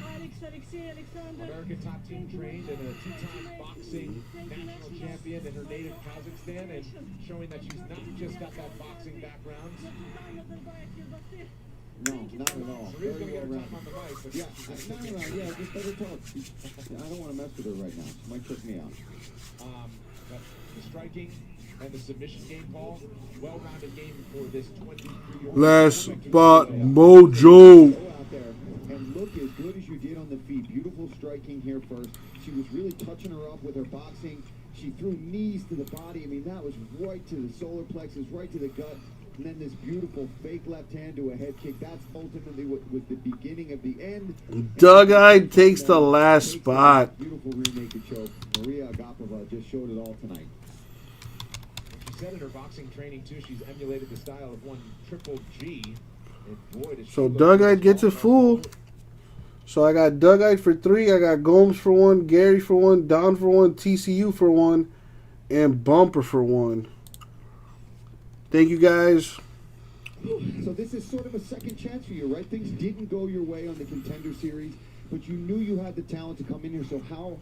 Alexander. American Top Team trained and a 2-time boxing national champion in her native Kazakhstan, and showing that she's not just got that boxing background. No, not at all. Maria's going to get her time on the mic. But Yeah, just let her talk. I don't want to mess with her right now. She might trick me out. But the striking and the submission game, Paul, well-rounded game for this 23-year-old. Last spot mojo. Go out there and look as good as you did on the feet. Beautiful striking here first. She was really touching her up with her boxing. She threw knees to the body. I mean, that was right to the solar plexus, right to the gut. And then this beautiful fake left hand to a head kick. That's ultimately what was the beginning of the end. Doug-eyed takes the last spot. Beautiful rear naked choke. Maria Agapova just showed it all tonight. She said in her boxing training, too, she's emulated the style of one Triple G. And boy, does she So look Doug-eyed gets it full. So I got Doug-eyed for 3. I got Gomes for 1, Gary for 1, Don for 1, TCU for 1, and Bumper for 1. Thank you guys. So this is sort of a second chance for you, right? Things didn't go your way on the Contender Series, but you knew you had the talent to come in here. So how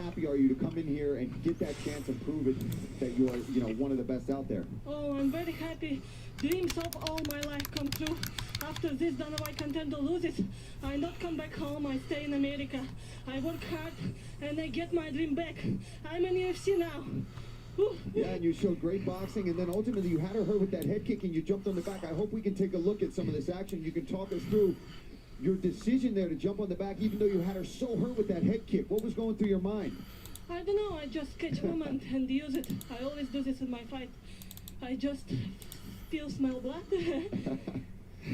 happy are you to come in here and get that chance and prove it that you are, one of the best out there? Oh, I'm very happy. Dreams of all my life come true. After this Dana White contender loses, I not come back home. I stay in America. I work hard and I get my dream back. I'm in UFC now. Yeah, and you showed great boxing, and then ultimately you had her hurt with that head kick, and you jumped on the back. I hope we can take a look at some of this action. You can talk us through your decision there to jump on the back, even though you had her so hurt with that head kick. What was going through your mind? I don't know. I just catch moment and use it. I always do this in my fight. I just still smell blood.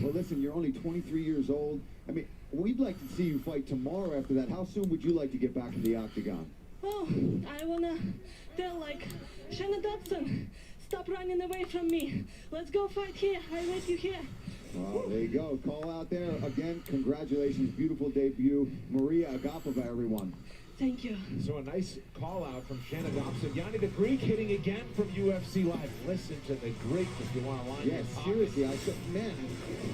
Well, listen, you're only 23 years old. I mean, we'd like to see you fight tomorrow after that. How soon would you like to get back in the octagon? Oh, I wanna tell Shannon Dodson, stop running away from me. Let's go fight here. I wait you here. Oh, there you go. Call out there. Again, congratulations. Beautiful debut. Maria Agapova, everyone. Thank you. So a nice call out from Shannon Dobson. Yanni the Greek hitting again from UFC Live. Listen to the Greek if you want to line Yes, seriously. I said, man,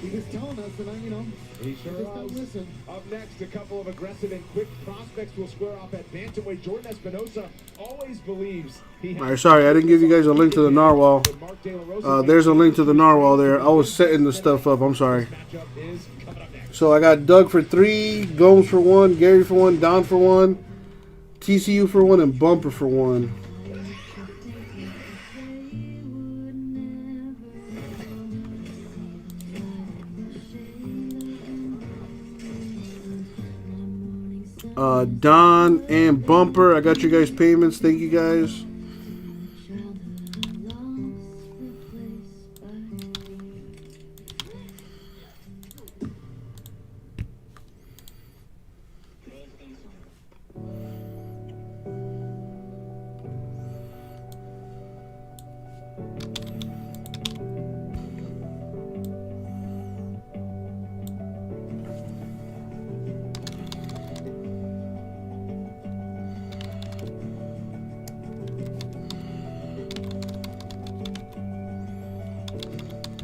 he was telling us, and he sure just don't was. listen. Up next, a couple of aggressive and quick prospects will square off at bantamweight. Jordan Espinosa always believes he has. All right, sorry, I didn't give you guys a link to the narwhal. There's a link to the narwhal there. I was setting the stuff up. I'm sorry. So I got Doug for 3, Gomes for 1, Gary for 1, Don for 1, TCU for 1, and Bumper for 1. Don and Bumper, I got you guys payments. Thank you guys.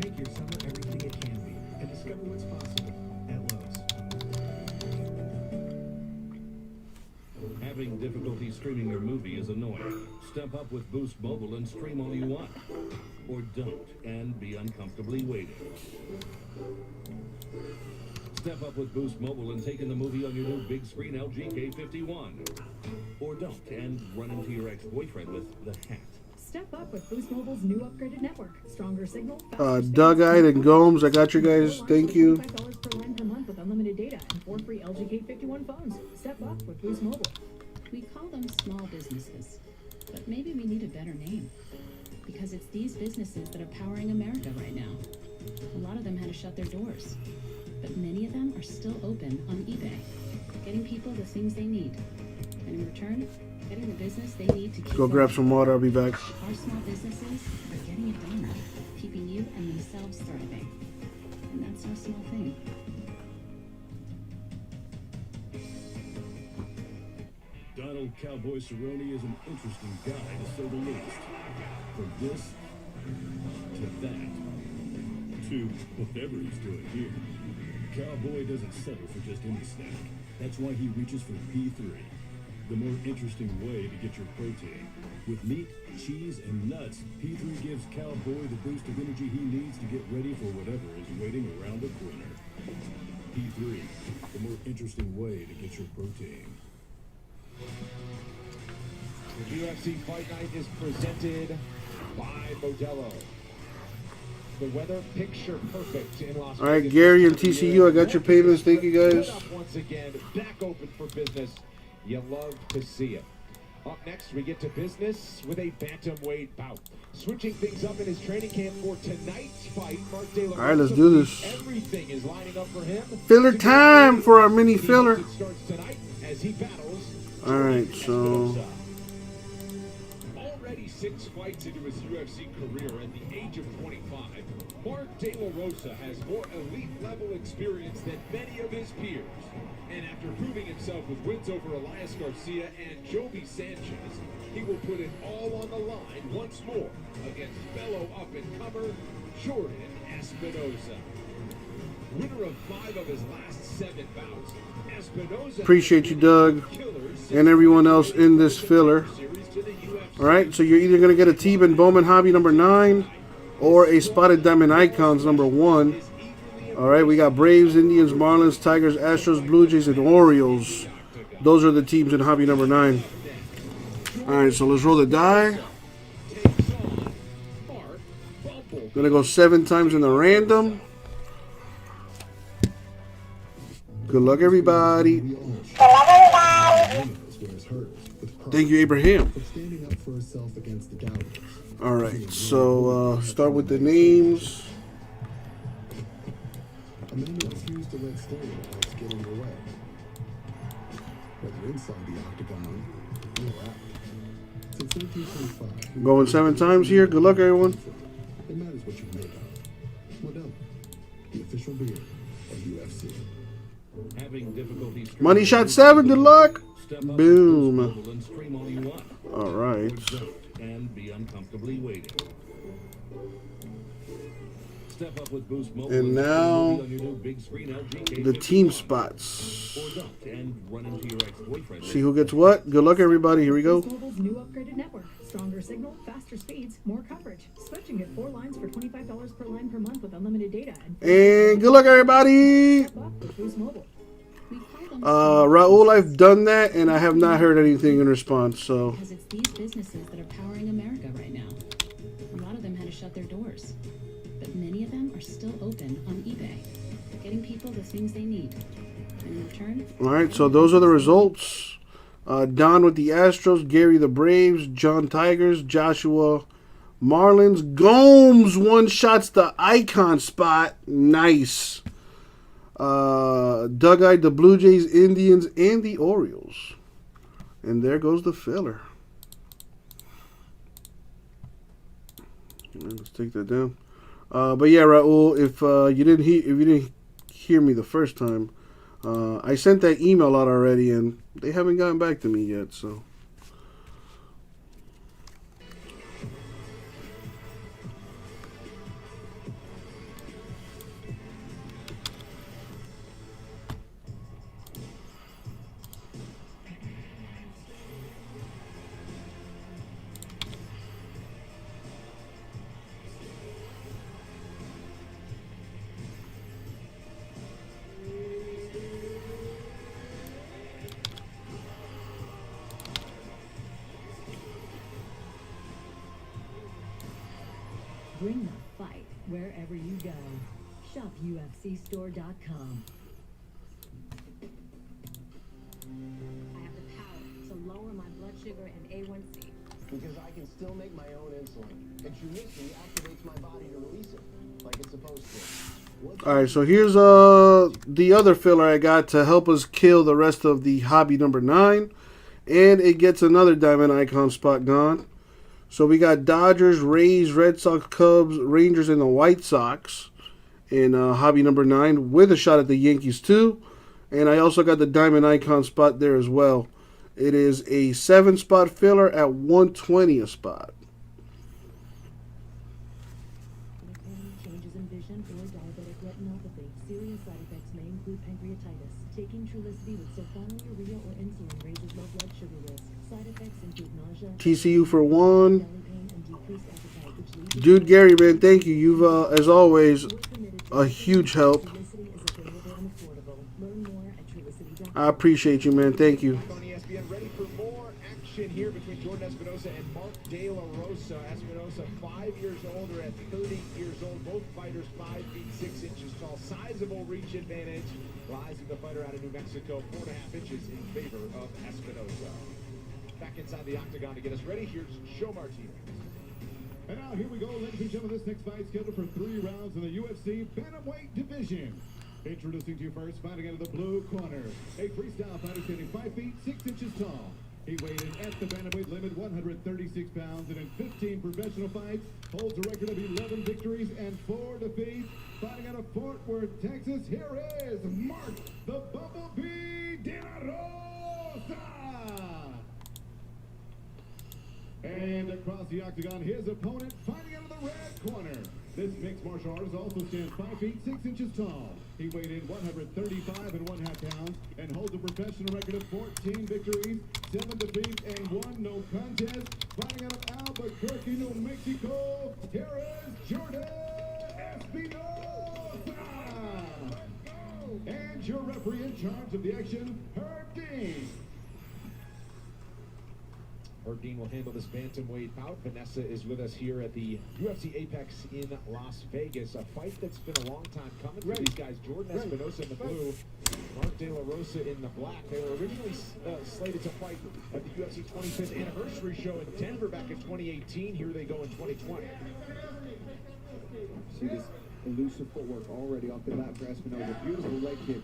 Make your summer everything it can be and discover what's possible at Lowe's. Having difficulty streaming your movie is annoying. Step up with Boost Mobile and stream all you want. Or don't and be uncomfortably waiting. Step up with Boost Mobile and take in the movie on your new big screen LG K51. Or don't and run into your ex-boyfriend with the hat. Step up with Boost Mobile's new upgraded network. Stronger signal. Doug-eyed and Gomes, I got you guys. Thank you. $25 per line per month with unlimited data and 4 free LG K51 phones. Step up with Boost Mobile. We call them small businesses, but maybe we need a better name. Because it's these businesses that are powering America right now. A lot of them had to shut their doors, but many of them are still open on eBay, getting people the things they need. And in return, getting the business they need to keep Go grab some water, I'll be back. Our small businesses are getting it done, keeping you and themselves thriving. And that's no small thing. Donald Cowboy Cerrone is an interesting guy, to say the least. From this to that to whatever he's doing here, Cowboy doesn't settle for just any snack. That's why he reaches for P3, the more interesting way to get your protein. With meat, cheese, and nuts, P3 gives Cowboy the boost of energy he needs to get ready for whatever is waiting around the corner. P3, the more interesting way to get your protein. The UFC Fight Night is presented by Modelo. The weather picture perfect in Las Vegas. All right, Gary and TCU, I got your payments. Thank you guys. Once again, back open for business. You love to see it. Up next, we get to business with a bantamweight bout. Switching things up in his training camp for tonight's fight, Mark De La All right, let's do this. Everything is lining up for him. Filler time for our mini filler. It starts tonight as he battles. All right, so Already 6 fights into his UFC career at the age of 25, Mark De La Rosa has more elite-level experience than many of his peers. And after proving himself with wins over Elias Garcia and Joby Sanchez, he will put it all on the line once more against fellow up-and-comer Jordan Espinosa. Winner of 5 of his last 7 bouts, Espinosa... Appreciate you, Doug, and everyone else in this filler. All right, so you're either going to get a T-Ben Bowman Hobby number 9 or a Spotted Diamond Icons number 1. All right, we got Braves, Indians, Marlins, Tigers, Astros, Blue Jays, and Orioles. Those are the teams in hobby number 9. All right, so let's roll the die. Gonna go 7 times in the random. Good luck, everybody. Thank you, Abraham. All right, so start with the names. Amanda refused to let stand without getting in the way. Whether inside the octagon or out. Since 1925, Going 7 times here. Good luck, everyone. it matters what you're made of. Modelo, the official beer of UFC. Having difficulties. Money shot 7. Good luck. Step up Boom. and stream all you want. All right. And be uncomfortably waiting. Step up with Boost Mobile And now on your new big screen LG the team spots. or don't and run into your ex-boyfriend. See who gets what. Good luck, everybody. Here we go. Boost Mobile's new upgraded network. Stronger signal, faster speeds, more coverage. Switching at 4 lines for $25 per line per month with unlimited data. And good luck, everybody. Boost Mobile. Raul, I've done that, and I have not heard anything in response. So Because it's these businesses that are powering America right now. A lot of them had to shut their doors, but many of them are still open on eBay, getting people the things they need. And in return, all right, so those are the results. Don with the Astros, Gary the Braves, John Tigers, Joshua Marlins, Gomes one-shots the icon spot. Nice. Doug-eyed the Blue Jays, Indians, and the Orioles. And there goes the filler. All right, let's take that down. But yeah, Raul, if you didn't hear me the first time, I sent that email out already, and they haven't gotten back to me yet. So. Bring the fight wherever you go. Shop UFCstore.com. I have the power to lower my blood sugar and A1C. Because I can still make my own insulin. And Trulicity activates my body to release it, like it's supposed to. All right, so here's the other filler I got to help us kill the rest of the hobby number 9, and it gets another diamond icon spot gone. So we got Dodgers, Rays, Red Sox, Cubs, Rangers, and the White Sox in hobby number 9 with a shot at the Yankees too. And I also got the diamond icon spot there as well. It is a 7-spot filler at 120 a spot. Changes in vision or diabetic retinopathy. Serious side effects may include pancreatitis. Taking Trulicity with sulfonylurea or insulin raises low blood sugar risk. Side effects include nausea, TCU for 1. Dude, Gary, man, thank you. You've, as always, a huge help. I appreciate you, man. Thank you. On ESPN, ready for more action here between Jordan Espinosa and Mark De La Rosa. Espinosa, 5 years older at 30 years old. Both fighters 5 feet 6 inches tall. Sizable reach advantage lies with the fighter out of New Mexico, 4.5 inches in favor of Espinosa. Back inside the octagon to get us ready, here's Joe Martinez. And now here we go, ladies and gentlemen. This next fight scheduled for 3 rounds in the UFC Bantamweight division. Introducing to you first, fighting out of the blue corner, a freestyle fighter standing 5 feet 6 inches tall. He weighed in at the bantamweight limit, 136 pounds, and in 15 professional fights, holds a record of 11 victories and 4 defeats. Fighting out of Fort Worth, Texas, here is Mark the Bumblebee De La Rosa. And across the octagon, his opponent fighting out of the red corner. This mixed martial artist also stands 5 feet 6 inches tall. He weighed in 135 1/2 pounds and holds a professional record of 14 victories, 7 defeats, and 1 no contest. Fighting out of Albuquerque, New Mexico, here is Jordan Espinosa. And your referee in charge of the action, Herb Dean. Herb Dean will handle this bantamweight bout. Vanessa is with us here at the UFC Apex in Las Vegas. A fight that's been a long time coming for these guys. Jordan Espinosa in the blue, Mark De La Rosa in the black. They were originally slated to fight at the UFC 25th anniversary show in Denver back in 2018. Here they go in 2020. See this elusive footwork already off the bat for Espinosa. Beautiful leg kick.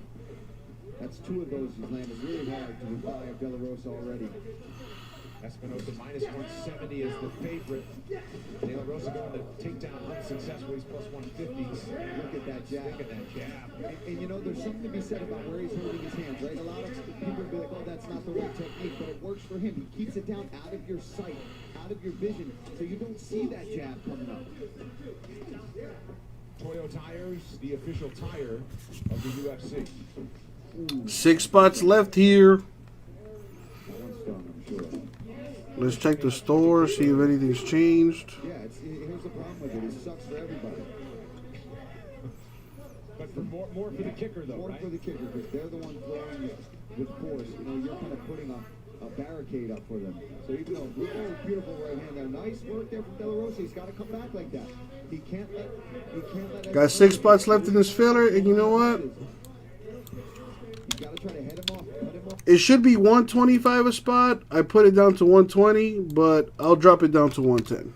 That's 2 of those he's landed really hard to the thigh of De La Rosa already. Espinosa minus 170 is the favorite. De La Rosa going to take down unsuccessful. He's plus 150. Look at that jab. Look at that jab. And you know, there's something to be said about where he's holding his hands, right? A lot of people will be like, oh, that's not the right technique, but it works for him. He keeps it down out of your sight, out of your vision, so you don't see that jab coming up. Toyo Tires, the official tire of the UFC. 6 spots left here. That one's done, I'm sure. Let's check the store, see if anything's changed. Yeah, here's the problem with it. It sucks for everybody. But for more for the kicker, though, More right? for the kicker, because they're the one throwing with force. You know, you're kind of putting a barricade up for them. So even though beautiful right hand there, nice work there from De La Rosa. He's got to come back like that. He can't let. Got 6 spots left in this filler, and you know what? You got to try to head him off, cut him off. It should be 125 a spot. I put it down to 120, but I'll drop it down to 110.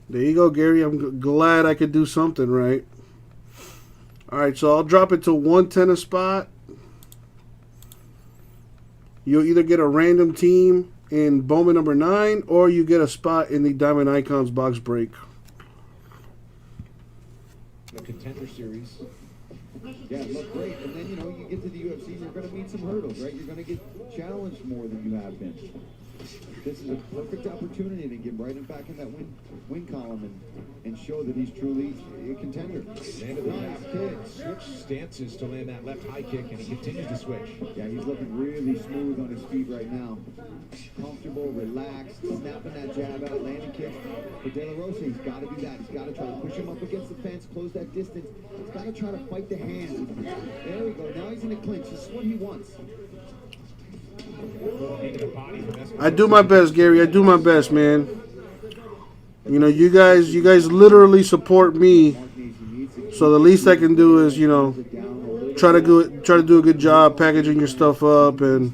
There you go, Gary. I'm glad I could do something right. All right, so I'll drop it to 110 a spot. You'll either get a random team in Bowman number 9, or you get a spot in the Diamond Icons box break. The Contender Series. Yeah, look great. And then, you know, you get to the UFC and you're going to meet some hurdles, right? You're going to get challenged more than you have been. This is a perfect opportunity to get right back in that win column and show that he's truly a contender. Landed the nice kick. Switch stances to land that left high kick, and he continues to switch. Yeah, he's looking really smooth on his feet right now. Comfortable, relaxed, snapping that jab out, landing kick. For De La Rosa, he's got to do that. He's got to try to push him up against the fence, close that distance. He's got to try to fight the hands. There we go. Now he's in a clinch. This is what he wants. I do my best, Gary. I do my best, man. You know, you guys literally support me. So the least I can do is, you know, try to do a good job packaging your stuff up and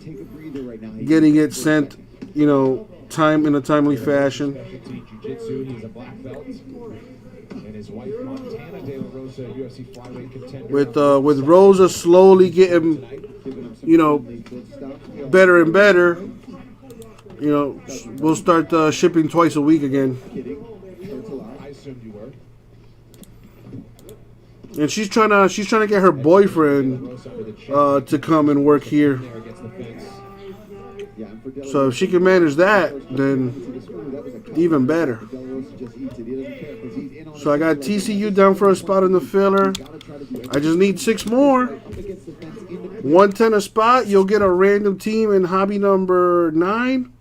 getting it sent, you know, in a timely fashion. Jiu-jitsu. He's a black belt. And his wife Montana De La Rosa, UFC flyweight contender. With Rosa slowly getting, you know, better and better, you know, we'll start shipping twice a week again. I assumed you were. And she's trying to get her boyfriend to come and work here. So if she can manage that, then even better. So I got TCU down for a spot in the filler. I just need 6 more. 110 a spot. You'll get a random team in hobby number 9.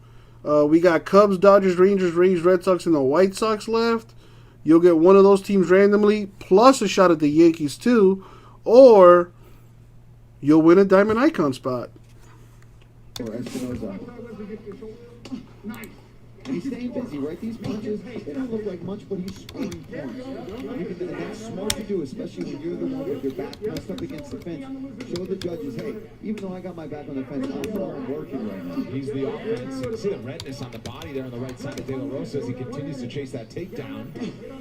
We got Cubs, Dodgers, Rangers, Rays, Red Sox, and the White Sox left. You'll get one of those teams randomly, plus a shot at the Yankees too. Or you'll win a Diamond Icon spot. Or Espinosa. And he's staying busy, right? These punches, they don't look like much, but he's scoring points. And that's smart to do, especially when you're the one with your back pressed up against the fence. Show the judges, hey, even though I got my back on the fence, I'm working right now. He's the offense. You can see the redness on the body there on the right side of De La Rosa as he continues to chase that takedown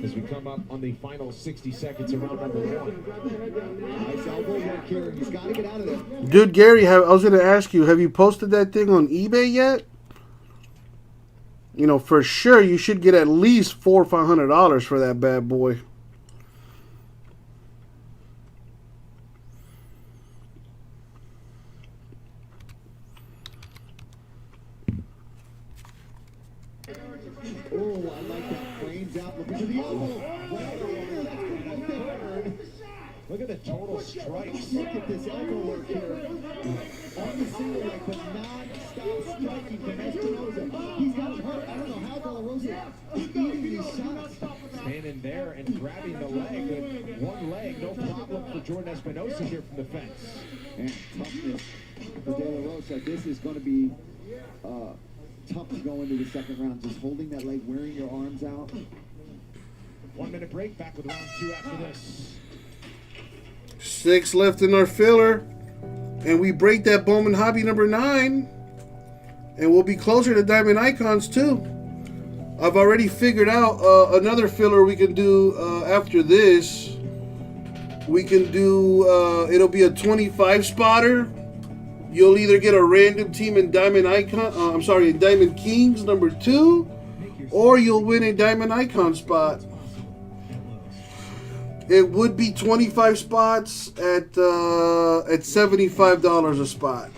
as we come up on the final 60 seconds of round number 1. Nice elbow work here. He's got to get out of there. Dude, Gary, I was going to ask you, have you posted that thing on eBay yet? You know, for sure, you should get at least $400 or $500 for that bad boy. Oh, I like that. Frames out, looking to the elbow. Look at the total strikes. Look at this elbow work here. On the single leg, but non-stop striking from Espinosa. He's got him hurt. I don't know how De La Rosa is eating these shots. Standing there and grabbing the leg with one leg. No problem for Jordan Espinosa here from the fence. And toughness for De La Rosa. This is going to be tough to go into the second round. Just holding that leg, wearing your arms out. 1 minute break. Back with round 2 after this. 6 left in our filler. And we break that Bowman Hobby number 9. And we'll be closer to Diamond Icons too. I've already figured out another filler we can do after this. We can do, it'll be a 25 spotter. You'll either get a random team in Diamond Icon, in Diamond Kings number 2. Or you'll win a Diamond Icon spot. It would be 25 spots at $75 a spot.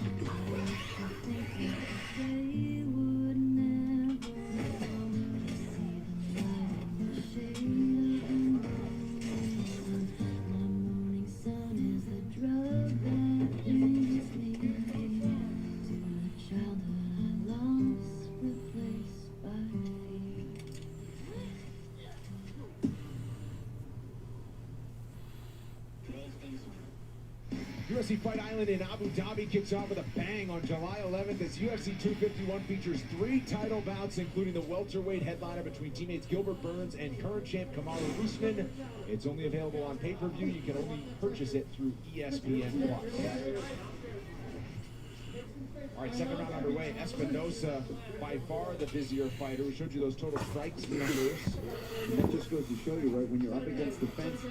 UFC Fight Island in Abu Dhabi kicks off with a bang on July 11th as UFC 251 features 3 title bouts, including the welterweight headliner between teammates Gilbert Burns and current champ Kamaru Usman. It's only available on pay-per-view. You can only purchase it through ESPN+. All right, second round underway. Espinosa, by far the busier fighter. We showed you those total strikes numbers. And that just goes to show you, right, when you're up against the fence,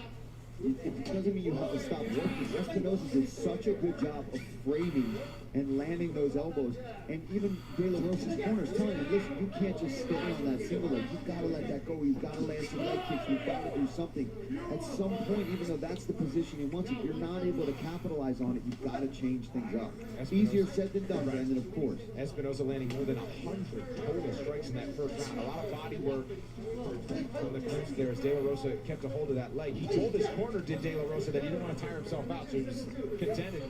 it doesn't mean you have to stop working. Espinosa did such a good job of framing and landing those elbows. And even De La Rosa's corner is telling him, listen, you can't just stay on that single leg. You've got to let that go. You've got to land some leg kicks. You've got to do something. At some point, even though that's the position he wants, if you're not able to capitalize on it, you've got to change things up. Easier said than done, Brandon, of course. Espinosa landing more than 100 total strikes in that first round. A lot of body work from the clinch there as De La Rosa kept a hold of that leg. He told his corner, did De La Rosa, that he didn't want to tire himself out, so he was contented.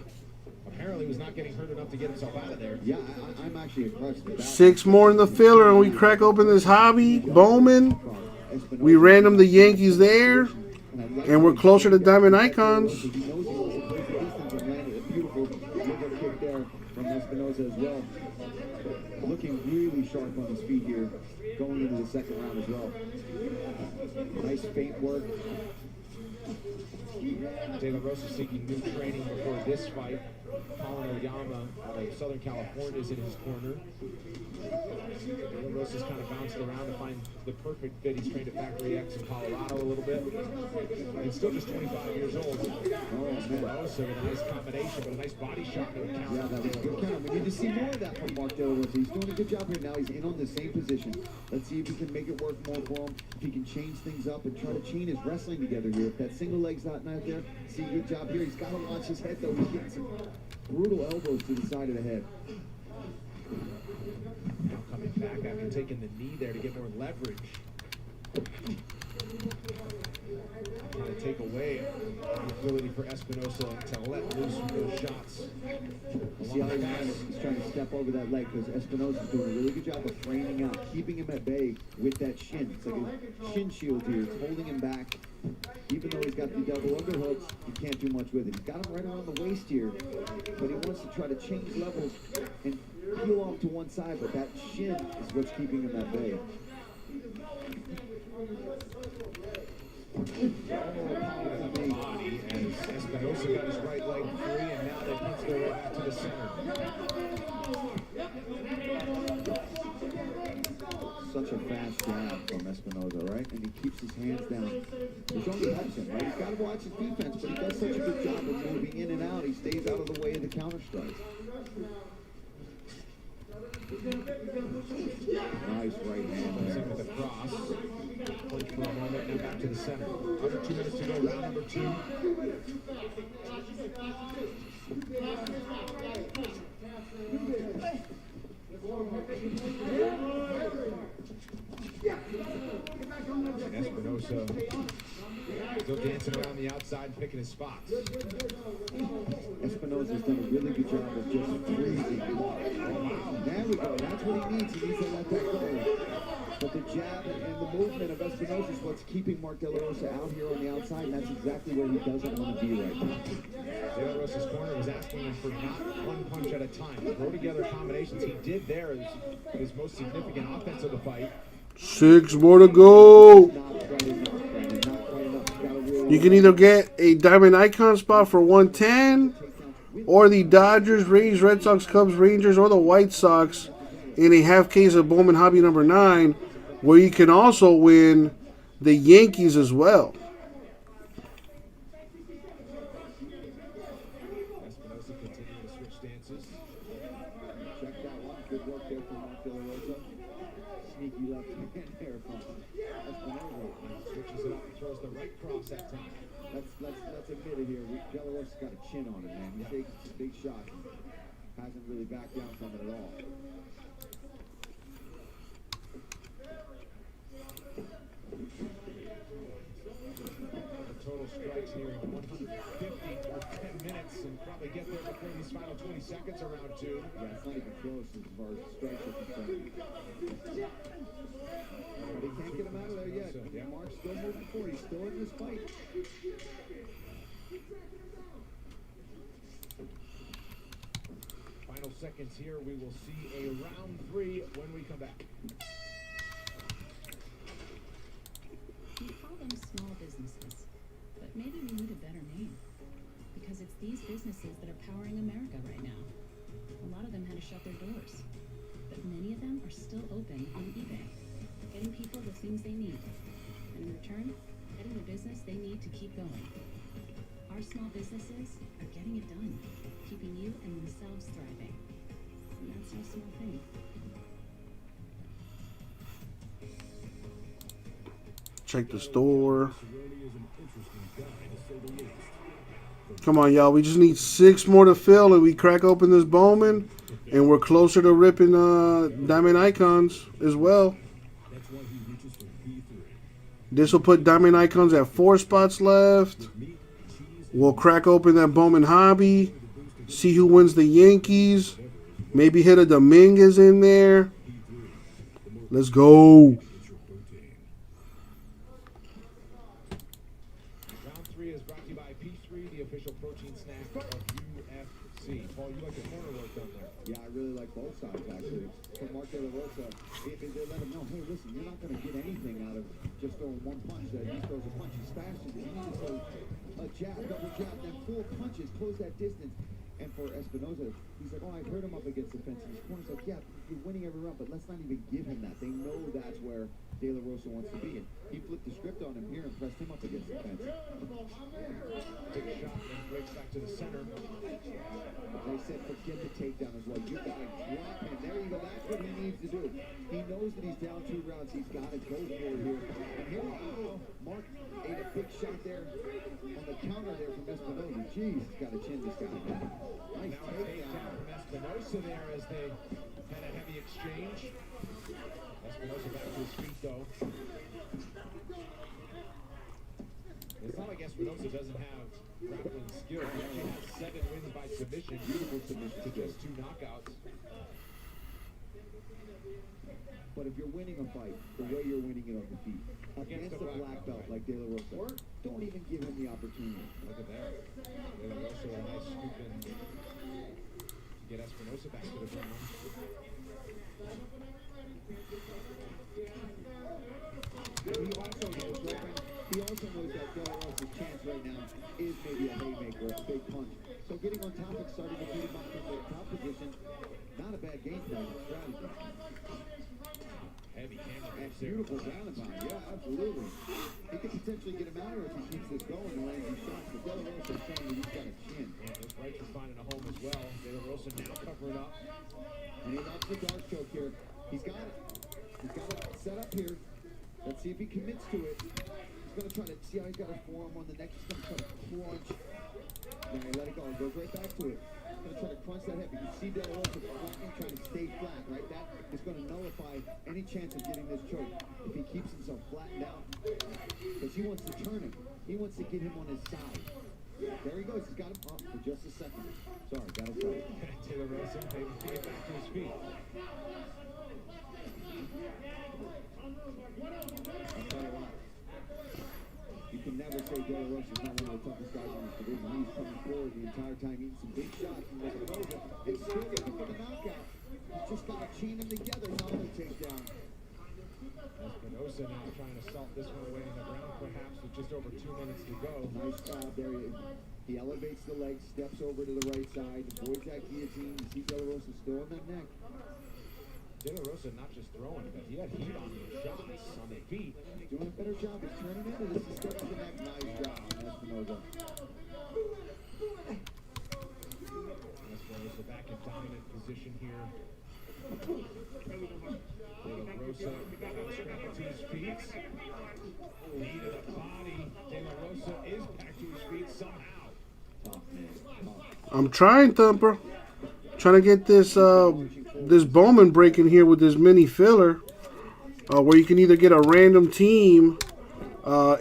Apparently was not getting hurt enough to get himself out of there. Yeah, I'm actually impressed with that. 6 more in the filler, and we crack open this hobby. Bowman. We random the Yankees there, and we're closer to Diamond Icons. Beautiful kick there from Espinosa as well. Looking really sharp on his feet here, going into the second round as well. Nice feint work. De La Rosa seeking new training before this fight. Colin Oyama out of Southern California is in his corner. De La Rosa's kind of bounced around to find the perfect fit. He's trained at Factory X in Colorado a little bit. And still just 25 years old. Oh, man. Rosa with a nice combination, but a nice body shot to count. Yeah, that was a good count. We need to see more of that from Mark De La Rosa. He's doing a good job here now. He's in on the same position. Let's see if he can make it work more for him. If he can change things up and try to chain his wrestling together here. If that single leg's not there, see, good job here. He's got to watch his head, though. He's getting some brutal elbows to the side of the head. Now coming back after taking the knee there to get more leverage. Trying to take away the ability for Espinosa to let loose from those shots. See how he's trying to step over that leg because Espinosa's doing a really good job of framing out, keeping him at bay with that shin. It's like a shin shield here. It's holding him back Even though he's got the double underhooks, he can't do much with it. He's got him right around the waist here, but he wants to try to change levels and peel off to one side, but that shin is what's keeping him at bay. Body as Espinosa got his right leg free, and now they punch their way back to the center. Such a fast jab from Espinosa, right? And he keeps his hands down, which only helps him, right? He's got to watch his defense, but he does such a good job of moving in and out. He stays out of the way of the counter strikes. Nice right hand there. With a cross. Punch for a moment, now back to the center. Under 2 minutes to go, round number 2. Espinosa still dancing around the outside, picking his spots. Espinosa's done a really good job of just freezing. Oh, wow. There we go. That's what he needs. He needs to let that go. But the jab and the movement of Espinosa is what's keeping Mark De La Rosa out here on the outside, and that's exactly where he doesn't want to be right now. De La Rosa's corner was asking him for not one punch at a time. Throw together combinations. He did there his most significant offense of the fight. 6 more to go. You can either get a Diamond Icon spot for 110, or the Dodgers, Rays, Red Sox, Cubs, Rangers, or the White Sox in a half case of Bowman Hobby number 9, where you can also win the Yankees as well. Espinosa continuing to switch stances. Check that one. Good work there from Mark De La Rosa. Sneaky left hand there from Espinosa. Switches it up and throws the right cross that time. Let's admit it here. De La Rosa's got a chin on it, man. He takes a big shot. Hasn't really backed down from it at all. Total strikes nearing 150 for 10 minutes, and probably get there before these final 20 seconds of round 2. Yeah, it's not even close as far as strikes are concerned. But he can't get him out of there yet. Yeah. Mark's still moving forward. He's still in this fight. Final seconds here. We will see a round 3 when we come back. We call them small businesses, but maybe we need a better name, because it's these businesses that are powering America right now. A lot of them had to shut their doors, but many of them are still open on eBay, getting people the things they need, and in return, getting the business they need to keep going. Our small businesses are getting it done, keeping you and themselves thriving, and that's no small thing. Check the store. Come on, y'all. We just need 6 more to fill, and we crack open this Bowman, and we're closer to ripping Diamond Icons as well. This will put Diamond Icons at 4 spots left. We'll crack open that Bowman Hobby, see who wins the Yankees. Maybe hit a Dominguez in there. Let's go. Protein snack of UFC. Paul, you like the corner work done there? Yeah, I really like both sides, actually. For Mark De La Rosa, they let him know, hey, listen, you're not going to get anything out of just throwing one punch. He throws a punch, he's faster. He needs to throw a jab, double jab, then 4 punches, close that distance. And for Espinosa, he's like, oh, I heard him up against the fence. And his corner's like, yeah, you're winning every round, but let's not even give him that. They know that's where De La Rosa wants to be. And he flipped the script on him here and pressed him up against the fence. Big shot and breaks back to the center. They said forget the takedown as well. You got to drop him. There you go. That's what he needs to do. He knows that he's down 2 rounds. He's got to go for it here. And here we go. Mark ate a big shot there on the counter there from Espinosa. Jeez, he's got to chin this guy, man. Nice takedown from Espinosa there as they had a heavy exchange. Espinosa back to his feet, though. It's not like Espinosa doesn't have grappling skill. He actually has 7 wins by submission. Beautiful submission to just 2 knockouts. But if you're winning a fight, the way you're winning it on the feet, against a black belt like De La Rosa, don't even give him the opportunity. Look at that. De La Rosa, a nice scoop in to get Espinosa back to the ground. And he also knows, right? He also knows that De La Rosa's chance right now is maybe a haymaker, a big punch. So getting on top and starting to beat him up from the top position, not a bad game plan or strategy. Heavy hammer. And beautiful ground and pound, yeah, absolutely. He could potentially get him out here if he keeps this going and lands these shots. But De La Rosa's showing that he's got a chin. Yeah, those rights are finding a home as well. De La Rosa now covering up. And he loves the dark choke here. He's got it. He's got it set up here. Let's see if he commits to it. He's going to try to see how he's got his forearm on the neck. He's going to try to crunch. Then he let it go. He goes right back to it. He's going to try to crunch that hip. You can see De La Rosa trying to stay flat, right? That is going to nullify any chance of getting this choke if he keeps himself flattened out. Because he wants to turn him. He wants to get him on his side. There he goes. He's got him up for just a second. Sorry, got him sorry. De La Rosa able to get back to his feet. I'll tell you what. You can never say De La Rosa is not one of the toughest guys in this division. He's coming forward the entire time, eating some big shots from Espinosa, and still looking for the knockout. He's just got to chain him together, not only take down. Espinosa now trying to salt this one away in the ground, perhaps with just over 2 minutes to go. Nice job there. He elevates the leg, steps over to the right side, avoids that guillotine. You see De La Rosa still on that neck. De La Rosa not just throwing, but he had heat on the shots on the feet. Doing a better job. He's turning into this. He steps to the neck. Nice job on Espinosa. Espinosa back in dominant position here. De La Rosa scrambled to his feet. Knee to the body. De La Rosa is back to his feet somehow. Tough, man. Tough. I'm trying, Thumper. Trying to get this this Bowman break in here with this mini filler, where you can either get a random team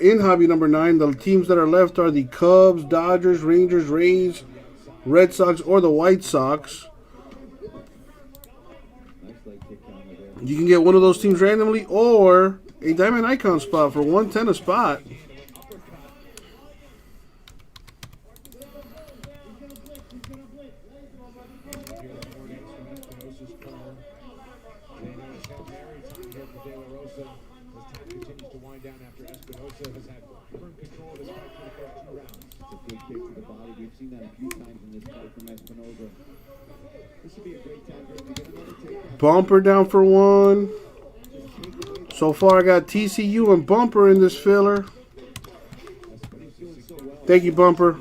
in hobby number 9. The teams that are left are the Cubs, Dodgers, Rangers, Rays, Red Sox, or the White Sox. You can get one of those teams randomly, or a Diamond Icon spot for $110 a spot. We've seen that a few times in this fight from Espinosa. This would be a great time for him to get another takedown. Bumper down for 1. So far, I got TCU and Bumper in this filler. Thank you, Bumper.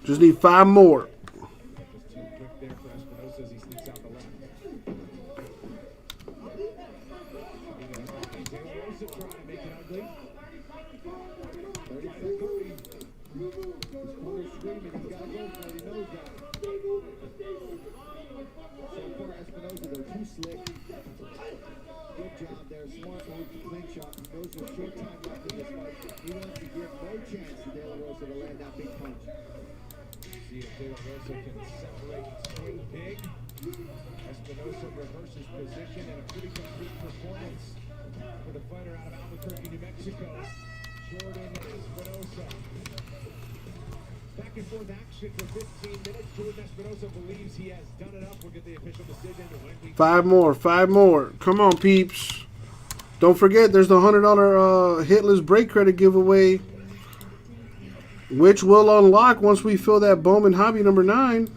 Just need 5 more. Espinosa reverses position and a pretty complete performance for the fighter out of Albuquerque, New Mexico, Jordan Espinosa. Back and forth action for 15 minutes. Jordan Espinosa believes he has done enough. We'll get the official decision. 5 more, 5 more. Come on, peeps. Don't forget, there's the $100 hitless break credit giveaway, which will unlock once we fill that Bowman hobby number 9.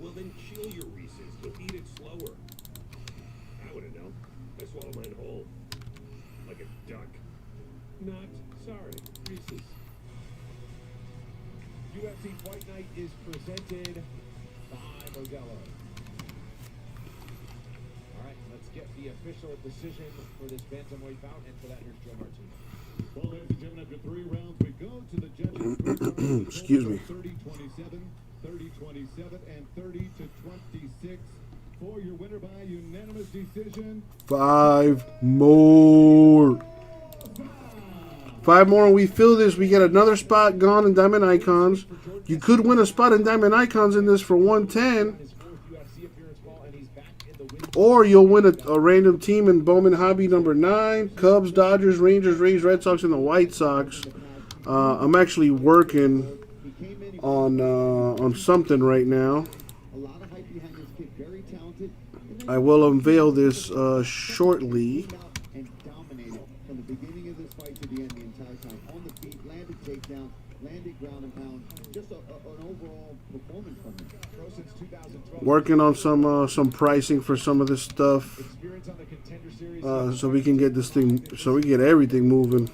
Well, then chill your Reese's. You'll eat it slower. I would have known. I swallowed mine whole. Like a duck. Not sorry, Reese's. UFC Fight Night is presented by Modelo. All right, let's get the official decision for this bantamweight bout, and for that, here's Joe Martinez. Well, ladies and gentlemen, after 3 rounds, we go to the judges. Excuse me. 30-27, 30-27, and 30-26 for your winner by unanimous decision. 5 more. 5 more and we fill this. We get another spot gone in Diamond Icons. You could win a spot in Diamond Icons in this for 110. Or you'll win a random team in Bowman Hobby number 9. Cubs, Dodgers, Rangers, Rays, Red Sox, and the White Sox. I'm actually working on something right now. I will unveil this shortly. And dominated from the beginning of this fight to the end the entire time. On the feet, landed takedown, landed ground and pound. Just an overall performance from him. Since 2012. Working on some pricing for some of this stuff, so we can get this thing, so we can get everything moving.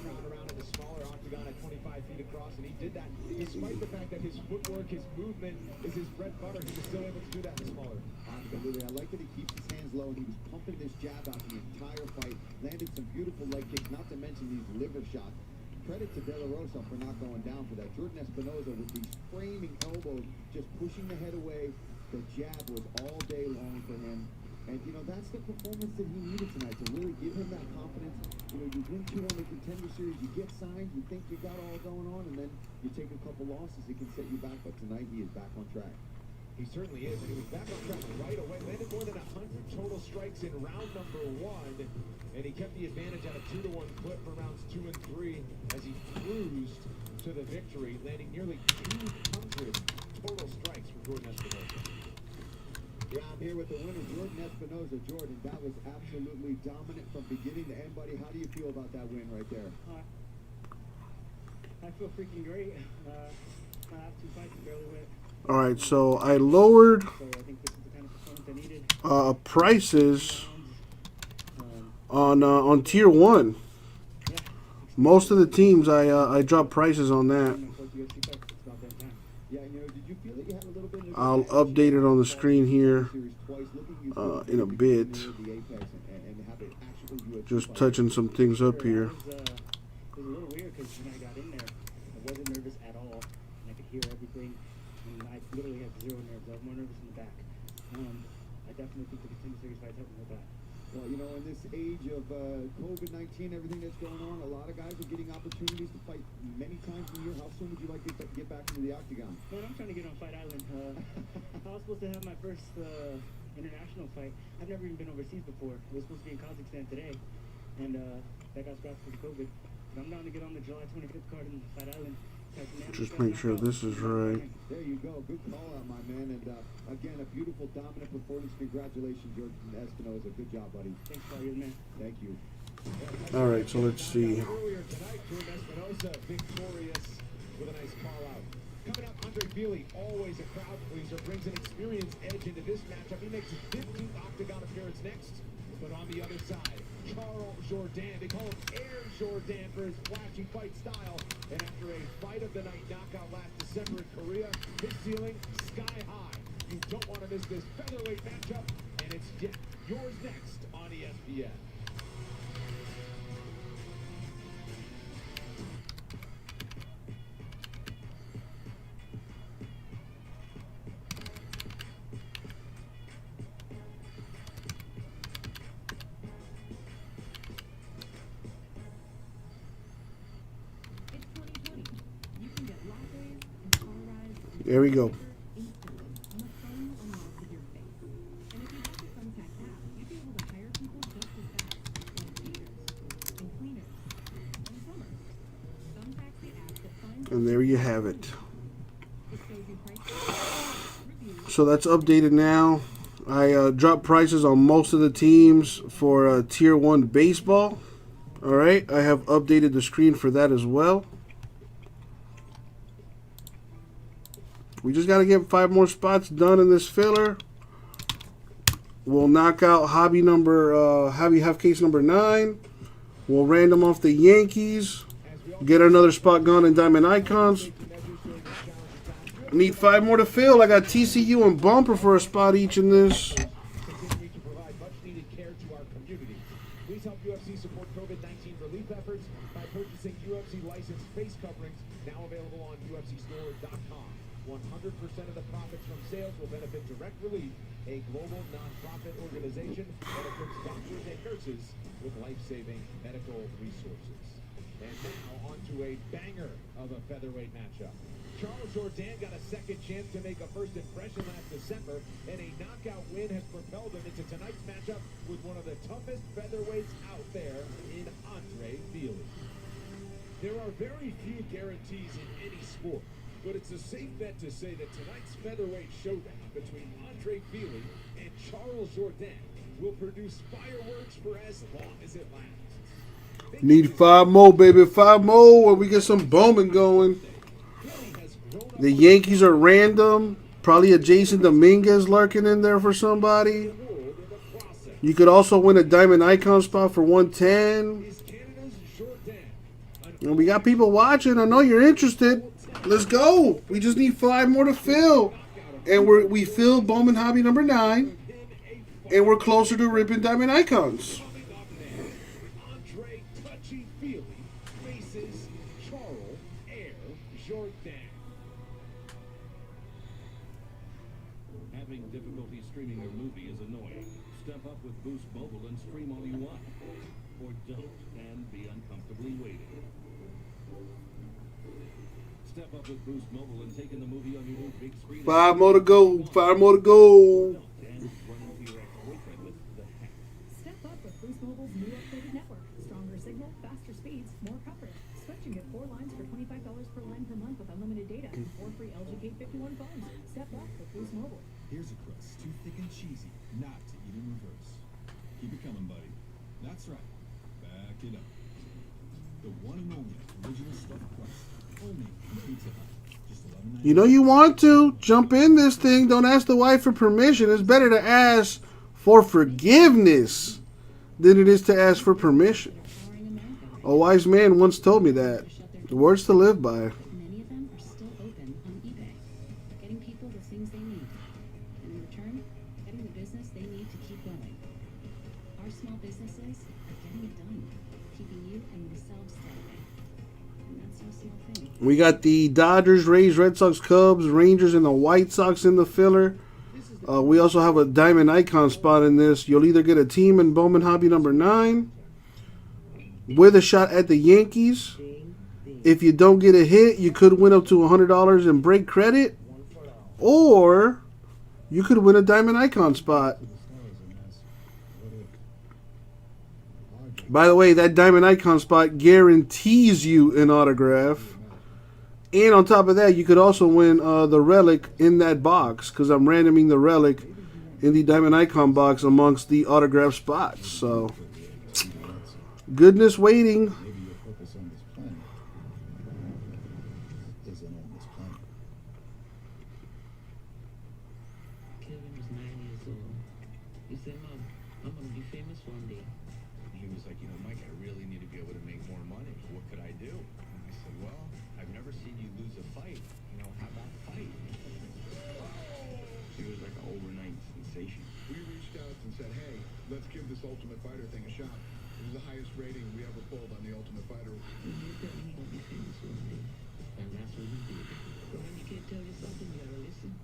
Despite the fact that his footwork, his movement is his bread and butter, he was still able to do that in the smaller. Absolutely. I like that he keeps his hands low. He was pumping this jab out the entire fight. Landed some beautiful leg kicks, not to mention these liver shots. Credit to De La Rosa for not going down for that. Jordan Espinosa with these framing elbows, just pushing the head away. The jab was all day long for him. And, you know, that's the performance that he needed tonight to really give him that confidence. You know, you win 2 on the Contender Series, you get signed, you think you got all going on, and then you take a couple losses, it can set you back. But tonight he is back on track. He certainly is, and he was back on track right away. Landed more than 100 total strikes in round number 1, and he kept the advantage at a 2-1 clip for rounds 2 and 3 as he cruised to the victory, landing nearly 200 total strikes for Jordan Espinosa. Yeah, I'm here with the winner, Jordan Espinosa. Jordan, that was absolutely dominant from beginning to end, buddy. How do you feel about that win right there? I feel freaking great. I have 2 fights and barely win. All right, so I lowered prices on tier 1. Most of the teams I dropped prices on that. I'll update it on the screen here in a bit. Just touching some things up here. It was a little weird because when I got in there, I wasn't nervous at all. And I could hear everything. And I literally had 0 nerves. I was more nervous in the back. I definitely think the Contender Series fights helped me with that. Well, you know, in this age of COVID-19, everything that's going on, a lot of guys are getting opportunities to fight many times a year. How soon would you like to get back into the octagon? Man, I'm trying to get on Fight Island. I was supposed to have my first international fight. I've never even been overseas before. It was supposed to be in Kazakhstan today, and that got scrapped for the COVID. But I'm down to get on the July 25th card in Fight Island. Just make sure this is right. There you go. Good call out, my man. And again, a beautiful, dominant performance. Congratulations, Jordan Espinosa. Good job, buddy. Thanks, Claudia, man. Thank you. All right, so let's see. Earlier tonight, Jordan Espinosa victorious with a nice call out. Coming up, Andre Fili, always a crowd pleaser, brings an experience edge into this matchup. He makes his 15th octagon appearance next. But on the other side, Charles Jourdain. They call him Air Jourdain for his flashy fight style. And after a fight of the night knockout last December in Korea, his ceiling sky high. You don't want to miss this featherweight matchup, and it's yet yours next on ESPN. There we go. And there you have it. So that's updated now. I dropped prices on most of the teams for Tier 1 baseball. Alright, I have updated the screen for that as well. We just got to get 5 more spots done in this filler. We'll knock out hobby half case number 9. We'll random off the Yankees. Get another spot gone in Diamond Icons. Need 5 more to fill. I got TCU and Bumper for a spot each in this. Continuing to provide much needed care to our community. Please help UFC support COVID-19 relief efforts by purchasing UFC licensed face coverings, now available on UFCstore.com. 100% of the profits from sales will benefit Direct Relief, a global nonprofit organization that equips doctors and nurses with life-saving medical resources. And now on to a banger of a featherweight matchup. Charles Jourdain got a second chance to make a first impression last December, and a knockout win has propelled him into tonight's matchup with one of the toughest featherweights out there in Andre Fili. There are very few guarantees in any sport, but it's a safe bet to say that tonight's featherweight showdown between Andre Fili and Charles Jourdain will produce fireworks for as long as it lasts. Need 5 more, baby. 5 more, and we get some Bowman going. The Yankees are random. Probably a Jason Dominguez lurking in there for somebody. You could also win a Diamond Icon spot for 110. And we got people watching. I know you're interested. Let's go. We just need 5 more to fill. And we filled Bowman Hobby number 9. And we're closer to ripping Diamond Icons. Andre Touchy Fili faces Charles Air Jourdain. Having difficulty streaming your movie is annoying. Step up with Boost Mobile and stream all you want. Or don't, and be uncomfortably waiting. Step up with Boost Mobile and take in the movie on your new big screen. 5 more to go. 5 more to go. Step up with Boost Mobile's new upgraded network. Stronger signal, faster speeds, more coverage. Switch and get 4 lines for $25 per line per month with unlimited data and 4 free LGK 51 phones. Step up with Boost Mobile. Here's a crust too thick and cheesy not to eat in reverse. Keep it coming, buddy. That's right. Back it up. The one and only original stuffed crust. Only from Pizza Hut. Just $11.99. You know you want to. Jump in this thing. Don't ask the wife for permission. It's better to ask for forgiveness than it is to ask for permission. A wise man once told me that. The words to live by. Many of them are still open on eBay, getting people the things they need, and in return, getting the business they need to keep going. Our small businesses are getting it done, keeping you and themselves thriving. And that's no small thing. We got the Dodgers, Rays, Red Sox, Cubs, Rangers, and the White Sox in the filler. We also have a Diamond Icon spot in this. You'll either get a team in Bowman Hobby number 9 with a shot at the Yankees. If you don't get a hit, you could win up to $100 in break credit. Or you could win a Diamond Icon spot. By the way, that Diamond Icon spot guarantees you an autograph. And on top of that, you could also win the relic in that box, because I'm randoming the relic in the Diamond Icon box amongst the autograph spots. So, goodness waiting. Maybe your purpose on this planet isn't on this planet. Kevin was 9 years old. He said, Mom, I'm going to be famous one day. He was like, Mike, I really need to be able to make more money. What could I do? I said, well, I've never seen you lose a fight. How about fight? She was like an overnight sensation. We reached out and said, hey, let's give this Ultimate Fighter thing a shot. It was the highest rating we ever pulled on the Ultimate Fighter. And he said he's going to be famous one day. And that's what he did. But when you can't tell you something, you got to listen.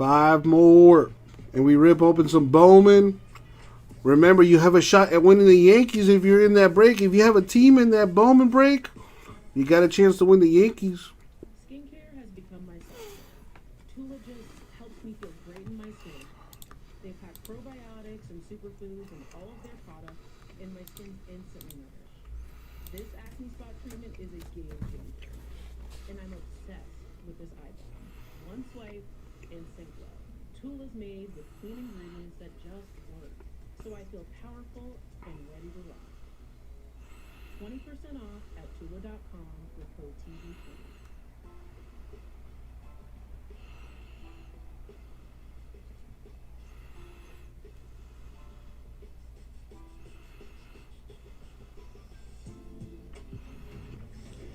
Five more. And we rip open some Bowman. Remember, you have a shot at winning the Yankees if you're in that break. If you have a team in that Bowman break, you got a chance to win the Yankees. Skincare has become my soul. Tula just helps me feel great in my skin. They pack probiotics and superfoods and all of their products, and my skin's instantly nourished. This acne spot treatment is a game changer, and I'm obsessed with this eye balm. One swipe, instant glow. Tula's made with clean ingredients that just work, so I feel powerful and ready to rock. 20% off at Tula.com with code TV20.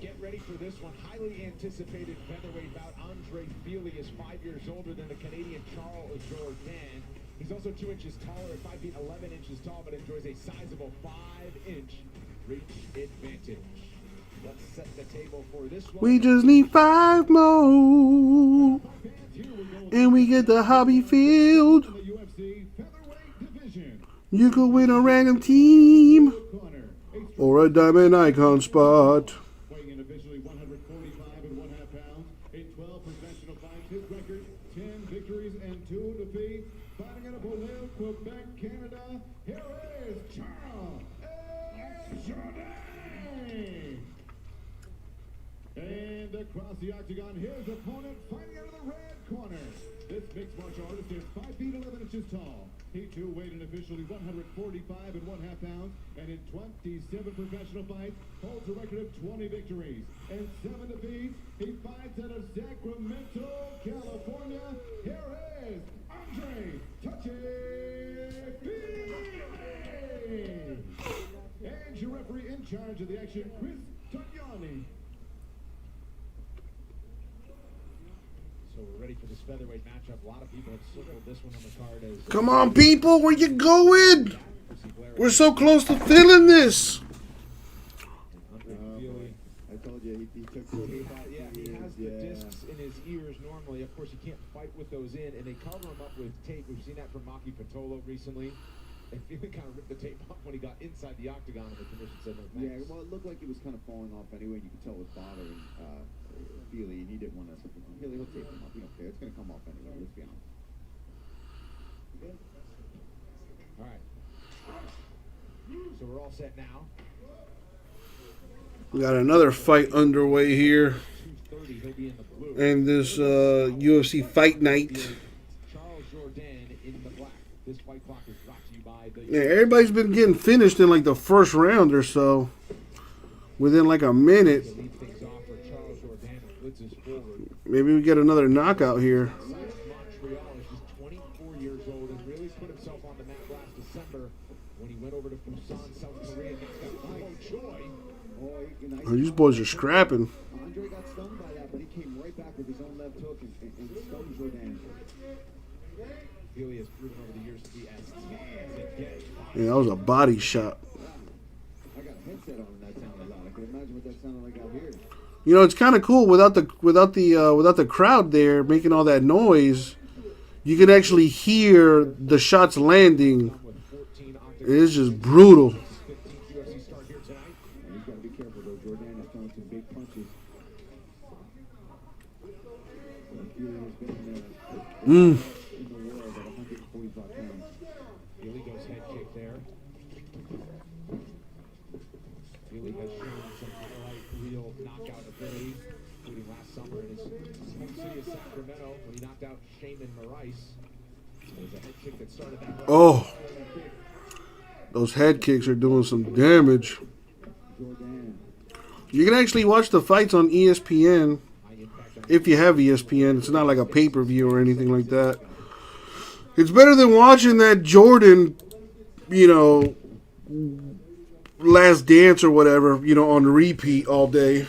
Get ready for this one. Highly anticipated featherweight bout. Andre Fili is 5 years older than the Canadian Charles Jourdain. He's also 2 inches taller at 5 feet 11 inches tall, but enjoys a sizable 5-inch reach advantage. Let's set the table for this one. We just need 5 more, and we get the hobby field. You could win a random team or a diamond icon spot. Weighing in officially 145.5 pounds. In 12 professional fights, his record 10 victories and 2 defeats. Fighting out of Beauvais, Quebec, Canada. Here is Charles Jourdain. And across the octagon, his opponent fighting out of the red corner. This mixed martial artist is 5 feet 11 inches tall. He too weighed in officially 145.5 pounds, and in 27 professional fights, holds a record of 20 victories and 7 defeats. He fights out of Sacramento, California. Here is Andre Fili. And your referee in charge of the action, Chris Tagliani. So we're ready for this featherweight matchup. A lot of people have circled this one on the card as... Come on, people, where you going? We're so close to filling this. I told you, he took the tape out. Yeah, he has the discs in his ears normally. Of course, you can't fight with those in, and they cover him up with tape. We've seen that from Maki Patolo recently. And Fili kind of ripped the tape off when he got inside the octagon, and the commission said no thanks. Yeah, well, it looked like it was kind of falling off anyway. You could tell it was bothering Fili, and he didn't want to. He'll tape him up. We don't care. It's going to come off anyway. Let's be honest. All right. So we're all set now. We got another fight underway here. And this UFC Fight Night. Charles Jourdain in the black. This fight clock is brought to you by the... Yeah, everybody's been getting finished in like the first round or so. Within like a minute. Maybe we get another knockout here. Montreal is just 24 years old and really put himself on the map last December when he went over to Busan, South Korea, and got Mo Choi. Oh, these boys are scrapping. Andre got stung by that, but he came right back with his own left hook and stung Jourdain. Fili has proven over the years to be as tough as it gets. Yeah, that was a body shot. I got a headset on and that sounded loud. I can imagine what that sounded like out here. You know, it's kind of cool without the crowd there making all that noise. You can actually hear the shots landing. It is just brutal. He's got to be careful though. Jourdain is throwing some big punches. Fili has been in the world at 145 pounds. Fili goes head kick there. Fili has shown some highlight reel knockout ability, including last summer in his home city of Sacramento when he knocked out Shaman Morais. It was a head kick that started that. Oh, those head kicks are doing some damage. You can actually watch the fights on ESPN if you have ESPN. It's not like a pay-per-view or anything like that. It's better than watching that Jordan, you know, Last Dance or whatever, you know, on repeat all day.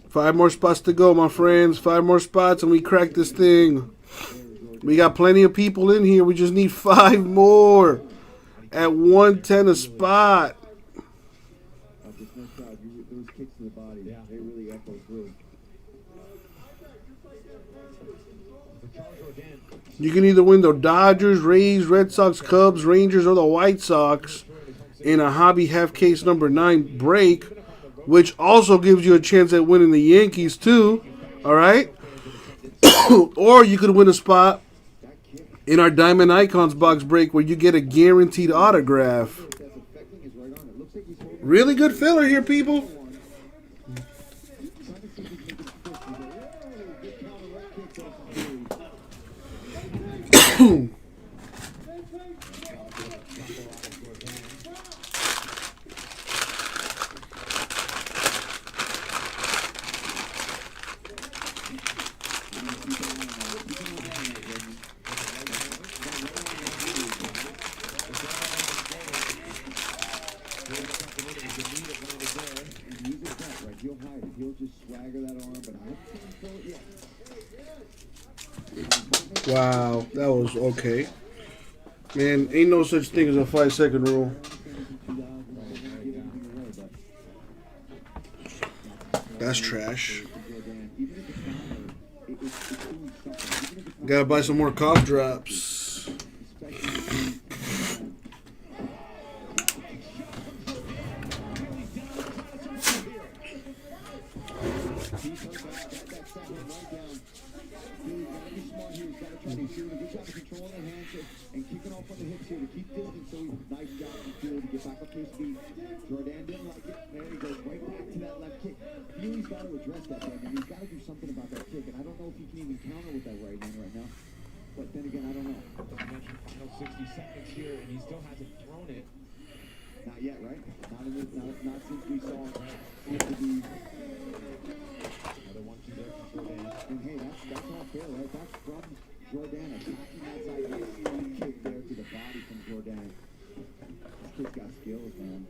Five more spots to go, my friends. 5 more spots and we crack this thing. We got plenty of people in here. We just need 5 more at 110 a spot. Those kicks to the body, they really echo through. You can either win the Dodgers, Rays, Red Sox, Cubs, Rangers, or the White Sox in a hobby half case number 9 break, which also gives you a chance at winning the Yankees too. All right? Or you could win a spot in our Diamond Icons box break where you get a guaranteed autograph. Really good filler here, people. He'll hide it. He'll just swagger that arm, but I can't throw it yet. Wow, that was okay. Man, ain't no such thing as a 5-second rule. That's trash. Gotta buy some more cough drops. And kicking off on the hips here to keep distance. So nice job from Fury to get back up to his feet. Jordan didn't like it. There he goes right back to that left kick. Fury's got to address that, man. He's got to do something about that kick. And I don't know if he can even counter with that right hand right now. But then again, I don't know. I mentioned final 60 seconds here, and he still hasn't thrown it. Not yet, right? Not since we saw it. Another 1-2 there from Jordan. And hey, that's all fair, right? That's from Jordan attacking that side. Nice kick there to the body from Jordan. This kid's got skills, man.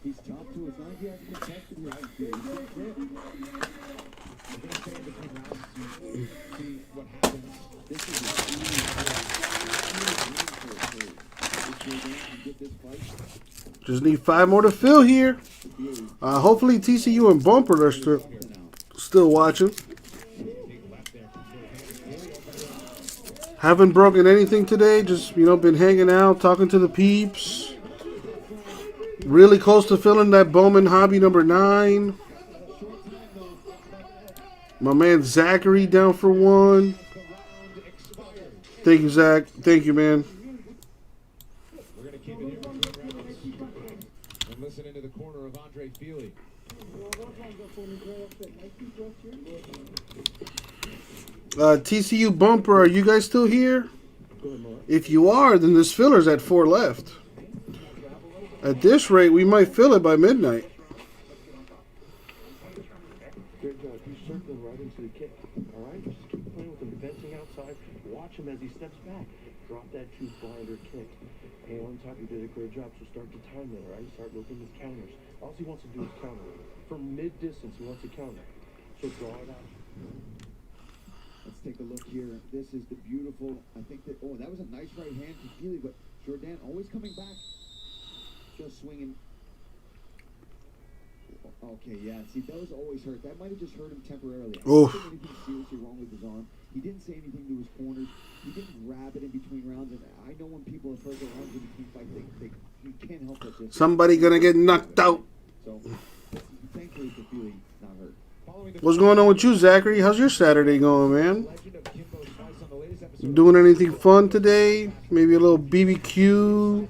He's tough too. It's not like he hasn't been tested here. He's fit. We're going to stay in between rounds to see what happens. This is a Just need 5 more to fill here. Hopefully TCU and Bumper are still watching. Haven't broken anything today. Just, been hanging out, talking to the peeps. Really close to filling that Bowman hobby number 9. My man Zachary down for 1. Thank you, Zach. Thank you, man. We're going to keep it here for 2 rounds. And listen into the corner of Andre Feely. TCU Bumper, are you guys still here? If you are, then this filler's at 4 left. At this rate, we might fill it by midnight. Good job. He's circling right into the kick. All right? Just keep playing with him, fencing outside. Watch him as he steps back. Drop that tooth blinder kick. Hey, on top, you did a great job, so start to time it, all right? Start looking at counters. All he wants to do is counter. From mid-distance, he wants to counter. So draw it out. Let's take a look here. This is the beautiful, I think that, that was a nice right hand to Feely, but Jordan always coming back. Just swinging. Okay, yeah. See, those always hurt. That might have just hurt him temporarily. I don't think anything seriously wrong with his arm. He didn't say anything to his corners. He didn't grab it in between rounds. And I know when people have hurt their arms in between fights, you can't help but just. Somebody gonna get knocked out. So, thankfully for Feely, not hurt. What's going on with you, Zachary? How's your Saturday going, man? Doing anything fun today? Maybe a little BBQ?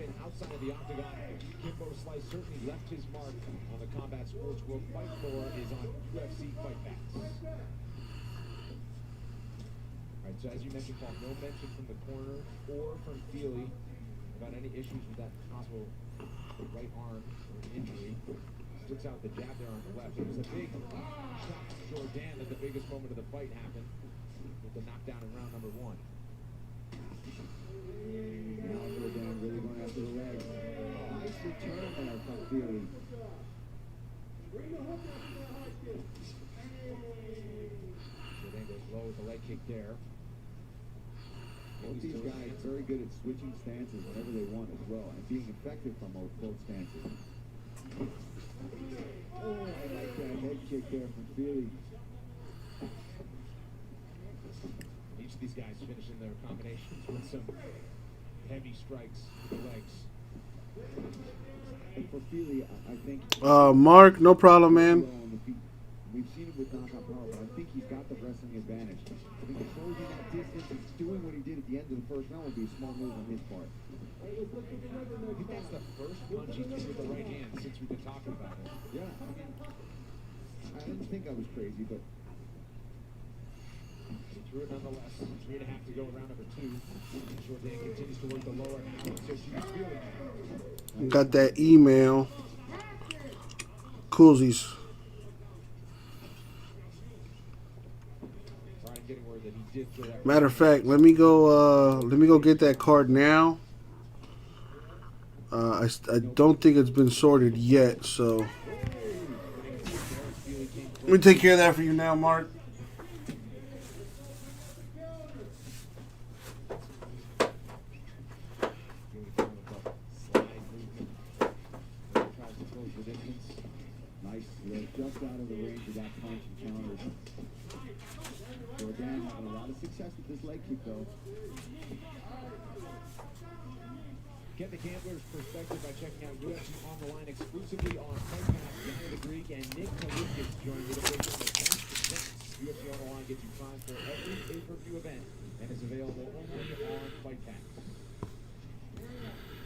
So as you mentioned, Paul, no mention from the corner or from Feely about any issues with that possible right arm or an injury. Sticks out the jab there on the left. It was a big shot to Jordan at the biggest moment of the fight happened with the knockdown in round number 1. Now Jordan really going after the leg. Nice return there from Feely. Jordan goes low with the leg kick there. Both these guys very good at switching stances whenever they want as well, and being effective from both stances. Oh, I like that head kick there from Feely. Each of these guys finishing their combinations with some heavy strikes to the legs. And for Feely, I think. Mark, no problem, man. We've seen him with knockout power, but I think he's got the wrestling advantage. I think closing that distance and doing what he did at the end of the first round would be a smart move on his part. I think that's the first punch he's threw with the right hand since we've been talking about it. Yeah, I mean, I didn't think I was crazy, but He threw it nonetheless. 3.5 to go in round number 2. Jourdain continues to work the lower half. So she's feeling Got that email. Coolsies. Brian getting word that he did throw that. Matter of fact, let me go get that card now. I don't think it's been sorted yet, so let me take care of that for you now, Mark. nice lift just out of the range of that punch and counters. Jourdain having a lot of success with this leg kick, though. Get the gambler's perspective by checking out UFC On the Line exclusively on Fight Pass. Johnny the Greek and Nick Kaliskis join me to break down the best events. UFC On the Line gets you primed for every pay-per-view event and is available only on Fight Pass.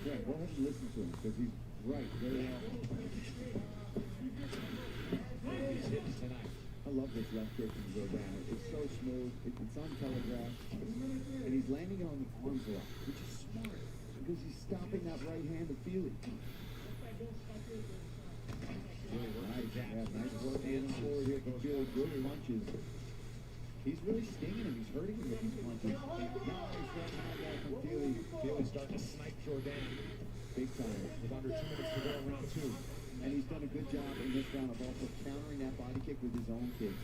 Yeah, go ahead and listen to him because he's right. He's hitting tonight. I love this left kick from Jourdain. It's so smooth. It's untelegraphed. And he's landing it on the arms a lot, which is smart because he's stopping that right hand of Feely. Nice work in forward here from Feely. Good punches. He's really stinging him. He's hurting him with these punches. Nice right hand there from Feely. Feely starting to snipe Jourdain. Big time. With under 2 minutes to go in round 2. And he's done a good job in this round of also countering that body kick with his own kick.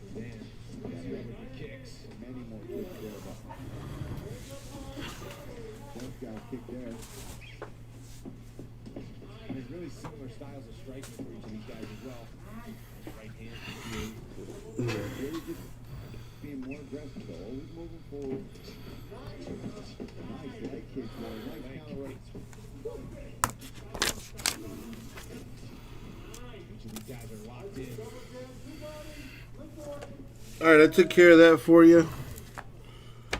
Jourdain, kicks. Many more kicks there, but both guys kick there. And there's really similar styles of striking for each of these guys as well. Right hand, Really just being more aggressive though, always moving forward. Nice leg kick there, nice counter right. Each of these guys are locked in. All right, I took care of that for you,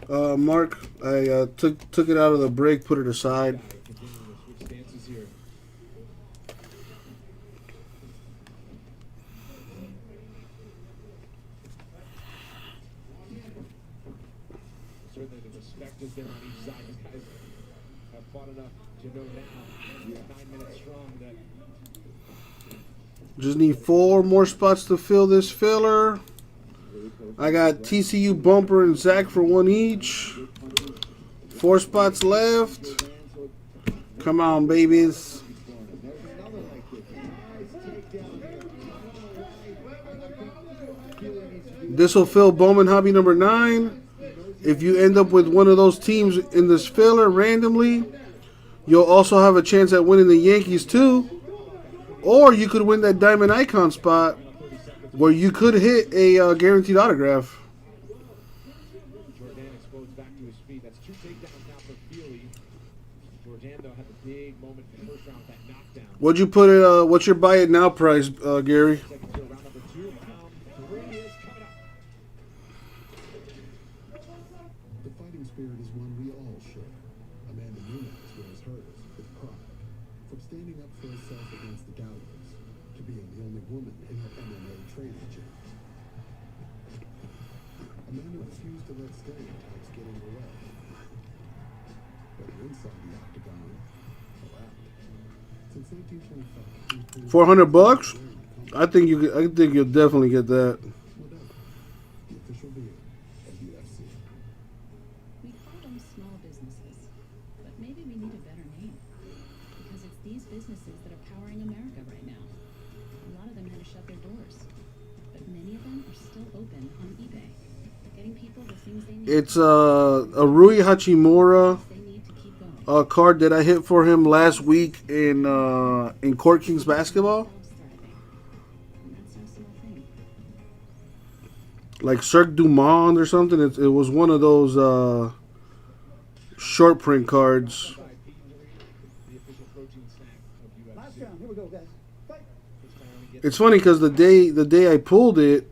Mark. I took it out of the break, put it aside. Continuing to switch stances here. Certainly the respect has been on each side. These guys have fought enough to know now, 9 minutes strong, that Just need 4 more spots to fill this filler. I got TCU Bumper and Zach for 1 each. 4 spots left. Come on, babies. This will fill Bowman Hobby number 9. If you end up with one of those teams in this filler randomly, you'll also have a chance at winning the Yankees too. Or you could win that Diamond Icon spot where you could hit a guaranteed autograph. Jourdain exposed back to his feet. That's 2 takedowns now for Feely. Jourdain, though, had the big moment in the first round with that knockdown. What'd you put it? What's your buy it now price, Gary? Second to round number 2. Round 3 is coming up. The fighting spirit is one we all share. Amanda Nunes wears hers with pride. From standing up for herself against the doubters to being the only woman in her MMA training gym. Amanda refused to let stereotypes get in her way. Whether inside the octagon or out. Since 1925, $400? I think you. I think you'll definitely get that. the official beer of UFC. We call them small businesses, but maybe we need a better name. Because it's these businesses that are powering America right now. A lot of them had to shut their doors, but many of them are still open on eBay, getting people the things they need. It's a Rui Hachimura They need to keep going. card that I hit for him last week in Court Kings basketball. And that's no small thing. Like Cirque du Monde or something. It was one of those short print cards. The official protein snack of UFC. Last round, here we go, guys. It's funny because the day I pulled it,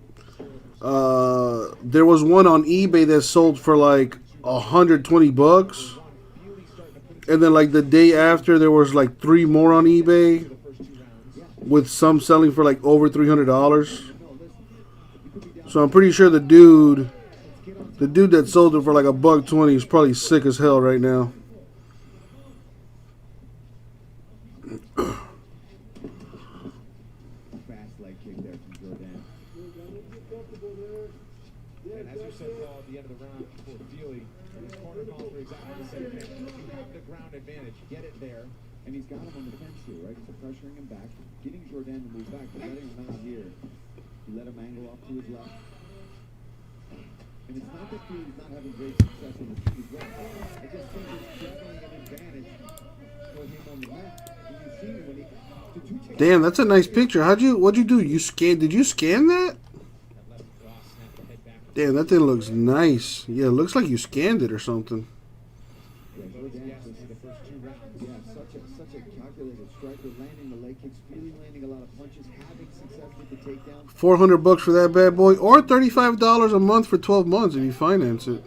there was one on eBay that sold for like $120, and then like the day after there was like 3 more on eBay, with some selling for like over $300. So I'm pretty sure the dude that sold it for like $120 is probably sick as hell right now. Fast leg kick there from Jordan. And as you said, Paul, at the end of the round for Feely, his corner calls for exactly the same thing. You have the ground advantage. Get it there. And he's got him on the fence here, right? So pressuring him back, getting Jordan to move back, but letting him out here. He let him angle off to his left. And it's not that Feely's not having great success on the feet as well. I just think it's definitely an advantage for him on the left. And you've seen when he... Damn, that's a nice picture. What'd you do? Did you scan that? Damn, that thing looks nice. Yeah, it looks like you scanned it or something. Such a calculated striker, landing the leg kicks, Feely landing a lot of punches, having success with the takedown. $400 for that bad boy, or $35 a month for 12 months if you finance it.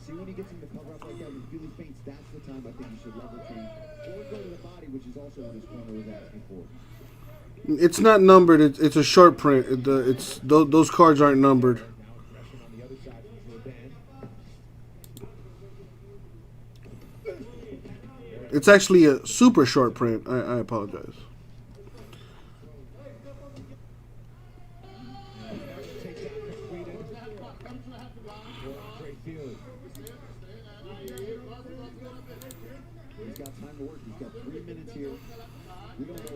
See, when he gets him to cover up like that, when Feely faints, that's the time I think he should level change or go to the body, which is also what his corner was asking for. It's not numbered. It's a short print. Those cards aren't numbered. It's actually a super short print. I apologize. He's got time to work. He's got 3 minutes here. We don't know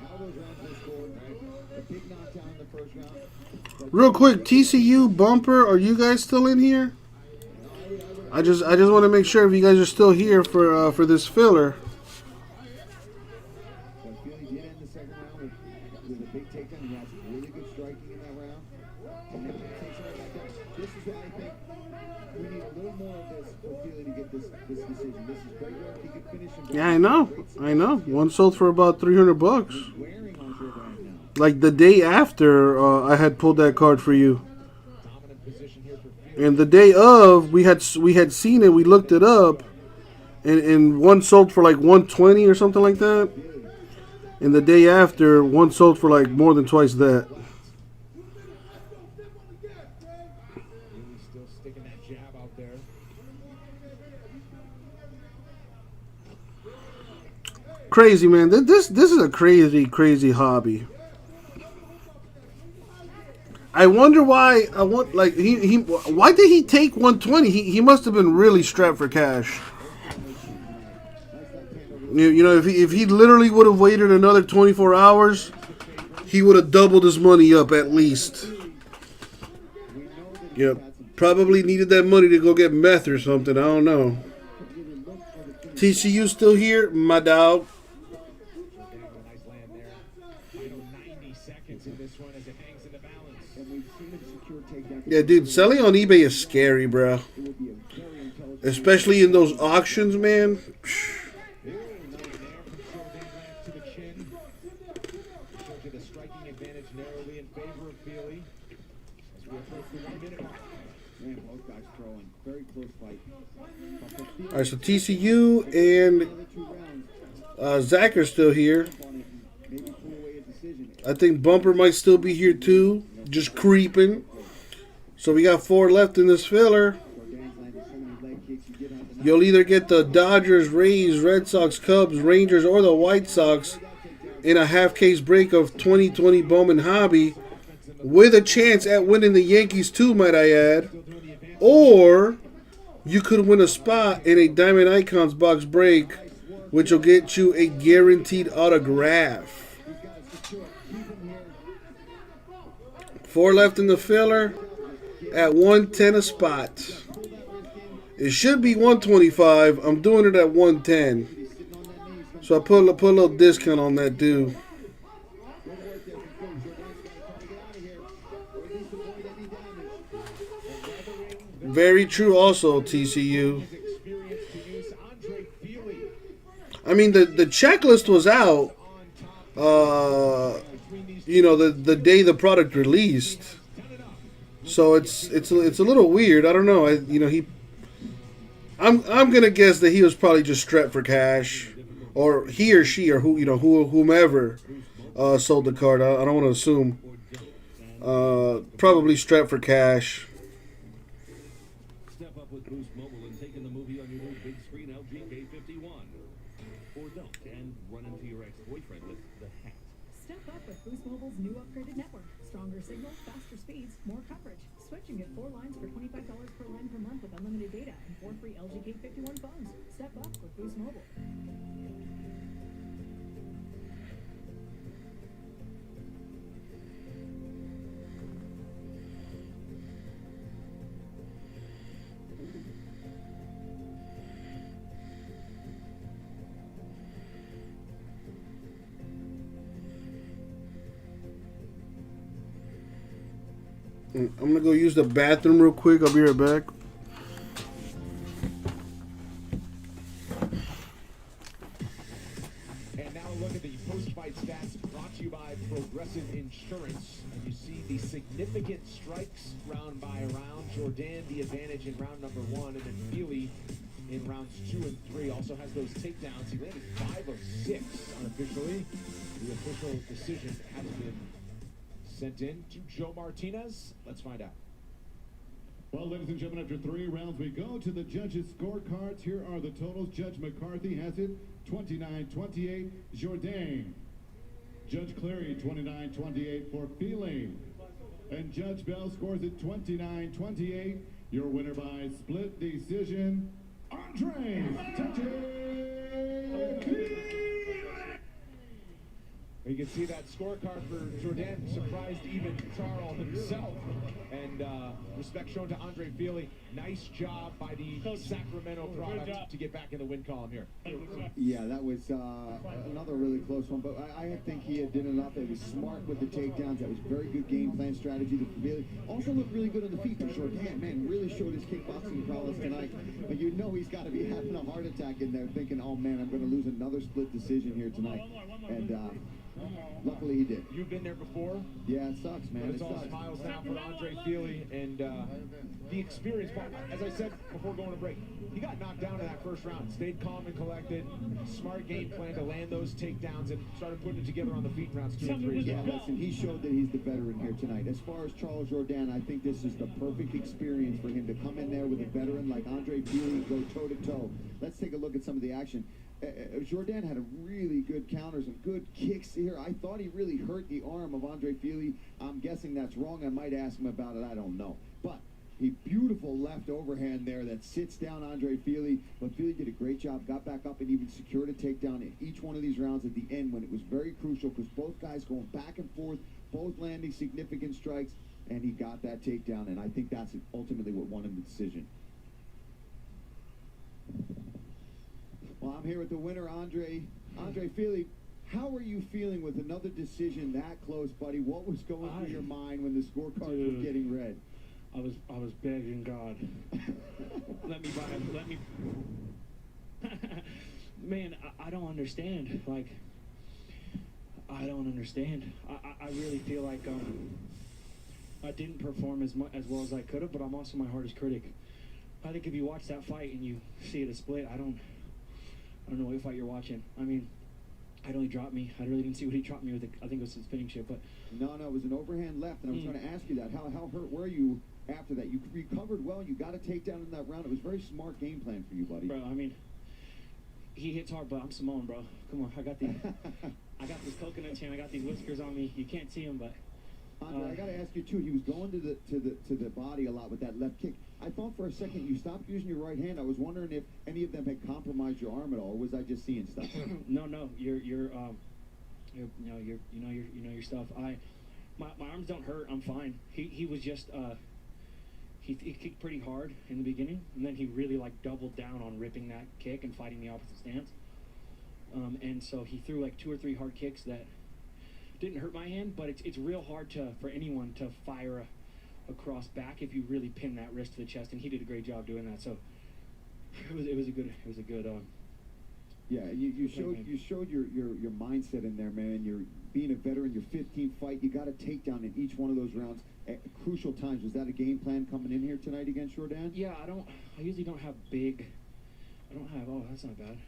how those rounds will score. A big knockdown in the first round. Real quick, TCU, Bumper, are you guys still in here? I just want to make sure if you guys are still here for this filler. But Feely did end the second round with a big takedown. He has really good striking in that round. And then he takes it right back down. This is what I think we need a little more of this for Feely to get this decision. This is great work. He could finish him. Yeah, I know. One sold for about $300. Like the day after I had pulled that card for you. And the day of, we had seen it, we looked it up, and one sold for like $120 or something like that. And the day after, one sold for like more than twice that. Still sticking that jab out there. Crazy, man. This is a crazy hobby. I wonder why. Why did he take 120? He must have been really strapped for cash. You know, if he literally would have waited another 24 hours, he would have doubled his money up at least. Yep, probably needed that money to go get meth or something. I don't know. TCU still here, my dog. Yeah, dude, selling on eBay is scary, bro. Especially in those auctions, man. All right, so TCU and Zach are still here. I think Bumper might still be here too, just creeping. So we got 4 left in this filler. You'll either get the Dodgers, Rays, Red Sox, Cubs, Rangers, or the White Sox in a half-case break of 2020 Bowman Hobby, with a chance at winning the Yankees too, might I add. Or you could win a spot in a Diamond Icons box break, which will get you a guaranteed autograph. 4 left in the filler at 110 a spot. It should be 125. I'm doing it at 110. So I put a little discount on that dude. Very true also, TCU. I mean, the checklist was out. You know, the day the product released. So it's a little weird. I don't know. I'm gonna guess that he was probably just strapped for cash, or he or she or whomever sold the card. I don't want to assume. Probably strapped for cash. Step up with Boost Mobile and take in the movie on your new big screen LG K51. Or don't and run into your ex-boyfriend with the hat. Step up with Boost Mobile's new upgraded network. Stronger signal, faster speeds, more coverage. Switch and get 4 lines for $25 per line per month with unlimited data and 4 free LG K51 phones. Step up with Boost Mobile. I'm gonna go use the bathroom real quick. I'll be right back. And now a look at the post-fight stats brought to you by Progressive Insurance. And you see the significant strikes round by round. Jourdain the advantage in round number 1, and then Feely in rounds 2 and 3 also has those takedowns. He landed 5 of 6 unofficially. The official decision has been sent in to Joe Martinez. Let's find out. Well, ladies and gentlemen, after 3 rounds, we go to the judges' scorecards. Here are the totals. Judge McCarthy has it 29-28, Jourdain. Judge Cleary, 29-28 for Feely. And Judge Bell scores it 29-28. Your winner by split decision, Andre You can see that scorecard for Jourdain surprised even Charles himself. And respect shown to Andre Feely. Nice job by the Sacramento product to get back in the win column here. Yeah, that was another really close one, but I think he did enough. He was smart with the takedowns. That was very good game plan strategy. Also looked really good on the feet for Jourdain. Man, really showed his kickboxing prowess tonight. But you know he's got to be having a heart attack in there, thinking, oh man, I'm going to lose another split decision here tonight. And luckily he did. You've been there before? Yeah, it sucks, man. But it's all smiles now for Andre Feely, and the experience. As I said before going to break, he got knocked down in that first round. Stayed calm and collected. Smart game plan to land those takedowns and started putting it together on the feet in rounds 2 and 3. Yeah, listen, he showed that he's the veteran here tonight. As far as Charles Jourdain, I think this is the perfect experience for him to come in there with a veteran like Andre Feely, go toe-to-toe. Let's take a look at some of the action. Jourdain had a really good counters and good kicks here. I thought he really hurt the arm of Andre Feely. I'm guessing that's wrong. I might ask him about it. I don't know. But a beautiful left overhand there that sits down Andre Feely. But Feely did a great job, got back up and even secured a takedown in each one of these rounds at the end when it was very crucial because both guys going back and forth, both landing significant strikes, and he got that takedown. And I think that's ultimately what won him the decision. Well, I'm here with the winner, Andre Feely. How are you feeling with another decision that close, buddy? What was going through your mind when the scorecards were getting read? I was begging God, let me. Man, I don't understand. Like, I don't understand. I really feel like I didn't perform as well as I could have, but I'm also my hardest critic. I think if you watch that fight and you see it a split, I don't know what fight you're watching. I mean, I know he dropped me. I really didn't see what he dropped me with. I think it was his spinning shit, but no, it was an overhand left, and I was trying to ask you that. How hurt were you after that? You recovered well. You got a takedown in that round. It was a very smart game plan for you, buddy. Bro, I mean, he hits hard, but I'm Simone, bro. Come on, I got this coconut chin. I got these whiskers on me. You can't see them, but. Andre, I got to ask you too. He was going to the body a lot with that left kick. I thought for a second you stopped using your right hand. I was wondering if any of them had compromised your arm at all, or was I just seeing stuff? No, your stuff. My arms don't hurt. I'm fine. He was just he kicked pretty hard in the beginning, and then he really like doubled down on ripping that kick and fighting the opposite stance. And so he threw like 2 or 3 hard kicks that didn't hurt my hand, but it's real hard for anyone to fire a cross back if you really pin that wrist to the chest, and he did a great job doing that. So it was a good Yeah, you showed your mindset in there, man. You're being a veteran, your 15th fight. You got a takedown in each one of those rounds at crucial times. Was that a game plan coming in here tonight against Jordan? Yeah, I usually don't have big. Oh, that's not bad.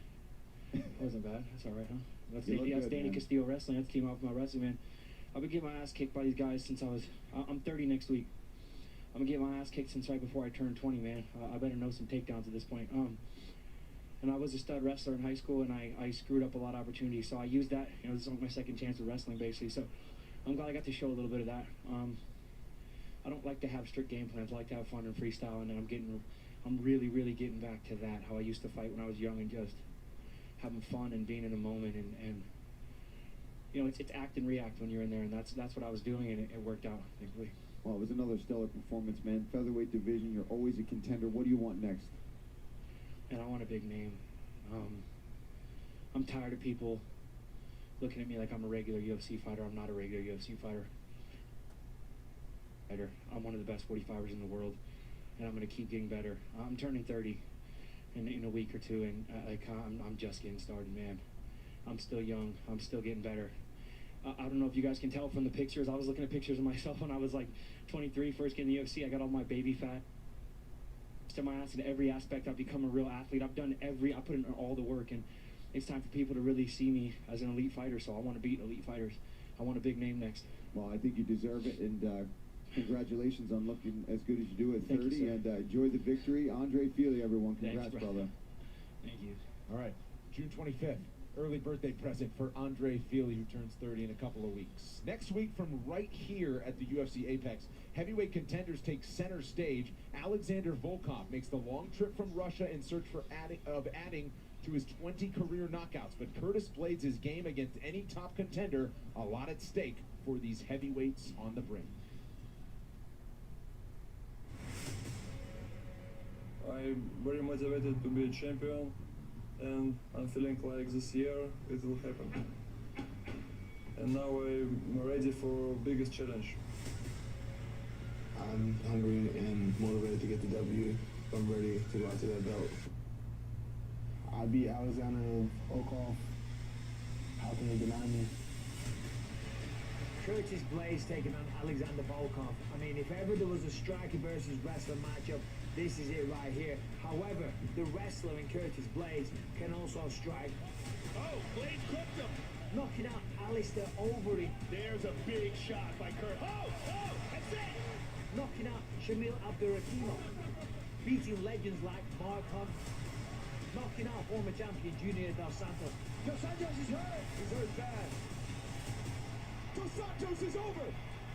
That wasn't bad. That's all right, huh? That's Danny Castillo Wrestling. That's came off my wrestling, man. I've been getting my ass kicked by these guys since I'm 30 next week. I'm gonna get my ass kicked since right before I turned 20, man. I better know some takedowns at this point. And I was a stud wrestler in high school, and I screwed up a lot of opportunities. So I used that. This is my second chance with wrestling, basically. So I'm glad I got to show a little bit of that. I don't like to have strict game plans. I like to have fun and freestyle, and I'm really, really getting back to that. How I used to fight when I was young and just having fun and being in the moment, and it's act and react when you're in there, and that's what I was doing, and it worked out, thankfully. Well, it was another stellar performance, man. Featherweight division, you're always a contender. What do you want next? And I want a big name. I'm tired of people looking at me like I'm a regular UFC fighter. I'm not a regular UFC fighter. I'm one of the best 45ers in the world, and I'm going to keep getting better. I'm turning 30 in a week or two, and I'm just getting started, man. I'm still young. I'm still getting better. I don't know if you guys can tell from the pictures. I was looking at pictures of myself when I was like 23, first getting the UFC. I got all my baby fat to my ass in every aspect. I've become a real athlete. I put in all the work, and it's time for people to really see me as an elite fighter. So I want to beat elite fighters. I want a big name next. Well, I think you deserve it, and congratulations on looking as good as you do at 30. Thank you, and enjoy the victory. Andre Feely, everyone. Congrats, Thanks, brother. Thank you. All right, June 25th. Early birthday present for Andre Feely, who turns 30 in a couple of weeks. Next week, from right here at the UFC Apex, heavyweight contenders take center stage. Alexander Volkov makes the long trip from Russia in search of adding to his 20 career knockouts. But Curtis Blades' his game against any top contender. A lot at stake for these heavyweights on the brink. I'm very motivated to be a champion, and I'm feeling like this year it will happen. And now I'm ready for biggest challenge. I'm hungry and motivated to get the W. I'm ready to go out to that belt. I beat Alexander Volkov. How can they deny me? Curtis Blades taking on Alexander Volkov. I mean, if ever there was a striker versus wrestler matchup, this is it right here. However, the wrestler in Curtis Blades can also strike. Oh, Blades cooked him. Knocking out Alistair Overeem. There's a big shot by Kurt. Oh, that's it. Knocking out Shamil Abdurakhimov. Beating legends like Mark Hunt. Knocking out former champion Junior Dos Santos. Dos Santos is hurt. He's hurt bad. Dos Santos is over.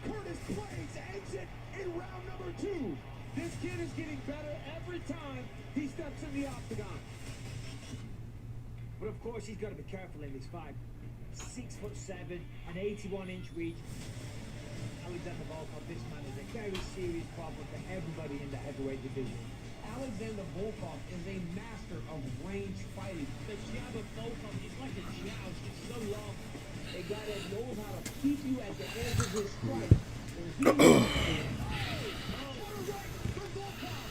Curtis Blades ends it in round number 2. This kid is getting better every time he steps in the octagon. But of course, he's got to be careful in this fight. 6'7", an 81-inch reach. Alexander Volkov, this man is a very serious problem for everybody in the heavyweight division. Alexander Volkov is a master of range fighting. The jab of Volkov is like a joust. It's so long. A guy that knows how to keep you at the edge of his strike.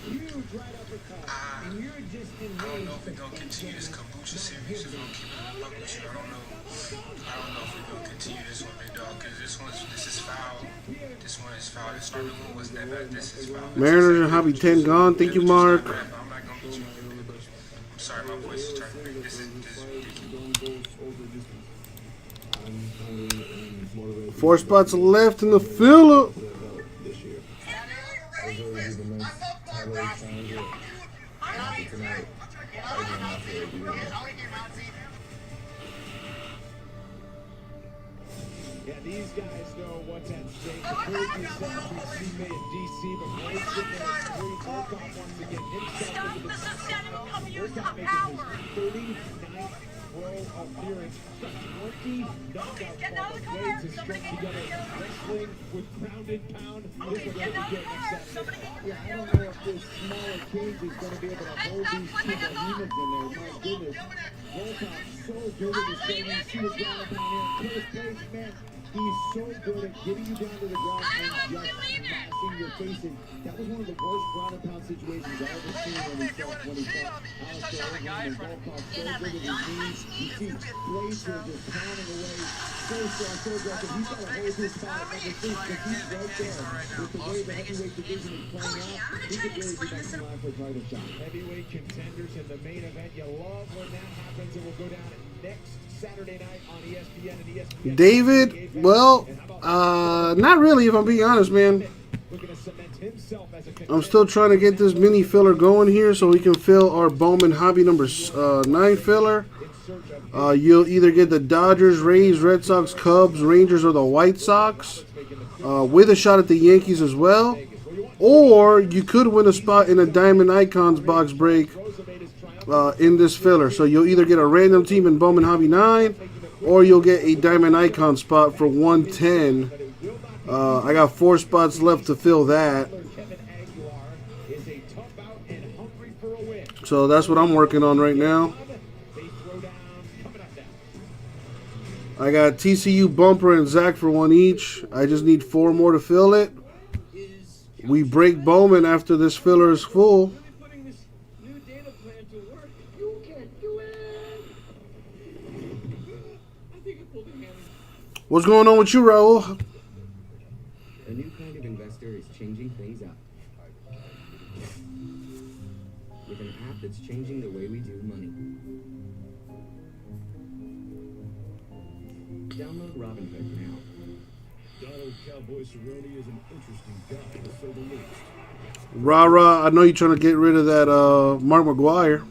Huge right uppercut. And you're just in range. I don't know if we're gonna continue this kombucha series. If we're gonna keep it in public, I don't know if we're gonna continue this one, big dog, because this is foul. This one is foul. The starting one wasn't that bad. This is foul. Mariners and Hobby 10 gone. Thank you, Mark. I'm not gonna beat you. I'm sorry, my voice is turning big. This is ridiculous. 4 spots left in the fill-up. Yeah, these guys know what's at stake. The Curtis himself, we've seen made in DC, but Blades sitting there at 3. Volkov wants to get himself into the top. Volkov making his 39th pro appearance. 20 knockouts. Blades has strung together wrestling with ground and pound. This will really get next Saturday. Yeah, I don't know if this smaller cage is going to be able to hold these two behemoths in there. My goodness. Volkov so good with his training. You see the ground down here. First place, man. He's so good at getting you down to the ground and just smashing your face in. That was one of the worst ground and pound situations I've ever seen when he fought Alistair Overeem and Volkov so good with his knees. You see Glacier just pounding away. So strong, so aggressive. He's got to hold his spot at number 3 because he's right there. With the way the heavyweight division is playing out, he could really be next in line for a title shot. Heavyweight contenders in the main event. You love when that happens. It will go down next Saturday night on ESPN and ESPN. David, well, not really, if I'm being honest, man. I'm still trying to get this mini filler going here so we can fill our Bowman Hobby number 9 filler. You'll either get the Dodgers, Rays, Red Sox, Cubs, Rangers, or the White Sox with a shot at the Yankees as well. Or you could win a spot in a Diamond Icons box break in this filler. So you'll either get a random team in Bowman Hobby 9 or you'll get a Diamond Icon spot for 110. I got 4 spots left to fill that. So that's what I'm working on right now. I got TCU, Bumper, and Zach for 1 each. I just need 4 more to fill it. We break Bowman after this filler is full. What's going on with you, Raul? A new kind of investor is changing things up. With an app that's changing the way we do money. Download Robinhood now. Donald Cowboy Cerrone is an interesting guy, to say the least. Rah, I know you're trying to get rid of that Mark McGuire.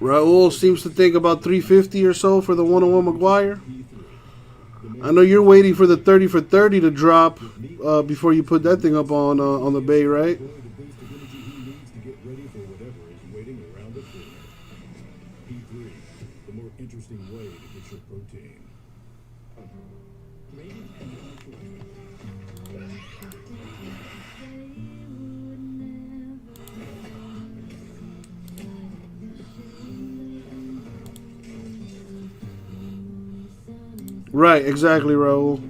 Raul seems to think about $350 or so for the 101 McGuire. I know you're waiting for the 30 for 30 to drop before you put that thing up on the bay, right? The more interesting way to get your protein. Right, exactly, Raul.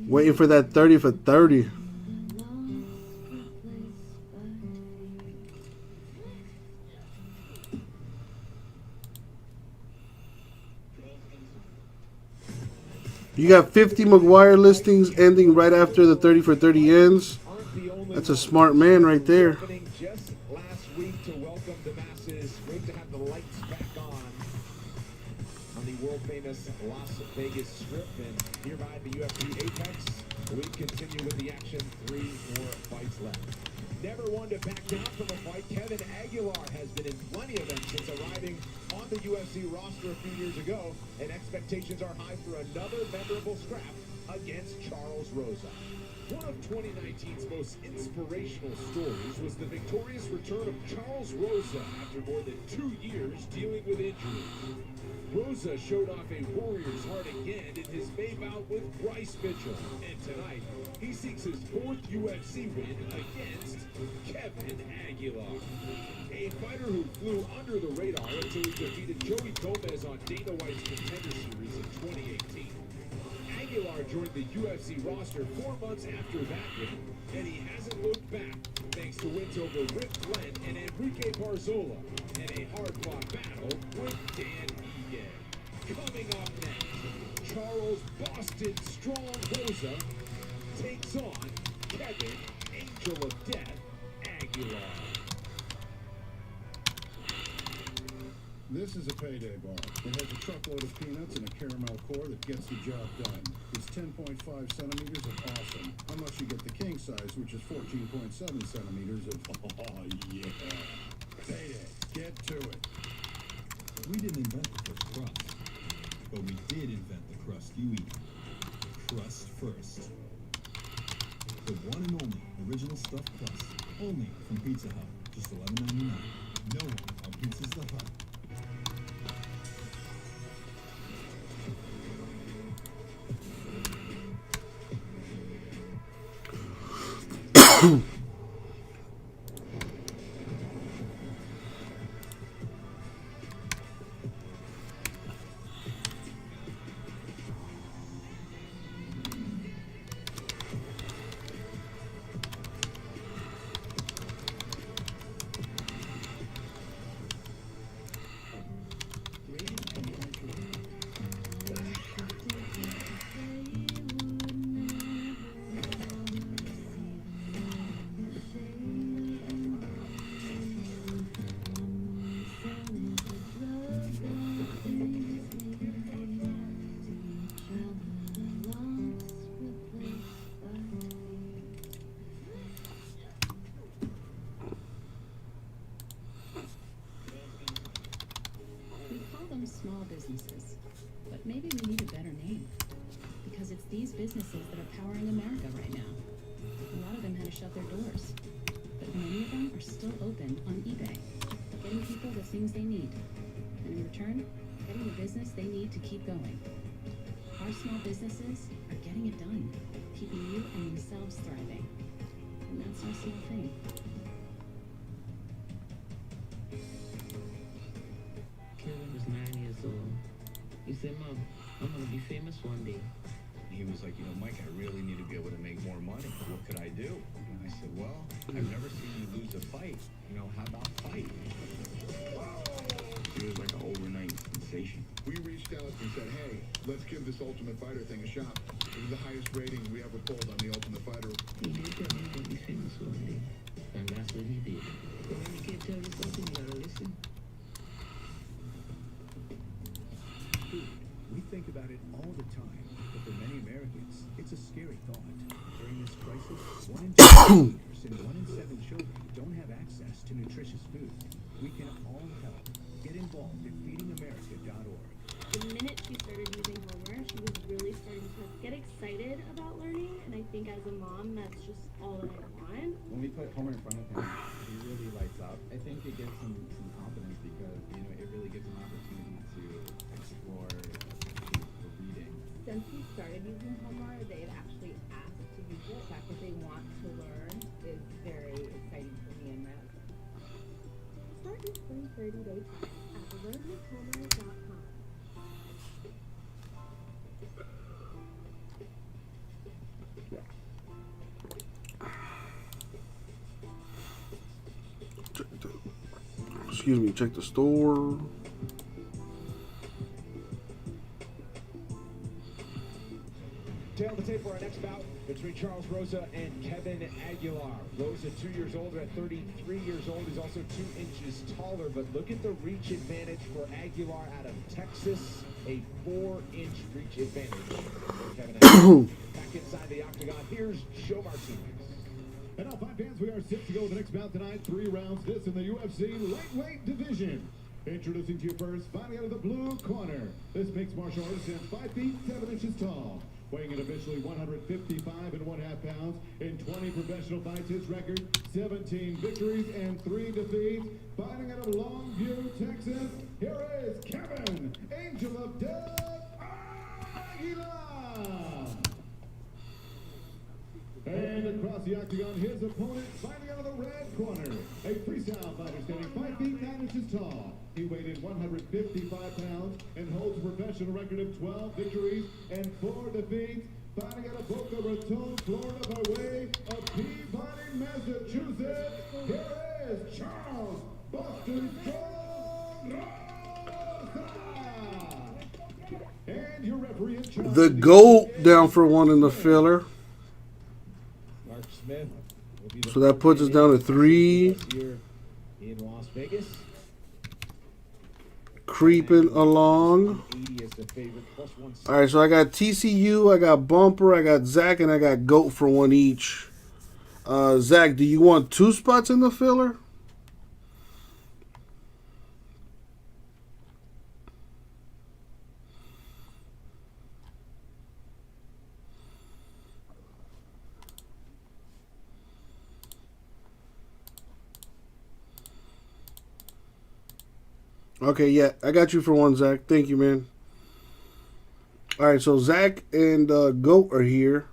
Waiting for that 30 for 30. You got 50 McGuire listings ending right after the 30 for 30 ends. That's a smart man right there. Just last week to welcome the masses. Great to have the lights back on the world famous Las Vegas Strip, and nearby the UFC Apex. We continue with the action. 3 more fights left. Never one to back down from a fight. Kevin Aguilar has been in plenty of them since arriving on the UFC roster a few years ago, and expectations are high for another memorable scrap against Charles Rosa. One of 2019's most inspirational stories was the victorious return of Charles Rosa after more than 2 years dealing with injuries. Rosa showed off a warrior's heart again in his May bout with Bryce Mitchell, and tonight he seeks his 4th UFC win against Kevin Aguilar. A fighter who flew under the radar until he defeated Joey Gomez on Dana White's Contender Series in 2018. Aguilar joined the UFC roster 4 months after that win, and he hasn't looked back thanks to wins over Rick Glenn and Enrique Barzola, and a hard-fought battle with Dan Ige. Coming up next, Charles Boston Strong Rosa takes on Kevin Angel of Death Aguilar. This is a payday bar. It has a truckload of peanuts and a caramel core that gets the job done. It's 10.5 centimeters of awesome. Unless you get the king size, which is 14.7 centimeters of oh yeah. Payday. Get to it. We didn't invent the first crust, but we did invent the crust you eat. Crust first. The one and only original stuffed crust, only from Pizza Hut. Just $11.99. No one outpieces the Hut. these businesses that are powering America right now. A lot of them had to shut their doors, but many of them are still open on eBay, getting people the things they need, and in return, getting the business they need to keep going. Our small businesses are getting it done, keeping you and themselves thriving. And that's no small thing. Kevin was 9 years old. He said, Mom, I'm gonna be famous one day. He was like, Mike, I really need to be able to make more money. What could I do? And I said, well, I've never seen you lose a fight. How about fight? He was like an overnight sensation. We reached out and said, hey, let's give this Ultimate Fighter thing a shot. It was the highest rating we ever pulled on the Ultimate Fighter. He did tell me he'd be famous one day. And that's what he did. But when you can't tell you something, you gotta listen. We think about it all the time, but for many Americans, it's a scary thought. During this crisis, 1 in 2 teenagers and 1 in 7 children don't have access to nutritious food. We can all help. Get involved at feedingamerica.org. The minute she started using Homer, she was really starting to get excited about learning, and I think as a mom, that's just all that I want. When we put Homer in front of him, he really lights up. I think it gives him some confidence because, it really gives him an opportunity to explore reading. Since we started using Homer, they've actually asked to use it. The fact that they want to learn is very exciting for me and Matt. Start your free 30-day trial at learnwithhomer.com. Excuse me, check the store. Tail the tape for our next bout between Charles Rosa and Kevin Aguilar. Rosa, 2 years older at 33 years old. He's also 2 inches taller, but look at the reach advantage for Aguilar out of Texas. A 4-inch reach advantage for Kevin Aguilar. Back inside the octagon, here's Joe Martinez. And now, 5 fans, we are set to go with the next bout tonight. 3 rounds, this in the UFC lightweight division. Introducing to you first, fighting out of the blue corner. This mixed martial artist stands 5 feet 7 inches tall. Weighing in officially 155 and 1/2 pounds. In 20 professional fights, his record, 17 victories and 3 defeats. Fighting out of Longview, Texas, here is Kevin, Angel of Death, Aguilar. And across the octagon, his opponent fighting out of the red corner. A freestyle fighter standing 5 feet 9 inches tall. He weighed in 155 pounds and holds a professional record of 12 victories and 4 defeats. Fighting out of Boca Raton, Florida by way of Peabody, Massachusetts. Here is Charles Boston Strong Rosa. And your referee in charge. The GOAT down for 1 in the filler. Mark Smith. So that puts us down to 3. Here in Las Vegas. Creeping along. Alright, so I got TCU, I got Bumper, I got Zach, and I got GOAT for 1 each. Zach, do you want 2 spots in the filler? Okay, yeah, I got you for 1, Zach. Thank you, man. All right, so Zach and GOAT are here.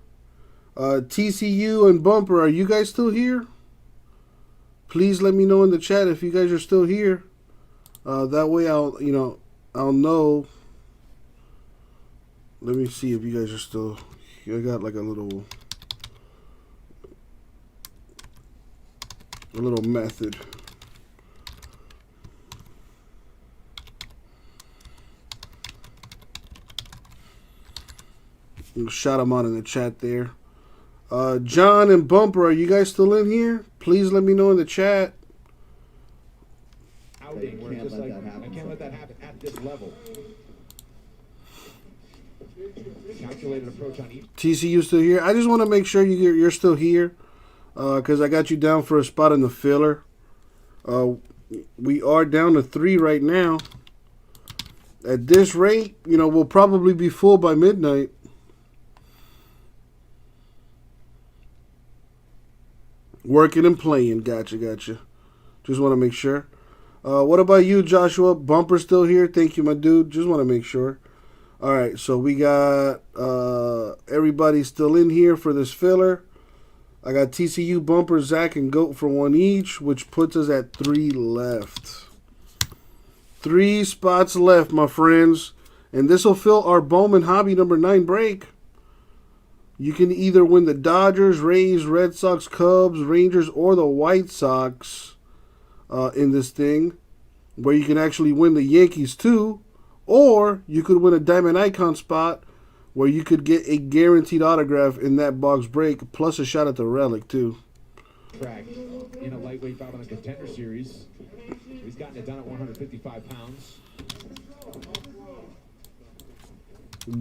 TCU and Bumper, are you guys still here? Please let me know in the chat if you guys are still here. That way I'll know. Let me see if you guys are still here. I got like a little method. Shout them out in the chat there. John and Bumper, are you guys still in here? Please let me know in the chat. I can't let that happen at this level. Calculated approach on each. TCU still here? I just want to make sure you're still here, because I got you down for a spot in the filler. We are down to 3 right now. At this rate, we'll probably be full by midnight. Working and playing. Gotcha. Just want to make sure. What about you, Joshua? Bumper still here? Thank you, my dude. Just want to make sure. All right, so we got everybody still in here for this filler. I got TCU, Bumper, Zach, and Goat for 1 each, which puts us at 3 left. 3 spots left, my friends. And this will fill our Bowman Hobby number 9 break. You can either win the Dodgers, Rays, Red Sox, Cubs, Rangers, or the White Sox in this thing, where you can actually win the Yankees too. Or you could win a Diamond Icon spot where you could get a guaranteed autograph in that box break, plus a shot at the relic, too. Track in a lightweight bout on the Contender Series. He's gotten it done at 155 pounds.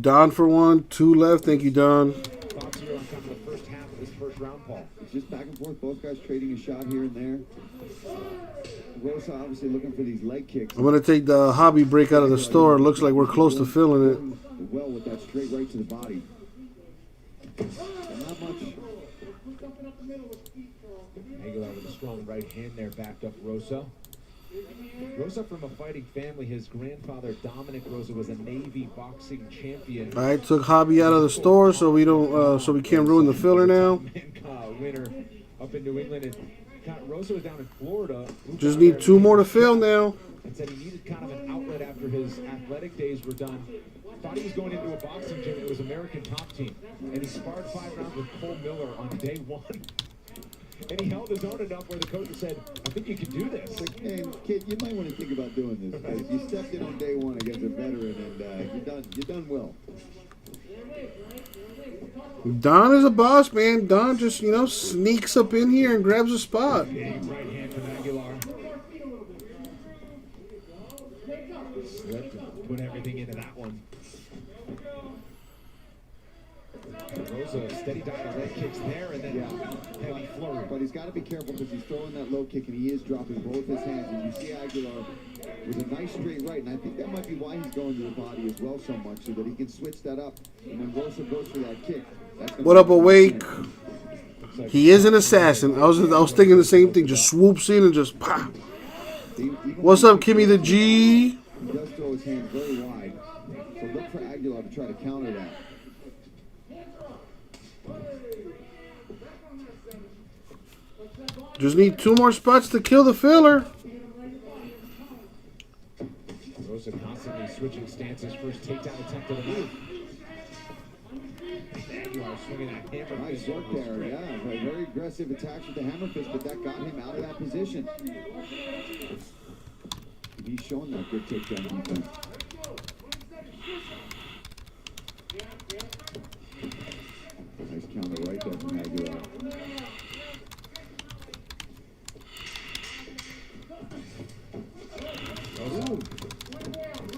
Don for 1, 2 left. Thank you, Don. Thoughts here on kind of the first half of this first round, Paul? It's just back and forth. Both guys trading a shot here and there. Rosa obviously looking for these leg kicks. I'm going to take the hobby break out of the store. Looks like we're close to filling it. Well with that straight right to the body. Not much. Aguilar with a strong right hand there, backed up Rosa. Rosa from a fighting family. His grandfather, Dominic Rosa, was a Navy boxing champion. All right, took hobby out of the store so we don't, so we can't ruin the filler now. Winner up in New England. And Rosa was down in Florida. Just need 2 more to fill now. And said he needed kind of an outlet after his athletic days were done. Thought he was going into a boxing gym. It was American Top Team. And he sparred 5 rounds with Cole Miller on day 1. And he held his own enough where the coach said, I think you can do this. Like, hey, kid, you might want to think about doing this. Because you stepped in on day 1 against a veteran, and you're done well. Don is a boss, man. Don just, sneaks up in here and grabs a spot. Big right hand from Aguilar. Slipped and put everything into that one. Rosa, steady diet of leg kicks there, and then heavy flurry. But he's got to be careful because he's throwing that low kick, and he is dropping both his hands. And you see Aguilar with a nice straight right, and I think that might be why he's going to the body as well so much, so that he can switch that up. And when Rosa goes for that kick, what up, Awake? He is an assassin. I was thinking the same thing. Just swoops in and just pop. What's up, Kimmy the G? He does throw his hands very wide, so look for Aguilar to try to counter that. Just need 2 more spots to kill the filler. Rosa constantly switching stances. First takedown attempt to the move. Aguilar swinging that hammer nice fist. work there, yeah. Very aggressive attacks with the hammer fist, but that got him out of that position. He's showing that good takedown defense. Nice counter right there from Aguilar.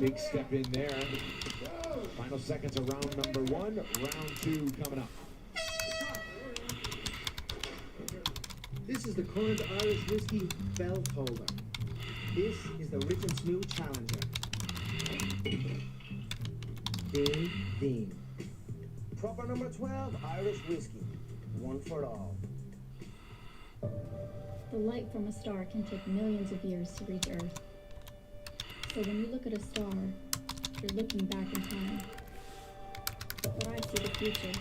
Big step in there. Final seconds of round number 1. Round 2 coming up. This is the current Irish Whiskey belt holder. This is the Rich and Smooth Challenger. Big Dean. Proper number 12 Irish Whiskey. One for all. The light from a star can take millions of years to reach Earth. So when you look at a star, you're looking back in time. But I see the future.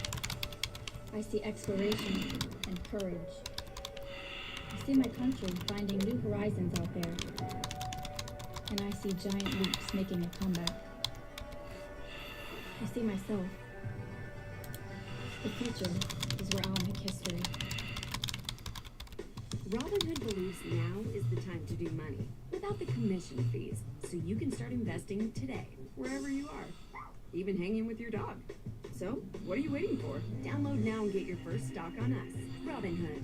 I see exploration and courage. I see my country finding new horizons out there. And I see giant leaps making a comeback. I see myself. The future is where I'll make history. Robinhood believes now is the time to do money without the commission fees, so you can start investing today, wherever you are, even hanging with your dog. So, what are you waiting for? Download now and get your first stock on us. Robinhood.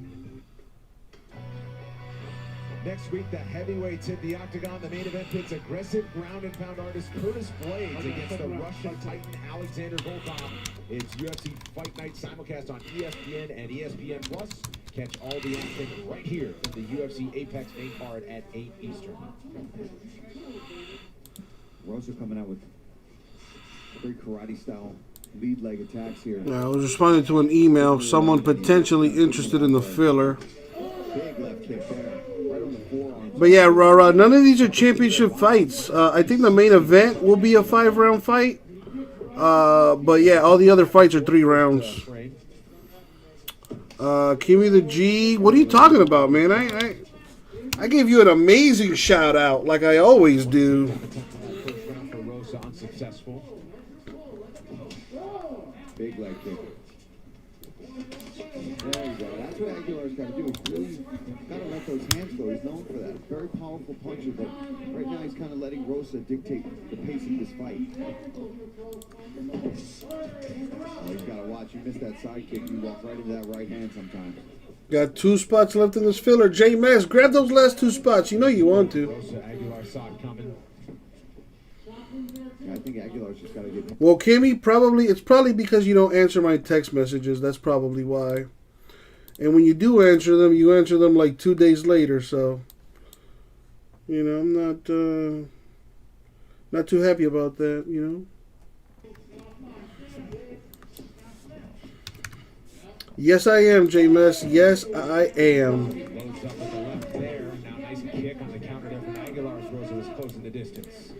Next week, the heavyweights hit the octagon. The main event pits aggressive ground and pound artist Curtis Blades against the Russian Titan Alexander Volkov. It's UFC Fight Night simulcast on ESPN and ESPN Plus. Catch all the action right here in the UFC Apex main card at 8 Eastern. Rosa coming out with very karate-style lead leg attacks here. Yeah, I was responding to an email. Someone potentially interested in the filler. Big left kick there, right on the forearm. But yeah, none of these are championship fights. I think the main event will be a 5-round fight. But yeah, all the other fights are 3 rounds. Kimmy the G, what are you talking about, man? I gave you an amazing shout out, like I always do. First round for Rosa, unsuccessful. Big leg kick. There you go. That's what Aguilar's got to do. He's really got to let those hands go. He's known for that. Very powerful puncher, but right now he's kind of letting Rosa dictate the pace of this fight. Oh, he's got to watch. You miss that side kick, you walk right into that right hand sometimes. Got 2 spots left in this filler. J-Max, grab those last 2 spots. You know you want to. Rosa, Aguilar saw it coming. Yeah, I think Aguilar's just got to get... Well, Kimmy, it's probably because you don't answer my text messages. That's probably why. And when you do answer them, you answer them like 2 days later. So, you know, I'm not too happy about that, you know. Yes, I am, J-Mess. Yes, I am. Loads up with the left there. Now nice kick on the counter there from Aguilar as Rosa was closing the distance.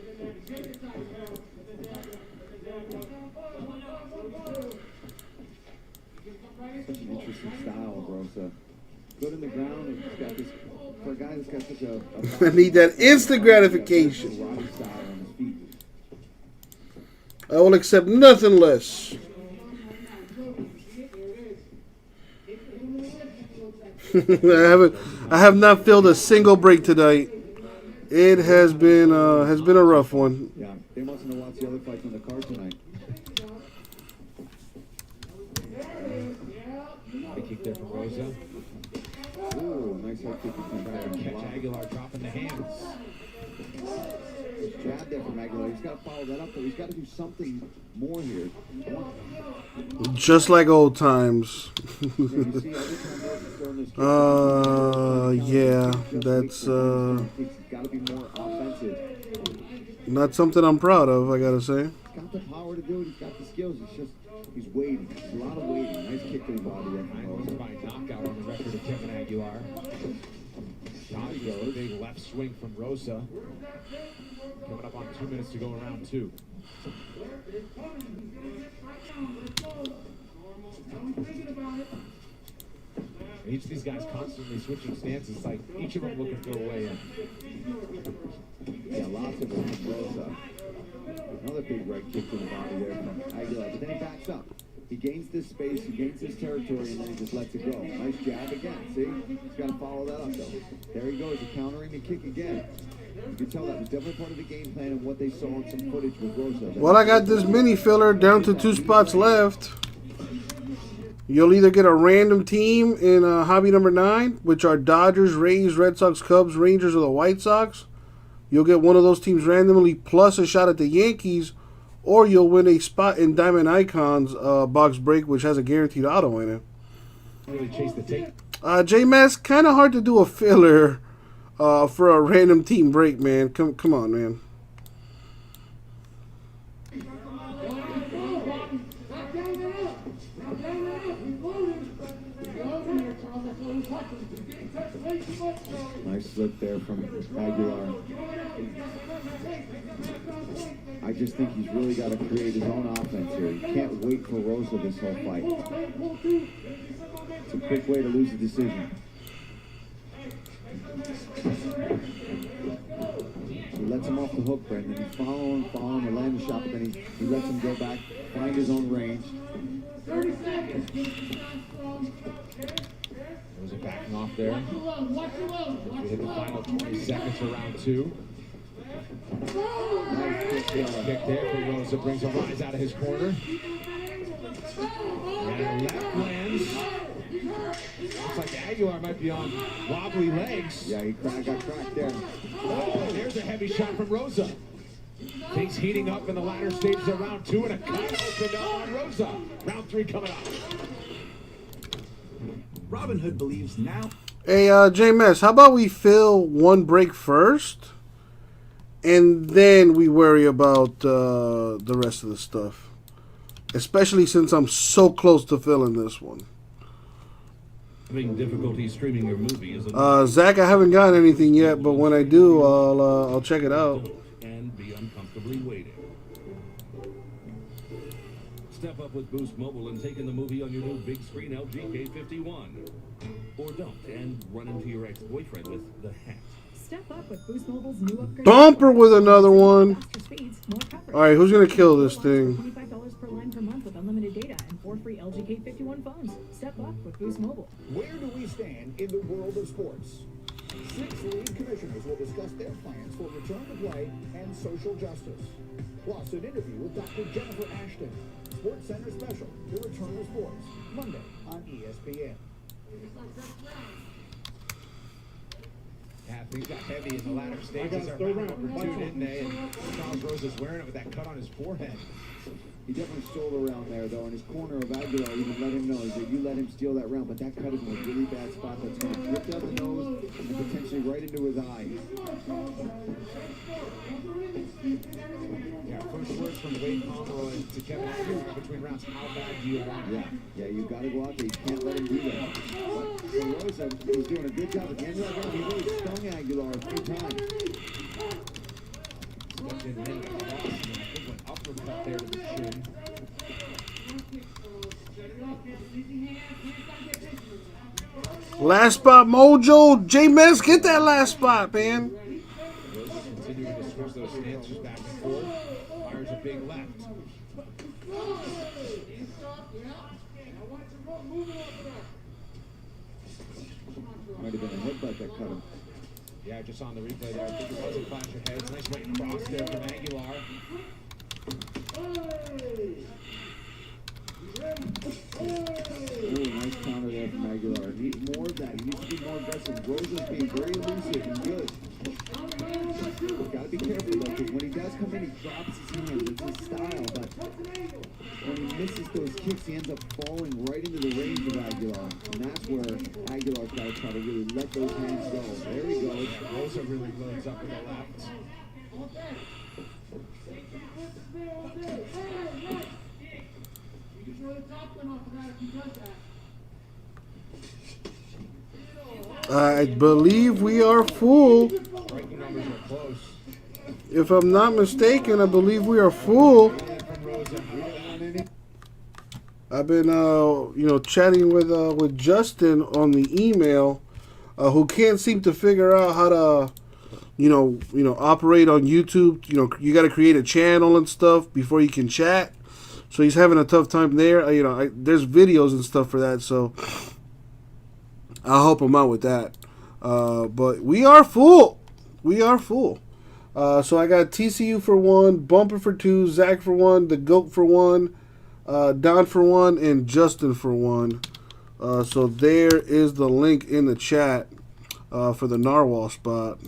Such an interesting style of Rosa. Good in the ground, and he's got this, for a guy that's got such a I need that instant gratification. Roddy style on his feet. I will accept nothing less. I have not filled a single break tonight. It has been a rough one. Yeah, they mustn't have watched the other fights on the card tonight. Body kick there from Rosa. Ooh, nice head kick attempt there. Catch Aguilar dropping the hands. Jab there from Aguilar. He's got to follow that up, though. He's got to do something more here. Just like old times. Yeah, that's not something I'm proud of, I gotta say. He's got the power to do it. He's got the skills. He's waiting. There's a lot of waiting. Nice kick to the body there. By knockout on the record of Kevin Aguilar. Shot goes. Big left swing from Rosa. Coming up on 2 minutes to go in round 2. Each of these guys constantly switching stances, like each of them looking for a way in. Yeah, lots of them from Rosa. Another big right kick to the body there from Aguilar, but then he backs up. He gains this space, he gains this territory, and then he just lets it go. Nice jab again, see? He's got to follow that up, though. There he goes, he's countering the kick again. You can tell that was definitely part of the game plan and what they saw in some footage with Rosa. Well, I got this mini filler down to 2 spots left. You'll either get a random team in hobby number 9, which are Dodgers, Rays, Red Sox, Cubs, Rangers, or the White Sox. You'll get one of those teams randomly plus a shot at the Yankees, or you'll win a spot in Diamond Icons box break, which has a guaranteed auto in it. Really chase the tape. J-Mass, kind of hard to do a filler for a random team break, man. Come on, man. Nice slip there from Aguilar. I just think he's really got to create his own offense here. He can't wait for Rosa this whole fight. It's a quick way to lose a decision. He lets him off the hook, Brendan. He's following, or land the shot, but then he lets him go back, find his own range. 30 seconds. Rosa backing off there. As we hit the final 20 seconds of round 2. Nice kick there for Rosa. Brings a rise out of his corner. And left lands. Looks like Aguilar might be on wobbly legs. Yeah, he got cracked there. Oh, there's a heavy shot from Rosa. Things heating up in the latter stages of round 2, and a cut opened up on Rosa. Round 3 coming up. Robin Hood believes now. Hey, J-Mess, how about we fill one break first, and then we worry about the rest of the stuff? Especially since I'm so close to filling this one. Having difficulty streaming your movie is Zach, I haven't gotten anything yet, but when I do, I'll check it out. and be uncomfortably waiting. Step up with Boost Mobile and take in the movie on your new big screen LG K51. Or don't and run into your ex-boyfriend with the hat. Step up with Boost Mobile's new upgrade. Bumper with another one. Faster speeds, more coverage. All right, who's gonna kill this thing? $25 per line per month with unlimited data and 4 free LG K51 phones. Step up with Boost Mobile. Where do we stand in the world of sports? 6 league commissioners will discuss their plans for return to play and social justice. Plus, an interview with Dr. Jennifer Ashton. Sports Center Special, The Return of Sports, Monday on ESPN. Yeah, things got heavy in the latter stages. Our round number 2, didn't they? And Charles Rose is wearing it with that cut on his forehead. He definitely stole the round there, though, and his corner of Aguilar even let him know that you let him steal that round, but that cut is in a really bad spot that's going to drip down the nose and potentially right into his eye. Yeah, first words from Wade Pomeroy to Kevin Aguilar between rounds. How bad do you want it? Yeah, you got to go out there. You can't let him do that. But Rosa was doing a good job at the end of that round. He really stung Aguilar a few times. Stepped in, then got lost, and I think went uppercut there to the chin. Last spot, Mojo. J-Mez, get that last spot, man. Rose continuing to switch those stances back and forth. Fires a big left. Might have been a headbutt that cut him. Yeah, just on the replay there. I think it was a clash of heads. Nice right cross there from Aguilar. Oh, nice counter there from Aguilar. Need more of that. He needs to be more aggressive. Rosa's being very elusive and good. Gotta be careful though, because when he does come in, he drops his hands. It's his style, but when he misses those kicks, he ends up falling right into the range of Aguilar. And that's where Aguilar's got to try to really let those hands go. There he goes. Yeah, Rosa really loads up with the left. I believe we are full. Striking numbers are close. If I'm not mistaken, I believe we are full. I've been, chatting with Justin on the email, who can't seem to figure out how to, operate on YouTube. You got to create a channel and stuff before you can chat. So he's having a tough time there. There's videos and stuff for that, so I'll help him out with that. But we are full. We are full. So I got TCU for 1, Bumper for 2, Zach for 1, the GOAT for 1, Don for 1, and Justin for 1. So there is the link in the chat for the Narwhal spot.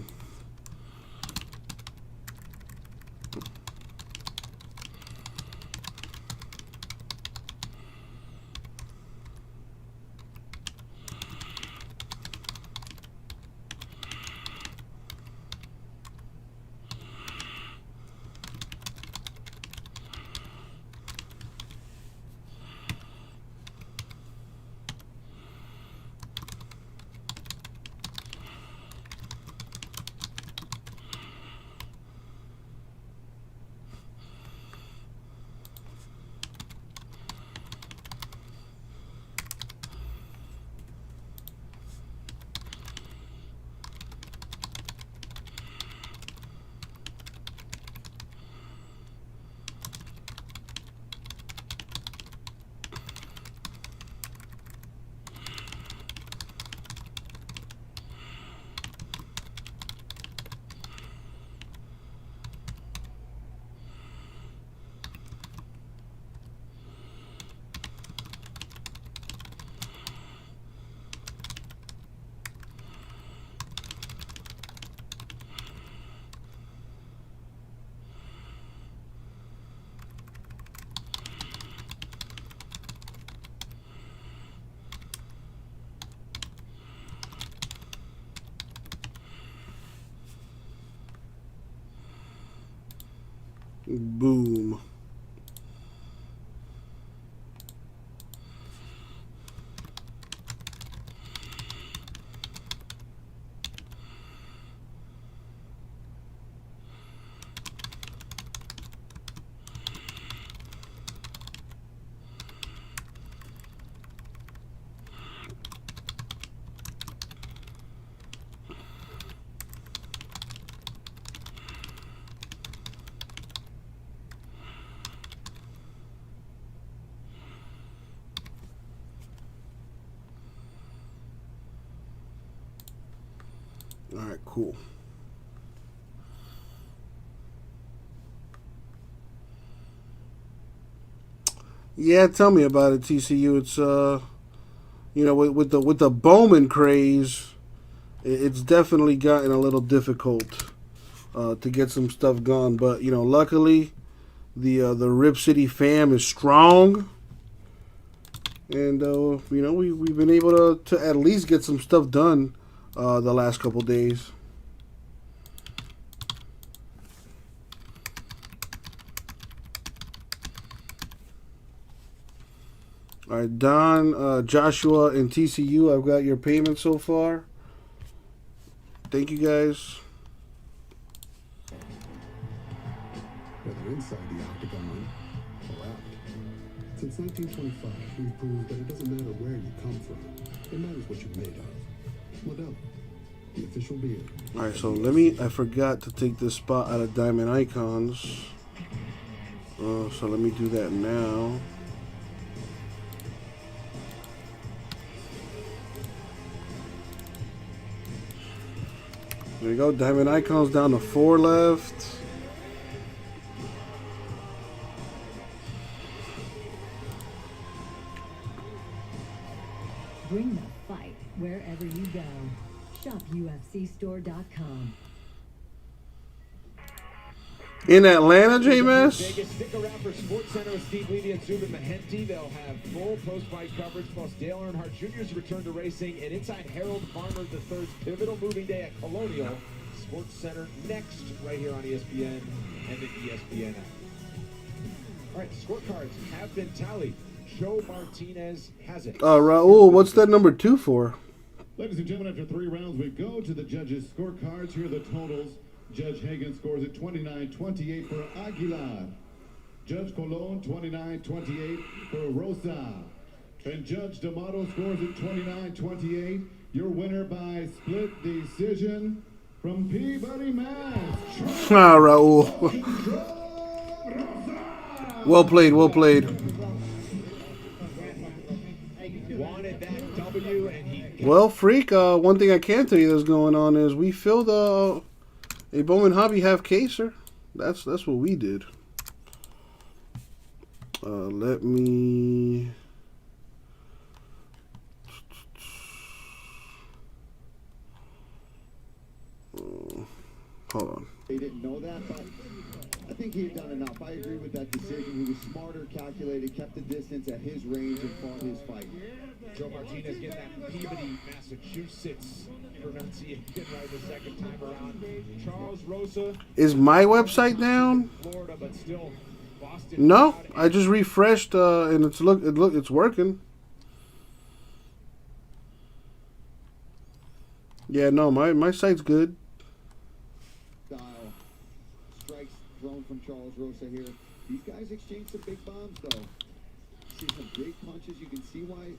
Boom. cool. Yeah, tell me about it, TCU. It's you know, with the Bowman craze, it's definitely gotten a little difficult to get some stuff gone. But you know, luckily, the Rip City fam is strong, and you know, we've been able to at least get some stuff done the last couple days. All right, Don, Joshua, and TCU, I've got your payment so far. Thank you, guys. Whether inside the octagon or out. Since 1925, we've proved that it doesn't matter where you come from. It matters what you're made of. Modelo, the official beer. All right, so I forgot to take this spot out of Diamond Icons. So let me do that now. There you go. Diamond Icons down to 4 left. Bring the fight wherever you go. Shop UFCstore.com. In Atlanta, J-Mass? Stick around for Sports Center with Steve Levy and Zubin Mahenti. They'll have full post-fight coverage, plus Dale Earnhardt Jr.'s return to racing, and inside Harold Farmer III's pivotal moving day at Colonial. Sports Center next, right here on ESPN and the ESPN app. All right, scorecards have been tallied. Joe Martinez has it. Raul, what's that number 2 for? Ladies and gentlemen, after 3 rounds, we go to the judges' scorecards. Here are the totals. Judge Hagan scores at 29-28 for Aguilar. Judge Colon, 29-28 for Rosa. And Judge D'Amato scores at 29-28. Your winner by split decision from Peabody, Mass. Raul. Well played, well played. Wanted that W, and he Well, Freak, one thing I can tell you that's going on is we filled a Bowman Hobby half caser. That's what we did. Let me. Hold on. They didn't know that, but I think he had done enough. I agree with that decision. He was smarter, calculated, kept the distance at his range, and fought his fight. Joe Martinez getting that Peabody, Massachusetts pronunciation right the second time around. Charles Rosa. Is my website down? Florida, but still Boston. No, I just refreshed and it's working. Yeah, no, my site's good. Style. Strikes thrown from Charles Rosa here. These guys exchange some big bombs, though. See some big punches. You can see why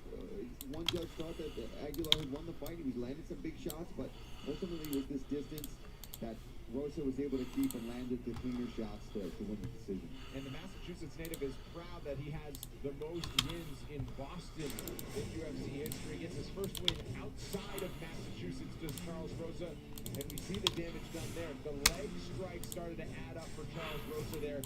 one judge thought that Aguilar had won the fight. He was landing some big shots, but ultimately with this distance that Rosa was able to keep and landed the cleaner shots to win the decision. And the Massachusetts native is proud that he has the most wins in Boston in UFC history. Gets his first win outside of Massachusetts, does Charles Rosa. And we see the damage done there. The leg strike started to add up for Charles Rosa there.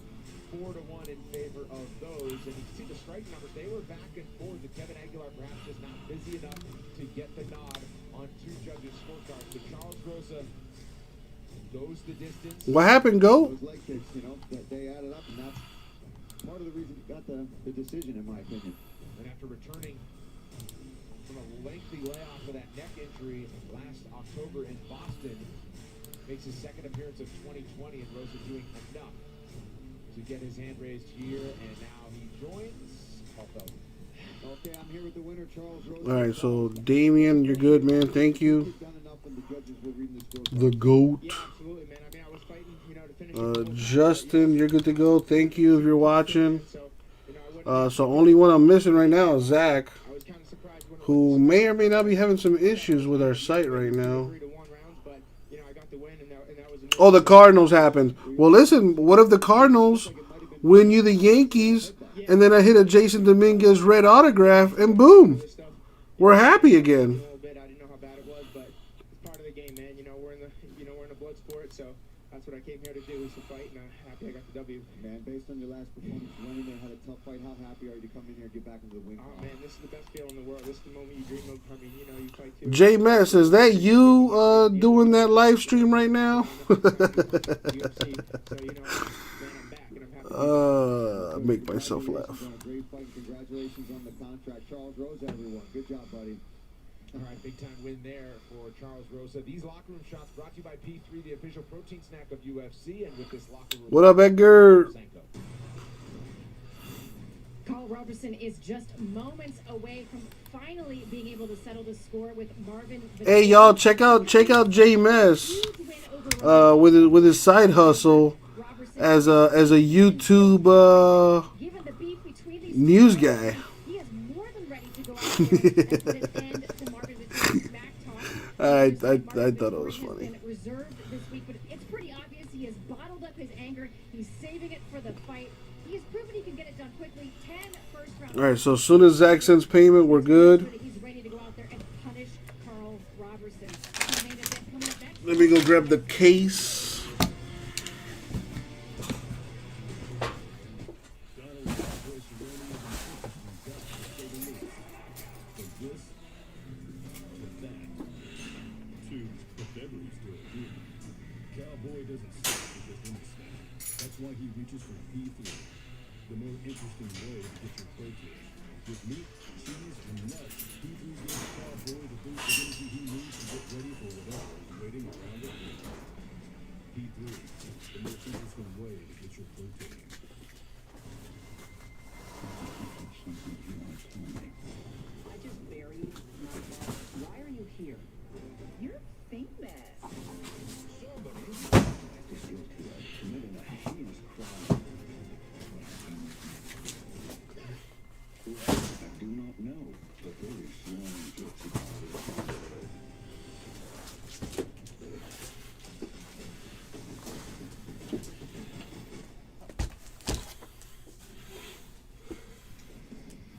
4-1 in favor of those. And you can see the strike numbers. They were back and forth. And Kevin Aguilar perhaps just not busy enough to get the nod on 2 judges' scorecards. But Charles Rosa goes the distance. What happened, Go? Those leg kicks, that they added up, and that's part of the reason he got the decision, in my opinion. And after returning from a lengthy layoff for that neck injury last October in Boston, makes his second appearance of 2020, and Rosa doing enough to get his hand raised here, and now he joins Alfeld. Okay, I'm here with the winner, Charles Rosa. All right, so Damien, you're good, man. Thank you. The GOAT. Yeah, absolutely, man. I mean, I was fighting, to finish. Justin, you're good to go. Thank you if you're watching. So only one I'm missing right now is Zach, who may or may not be having some issues with our site right now. Oh, the Cardinals happened. Well, listen, what if the Cardinals win you the Yankees, and then I hit a Jason Dominguez red autograph, and boom, we're happy again. here to do is to fight, and I'm happy I got the W. Man, based on your last performance, went in there, had a tough fight. How happy are you to come in here and get back into the win? Oh, man, this is the best feeling in the world. This is the moment you dream of. I mean, you know, you fight too. J Mess, is that you doing that live stream right now? Make myself laugh. Great fight. Congratulations on the contract. Charles Rosa, everyone. Good job, buddy. All right, big time win there for Charles Rosa. These locker room shots brought to you by P3, the official protein snack of UFC, and with this locker room. What up, Edgar? Carl Roberson is just moments away from finally being able to settle the score with Marvin. Hey y'all, check out J Mess with his side hustle as a YouTube news guy. He is more than ready to go out there and put an end to Marvin Vittori's smack talk. I thought it was funny. Been reserved this week, but it's pretty obvious he has bottled up his anger. He's saving it for the fight. He has proven he can get it done quickly. 10 first round. All right, so as soon as Zach sends payment, we're good. He's ready to go out there and punish Carl Roberson. Let me go grab the case. Why he reaches for P3, the more interesting way to get your protein. With meat, cheese, and nuts, P3 gives Cowboy the boost of energy he needs to get ready for whatever is waiting around the corner. P3, the more interesting way to get your protein. I just buried my boss. Why are you here? You're famous. Somebody is guilty of committing a heinous crime. I do not know, but very strong guilty.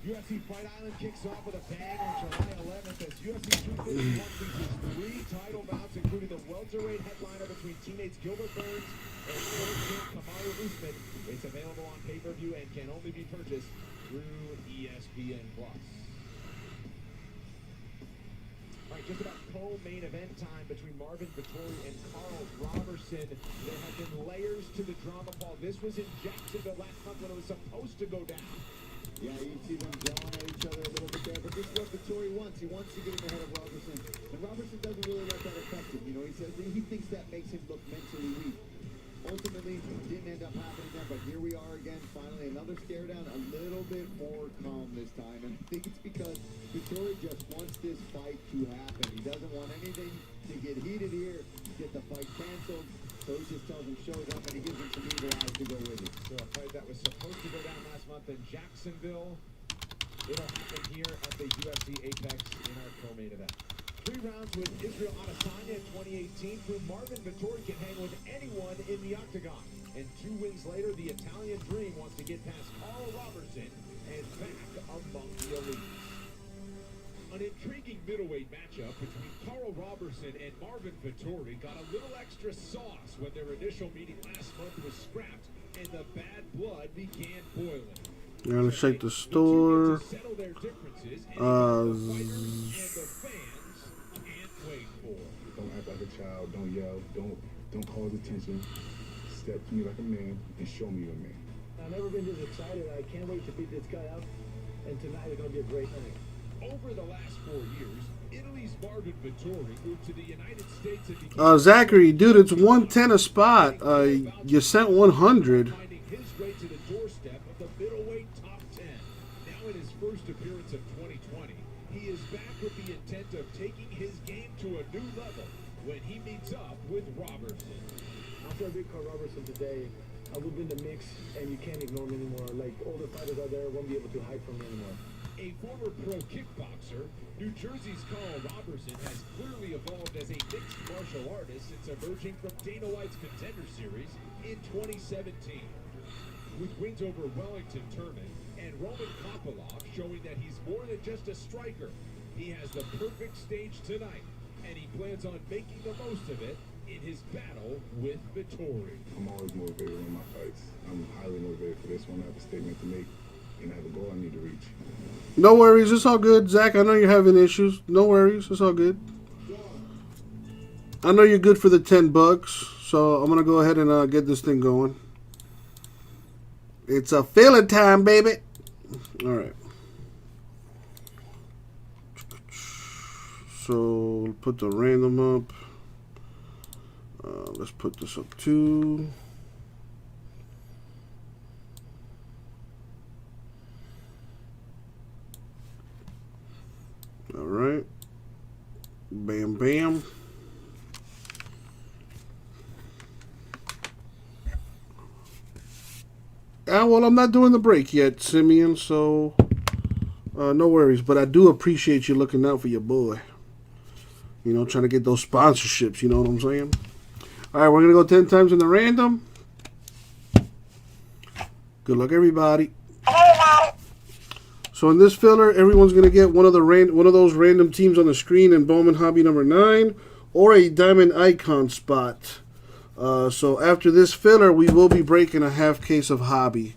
UFC Fight Island kicks off with a bang on July 11th as UFC 251 features 3 title bouts, including the welterweight headliner between teammates Gilbert Burns and world champ Kamaru Usman. It's available on pay-per-view and can only be purchased through ESPN+. All right, just about co-main event time between Marvin Vittori and Carl Roberson. There have been layers to the drama, Paul. This was in Jacksonville last month when it was supposed to go down. Yeah, you see them jawing at each other a little bit there, but this is what Vittori wants. He wants to get in the head of Roberson, and Roberson doesn't really let that affect him. You know, he says he thinks that makes him look mentally weak. Ultimately, didn't end up happening there, but here we are again, finally, another stare down, a little bit more calm this time, and I think it's because Vittori just wants this fight to happen. He doesn't want anything to get heated here, get the fight canceled, so he just tells him shows up, and he gives him some evil eyes to go with it. So a fight that was supposed to go down last month in Jacksonville, it'll happen here at the UFC Apex in our co-main event. 3 rounds with Israel Adesanya in 2018 proved Marvin Vittori can hang with anyone in the octagon. And 2 wins later, the Italian Dream wants to get past Carl Roberson and back among the elites. An intriguing middleweight matchup between Carl Roberson and Marvin Vittori got a little extra sauce when their initial meeting last month was scrapped and the bad blood began boiling. You're gonna shake the store. Settle their differences and the fans can't wait for. Don't act like a child. Don't yell. Don't cause attention. Step to me like a man and show me you're a man. I've never been this excited. I can't wait to beat this guy up. And tonight is going to be a great night. Over the last 4 years, Italy's Marvin Vittori moved to the United States and became Zachary, dude, it's 110 a spot. You sent 100. finding his way to the doorstep of the middleweight top 10. Now in his first appearance of 2020, he is back with the intent of taking his game to a new level when he meets up with Robertson. After I beat Carl Robertson today, I will be in the mix, and you can't ignore me anymore. Like, all the fighters out there won't be able to hide from me anymore. A former pro kickboxer, New Jersey's Carl Roberson has clearly evolved as a mixed martial artist since emerging from Dana White's Contender Series in 2017. With wins over Wellington Turman and Roman Kopylov showing that he's more than just a striker, he has the perfect stage tonight, and he plans on making the most of it in his battle with Vettori. I'm always motivated in my fights. I'm highly motivated for this one. I have a statement to make, and I have a goal I need to reach. No worries, it's all good. Zach, I know you're having issues. No worries, it's all good. I know you're good for the $10, so I'm going to go ahead and get this thing going. It's a filling time, baby. All right. So, put the random up. Let's put this up too. All right. Bam, bam. Well, I'm not doing the break yet, Simeon, so no worries. But I do appreciate you looking out for your boy. You know, trying to get those sponsorships, you know what I'm saying? All right, we're going to go 10 times in the random. Good luck, everybody. So in this filler, everyone's going to get one of those random teams on the screen in Bowman Hobby number 9 or a diamond icon spot. So after this filler, we will be breaking a half case of hobby.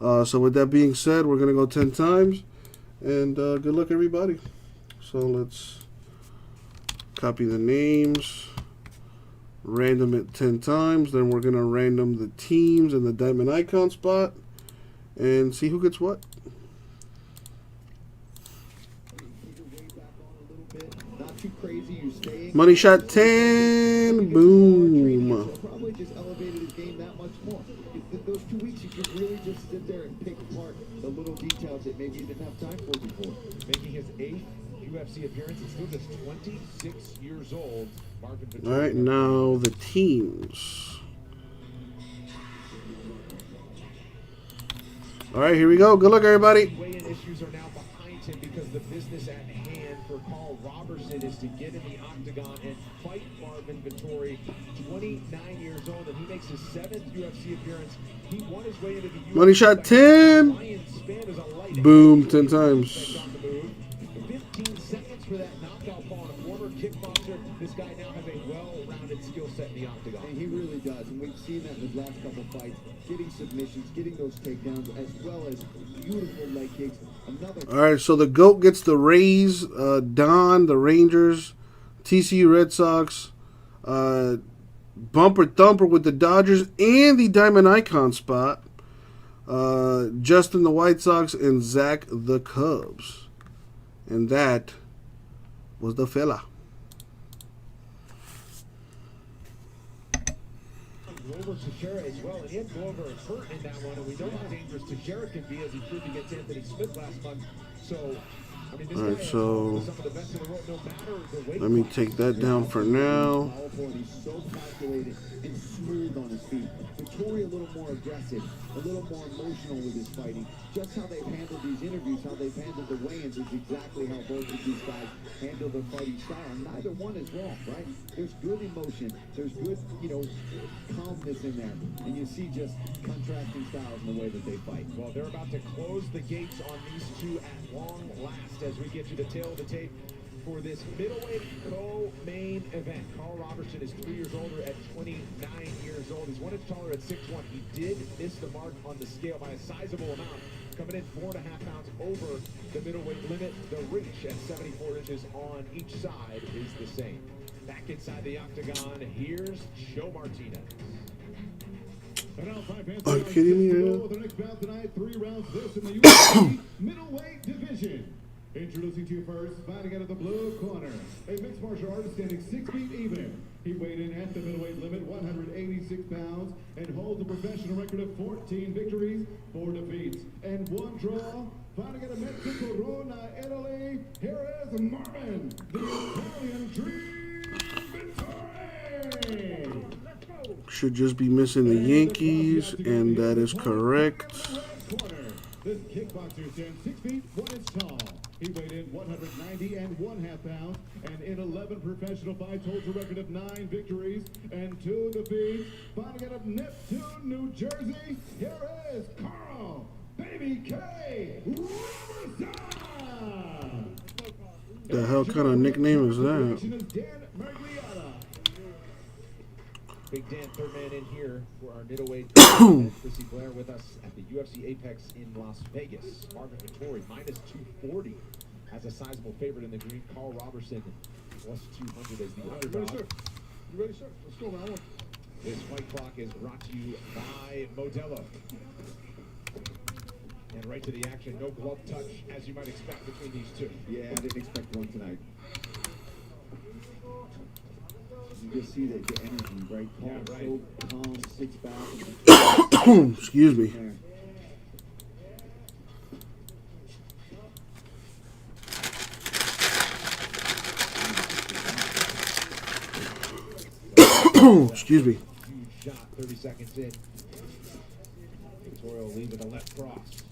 So with that being said, we're going to go 10 times. And good luck, everybody. So let's copy the names. Random it 10 times. Then we're going to random the teams in the diamond icon spot. And see who gets what. Money shot 10. Boom. Probably just elevated his game that much more. Those 2 weeks, you could really just sit there and pick apart the little details that maybe you didn't have time for before. Making his 8th UFC appearance and still just 26 years old. Marvin Vettori. All right, now the teams. All right, here we go. Good luck, everybody. Weigh-in issues are now behind him because the business at hand for Carl Robertson is to get in the octagon and fight Marvin Vettori, 29 years old, and he makes his 7th UFC appearance. He won his way into the UFC. Money shot 10. Boom, 10 times. 15 seconds for that knockout ball. A former kickboxer. This guy now has a well-rounded skill set in the octagon. And he really does, and we've seen that in his last couple of fights. Getting submissions, getting those takedowns, as well as beautiful leg kicks. All right, so the GOAT gets the Rays, Don, the Rangers, TCU Red Sox, Bumper Thumper with the Dodgers, and the Diamond Icon spot. Justin the White Sox, and Zach the Cubs. And that was the fella. Glover Teixeira as well, and Ian Glover hurt in that one, and we know how dangerous Teixeira can be as he proved against Anthony Smith last month. So, I mean, this all right, guy so is some of the best in the world, no matter the weight let me take that down for now. He's so calculated and smooth on his feet. Vettori a little more aggressive, a little more emotional with his fighting. Just how they've handled these interviews, how they've handled the weigh-ins is exactly how both of these guys handle their fighting style. And neither one is wrong, right? There's good emotion, there's good, calmness in there. And you see just contrasting styles in the way that they fight. Well, they're about to close the gates on these two at long last as we get to the tail of the tape for this middleweight co-main event. Carl Robertson is 3 years older at 29 years old. He's 1 inch taller at 6'1". He did miss the mark on the scale by a sizable amount, coming in 4.5 pounds over the middleweight limit. The reach at 74 inches on each side is the same. Back inside the octagon, here's Joe Martinez. Are you kidding me? The next bout tonight, 3 rounds this in the UFC middleweight division. Introducing to you first, fighting out of the blue corner, a mixed martial artist standing 6 feet even. He weighed in at the middleweight limit, 186 pounds, and holds a professional record of 14 victories, 4 defeats, and 1 draw. Fighting out of Mexico, Roma, Italy, here is Marvin, the Italian Dream Vettori. Should just be missing the Yankees, and that is correct. This kickboxer stands 6 feet 1 inch tall. He weighed in 190 and 1/2 pounds, and in 11 professional fights holds a record of 9 victories and 2 defeats. Fighting out of Neptune, New Jersey, here is Carl Baby K. Robertson. The hell kind of nickname is that? Big Dan, third man in here for our middleweight. Chrissy Blair with us at the UFC Apex in Las Vegas. Marvin Vettori, minus 240 as a sizable favorite in the green. Carl Robertson, plus 200 as the underdog. Ready, sir? You ready, sir? Let's go, round one. This fight clock is brought to you by Modelo. And right to the action, no glove touch, as you might expect between these two. Yeah, I didn't expect one tonight. You just see that the energy, right? Calm, Yeah, right. So calm, sits back. Excuse me. Excuse me. Huge shot, 30 seconds in. Victoria will lead with a left cross.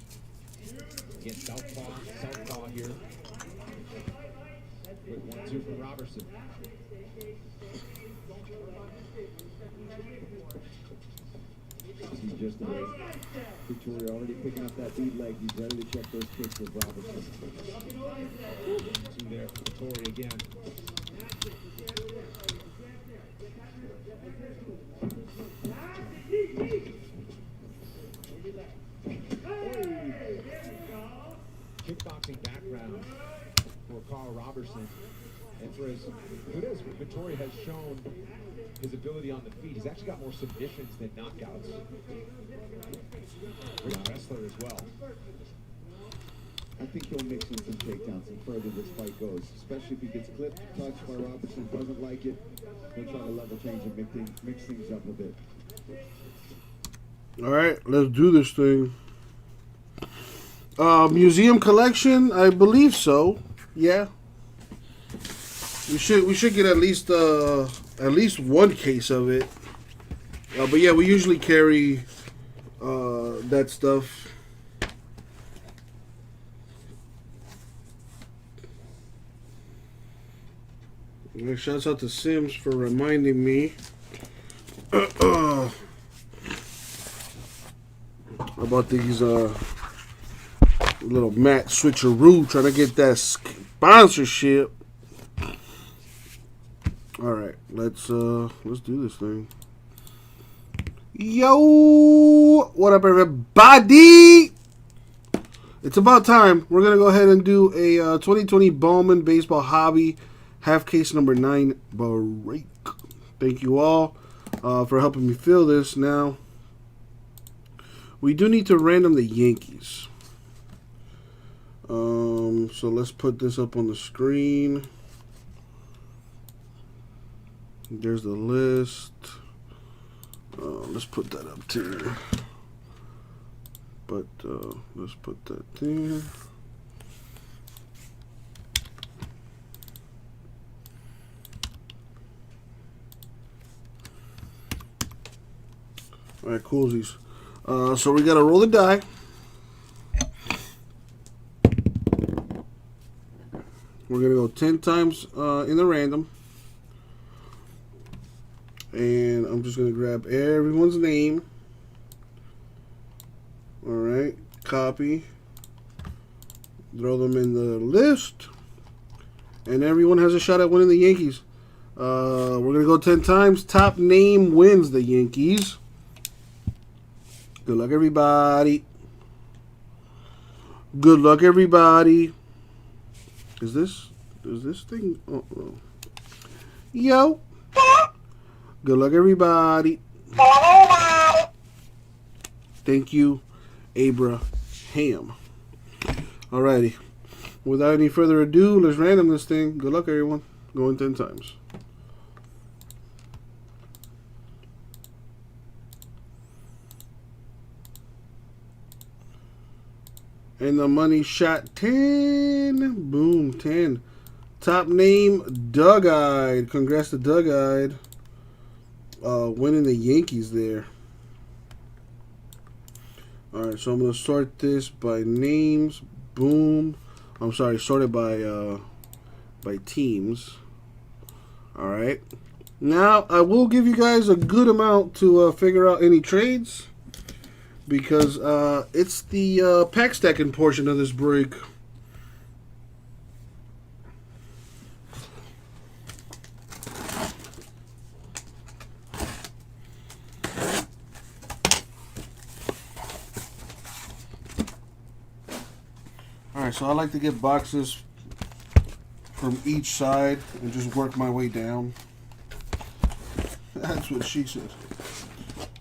Again, southpaw here. Quick 1-2 from Robertson. He's just away. Victoria already picking up that beat leg. He's ready to check those kicks with Robertson. 2 there for Victoria again. Kickboxing background for Carl Robertson. And for as good as Victoria has shown his ability on the feet, he's actually got more submissions than knockouts. Great wrestler as well. I think he'll mix in some takedowns the further this fight goes, especially if he gets clipped, touched by Robertson, doesn't like it. He'll try to level change and mix things up a bit. All right, let's do this thing. Museum collection, I believe so. Yeah, we should get at least one case of it. But yeah, we usually carry that stuff. And shouts out to Sims for reminding me about these little Matt switcheroo, trying to get that sponsorship. All right, let's do this thing. Yo, what up, everybody? It's about time. We're gonna go ahead and do a 2020 Bowman Baseball Hobby half case number 9 break. Thank you all for helping me fill this. Now we do need to random the Yankees. So let's put this up on the screen. There's the list. Let's put that up too. But let's put that there. All right, coolsies. So we gotta roll the die. We're gonna go 10 times in the random. And I'm just gonna grab everyone's name. Alright, copy. Throw them in the list. And everyone has a shot at winning the Yankees. We're gonna go 10 times. Top name wins the Yankees. Good luck, everybody. Good luck, everybody. Is this thing? Oh. Yo. Good luck, everybody. Thank you, Abraham. Alrighty. Without any further ado, let's random this thing. Good luck, everyone. Going 10 times. And the money shot 10. Boom, 10. Top name, Doug-Eyed. Congrats to Doug-Eyed. Winning the Yankees there. Alright, so I'm going to sort this by names. Boom. I'm sorry, sorted by teams. Alright. Now, I will give you guys a good amount to figure out any trades. Because it's the pack stacking portion of this break. Alright, so I like to get boxes from each side and just work my way down. That's what she said.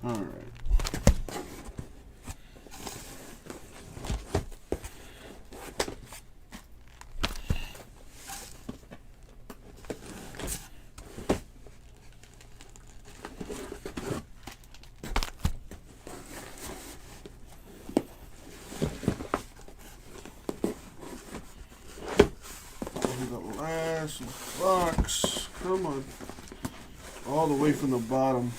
Alright. Last box. Come on. All the way from the bottom.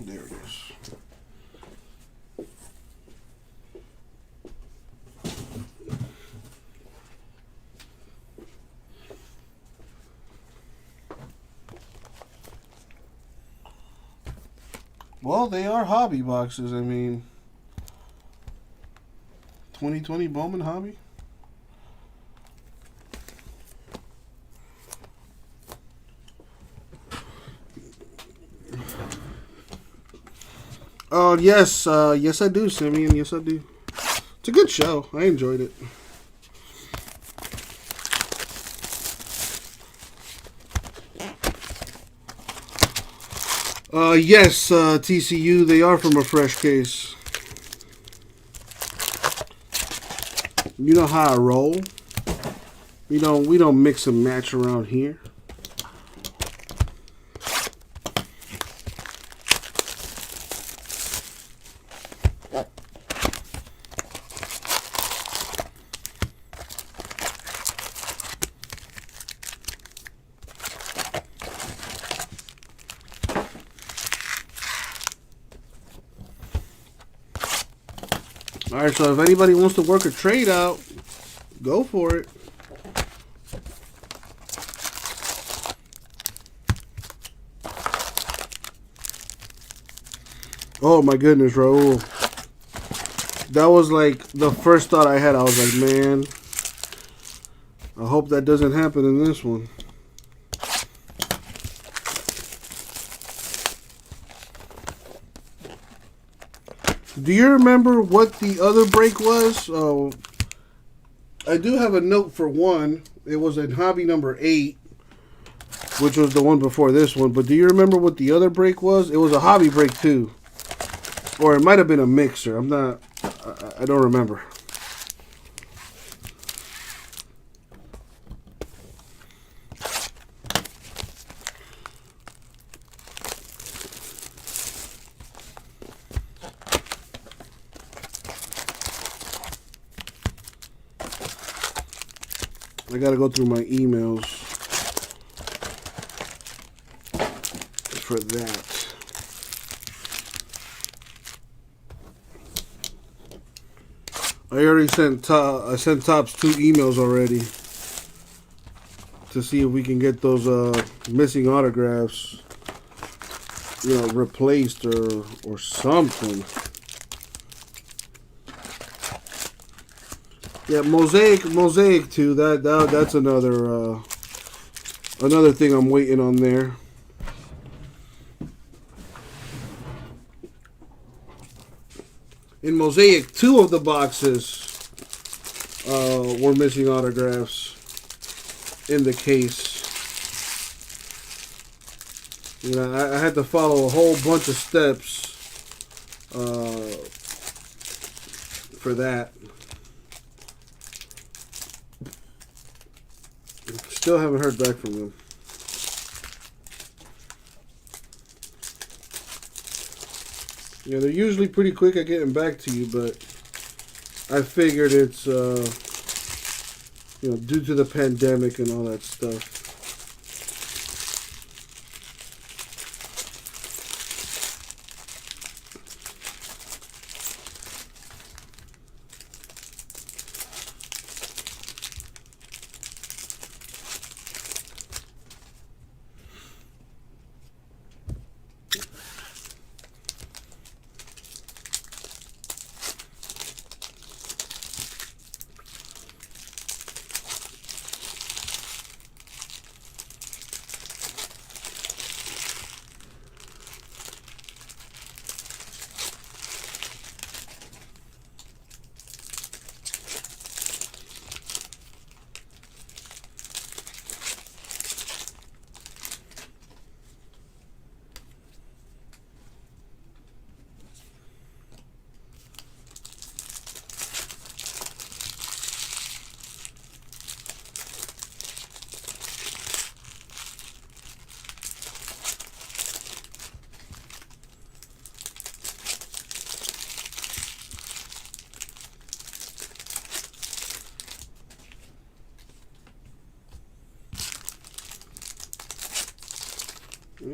There it is. Well, they are hobby boxes. I mean, 2020 Bowman Hobby. Oh, yes. Yes, I do, Simeon. Yes, I do. It's a good show. I enjoyed it. Yes, TCU. They are from a fresh case. You know how I roll. We don't mix and match around here. Alright, so if anybody wants to work a trade out, go for it. Oh my goodness, Raul. That was like the first thought I had. I was like, man, I hope that doesn't happen in this one. Do you remember what the other break was? I do have a note for one. It was in hobby number 8, which was the one before this one. But do you remember what the other break was? It was a hobby break too. Or it might have been a mixer. I don't remember. I gotta go through my emails for that. I already sent Tops 2 emails already to see if we can get those missing autographs, replaced or something. Yeah, Mosaic 2. That's another thing I'm waiting on there. In Mosaic, 2 of the boxes were missing autographs in the case. I had to follow a whole bunch of steps for that. Still haven't heard back from them. Yeah, they're usually pretty quick at getting back to you, but I figured it's, due to the pandemic and all that stuff.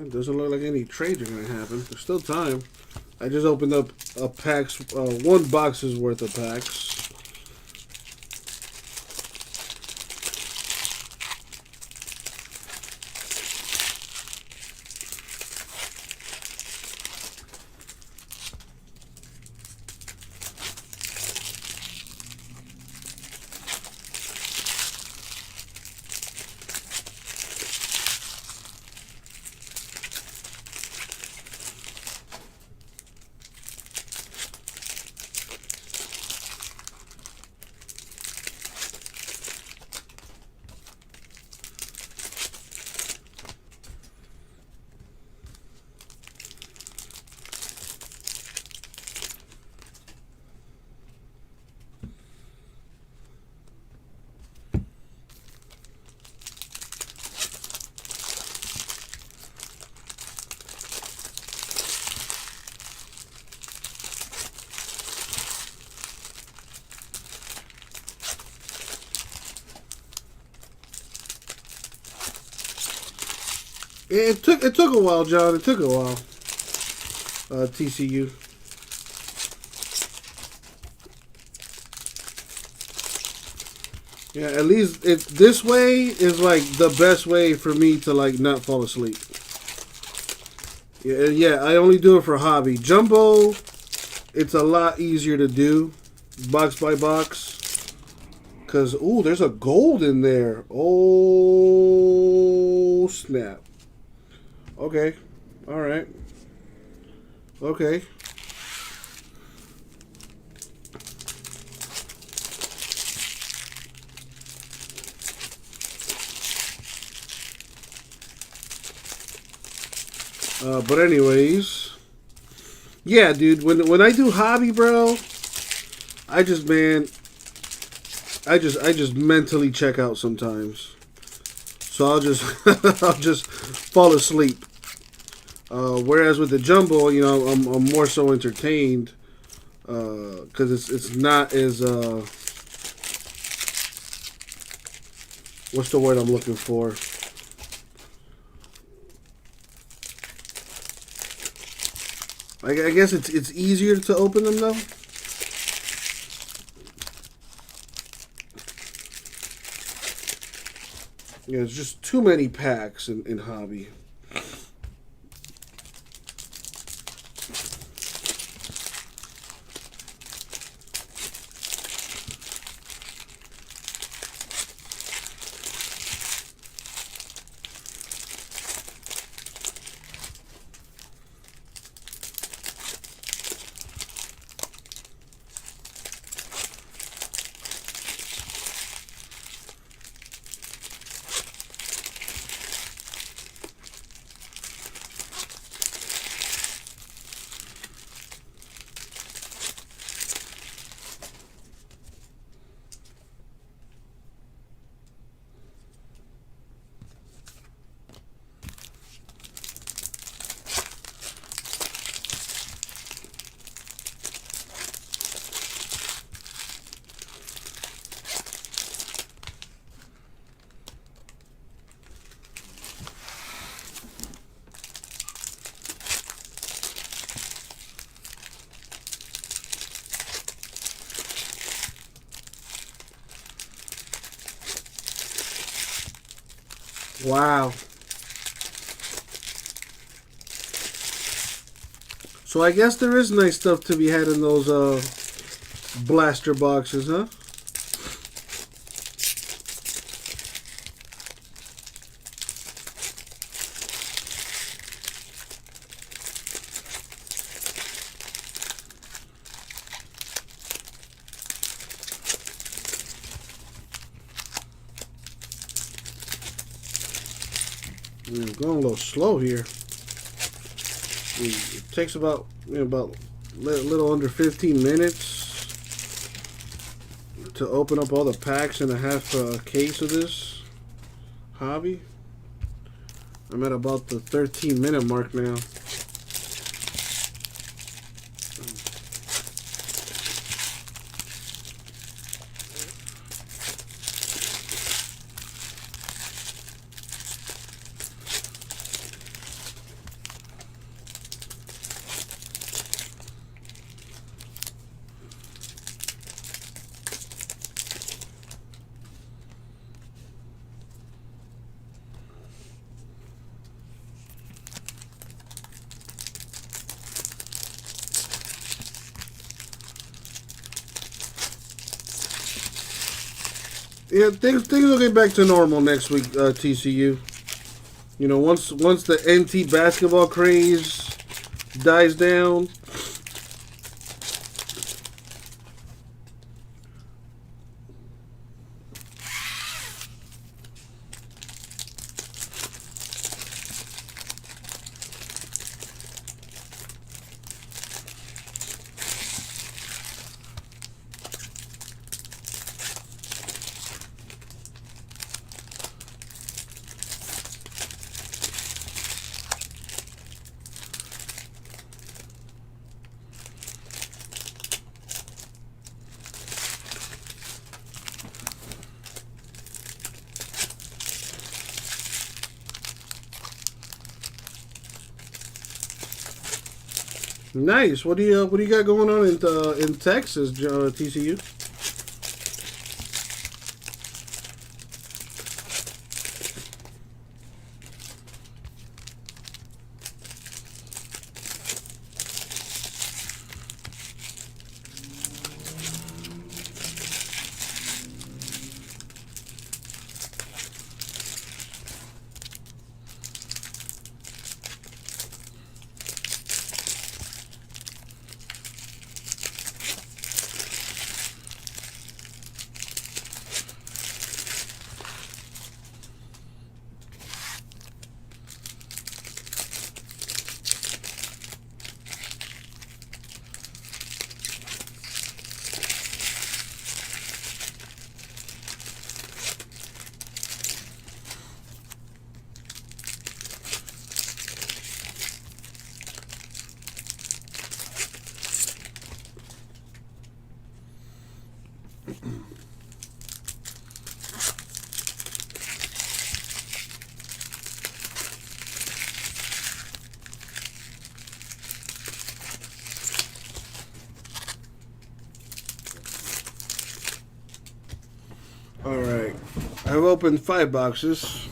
It doesn't look like any trades are gonna happen. There's still time. I just opened up a packs, one box's worth of packs. It took a while, John. It took a while. TCU. Yeah, at least this way is like the best way for me to like not fall asleep. Yeah, I only do it for hobby. Jumbo, it's a lot easier to do, box by box. Cause there's a gold in there. Oh snap. Okay. All right. Okay. But anyways, yeah, dude. When I do hobby, bro, I just mentally check out sometimes. So I'll just I'll just fall asleep. Whereas with the jumbo, you know, I'm more so entertained because it's not as what's the word I'm looking for? I guess it's easier to open them though. Yeah, it's just too many packs in hobby. Wow. So I guess there is nice stuff to be had in those blaster boxes, huh? I'm going a little slow here. It takes about a little under 15 minutes to open up all the packs in a half case of this hobby. I'm at about the 13-minute mark now. Yeah, things will get back to normal next week, TCU. You know, once the NT basketball craze dies down. Nice. What do you got going on in Texas, TCU? Alright, I've opened 5 boxes.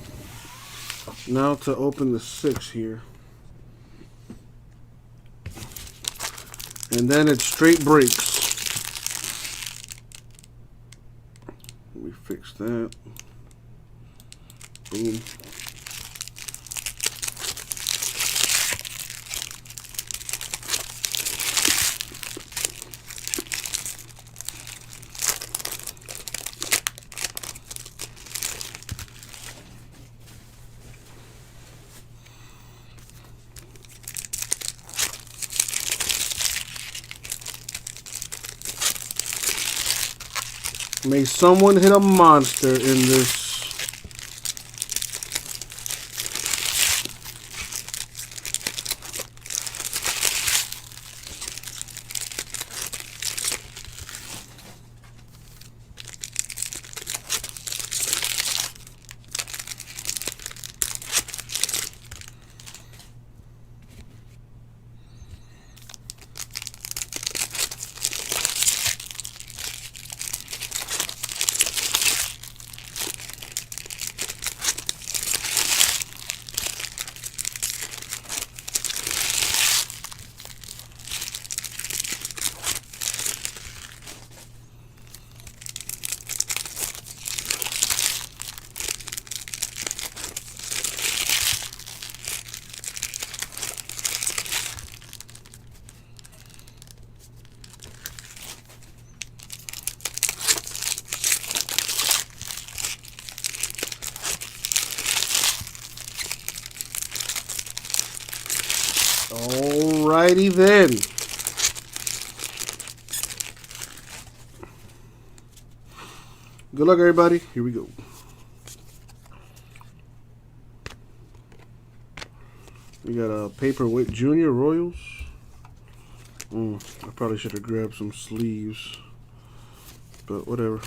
Now to open the 6 here. And then it's straight breaks. Let me fix that. Boom. May someone hit a monster in this. Alrighty then. Good luck, everybody. Here we go. We got a Paperweight Junior Royals. I probably should have grabbed some sleeves, but whatever.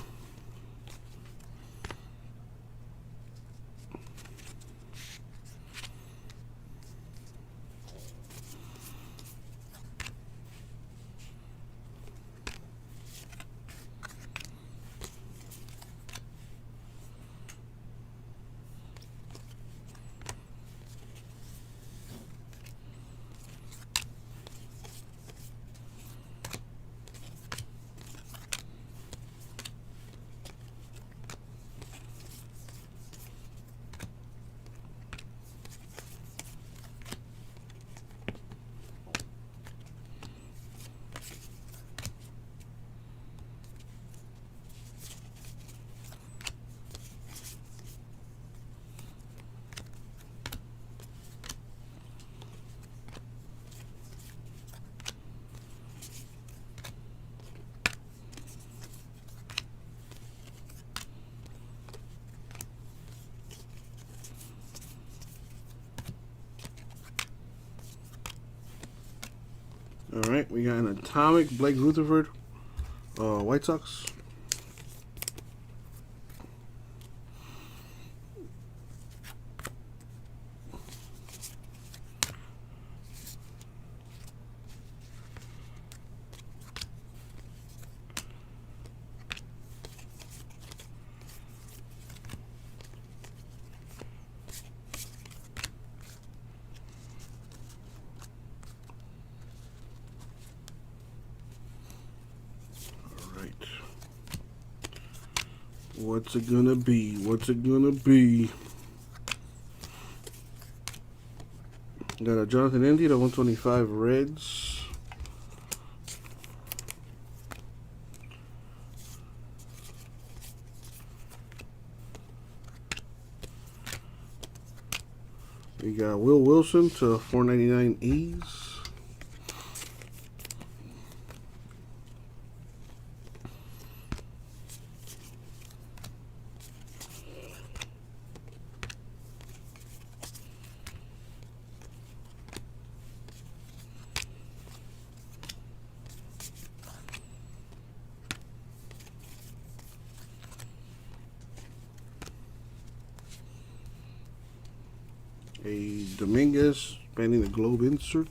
Atomic, Blake Rutherford, White Sox. What's it gonna be? What's it gonna be? Got a Jonathan India, the 125 Reds. We got Will Wilson to 499 A's. A Dominguez, spanning the globe insert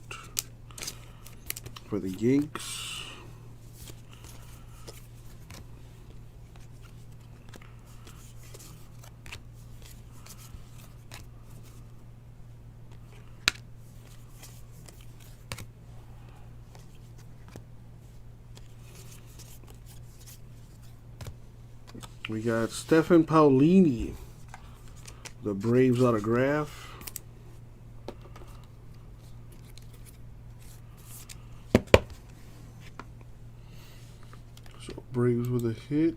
for the Yanks. We got Stephen Paulini, the Braves autograph. So Braves with a hit.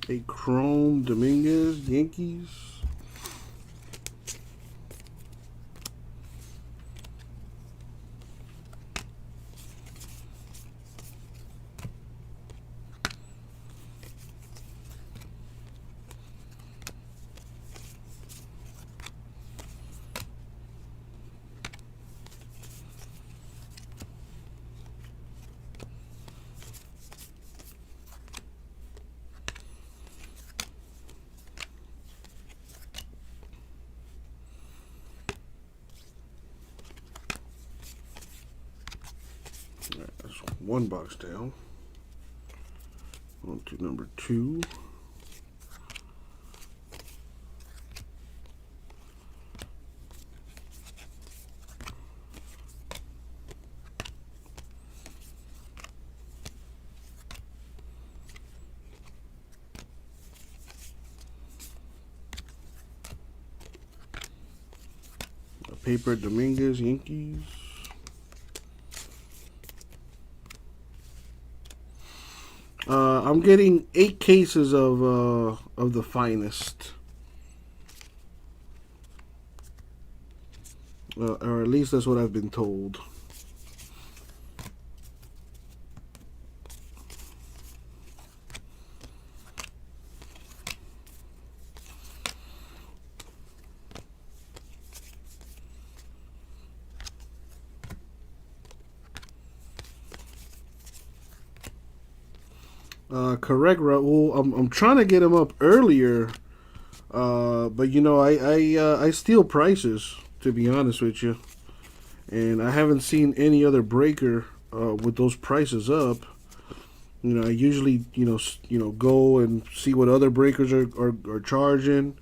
A Chrome Dominguez, Yankees. That's one box down. On to number 2. A paper Dominguez, Yankees. I'm getting 8 cases of the finest, or at least that's what I've been told. Correct, Raul. I'm trying to get him up earlier, But you know, I steal prices, to be honest with you, and I haven't seen any other breaker with those prices up. You know, I usually go and see what other breakers are charging,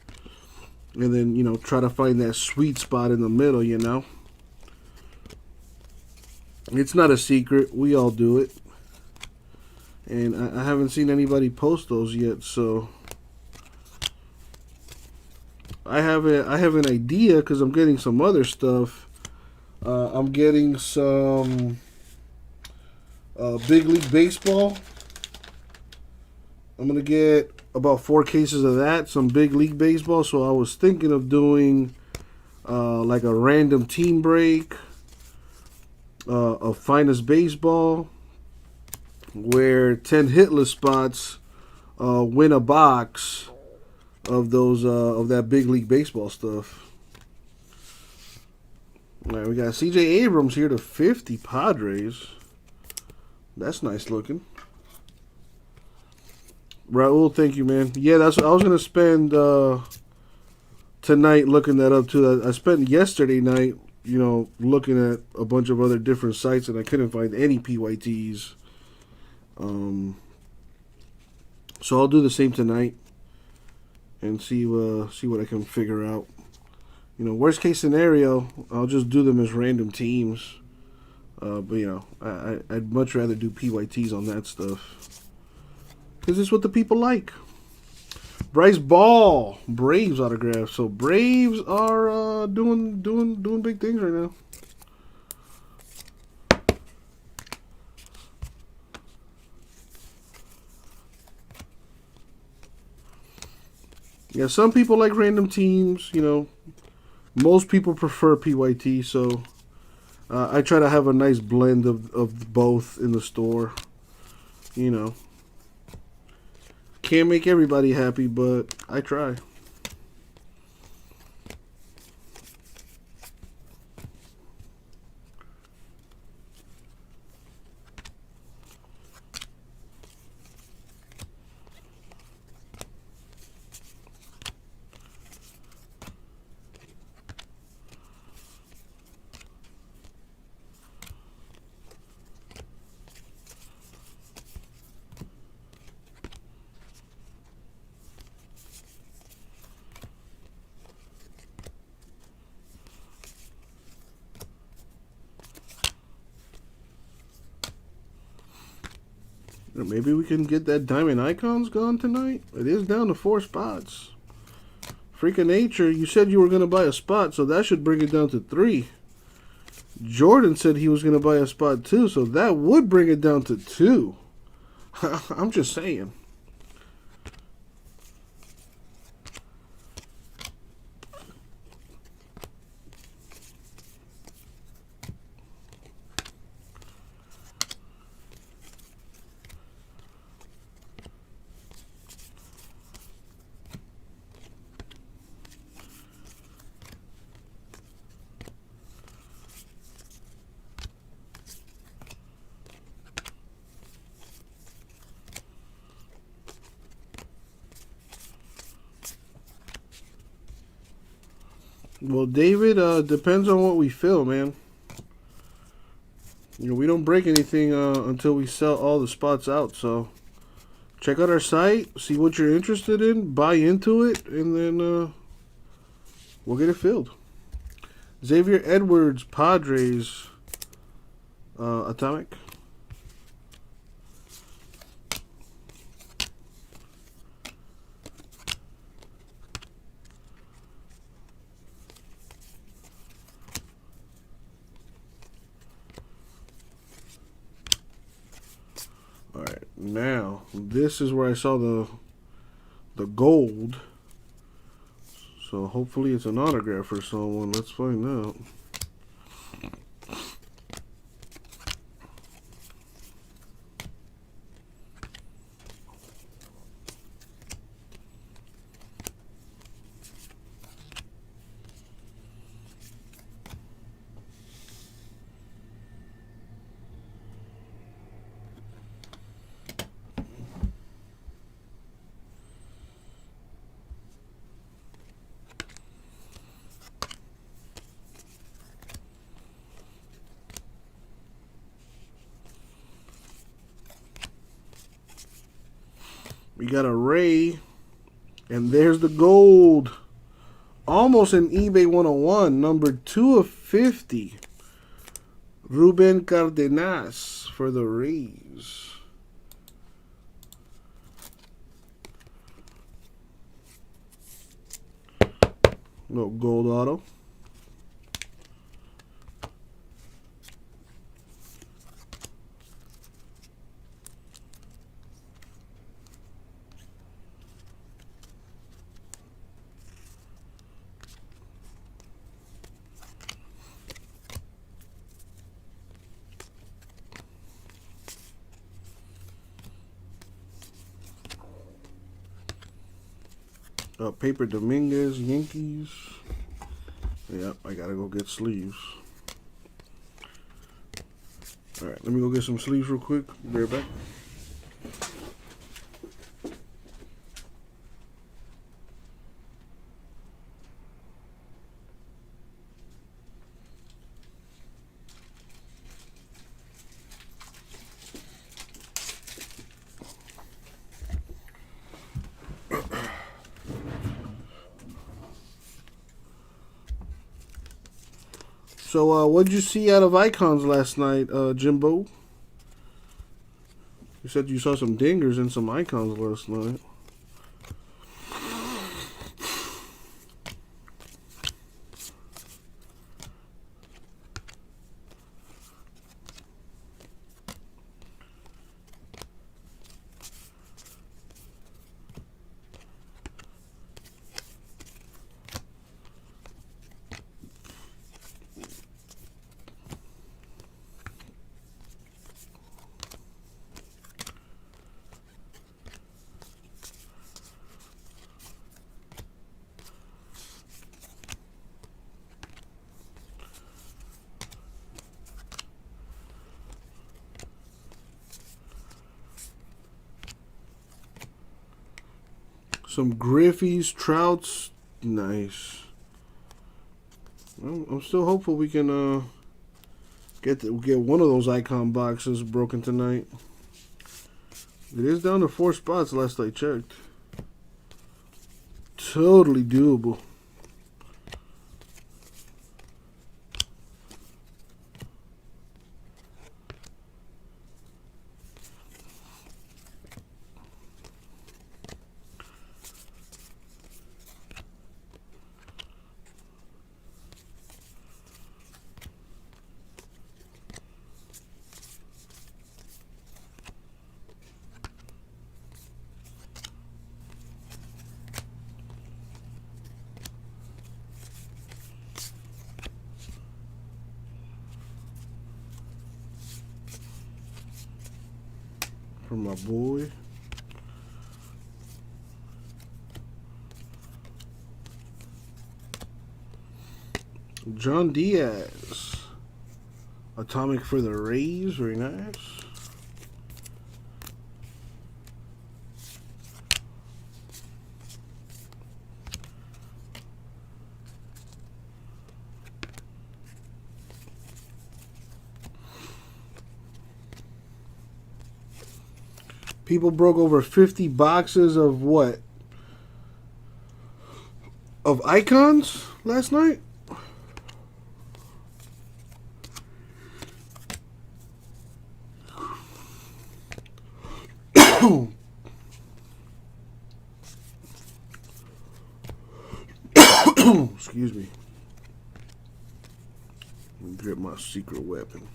and then try to find that sweet spot in the middle. You know, it's not a secret. We all do it, and I haven't seen anybody post those yet. So I have an idea because I'm getting some other stuff. I'm getting some Big League Baseball. I'm gonna get about 4 cases of that, some Big League Baseball. So I was thinking of doing like a random team break of Finest Baseball, where 10 hitless spots win a box of those of that Big League Baseball stuff. All right, we got CJ Abrams here to 50 Padres. That's nice looking. Raul, thank you, man. Yeah, I was gonna spend tonight looking that up too. I spent yesterday night, looking at a bunch of other different sites, and I couldn't find any PYTs. So I'll do the same tonight and see what I can figure out. Worst case scenario, I'll just do them as random teams. But I'd much rather do PYTs on that stuff because it's what the people like. Bryce Ball, Braves autograph. So Braves are doing big things right now. Yeah, some people like random teams. Most people prefer PYT, so I try to have a nice blend of both in the store. Can't make everybody happy, but I try. Maybe we can get that Diamond Icons gone tonight. It is down to 4 spots. Freaking Nature, you said you were going to buy a spot, so that should bring it down to 3. Jordan said he was going to buy a spot too, so that would bring it down to 2. I'm just saying. Well, David, depends on what we fill, man. We don't break anything until we sell all the spots out. So check out our site, see what you're interested in, buy into it, and then we'll get it filled. Xavier Edwards, Padres, Atomic. Alright, now this is where I saw the gold. So hopefully it's an autograph for someone. Let's find out. We got a Ray. And there's the gold. Almost an eBay 101. Number 2 of 50. Ruben Cardenas for the Rays. Little gold auto. Paper Dominguez, Yankees. Yep, I gotta go get sleeves. Alright, let me go get some sleeves real quick. Be right back. So, what did you see out of Icons last night, Jimbo? You said you saw some dingers and some Icons last night. Some Griffey's, Trouts, nice. Well, I'm still hopeful we can get one of those Icon boxes broken tonight. It is down to 4 spots last I checked. Totally doable. From my boy. John Diaz. Atomic for the Rays. Very nice. People broke over 50 boxes of what? Of Icons last night? Excuse me. Let me grab my secret weapon.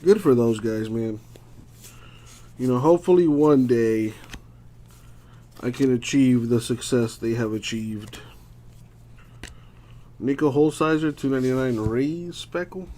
Good for those guys, man. You know, hopefully one day I can achieve the success they have achieved. Nico Holsizer, $2.99 Rays Speckle.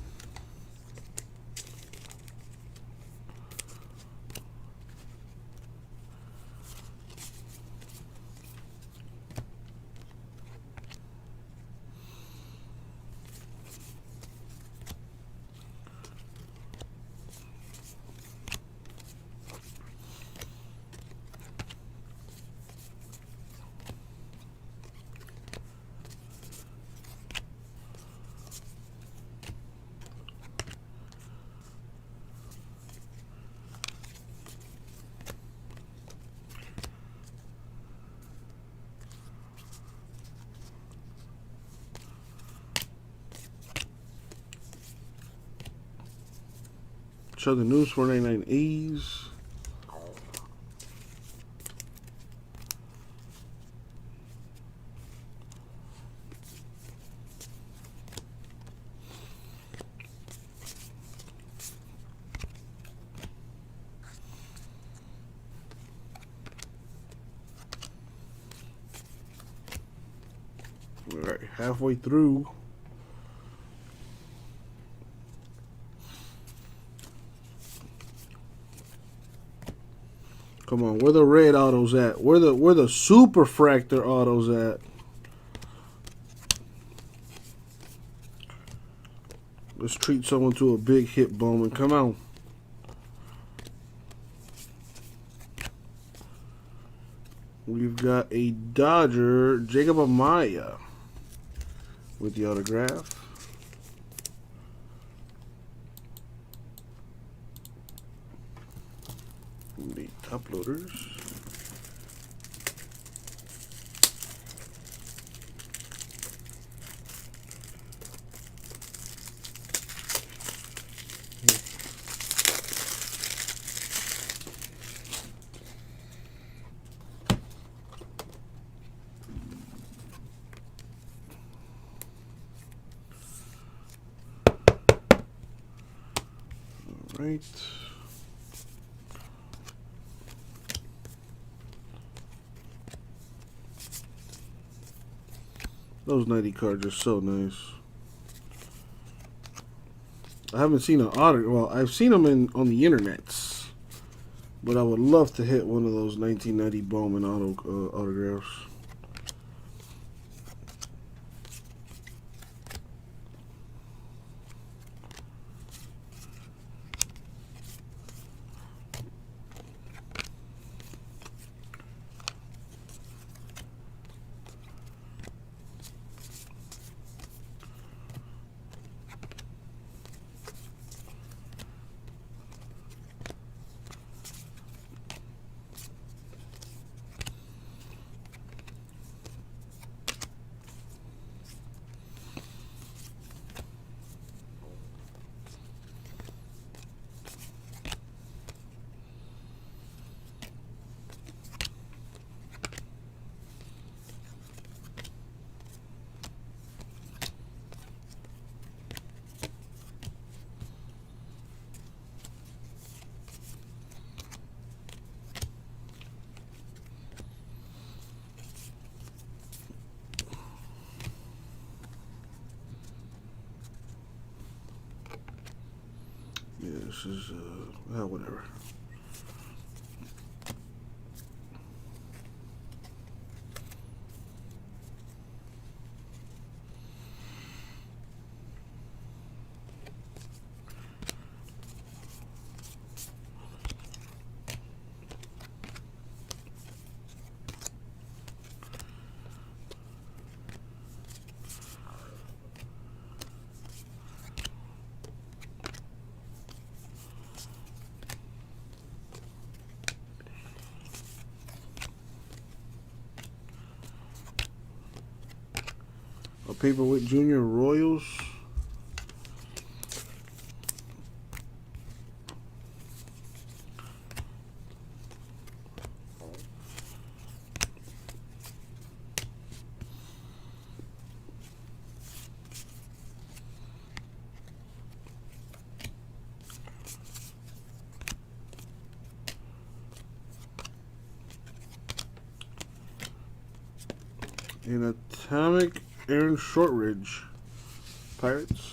Chug the News 499 A's. All right, halfway through. Come on, where the red autos at? Where the super fractor autos at? Let's treat someone to a big hit, Bowman. Come on. We've got a Dodger, Jacob Amaya, with the autograph. The top loaders. All right. Those 90 cards are so nice. I haven't seen an autograph. Well, I've seen them on the internets, but I would love to hit one of those 1990 Bowman autographs. Yeah, this is, whatever. A paperweight junior Royals. An atomic Aaron Shortridge, Pirates.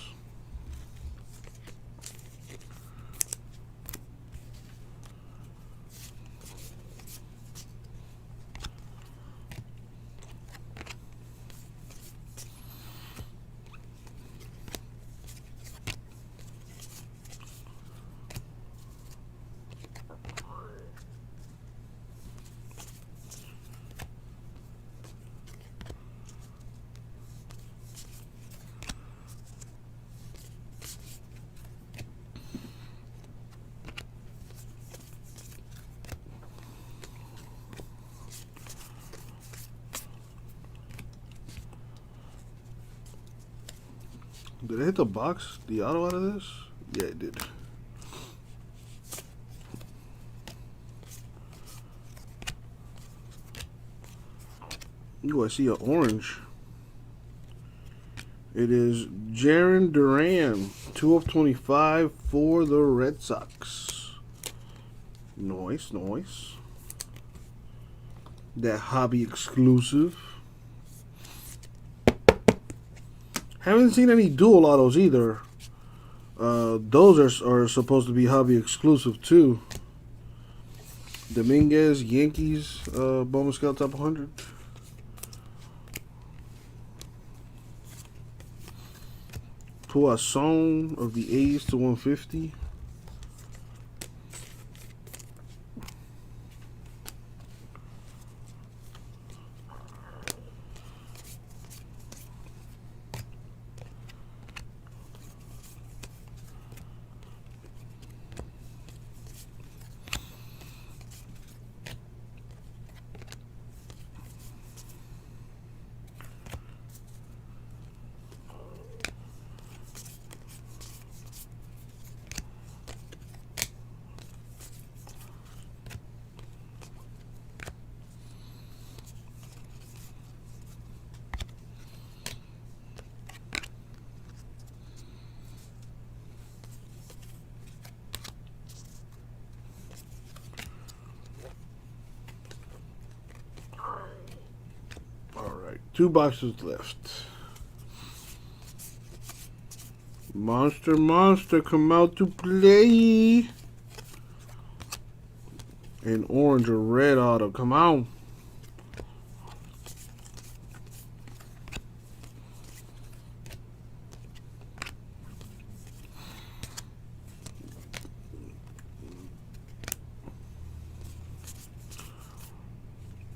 Did I hit the box, the auto out of this? Yeah, it did. Ooh, I see an orange. It is Jarren Duran, 2/25 for the Red Sox. Nice, nice. That hobby exclusive. Haven't seen any dual autos either. Those are supposed to be hobby exclusive too. Dominguez, Yankees, Bowman Scout Top 100. Poisson of the A's to 150. Alright, 2 boxes left. Monster, come out to play. An orange or red auto, come on.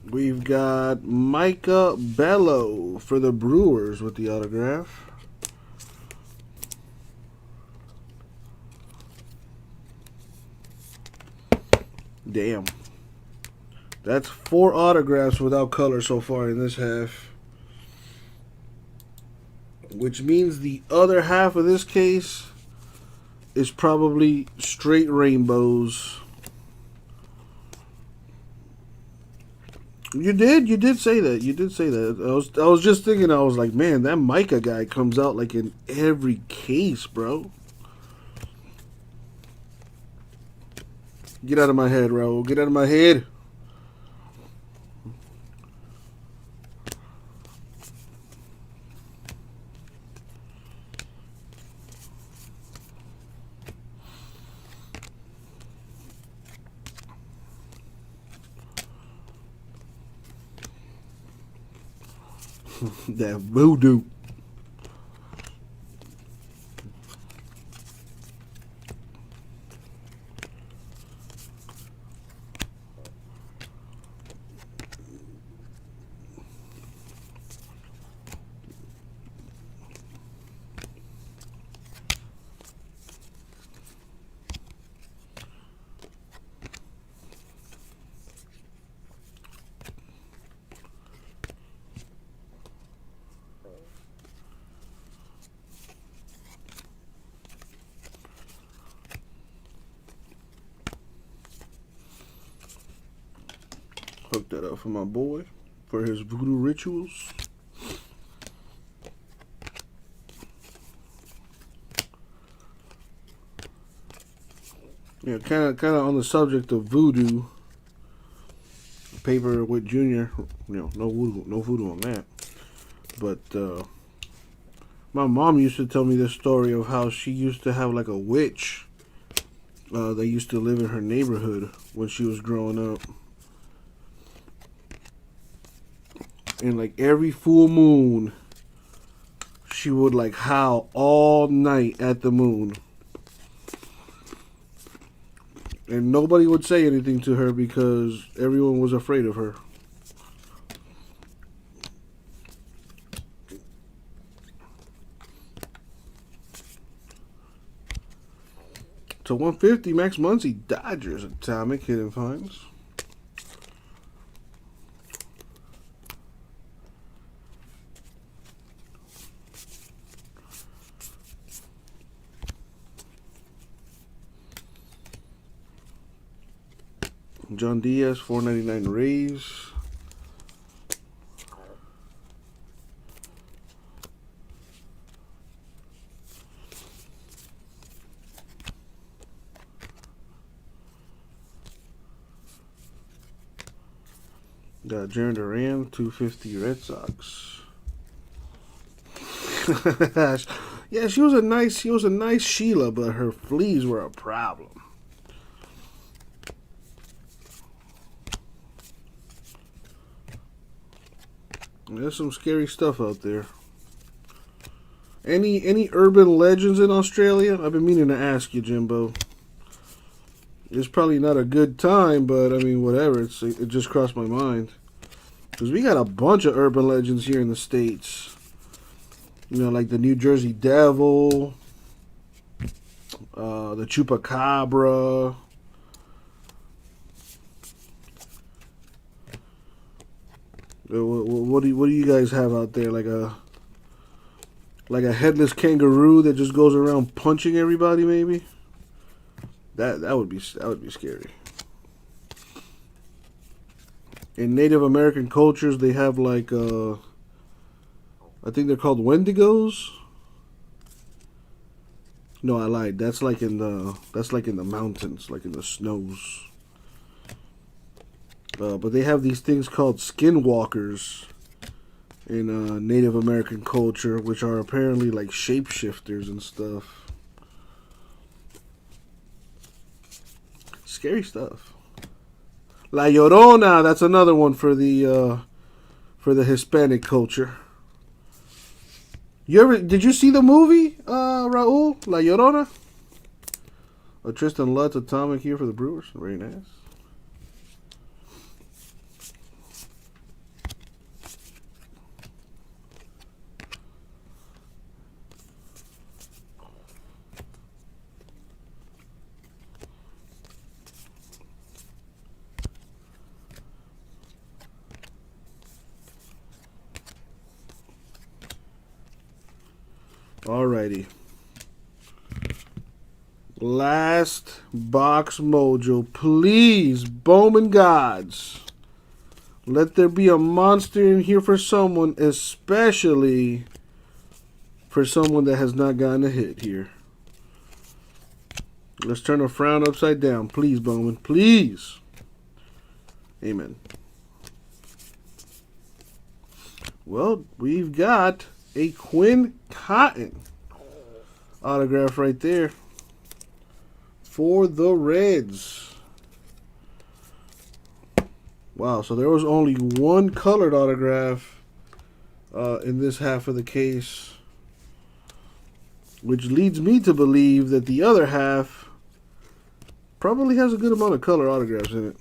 We've got Micah Bello for the Brewers with the autograph. Damn. That's 4 autographs without color so far in this half. Which means the other half of this case is probably straight rainbows. You did say that. You did say that. I was just thinking, I was like, man, that Micah guy comes out like in every case, bro. Get out of my head, Raul. Get out of my head. That voodoo. Hook that up for my boy for his voodoo rituals. Yeah, kind of on the subject of voodoo. Paper with Junior, no voodoo on that. But my mom used to tell me this story of how she used to have like a witch that used to live in her neighborhood when she was growing up. And like every full moon, she would like howl all night at the moon. And nobody would say anything to her because everyone was afraid of her. To 150, Max Muncy, Dodgers, Atomic Hidden Finds. John Diaz, $4.99 Rays. Got Jaren Duran, 250 Red Sox. Yeah, she was a nice Sheila, but her fleas were a problem. There's some scary stuff out there. Any urban legends in Australia? I've been meaning to ask you, Jimbo. It's probably not a good time, but I mean, whatever. It just crossed my mind. Because we got a bunch of urban legends here in the States. You know, like the New Jersey Devil, the Chupacabra. What do you guys have out there? Like a headless kangaroo that just goes around punching everybody, maybe? That would be scary. In Native American cultures, they have like I think they're called Wendigos. No, I lied. That's like in the mountains, like in the snows. But they have these things called skinwalkers in Native American culture, which are apparently like shapeshifters and stuff. Scary stuff. La Llorona, that's another one for the Hispanic culture. Did you see the movie, Raul? La Llorona? Tristan Lutz Atomic here for the Brewers. Very nice. Alrighty. Last box mojo. Please, Bowman gods. Let there be a monster in here for someone, especially for someone that has not gotten a hit here. Let's turn a frown upside down. Please, Bowman. Please. Amen. Well, we've got a Quinn Cotton autograph right there for the Reds. Wow, so there was only one colored autograph in this half of the case, which leads me to believe that the other half probably has a good amount of color autographs in it.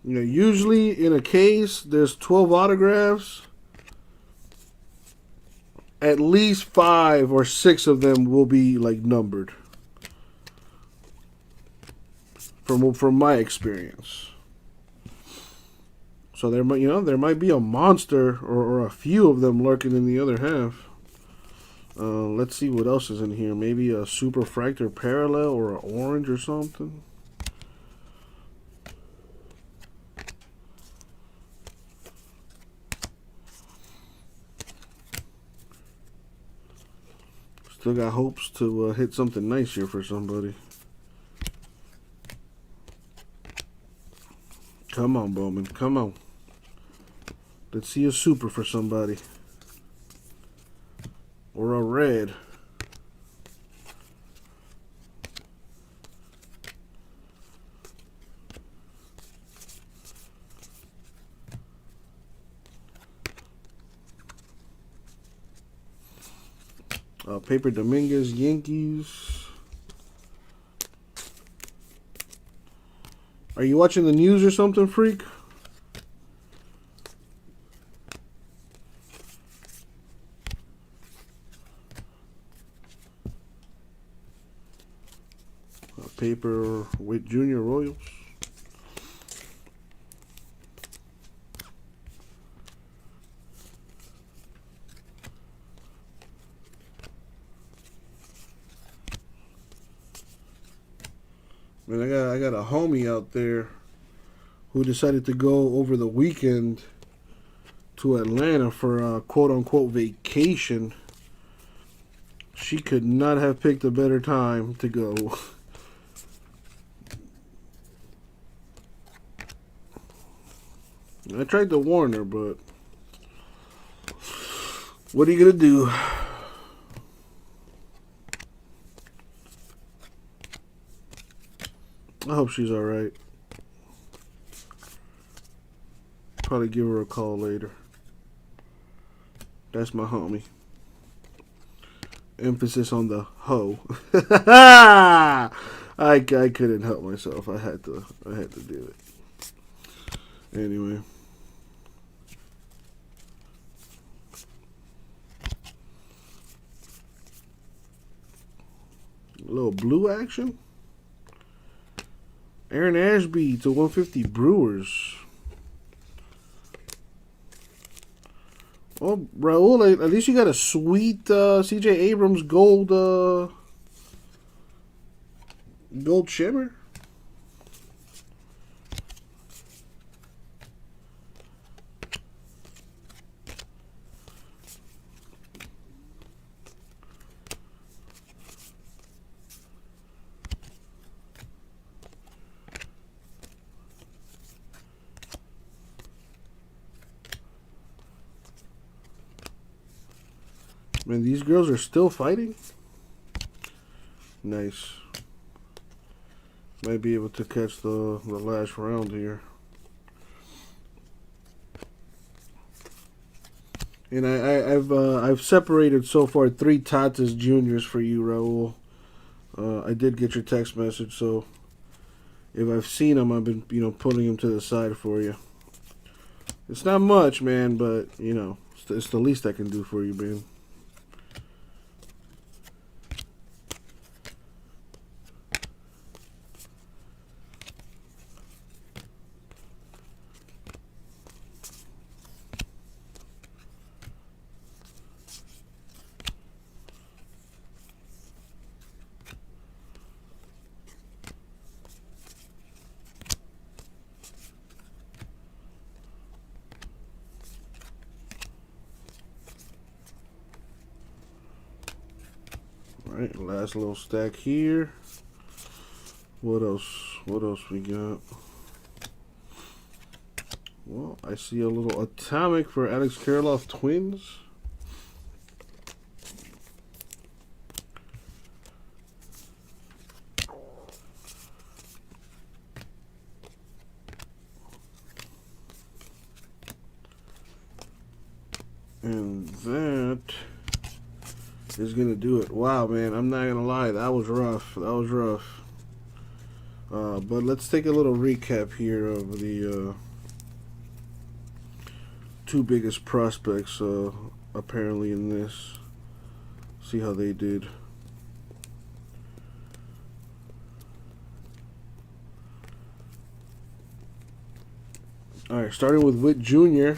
You know, usually in a case, there's 12 autographs. At least 5 or 6 of them will be like numbered. From my experience. So there might be a monster or a few of them lurking in the other half. Let's see what else is in here. Maybe a superfractor parallel or an orange or something. Still got hopes to hit something nice here for somebody. Come on, Bowman. Come on. Let's see a super for somebody. Or a red. Paper Dominguez, Yankees. Are you watching the news or something, freak? Paper with Junior Royals. Man, I got a homie out there who decided to go over the weekend to Atlanta for a quote-unquote vacation. She could not have picked a better time to go. I tried to warn her, but what are you gonna do? I hope she's alright. Probably give her a call later. That's my homie. Emphasis on the hoe. I couldn't help myself. I had to do it. Anyway. A little blue action. Aaron Ashby to 150 Brewers. Oh, Raul, at least you got a sweet CJ Abrams gold gold shimmer. Man, these girls are still fighting? Nice. Might be able to catch the last round here. And I've separated so far 3 Tatas Juniors for you, Raul. I did get your text message, so if I've seen them, I've been putting them to the side for you. It's not much, man, but it's the least I can do for you, man. Alright, last little stack here. What else? What else we got? Well, I see a little atomic for Alex Kirilloff Twins. And that is gonna do it. Wow, man, I'm not gonna lie, that was rough. That was rough. But let's take a little recap here of the 2 biggest prospects apparently in this. See how they did. All right, starting with Witt Jr.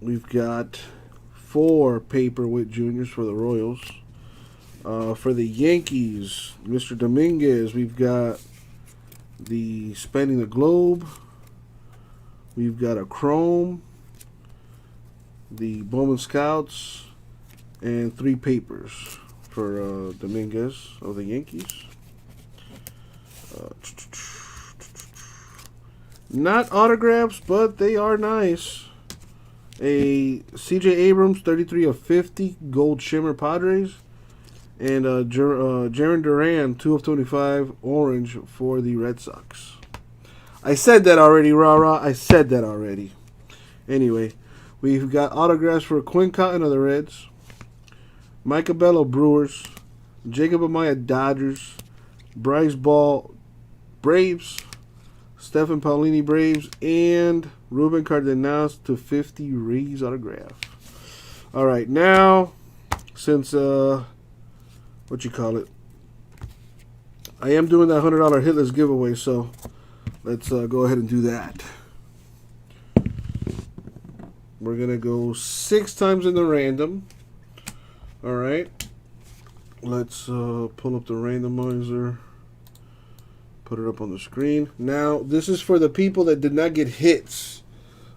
We've got 4 paper Witt Juniors for the Royals. For the Yankees, Mr. Dominguez, we've got the Spanning the Globe. We've got a Chrome, the Bowman Scouts, and 3 papers for Dominguez of the Yankees. Not autographs, but they are nice. A CJ Abrams 33 of 50 gold shimmer Padres, and Jarren Duran 2 of 25 orange for the Red Sox. I said that already, rah-rah. I said that already. Anyway, we've got autographs for Quinn Cotton of the Reds, Micah Bello Brewers, Jacob Amaya Dodgers, Bryce Ball Braves, Stephen Paulini Braves, and Ruben Cardenas to 50 Rays autograph. All right, now since I am doing that $100 hitless giveaway, so let's go ahead and do that. We're gonna go 6 times in the random. All right, let's pull up the randomizer. Put it up on the screen. Now, this is for the people that did not get hits.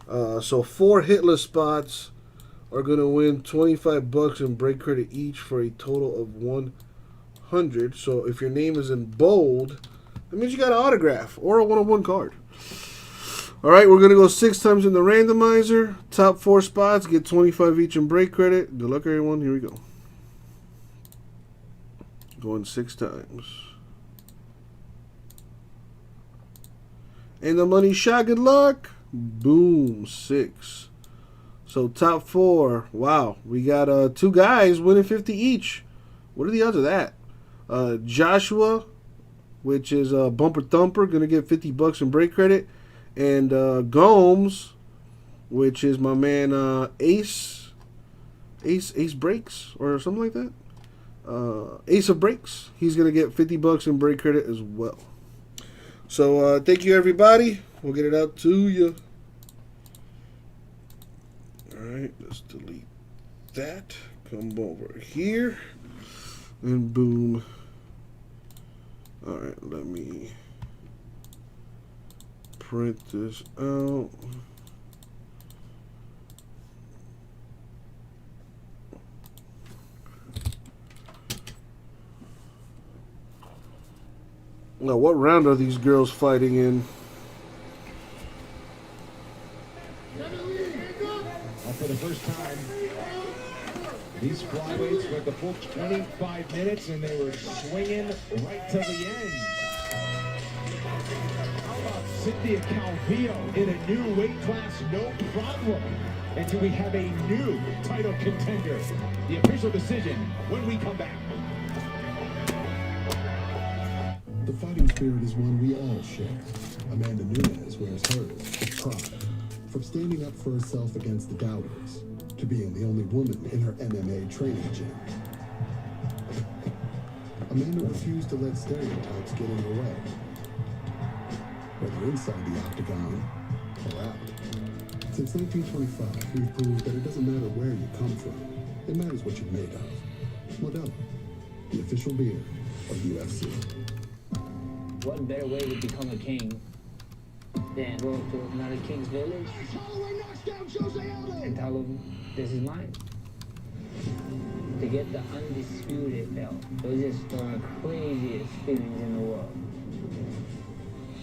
So 4 hitless spots are going to win $25 in break credit each for a total of 100. So if your name is in bold, that means you got an autograph or a 1-on-1 card. All right, we're going to go 6 times in the randomizer. Top 4 spots get 25 each in break credit. Good luck, everyone. Here we go. Going 6 times. And the money shot. Good luck. Boom. 6. So top 4. Wow. We got 2 guys winning 50 each. What are the odds of that? Joshua, which is Bumper Thumper, going to get 50 bucks in break credit. And Gomes, which is my man Ace Breaks or something like that. Ace of Breaks. He's going to get 50 bucks in break credit as well. So thank you, everybody. We'll get it out to you. All right, let's delete that. Come over here. And boom. All right, let me print this out. Now, what round are these girls fighting in? For the first time, these flyweights went the full 25 minutes, and they were swinging right to the end. How about Cynthia Calvillo in a new weight class? No problem. And do we have a new title contender? The official decision when we come back. The fighting spirit is one we all share. Amanda Nunes wears hers with pride. From standing up for herself against the doubters, to being the only woman in her MMA training gym. Amanda refused to let stereotypes get in her way. Whether inside the octagon or out. Since 1925, we've proved that it doesn't matter where you come from. It matters what you're made of. Modelo, the official beer of UFC. What better way to become a king than go to another king's village and tell them this is mine? To get the undisputed belt, it was just one of the craziest feelings in the world.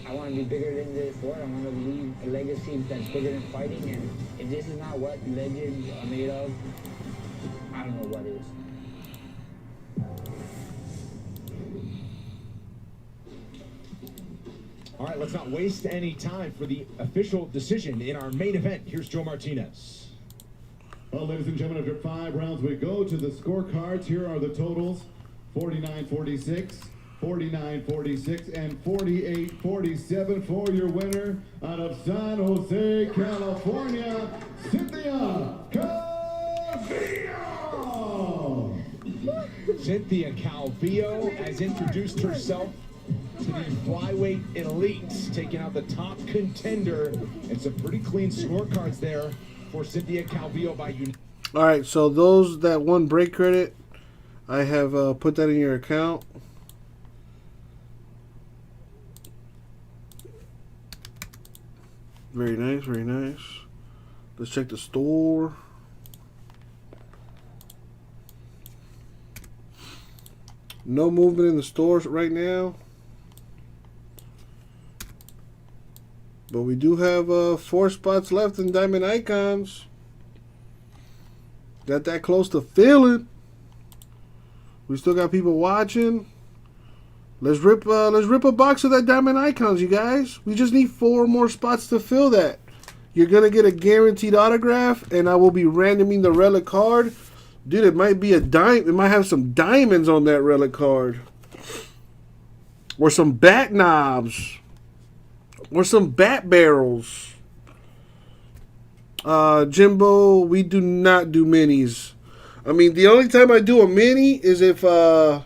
I want to be bigger than this sport. I want to leave a legacy that's bigger than fighting, and if this is not what legends are made of, I don't know what is. All right, let's not waste any time for the official decision in our main event. Here's Joe Martinez. Well, ladies and gentlemen, after 5 rounds, we go to the scorecards. Here are the totals: 49-46, 49-46, and 48-47 for your winner out of San Jose, California, Cynthia Calvillo. Cynthia Calvillo has introduced herself to the flyweight elites, taking out the top contender, and some pretty clean scorecards there for Cynthia Calvillo by unanimous. All right, so those that won break credit, I have put that in your account. Very nice, very nice. Let's check the store. No movement in the stores right now. But we do have 4 spots left in Diamond Icons. Got that close to filling. We still got people watching. Let's rip a box of that Diamond Icons, you guys. We just need 4 more spots to fill that. You're gonna get a guaranteed autograph, and I will be randoming the relic card. Dude, it might be a dime. It might have some diamonds on that relic card, or some bat knobs. Or some bat barrels. Jimbo, we do not do minis. I mean, the only time I do a mini is if, I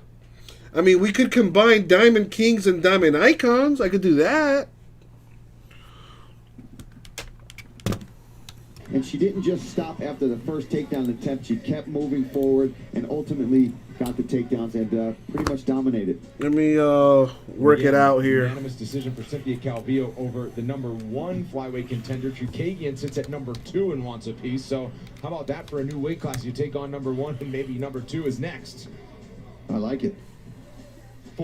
mean, we could combine Diamond Kings and Diamond Icons. I could do that. And she didn't just stop after the first takedown attempt. She kept moving forward and ultimately got the takedowns and pretty much dominated. Let me work it out here. Unanimous decision for Cynthia Calvillo over the #1 flyweight contender. Chukagian sits at #2 and wants a piece. So how about that for a new weight class? You take on #1 and maybe #2 is next. I like it.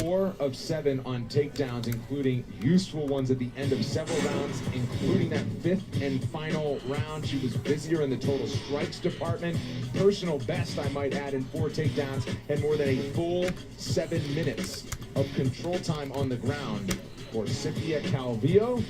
4 of 7 on takedowns, including useful ones at the end of several rounds, including that 5th and final round. She was busier in the total strikes department. Personal best, I might add, in 4 takedowns and more than a full 7 minutes of control time on the ground for Cynthia Calvillo,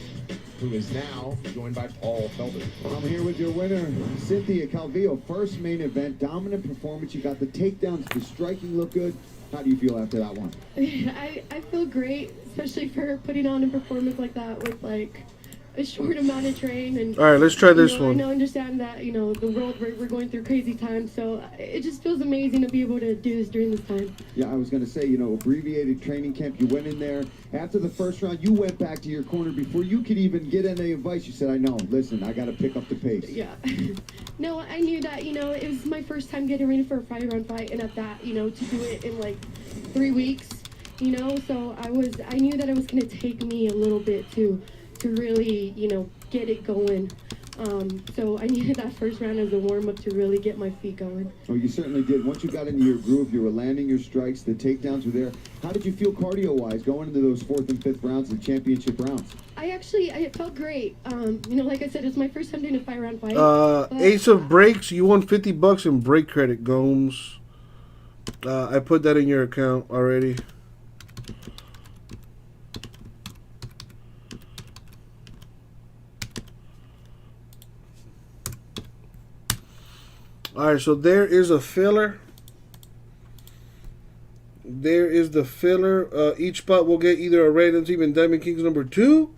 who is now joined by Paul Felder. I'm here with your winner, Cynthia Calvillo. First main event, dominant performance. You got the takedowns, the striking looked good. How do you feel after that one? I feel great, especially for putting on a performance like that with like a short amount of train. And all right, let's try this one. I understand that the world we're going through crazy times, so it just feels amazing to be able to do this during this time. Yeah, I was going to say, abbreviated training camp. You went in there after the first round. You went back to your corner before you could even get any advice. You said, "I know. Listen, I got to pick up the pace." Yeah. No, I knew that. It was my first time getting ready for a Friday round fight, and at that, to do it in like 3 weeks, so I knew that it was going to take me a little bit to really, get it going. So I needed that first round as a warm-up to really get my feet going. Oh, you certainly did. Once you got into your groove, you were landing your strikes, the takedowns were there. How did you feel cardio-wise going into those 4th and 5th rounds, the championship rounds? I felt great. Like I said, it's my first time doing a 5-round fight. Ace of Breaks, you won $50 in break credit, Gomes. I put that in your account already. Alright, so there is a filler. There is the filler. Each spot will get either a random team in Diamond Kings number 2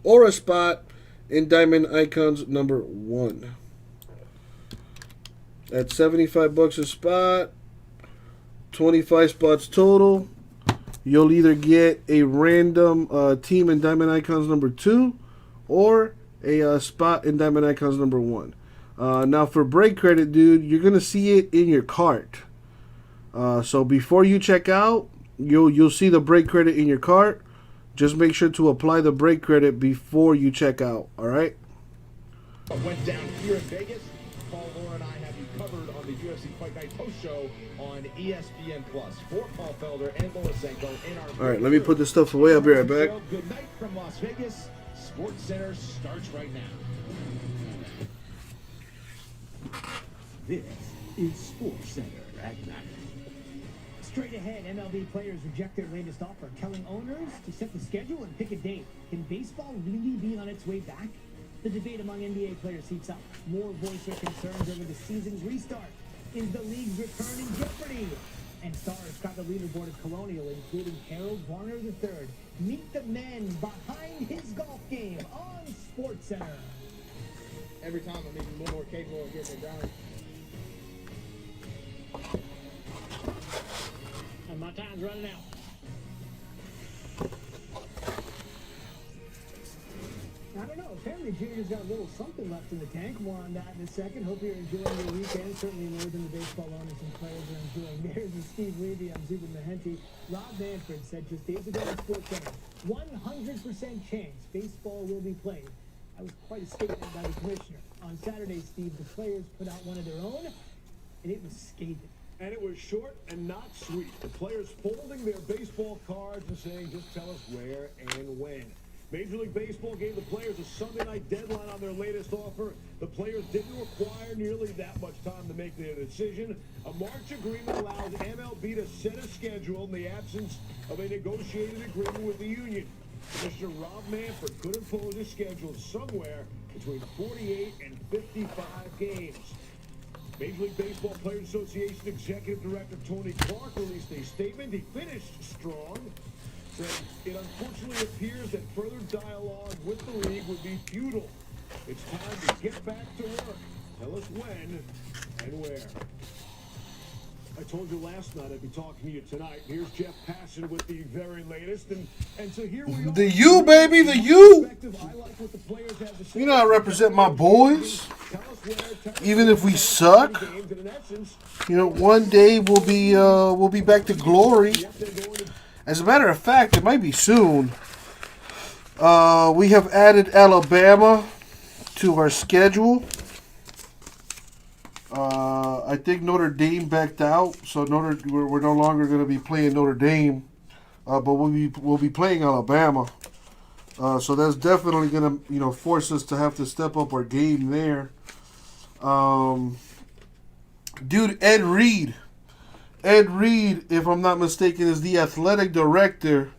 or a spot in Diamond Icons number 1. At $75 a spot, 25 spots total. You'll either get a random team in Diamond Icons number 2 or a spot in Diamond Icons number 1. Now for break credit, dude, you're gonna see it in your cart. So before you check out, you'll see the break credit in your cart. Just make sure to apply the break credit before you check out. All right. What went down here in Vegas? Paul, Laura, and I have you covered on the UFC Fight Night post show on ESPN Plus. For Paul Felder and Lorisenko in our. All right, let me put this stuff away. I'll be right back. Good night from Las Vegas. Sports Center starts right now. This is Sports Center at 9. Straight ahead, MLB players reject their latest offer, telling owners to set the schedule and pick a date. Can baseball really be on its way back? The debate among NBA players heats up. More voice their concerns over the season's restart. Is the league's return in jeopardy? And stars got the leaderboard of Colonial, including Harold Varner III. Meet the men behind his golf game on Sports Center. Every time I'm even more capable of getting it down. And my time's running out. I don't know. Apparently, Junior's got a little something left in the tank. More on that in a second. Hope you're enjoying your weekend. Certainly more than the baseball owners and players are enjoying theirs. And Steve Levy, I'm Zubin Mehenti. Rob Manfred said just days ago on Sports Center, 100% chance baseball will be played. That was quite a statement by the commissioner. On Saturday, Steve, the players put out one of their own, and it was scathing. And it was short and not sweet. The players folding their baseball cards and saying, just tell us where and when. Major League Baseball gave the players a Sunday night deadline on their latest offer. The players didn't require nearly that much time to make their decision. A March agreement allows MLB to set a schedule in the absence of a negotiated agreement with the union. Mr. Rob Manfred could impose a schedule somewhere between 48 and 55 games. Major League Baseball Players Association Executive Director Tony Clark released a statement. He finished strong, saying it unfortunately appears that further dialogue with the league would be futile. It's time to get back to work. Tell us when and where. I told you last night I'd be talking to you tonight. Here's Jeff Passan with the very latest. And so here we are. The U, baby, the U. You know I represent my boys. Even if we suck, you know, one day we'll be back to glory. As a matter of fact, it might be soon. We have added Alabama to our schedule. I think Notre Dame backed out, so we're no longer going to be playing Notre Dame, but we'll be playing Alabama. So that's definitely going to force us to have to step up our game there. Dude, Ed Reed, if I'm not mistaken, is the athletic director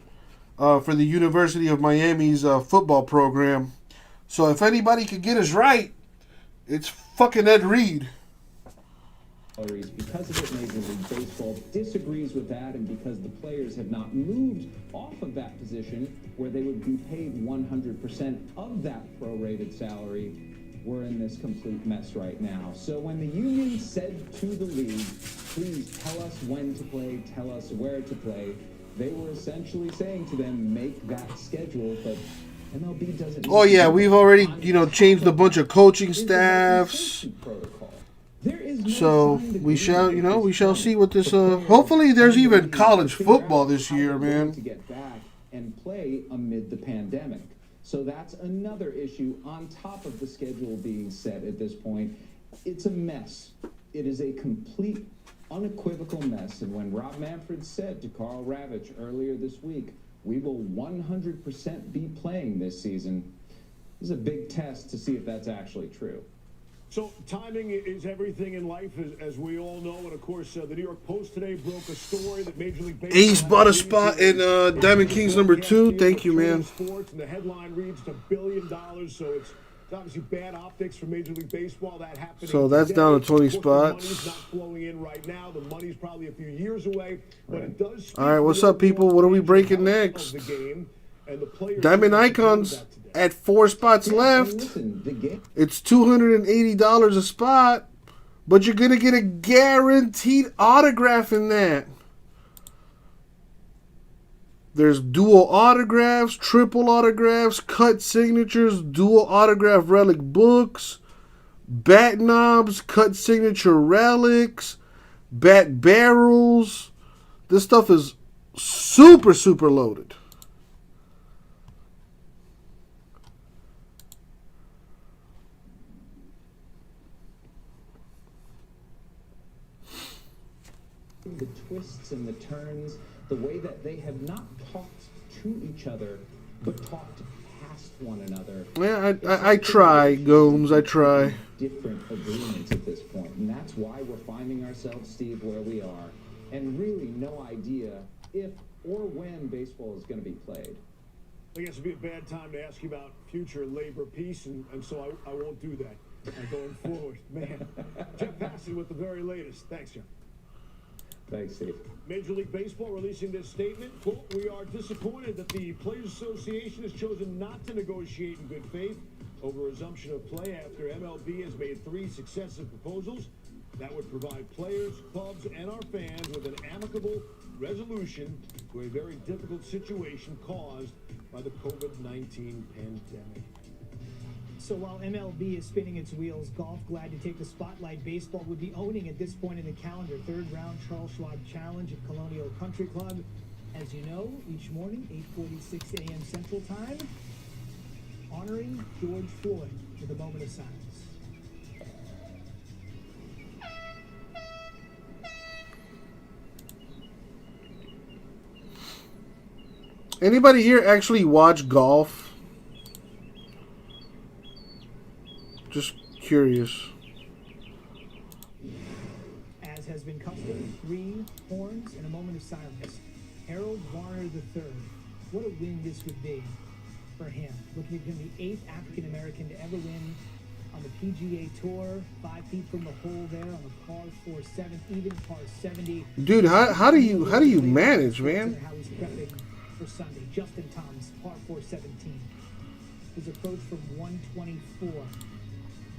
for the University of Miami's football program. So if anybody could get us right, it's fucking Ed Reed. Because of it, Major League Baseball disagrees with that, and because the players have not moved off of that position where they would be paid 100% of that prorated salary, we're in this complete mess right now. So when the union said to the league, please tell us when to play, tell us where to play, they were essentially saying to them, make that schedule, but MLB doesn't. Oh yeah, we've already changed a bunch of coaching staffs. So we shall see what this. Hopefully, there's even college football this year, man. To get back and play amid the pandemic. So that's another issue on top of the schedule being set at this point. It's a mess. It is a complete, unequivocal mess. And when Rob Manfred said to Carl Ravitch earlier this week, we will 100% be playing this season, this is a big test to see if that's actually true. So timing is everything in life, as we all know. And, of course, the New York Post today broke a story that Major League Baseball... Ace bought a spot in Diamond Kings #2. Thank you, man. Sports, and the headline reads $1 billion, so it's obviously bad optics for Major League Baseball. That happened. So that's down to 20 spots. The money's not flowing in right now. The money's probably a few years away, but it does... All right, what's up, people? What are we breaking next? Diamond Icons at 4 spots left. It's $280 a spot, but you're going to get a guaranteed autograph in that. There's dual autographs, triple autographs, cut signatures, dual autograph relic books, bat knobs, cut signature relics, bat barrels. This stuff is super, super loaded. The twists and the turns, the way that they have not talked to each other, but talked past one another. Yeah, I try, Gomes, I try. Different agreements at this point, and that's why we're finding ourselves, Steve, where we are, and really no idea if or when baseball is going to be played. I guess it'd be a bad time to ask you about future labor peace, and so I won't do that going forward. Man, Jeff Passan with the very latest. Thanks, Jeff. Thanks, Steve. Major League Baseball releasing this statement. Quote, we are disappointed that the Players Association has chosen not to negotiate in good faith over resumption of play after MLB has made 3 successive proposals that would provide players, clubs, and our fans with an amicable resolution to a very difficult situation caused by the COVID-19 pandemic. So while MLB is spinning its wheels, golf glad to take the spotlight. Baseball would be owning at this point in the calendar. 3rd round Charles Schwab Challenge at Colonial Country Club. As you know, each morning, 8:46 a.m. Central Time, honoring George Floyd with a moment of silence. Anybody here actually watch golf? Just curious. As has been custom, 3 horns and a moment of silence. Harold Varner III. What a win this would be for him. Looking at him, the 8th African-American to ever win on the PGA Tour. 5 feet from the hole there on the par 4 7th, even par 70. Dude, how do you manage, man? How he's prepping for Sunday. Justin Thomas, par 417. His approach from 124.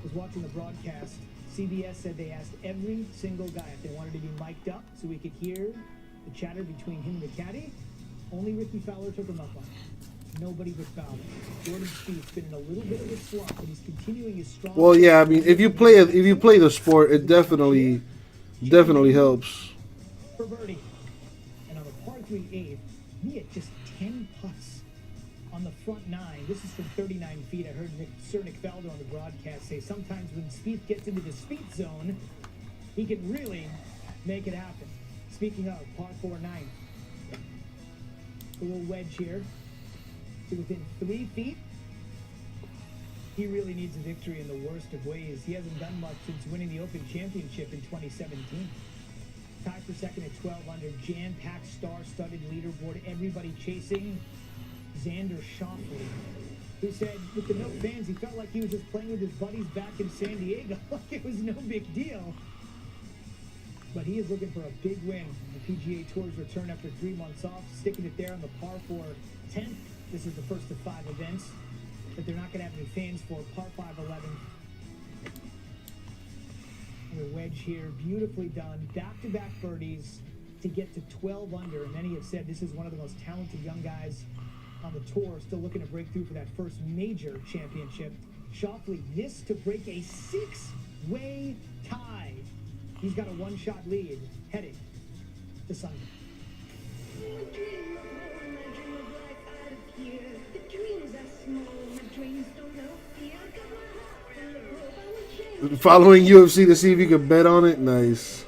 Was watching the broadcast. CBS said they asked every single guy if they wanted to be mic'd up so we could hear the chatter between him and the caddy. Only Ricky Fowler took him up on it. Nobody but Fowler. Jordan Spieth's been in a little bit of a slump, but he's continuing his strong. Well, yeah, I mean, if you play the sport, it definitely helps. For birdie, and on the par 3 8th, he had just 10 putts on the front 9 warning. This is from 39 feet. I heard Sir Nick Felder on the broadcast say sometimes when Spieth gets into the Spieth zone, he can really make it happen. Speaking of, par 4 9. A little wedge here to within 3 feet. He really needs a victory in the worst of ways. He hasn't done much since winning the Open Championship in 2017. Tied for second at 12 under, jam-packed, star-studded leaderboard. Everybody chasing Xander Schauffele, who said with the no fans, he felt like he was just playing with his buddies back in San Diego, like it was no big deal. But he is looking for a big win. The PGA Tour's return after 3 months off, sticking it there on the par 4 10th. This is the first of 5 events that they're not going to have any fans for. Par 5 11. And a wedge here, beautifully done. Back-to-back birdies to get to 12 under. Many have said this is one of the most talented young guys on the tour, still looking to break through for that first major championship. Schauffele missed to break a 6-way tie. He's got a 1-shot lead heading to Sunday. Following UFC to see if you could bet on it. Nice.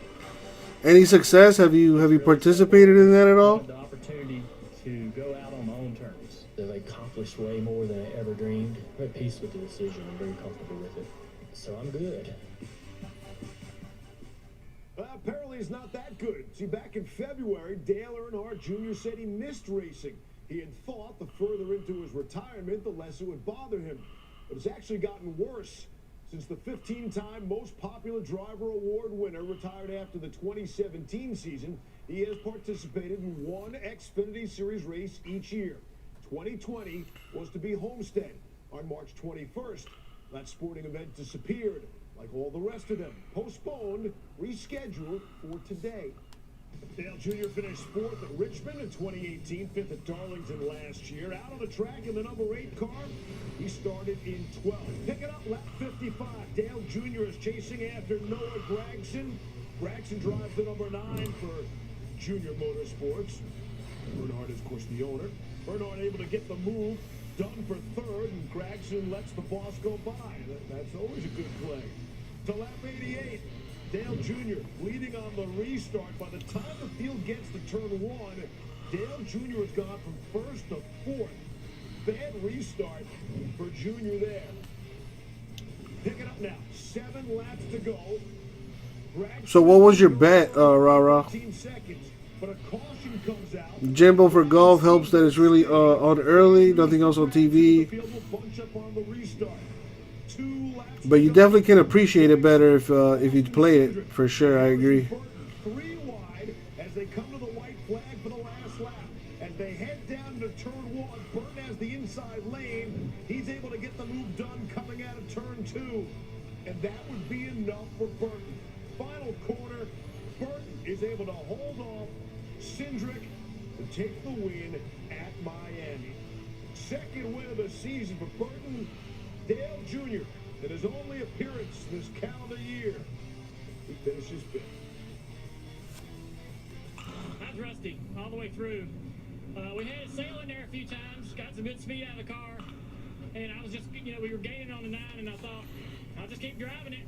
Any success? Have you participated in that at all? The opportunity to go out on my own terms. They've accomplished way more than I ever dreamed. I'm at peace with the decision. I'm very comfortable with it. So I'm good. Apparently it's not that good. See, back in February, Dale Earnhardt Jr. said he missed racing. He had thought the further into his retirement, the less it would bother him. But it's actually gotten worse. Since the 15-time Most Popular Driver Award winner retired after the 2017 season, he has participated in one Xfinity Series race each year. 2020 was to be Homestead on March 21st. That sporting event disappeared, like all the rest of them. Postponed, rescheduled for today. Dale Jr. finished 4th at Richmond in 2018, 5th at Darlington last year. Out on the track in the number 8 car, he started in 12th. Picking up lap 55, Dale Jr. is chasing after Noah Gragson. Gragson drives the number 9 for Junior Motorsports. Earnhardt is, of course, the owner. Earnhardt able to get the move done for 3rd, and Gragson lets the boss go by. That's always a good play. To lap 88. Dale Jr. leading on the restart. By the time the field gets to turn 1, Dale Jr. has gone from 1st to 4th. Bad restart for Jr. there. Pick it up now. 7 laps to go. So what was your bet, Rara? 15 seconds, but a caution comes out. Jimbo for golf helps that it's really on early, nothing else on TV. The field will bunch up on the restart. 2 laps. But you definitely can appreciate it better if you play it, for sure. I agree. 3 wide as they come to the white flag for the last lap. As they head down to turn 1, Burton has the inside lane. He's able to get the move done coming out of turn 2. And that would be enough for Burton. Final corner, Burton is able to hold off Cindric to take the win at Miami. 2nd win of the season for Burton. Dale Jr. in his only appearance this calendar year. He finishes 5th. I was rusty all the way through. We had it sailing there a few times, got some good speed out of the car, and I was just, we were gaining on the 9, and I thought, I'll just keep driving it.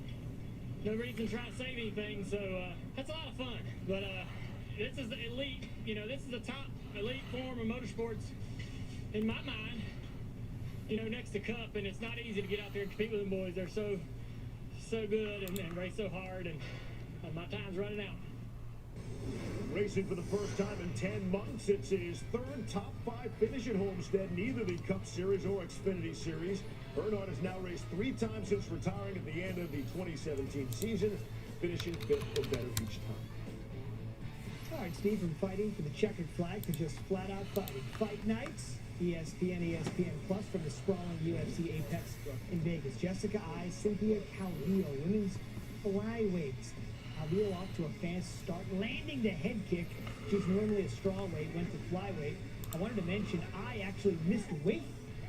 No reason to try to save anything, so that's a lot of fun. But this is the elite, this is the top elite form of motorsports in my mind. Next to Cup, and it's not easy to get out there and compete with them boys. They're so good and race so hard, and my time's running out. Racing for the first time in 10 months, it's his 3rd top 5 finish at Homestead, neither the Cup Series or Xfinity Series. Earnhardt has now raced 3 times since retiring at the end of the 2017 season, finishing 5th or better each time. All right, Steve, from fighting for the checkered flag to just flat-out fighting. Fight nights, ESPN Plus from the sprawling UFC Apex in Vegas. Jessica Eye, Cynthia Calvillo, women's flyweights. Calvillo off to a fast start, landing the head kick. She's normally a strawweight, went to flyweight. I wanted to mention Eye actually missed weight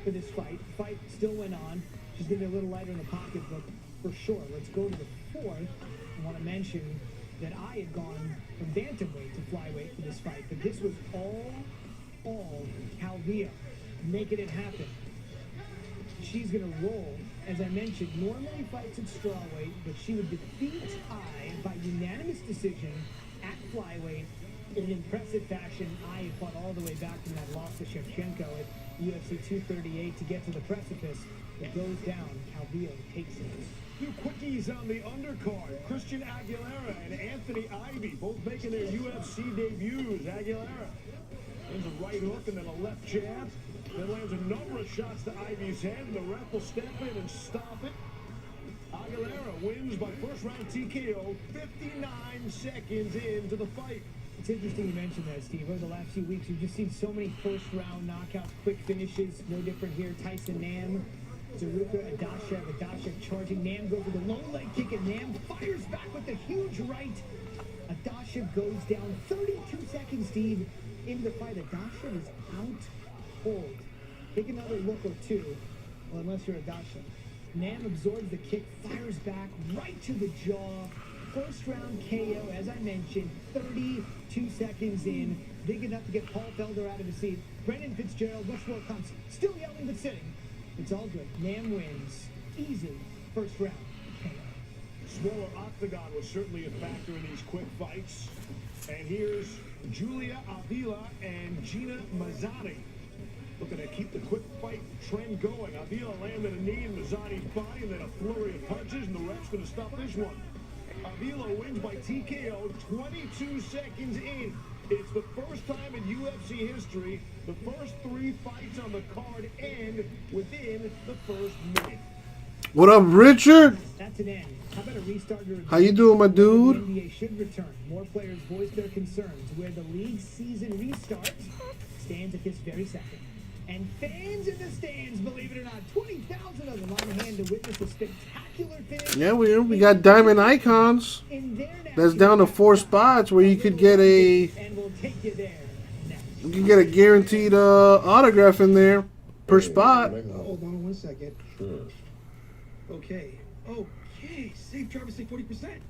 for this fight. The fight still went on. She's going to be a little lighter in the pocketbook for sure. Let's go to the 4th. I want to mention that I had gone from bantamweight to flyweight for this fight, but this was all Calvillo making it happen. she's going to roll. As I mentioned, normally fights at strawweight, but she would defeat Ai by unanimous decision at flyweight in an impressive fashion. Ai fought all the way back from that loss to Shevchenko at UFC 238 to get to the precipice. It goes down. Calvillo takes it. Two quickies on the undercard. Christian Aguilera and Anthony Ivy both making their UFC debuts. Aguilera lands a right hook and then a left jab. Then lands a number of shots to Ivy's head, and the ref will step in and stop it. Aguilera wins by first round TKO 59 seconds into the fight. It's interesting you mentioned that, Steve. Over the last few weeks, we've just seen so many first-round knockouts, quick finishes. No different here. Tyson Nam, Zaruka, Adashev charging. Nam goes with a low leg kick, and Nam fires back with a huge right. Adashev goes down 32 seconds, Steve, into the fight. Adashev is out cold. Take another look or two. Well, unless you're Adashev. Nam absorbs the kick, fires back right to the jaw. First round KO, as I mentioned, 32 seconds in. Big enough to get Paul Felder out of his seat. Brendan Fitzgerald, much more comes. Still yelling but sitting. It's all good. Nam wins. Easy. First round KO. Smaller octagon was certainly a factor in these quick fights. And here's Julia Avila and Gina Mazzani looking to keep the quick fight trend going. Avila landed a knee in Mazzani's body and then a flurry of punches, and the ref's going to stop this one. Avila wins by TKO 22 seconds in. It's the first time in UFC history the first three fights on the card end within the first minute. What up, Richard? That's an end. How about a restart? How you doing, my dude? The NBA should return. More players voiced their concerns. Where the league season restarts stands at this very second. And fans in the stands, believe it or not, 20,000 of them on hand to witness a spectacular finish. Yeah, we got Diamond Icons. That's down to 4 spots where you could get a guaranteed autograph in there per spot. Hold on 1 second. Sure. Okay. Safe driver, save 40%.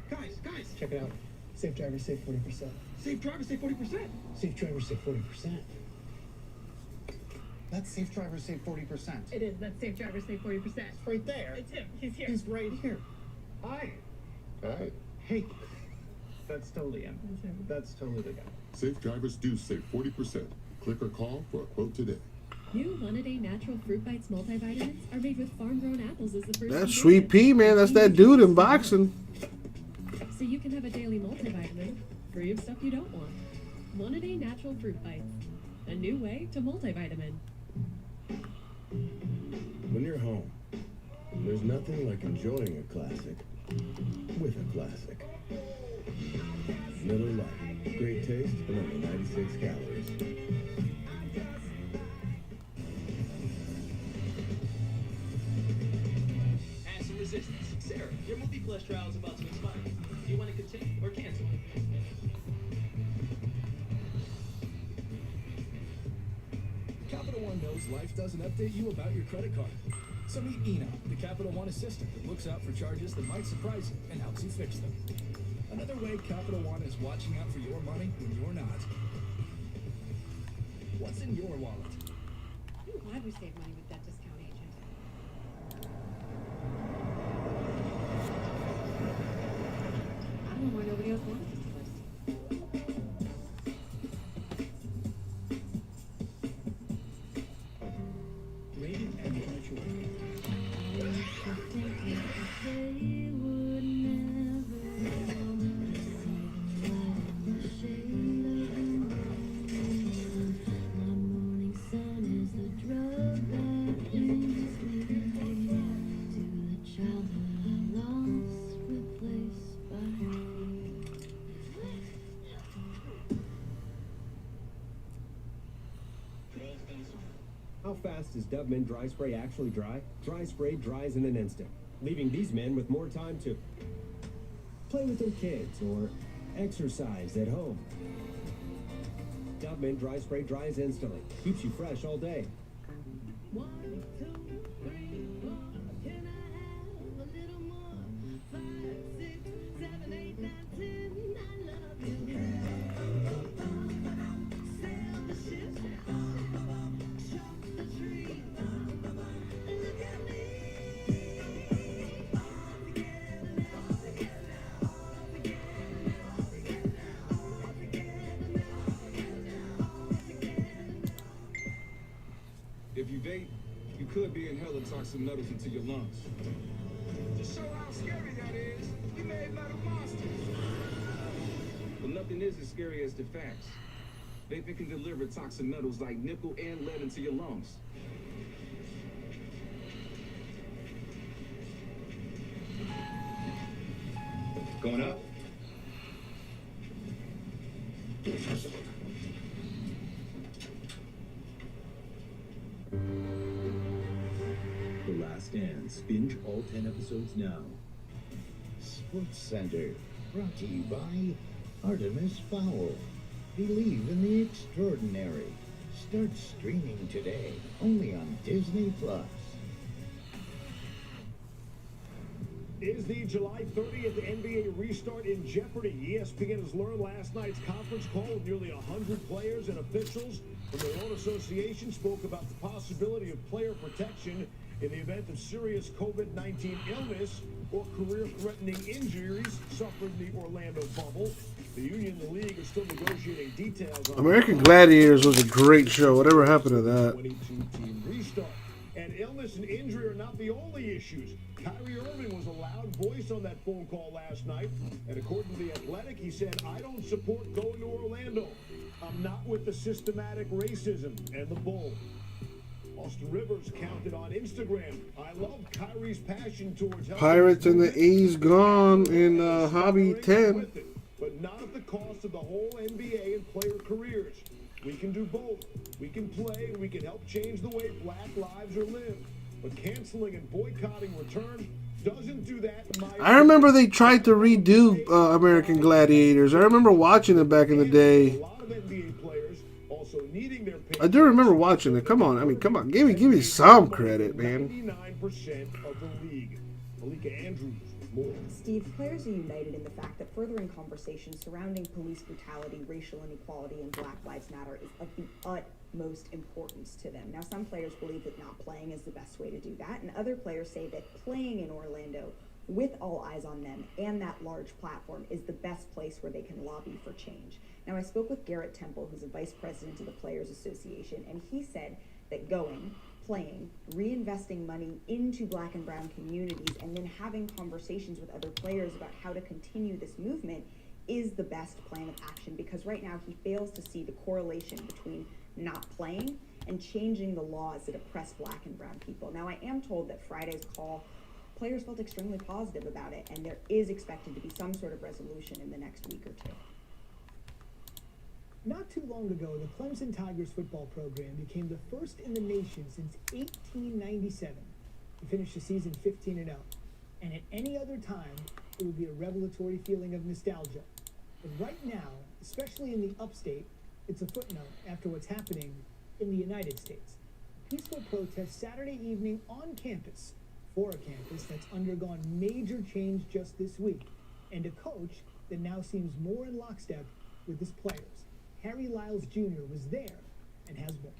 Guys, check it out. Safe driver, save 40%. Safe driver, save 40%. Safe driver, save 40%. That's Safe Driver Save 40%. It is. That's Safe Driver Save 40%. It's right there. It's him. He's here. He's right here. Hi. Hi. Hey. That's totally him. That's totally the guy. Safe drivers do save 40%. Click or call for a quote today. New One-A-Day Natural Fruit Bites multivitamins are made with farm-grown apples as the first. That's Sweet Pea, man. That's that dude in boxing. So you can have a daily multivitamin free of stuff you don't want. One-A-Day Natural Fruit Bites. A new way to multivitamin. When you're home, there's nothing like enjoying a classic with a classic. Miller Lite. Great taste and only 96 calories. Acid resistance. Sarah, your movie plus trial is about to expire. Do you want to continue or cancel? Capital One knows life doesn't update you about your credit card. So meet Eno, the Capital One assistant that looks out for charges that might surprise you and helps you fix them. Another way Capital One is watching out for your money when you're not. What's in your wallet? I'm glad we saved money with that discount agent. I don't know why nobody else wanted this list. Rated and mature. How fast does Dove Men Dry Spray actually dry? Dry Spray dries in an instant, leaving these men with more time to play with their kids or exercise at home. Dove Men Dry Spray dries instantly, keeps you fresh all day. 1, 2, 3, 4. Can I have a little more? 5, 6, 7, 8, 9, 10. I love you. Sail the ship, chop the tree, toxic metals into your lungs. To show how scary that is, we made metal monsters. But nothing is as scary as the facts. Vaping can deliver toxic metals like nickel and lead into your lungs. Going up. The Last Dance. Binge all 10 episodes now. Sports Center, brought to you by Artemis Fowl. Believe in the extraordinary. Start streaming today, only on Disney Plus. Is the July 30th NBA restart in jeopardy? ESPN has learned last night's conference call with nearly 100 players and officials from their own association spoke about the possibility of player protection in the event of serious COVID-19 illness or career-threatening injuries suffered in the Orlando bubble. The union and the league are still negotiating details on American Gladiators was a great show. Whatever happened to that? 22-team restart. And illness and injury are not the only issues. Kyrie Irving was a loud voice on that phone call last night. And according to The Athletic, he said, I don't support going to Orlando. I'm not with the systematic racism and the bull. Austin Rivers counted on Instagram. I love Kyrie's passion towards helping Pirates and the A's gone in Hobby 10. but not at the cost of the whole NBA and player careers. We can do both. We can play and we can help change the way black lives are lived. But canceling and boycotting return doesn't do that. I remember they tried to redo American Gladiators. I remember watching it back in the day. I do remember watching it. Come on, I mean, come on, give me some credit, man. 99% of the league. Malika Andrews, more. Steve, players are united in the fact that furthering conversations surrounding police brutality, racial inequality, and Black Lives Matter is of the utmost importance to them. Now, some players believe that not playing is the best way to do that, and other players say that playing in Orlando with all eyes on them and that large platform is the best place where they can lobby for change. Now, I spoke with Garrett Temple, who's a vice president of the Players Association, and he said that going, playing, reinvesting money into black and brown communities, and then having conversations with other players about how to continue this movement is the best plan of action, because right now he fails to see the correlation between not playing and changing the laws that oppress black and brown people. Now, I am told that Friday's call, players felt extremely positive about it, and there is expected to be some sort of resolution in the next week or two. Not too long ago, the Clemson Tigers football program became the first in the nation since 1897 to finish the season 15-0. And at any other time, it would be a revelatory feeling of nostalgia. But right now, especially in the upstate, it's a footnote after what's happening in the United States. Peaceful protest Saturday evening on campus for a campus that's undergone major change just this week, and a coach that now seems more in lockstep with his players. Harry Lyles Jr. was there and has more.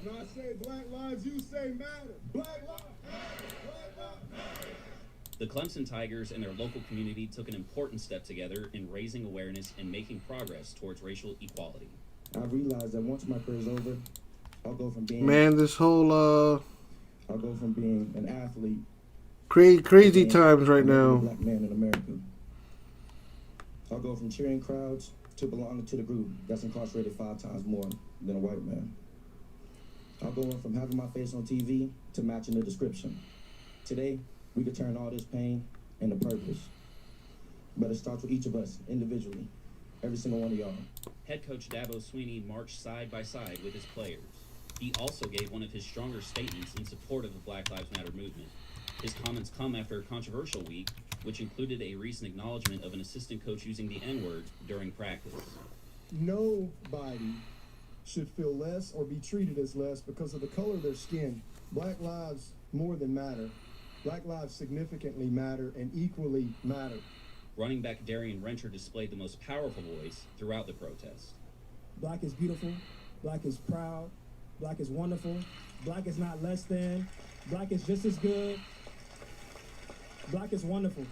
When I say black lives, you say matter. Black lives matter. Black lives matter. The Clemson Tigers and their local community took an important step together in raising awareness and making progress towards racial equality. I realized that once my career's over, I'll go from being Man, this whole I'll go from being an athlete, crazy times right now. Black man in America. I'll go from cheering crowds to belonging to the group that's incarcerated 5 times more than a white man. I'll go on from having my face on TV to matching the description. Today, we could turn all this pain into purpose. But it starts with each of us individually, every single one of y'all. Head coach Dabo Swinney marched side by side with his players. He also gave one of his stronger statements in support of the Black Lives Matter movement. His comments come after a controversial week, which included a recent acknowledgement of an assistant coach using the N-word during practice. Nobody should feel less or be treated as less because of the color of their skin. Black lives more than matter. Black lives significantly matter and equally matter. Running back Darian Renter displayed the most powerful voice throughout the protest. Black is beautiful. Black is proud. Black is wonderful. Black is not less than. Black is just as good. Black is wonderful.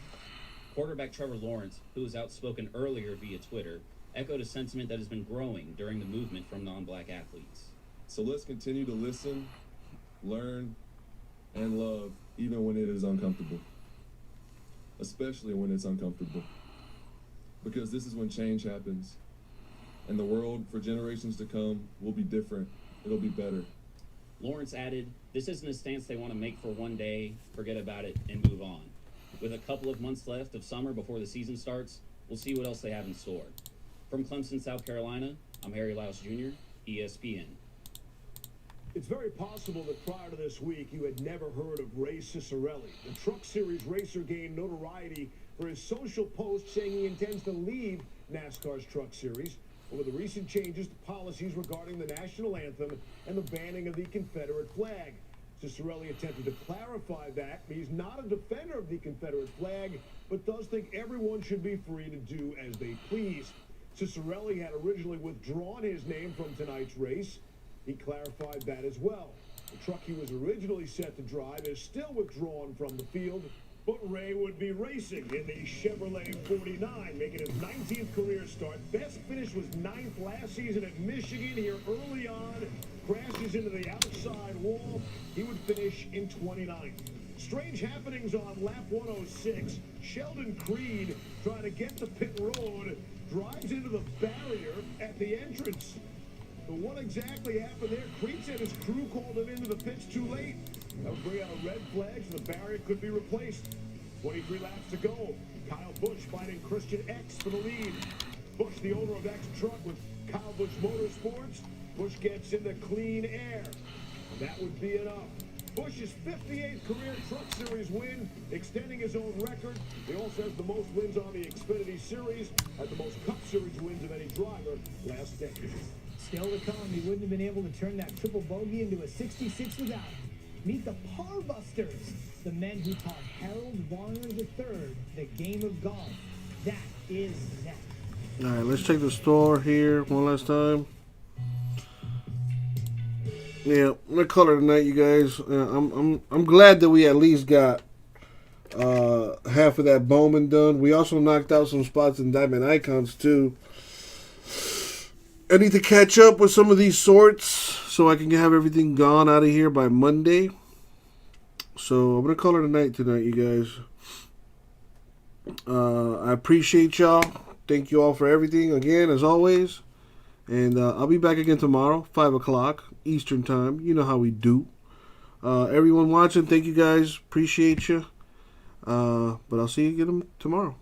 Quarterback Trevor Lawrence, who was outspoken earlier via Twitter, echoed a sentiment that has been growing during the movement from non-black athletes. So let's continue to listen, learn, and love even when it is uncomfortable. Especially when it's uncomfortable. Because this is when change happens. And the world for generations to come will be different. It'll be better. Lawrence added, this isn't a stance they want to make for one day, forget about it, and move on. With a couple of months left of summer before the season starts, we'll see what else they have in store. From Clemson, South Carolina, I'm Harry Louse Jr., ESPN. It's very possible that prior to this week, you had never heard of Ray Cicerelli. The Truck Series racer gained notoriety for his social post saying he intends to leave NASCAR's Truck Series over the recent changes to policies regarding the national anthem and the banning of the Confederate flag. Cicerelli attempted to clarify that he's not a defender of the Confederate flag, but does think everyone should be free to do as they please. Cicerelli had originally withdrawn his name from tonight's race. He clarified that as well. The truck he was originally set to drive is still withdrawn from the field, but Ray would be racing in the Chevrolet 49, making his 19th career start. Best finish was 9th last season at Michigan. Here early on, crashes into the outside wall. He would finish in 29th. Strange happenings on lap 106. Sheldon Creed, trying to get to pit road, drives into the barrier at the entrance. But what exactly happened there? Creed said his crew called him into the pits too late. That would bring out a red flag, so the barrier could be replaced. 23 laps to go. Kyle Busch fighting Christian X for the lead. Busch, the owner of X Truck with Kyle Busch Motorsports. Busch gets into clean air. And that would be enough. Busch's 58th career Truck Series win, extending his own record. He also has the most wins on the Xfinity Series, had the most Cup Series wins of any driver last decade. Still to come, he wouldn't have been able to turn that triple bogey into a 66 without him. Meet the Parbusters, the men who taught Harold Varner III the game of golf. That is next. All right, let's check the store here one last time. Yeah, we're color tonight, you guys. I'm glad that we at least got half of that Bowman done. We also knocked out some spots in Diamond Icons too. I need to catch up with some of these sorts so I can have everything gone out of here by Monday. So I'm gonna call it a night tonight, you guys. I appreciate y'all. Thank you all for everything again, as always. And I'll be back again tomorrow, 5 o'clock Eastern time. You know how we do. Everyone watching, thank you guys. Appreciate you. But I'll see you again tomorrow.